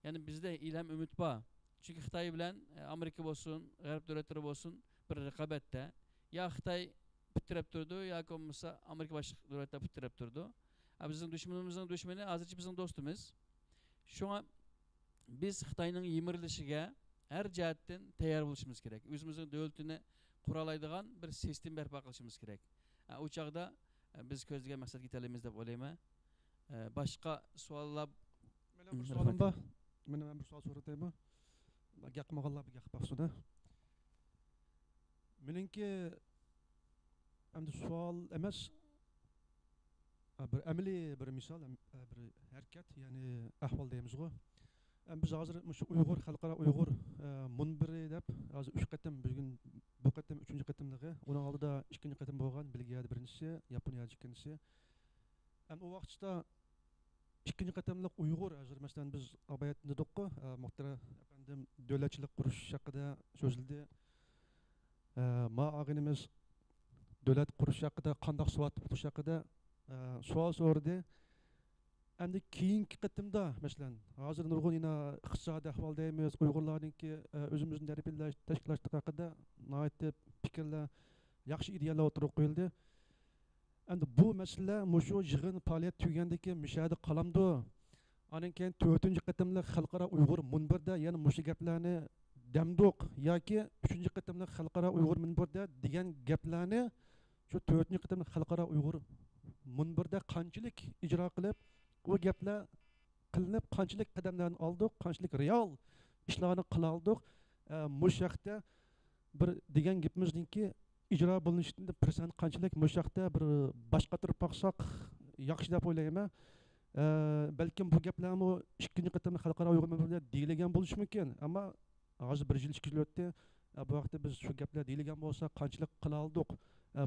Yani bizde ilham ümit bor. Çünkü Xitoy bilan Amerika bo'lsin, G'arb davlatlari bo'lsin, bir raqobatda. Ya Xitoy bitirib turdi, yoki bo'lmasa Amerika boshqa davlatlar bitirib turdi. Bizning dushmanimizning dushmani hozircha bizning do'stimiz. Shunga biz Xitoyning yemirilishiga har jihatdan tayyor bo'lishimiz kerak. O'zimizning davlatini qura oladigan bir sistem barpo qilishimiz kerak. O chaqda biz ko'zlagan maqsadga yetamiz deb o'ylayman. Boshqa savollar Meni bir savolim bor. Meni bir savol so'rayman. Gapmaganlar bir gap baqsida. Meningki endi savol emas. Bir amaliy bir misol, bir harakat, ya'ni ahvol deymiz-ku. Biz hozir shu Uyg'ur xalqaro Uyg'ur munbiri deb hozir 3 qatim bugun bu qatim 3-chi qatimligi, uning oldida 2-chi qatim bo'lgan, Belgiyada birinchisi, Yaponiyada ikkinchisi. O vaqtda 2-chi qatimlik Uyg'ur hozir masalan biz abayatni dedik-ku, muhtara efendim davlatchilik qurish haqida so'zildi. Ma ag'inimiz davlat qurish haqida, qanday suvat tutish haqida savol so'radi. endi keyingi qitimda masalan hozir nurg'un yana iqtisodiy ahvol deymiz uyg'urlarniki o'zimizni tashkillashtirish haqida nihoyatda fikrlar yaxshi ideyalar o'tirib qo'yildi. Endi bu masala mushu yig'in faoliyat tugagandan keyin mishada qolamdi. Andan keyin 4-chi qitimli xalqaro uyg'ur munbirda yana mushu gaplarni damduq yoki 3-chi qitimli xalqaro uyg'ur munbirda degan gaplarni shu 4-chi qitimli xalqaro uyg'ur munbirda qanchalik ijro qilib o gaplar qilinib qanchalik qadamlarni oldik, qanchalik real ishlarni qila oldik. Mush haqda bir degan gapimizniki ijro bo'linishidan pirsent qanchalik mush haqda bir boshqa turib baqsaq yaxshi deb o'ylayman. Balkim bu gaplarni 2-chi qitimli xalqaro uyg'ur munbirida deyilgan bo'lishi mumkin, ammo hozir 1 yil 2 yil o'tdi. Bu vaqtda biz shu gaplar deyilgan bo'lsa qanchalik qila oldik?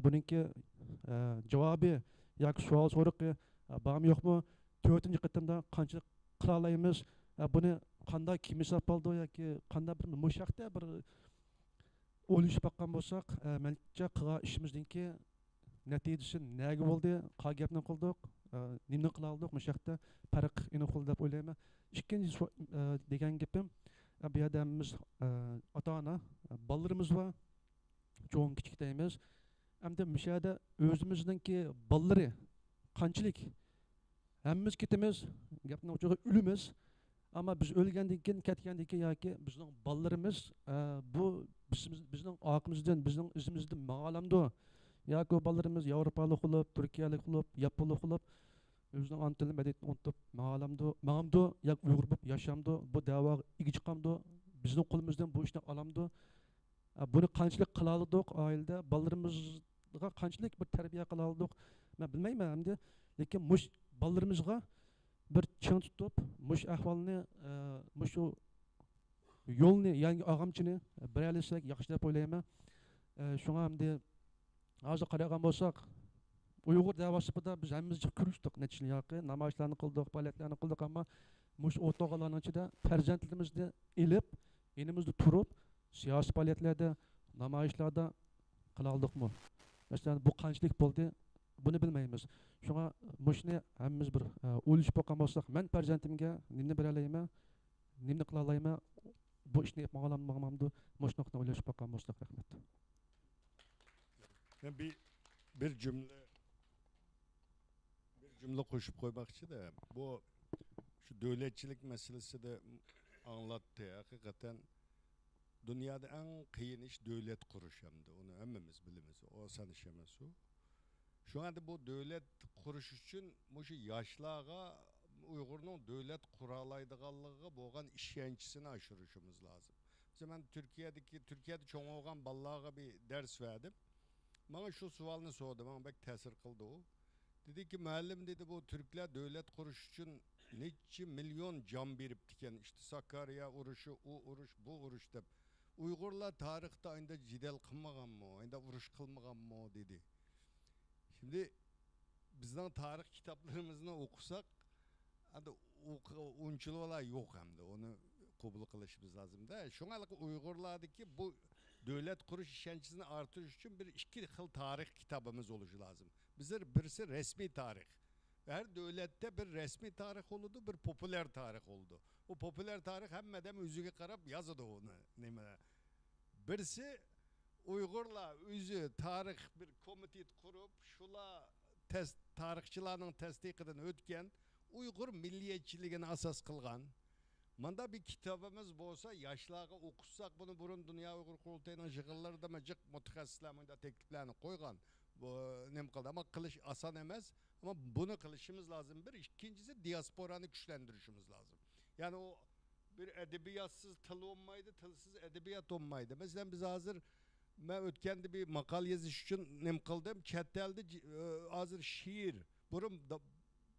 Buningki javobi yoki savol so'roqi bormi yo'qmi? 4-chi qitimda qanchalik qila olamiz? Buni qanday kim hisob oldi yoki qanday bir mushaqda bir o'ylashib baqqan bo'lsak, menimcha qilgan ishimizningki natijasi nega bo'ldi? Qay gapni qildik? Nimani qila oldik? Mushaqda farq aniq deb o'ylayman. Ikkinchi degan gapim bu yerda biz ota-ona bolalarimiz va cho'ng kichik deymiz. Hamda mushada o'zimizningki bolalari qanchalik hammamiz ketamiz, gapni o'chig'i o'limiz. Ammo biz o'lgandan keyin, ketgandan keyin yoki bizning bolalarimiz bu bizning oqimizdan, bizning izimizdan ma'lumdi. Yoki bolalarimiz Yevropalik bo'lib, Turkiyalik bo'lib, Yaponlik bo'lib, o'zining ona tilini madaniyatini unutib ma'lumdi, yoki Uyg'ur bo'lib yashamdi, bu da'voga ega chiqamdi, bizning qo'limizdan bu ishni olamdi. Buni qanchalik qila oldik oilada, bolalarimizga qanchalik bir tarbiya qila oldik, men bilmayman endi, lekin mush bolalarimizga bir ching tutib, mush ahvolni, mushu yo'lni, yangi og'amchini biralashsak yaxshi deb o'ylayman. Shunga endi hozir qaragan bo'lsak, Uyg'ur davosida biz hammamiz kurashdik, necha yoqi namoyishlarni qildik, faoliyatlarni qildik, ammo mush o'rtoqlarning ichida farzandlarimizni ilib, yenimizda turib, siyosiy faoliyatlarda, namoyishlarda qila oldikmi? Masalan, bu qanchalik bo'ldi? Buni bilmaymiz. Shunga mushni hammamiz bir o'ylashib boqqan bo'lsak, men farzandimga nimani bera olayman, nimani qila olayman, bu ishni yapmaganmanmi, mushni o'ylashib boqqan bo'lsak, rahmat. Ben bir cümle koşup koymakçı da bu şu devletçilik meselesi de anlattı. Hakikaten dünyada en kıyın iş devlet kuruşamdı. Onu hemmimiz biliriz. O sanışamaz o. Şu anda bu devlet kuruş için bu şu yaşlığa Uygur'un devlet kuralaydıqanlığı boğan işkençisini aşırışımız lazım. Mesela ben Türkiye'de çoğun olgan ballağa bir ders verdim. Bana şu sualını sordu, bana pek tesir kıldı o. Dedi ki müellim dedi bu Türkler devlet kuruş için neçe milyon can berip diken işte Sakarya uruşu, o uruş, bu uruş dep. Uygurlar tarihte aynı cidel kılmagan mı, aynı uruş kılmagan mı dedi. Şimdi bizden tarih kitaplarımızını okusak, hadi unçuluğlar yok hem de onu kabul kılışımız lazım da. Şunalık Uygurlardaki bu devlet kuruş işkencisini artırış için bir iki yıl tarih kitabımız oluşu lazım. Birisi resmi tarih. Her devlette bir resmi tarih oldu, bir popüler tarih oldu. O popüler tarih hem de yüzüge karab yazdı onu. Birisi Uygurla yüzü tarih bir komitet kurup şula tarihçilerin tasdikinden ötken Uygur milliyetçiliğine asas kılgan. Manda bir kitabımız olsa yaşlığa okusak bunu burun Dünya Uygur Kurultayı'nın jığılları da mecik mütehassislerin de tekliflerini koygan. Bu nem kaldı ama kılıç asan emez ama bunu kılışımız lazım. Bir ikincisi diasporanı güçlendirişimiz lazım. Yani o bir edebiyatsız tıl olmaydı, tılsız edebiyat olmaydı. Mesela biz hazır ben ötkende bir makal yazış için nem kıldım. Çettelde hazır şiir, burun da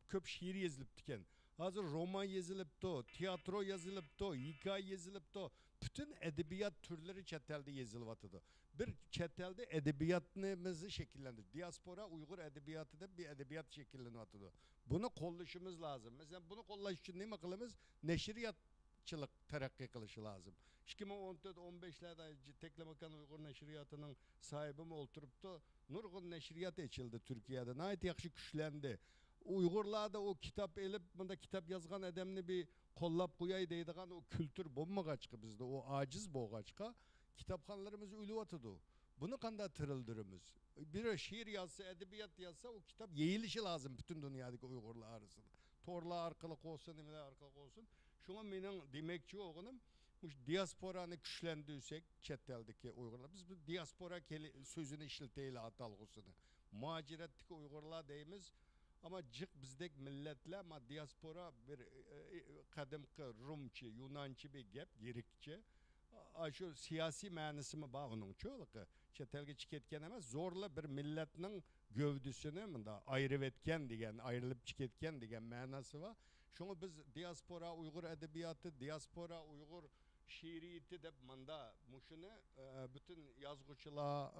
köp şiir yazılıp diken. Hazır roman yazılıptı, tiyatro yazılıptı, hikaye yazılıptı. Bütün edebiyat türleri çetelde yazılıvatıdı. Bir çetelde edebiyatımızı şekillendir. Diaspora Uygur edebiyatı da bir edebiyat şekillenivatıdı. Bunu kollaşımız lazım. Mesela bunu kollaş için ne makalımız? Neşriyatçılık terakki kılışı lazım. 2014-15'lerde Teklemakan Uygur Neşriyatı'nın sahibi mi oturup da Nurgun Neşriyat açıldı Türkiye'de. Nayet yakşı güçlendi. Uygurlarda o kitap elip bunda kitap yazgan adamını bir kollap koyay deydigan o kültür bulmagaçka bizde o aciz boğaçka kitapxanalarımız ölüp atıdı. Bunu kanda tırıldırımız. Bir şiir yazsa, edebiyat yazsa o kitap yayılışı lazım bütün dünyadaki Uygurlar arasında. Torla arkalık olsun, nemeler arkalık olsun. Şuna menin demekçi oğlum, diasporanı güçlendirsek chet eldeki Uygurlar. Biz bu diaspora sözünü işleteyle atalgısını. Muhaciretteki Uygurlar deyimiz ama cık bizdeki milletler ama diaspora bir kadimki Rumçı, Yunançı bir gep, Girikçe. Şu siyasi manisi mi bağ onun çoğuluğu. Çetelge çıketken ama zorla bir milletinin gövdüsünü mında ayrı etken digen, ayrılıp çıketken digen manası var. Şunu biz diaspora Uygur edebiyatı, diaspora Uygur şiiriyeti de mında muşunu bütün yazgıçılar,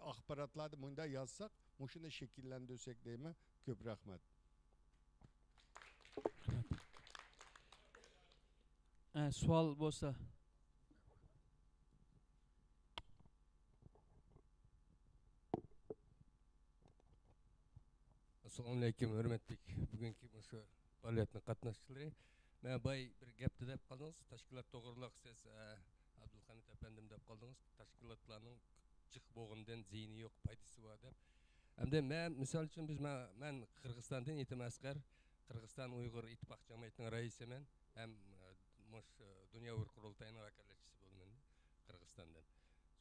akbaratlarda munda yazsak, muşunu şekillendirsek değil mi? Köp rahmet. Sual bolsa. Assalamu alaikum, hürmetlik. Bugünkü şu faaliyetine katnaşçıları. Ben bay bir gapta dep kaldınız. Teşkilat doğruluk siz Abdülhamit efendim dep kaldınız. Teşkilatlarının çık boğundan zihni yok, paydası var dep. Hem de ben misal için ben Kırgızistan'dan Yetim Askar, Kırgızistan Uygur İttifak Cemiyeti'nin reisimen. Hem Dünya Uygur Kurultayı'nın vekaletçisi bolman Kırgızistan'dan.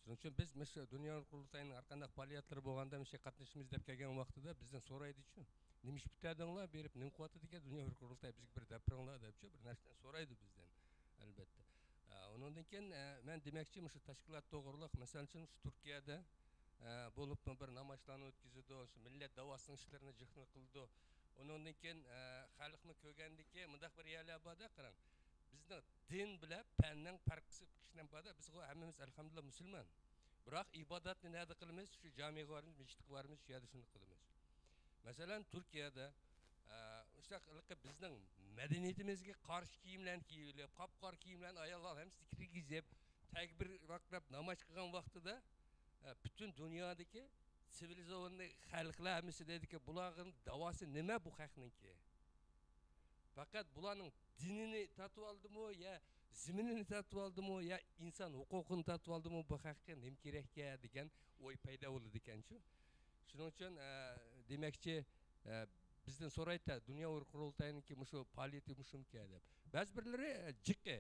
Şunun için biz Dünya Uygur Kurultayı'nın arkanda faaliyetleri boğanda katnaşımız dep kelgen vaxtıda bizden soraydı için. Nemiş bitadыңlar berip nim kuatı degen Dünya Uygur Kurultayı bizge bir depranlar depçi bir narsadan soraydı bizden elbette. Onundan keyin men demekçiyim şu teşkilat doğruluk mesela için Türkiye'de bolup bir namaçlarını ötküzüdü, şu millet davasının işlerini jıhны kıldı. Onundan keyin halkını kögendiki mındaq bir yerler bada qarang. Bizning din bilan fanning farqisi kishnan bada biz hammamiz elhamdülillah musulmon. Biroq ibodatni nada qilamiz? Shu jamiga boramiz, masjidga boramiz, shu yerda shuni qilamiz. Masalan Turkiyada bizning madaniyatimizga qarshi kiyimlarni kiyib, qop-qora kiyimlarni ayollar hamsi kirgizib, takbir vaqtlab namoz qilgan vaqtida bütün dünyadaki sivilizovanlı xalqlar hamısı dedi ki bularning davosi nima bu xalqninki? Fakat bularning dinini tatib oldimi ya ziminini tatib oldimi ya inson huquqini tatib oldimi bu xalqqa nim kerakka degan o'y paydo bo'ldi ekan-ku. Shuning uchun demakchi bizdan so'raydi Dünya Uygur Kurultayı'nınki mushu faoliyati mushumki deb. Ba'zi birlari jiqqi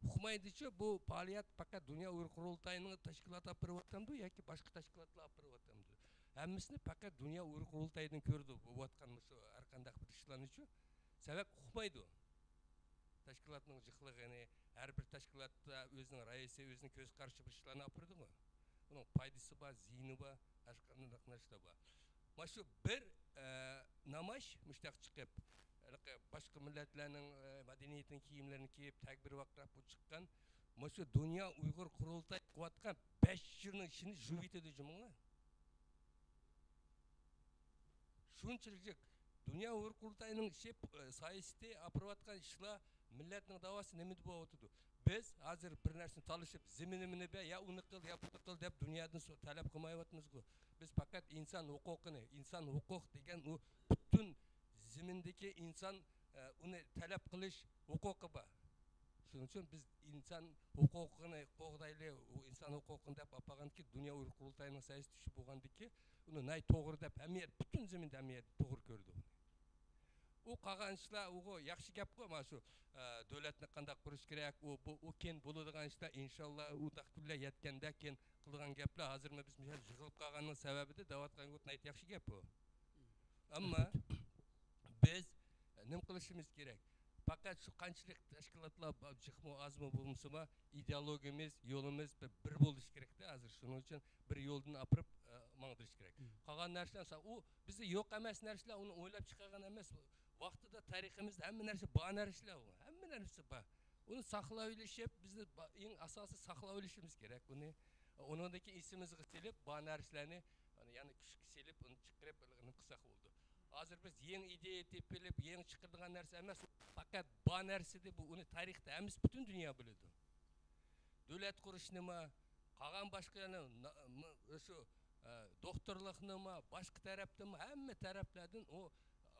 uqmaydi-chu bu faoliyat faqat Dünya Uygur Kurultayı'nın tashkiloti olib beryaptimi yoki boshqa tashkilotlar olib beryaptimi? Hammasini faqat Dünya Uygur Kurultayı'dan ko'rdi bo'layotgan mushu har qanday bir ishlarni-chu. Sabab uqmaydi. Tashkilotning jiqligini, har bir tashkilotda o'zining raisi, o'zining ko'z qarshi bir ishlarni olib berdi-ku. Uning foydasi bor, ziyni bor, boshqa narsalar bor. Mana shu bir namoz mushtaq chiqib, boshqa millatlarning madaniyatining kiyimlarini kiyib, takbir vaqtlab bu chiqqan, mana shu Dünya Uygur Kurultayı qilayotgan 5 yilning ishini juvib etadi juminglar. Shunchalik Dünya Uygur Kurultayı'nın sayesinde yapıratkan işler milletinin davası nemidi bu otudu. Biz hazır bir nersini talışıp zeminimini be ya onu kıl ya bunu kıl deyip dünyadan talep kılmayıvatımız bu. Biz fakat insan hukukunu, insan hukuk degen o bütün zemindeki insan onu talep kılış hukuku var. Şunun için biz insan hukukunu qoğdaylı, insan hukukunu deyip apagan ki Dünya Uygur Kurultayı'nın sayesinde şu boğandı ki onu nay doğru deyip emniyet, bütün zeminde emniyet doğru gördü. O qagan işler, o yaxşı gap qo, mana şu devletni qanday qurish kerak, o ken bo'ladigan ishlar inshaalloh u taqdirlar yetganda ken qilgan gaplar hozir biz misol yig'ilib qolganning sababida davatgan ayt yaxshi gap bu. Ammo biz nim qilishimiz kerak? Faqat shu qanchalik tashkilotlar jiqmi azmi bo'lmasa, ideologiyamiz, yo'limiz bir bo'lishi kerak-da hozir. Shuning uchun bir yo'ldan apirib mangdirish kerak. Qolgan narsalar u bizda yo'q emas narsalar, uni o'ylab chiqargan emas. Vaqtida tariximizda hamma narsa bor narsalar, hamma narsa bor. Uni saqlab olishib, bizni eng asosiy saqlab olishimiz kerak buni. Uningdagi ismimizga selib, bor narsalarni, ya'ni kuchga selib, uni chiqarib nim qilsak bo'ldi. Hozir biz yeni ideya tepilib, yeni chiqargan narsa emas, faqat bor narsada bu uni tarixda hamma butun dunyo biladi. Davlat qurish nima, qolgan boshqani shu doktorlik nima, boshqa tarafdan hamma taraflardan o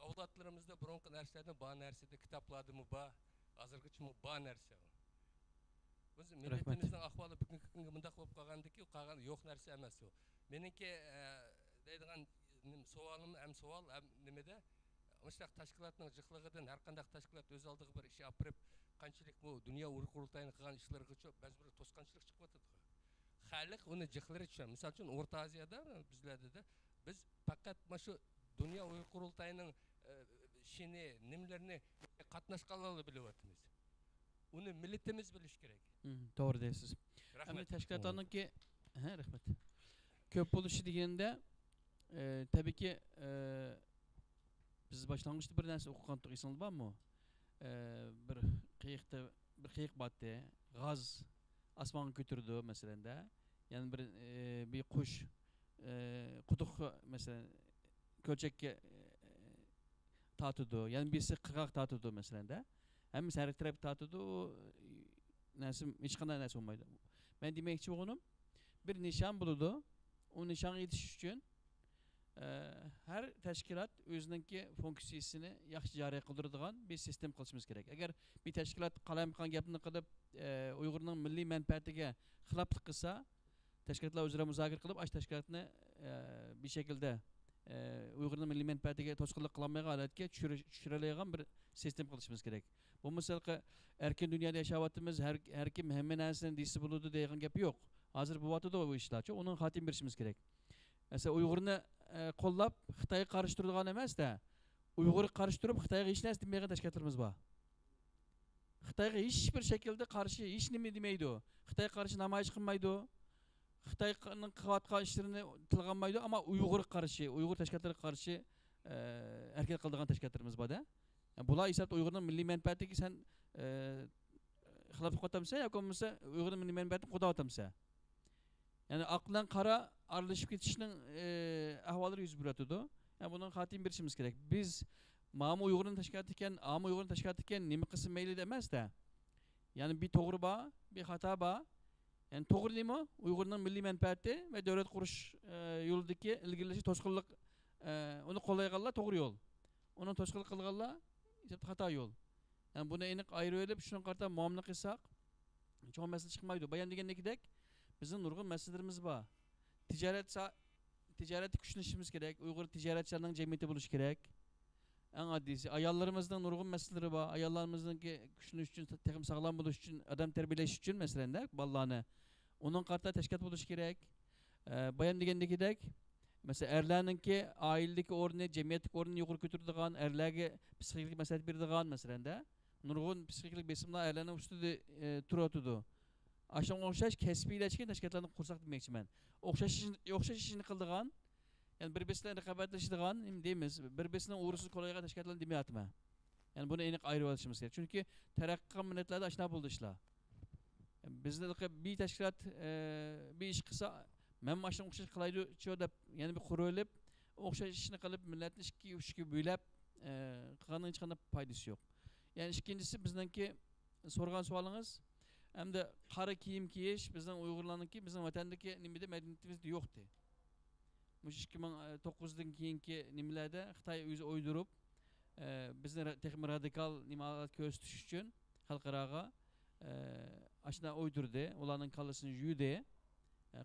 avlatlarımızda bronka narsalardan bağ narsada kitapladımı bağ, hazırgıç mı bağ narsa. Biz milletimizin ahvalı bugünkü günge mındaq bolup kalgandaki kalgan yok narsa emas o. Meniki deydigan soalım hem soal hem nimede Müştak taşkilatның жықлығыдан her qandaq taşkilat öz aldığı bir işi apırıp qançalik bu dünya uğur kurultayını qilgan işlariga biz bir tosqançılık chiqib atadi. Xalq uni jiqlari tushadi. Misol uchun O'rta Oziyada bizlarda da biz faqat mana shu dünya uğur kurultayının işini, nimlerini qatnaşqanlarla bilib atamiz. Uni milletimiz bilish kerak. Doğru deysiz. Ama təşkilatlarınki rəhmət. Köp buluşu degende tabii ki biz başlangıçta bir narsa o'qigandik esingizda bormi? Bir qiyiq batdi, g'az osmonga ko'tardi masalanda. Ya'ni bir qush quduq masalan ko'lchakka tortdi, ya'ni birisi qirg'oq tortdi masalanda. Hammasi har taraf tortdi, narsa hech qanday narsa bo'lmaydi. Men demoqchi bo'lganim bir nishon bo'ladi. O nishonga yetish uchun her teşkilat özününki fonksiyasını yaxşı jariy qildiradigan bir sistem qilishimiz kerak. Agar bir teşkilat qalaymiqan gapni qilib Uyg'urning milliy manfaatiga xiloflik qilsa, teşkilatlar o'zaro muzokara qilib, ash teşkilatni bir şekilde Uyg'urning milliy manfaatiga to'sqinlik qilolmaydigan holatga tushiradigan bir sistem qilishimiz kerak. Bu misolga erkin dunyoda yashayapmiz, har kim hamma narsani deysi bo'ladi degan gap yo'q. Hozir bo'lyapti bu ishlar. Onun xatim berishimiz kerak. Mesela Uygur'unu qo'llab Xitoyga qarshi turadigan emas da, Uyg'urga qarshi turib Xitoyga hech narsa demaydigan tashkilotlarimiz bor. Xitoyga hech bir shaklda qarshi hech nima demaydi. Xitoyga qarshi namoyish qilmaydi. Xitoyning qilayotgan ishlarini tilga olmaydi, ammo Uyg'urga qarshi, Uyg'ur tashkilotlariga qarshi harakat qiladigan tashkilotlarimiz bor da. Bular hisobda Uyg'urning milliy manfaatiga sen xiloflik qilatamsa yoki bo'lmasa Uyg'urning milliy manfaatini qo'dab otamsa. Yani aqlan qara aralashib ketishning ahvollari yuz beradi. Yani bunun xatim berishimiz kerak. Biz ma'mu Uyg'urning tashkiloti ekan, ammo Uyg'urning tashkiloti ekan nima qilsin mayli emas da. Yani bir to'g'ri bor, bir xato bor. Yani to'g'rilimi Uyg'urning milliy manfaati va davlat qurish yo'lidagi ilgirlashi to'sqinlik uni qo'llayganlar to'g'ri yo'l. Uni to'sqinlik qilganlar xato yo'l. Yani buni aniq ayirib olib, shunga qarata muomala qilsak, cho'ng masala chiqmaydi. Bayon degandek bizim nurg'un masalalarimiz bor. Ticaret güçlenishimiz kerak. Uyg'ur ticaretçilerinin cemiyeti buluş kerak. En addisi ayollarımızdan nurg'un masalaları bor. Ayollarımızdaki güçlenish uchun, texim sağlam buluş uchun, adam terbiyelesh uchun masalanda bolalarni. Onun qarta tashkilot buluş kerak. Bayon degandek mesela erlarninki oiladagi o'rni, jamiyatdagi o'rnini yuqori ko'taradigan, erlarga psixologik maslahat beradigan masalanda nurg'un psixologik besimlar erlarning ustida turadi. Aşağı okşaş kesbiyleşken teşkilatlarını kursak demekçimen. Okşaş işini kıldıgan, yani birbirine rekabetleştiğin, deyimiz, birbirine uğursuz kolayga teşkilatlarını demeyatma. Yani bunu enik ayrı alışımız gerekiyor. Çünkü terakki milletlerde aşina buldu işler. Yani bizde bir teşkilat bir iş kısa, ben aşağı okşaş kılaydı çoğu da yani bir kuru ölüp, okşaş işini kılıp milletin işki büyülep, kıkanın hiç kadar faydası yok. Yani ikincisi bizdeki sorgan sualınız, hem de qara kiyim kiyish bizning Uyg'urlarniki bizning vatandagi nimada madaniyatimizda yo'qdi. Mush 2009dan keyingi nimalarda Xitoy o'zi o'ydirib bizni texnik radikal nimalar ko'rsatish uchun xalqaroga ashna o'ydirdi. Ularning kallasini yuydi.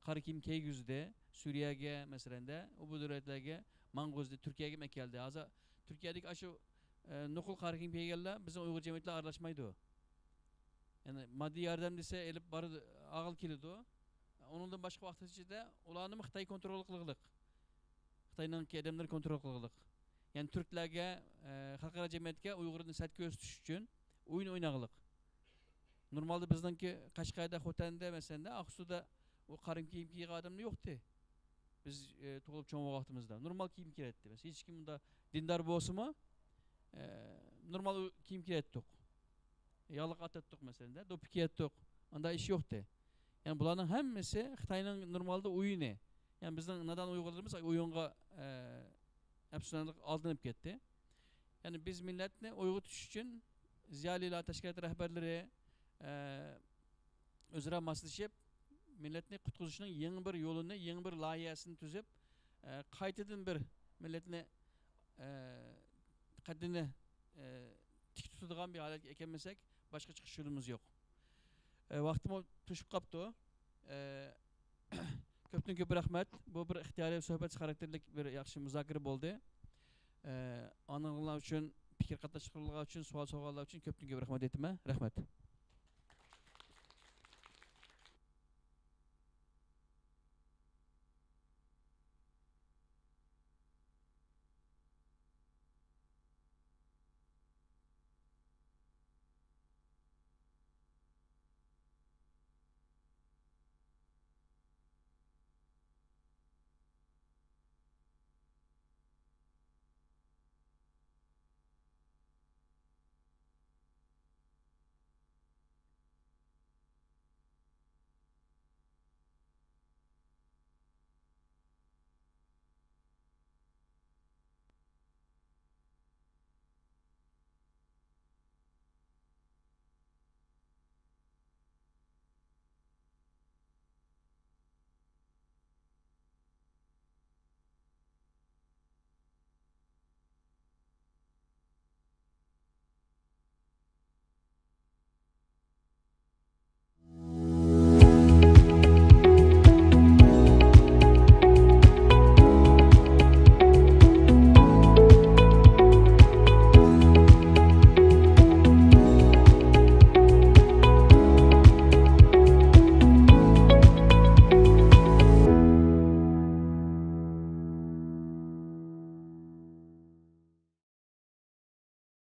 Qara kiyim kiygizdi. Suriyaga masalanda, u bu davlatlarga, Mang'uzda, Turkiyaga keldi. Hozir Turkiyadagi ashu nuqul qara kiyim kiyganlar bizning Uyg'ur jamiyatlar aralashmaydi. Yani maddi yardım dese elip barı ağıl kilidi o. Onundan başka vakit içinde olanı Xitay kontrol kılgılık. Xitay'nın ki adamları kontrol kılgılık. Yani Türklerge, halkara cemiyetke Uygur'un sert göğüs için oyun oynagılık. Normalde bizden ki Kaşkay'da, Xotan'da mesela Aksu'da o karın kiyim kiyik adamı yoktu. Biz tuğulup çoğun vaktimizde. Normal kiyim kiretti. Mesela hiç kim bunda dindar boğusu mu? Normal kiyim kirettik. Yalık atattık mesela, dopiki ettik. Onda iş yoktu. Yani bunların hemmesi Xitay'nın normalde oyunu. Yani bizden neden Uygurlarımız oyunga hepsinden aldınıp gitti. Yani biz milletine Uygur tuş için ziyaliler, teşkilat rehberleri özüre maslashib milletini kutquzishning yeni bir yolunu, yeni bir layihasini tüzüp qaytadan bir milletini qaddini tik tutadigan bir holatga ekanmasak, boshqa chiqish yo'limiz yo'q. Vaqtim to'shib qolibdi. Ko'pdan ko'p rahmat. Bu bir ixtiyoriy suhbat xarakterlik bir yaxshi muzokara bo'ldi. Anılar uchun, fikir qatnashchilar uchun, savol-savollar uchun ko'pdan ko'p rahmat aytaman. Rahmat.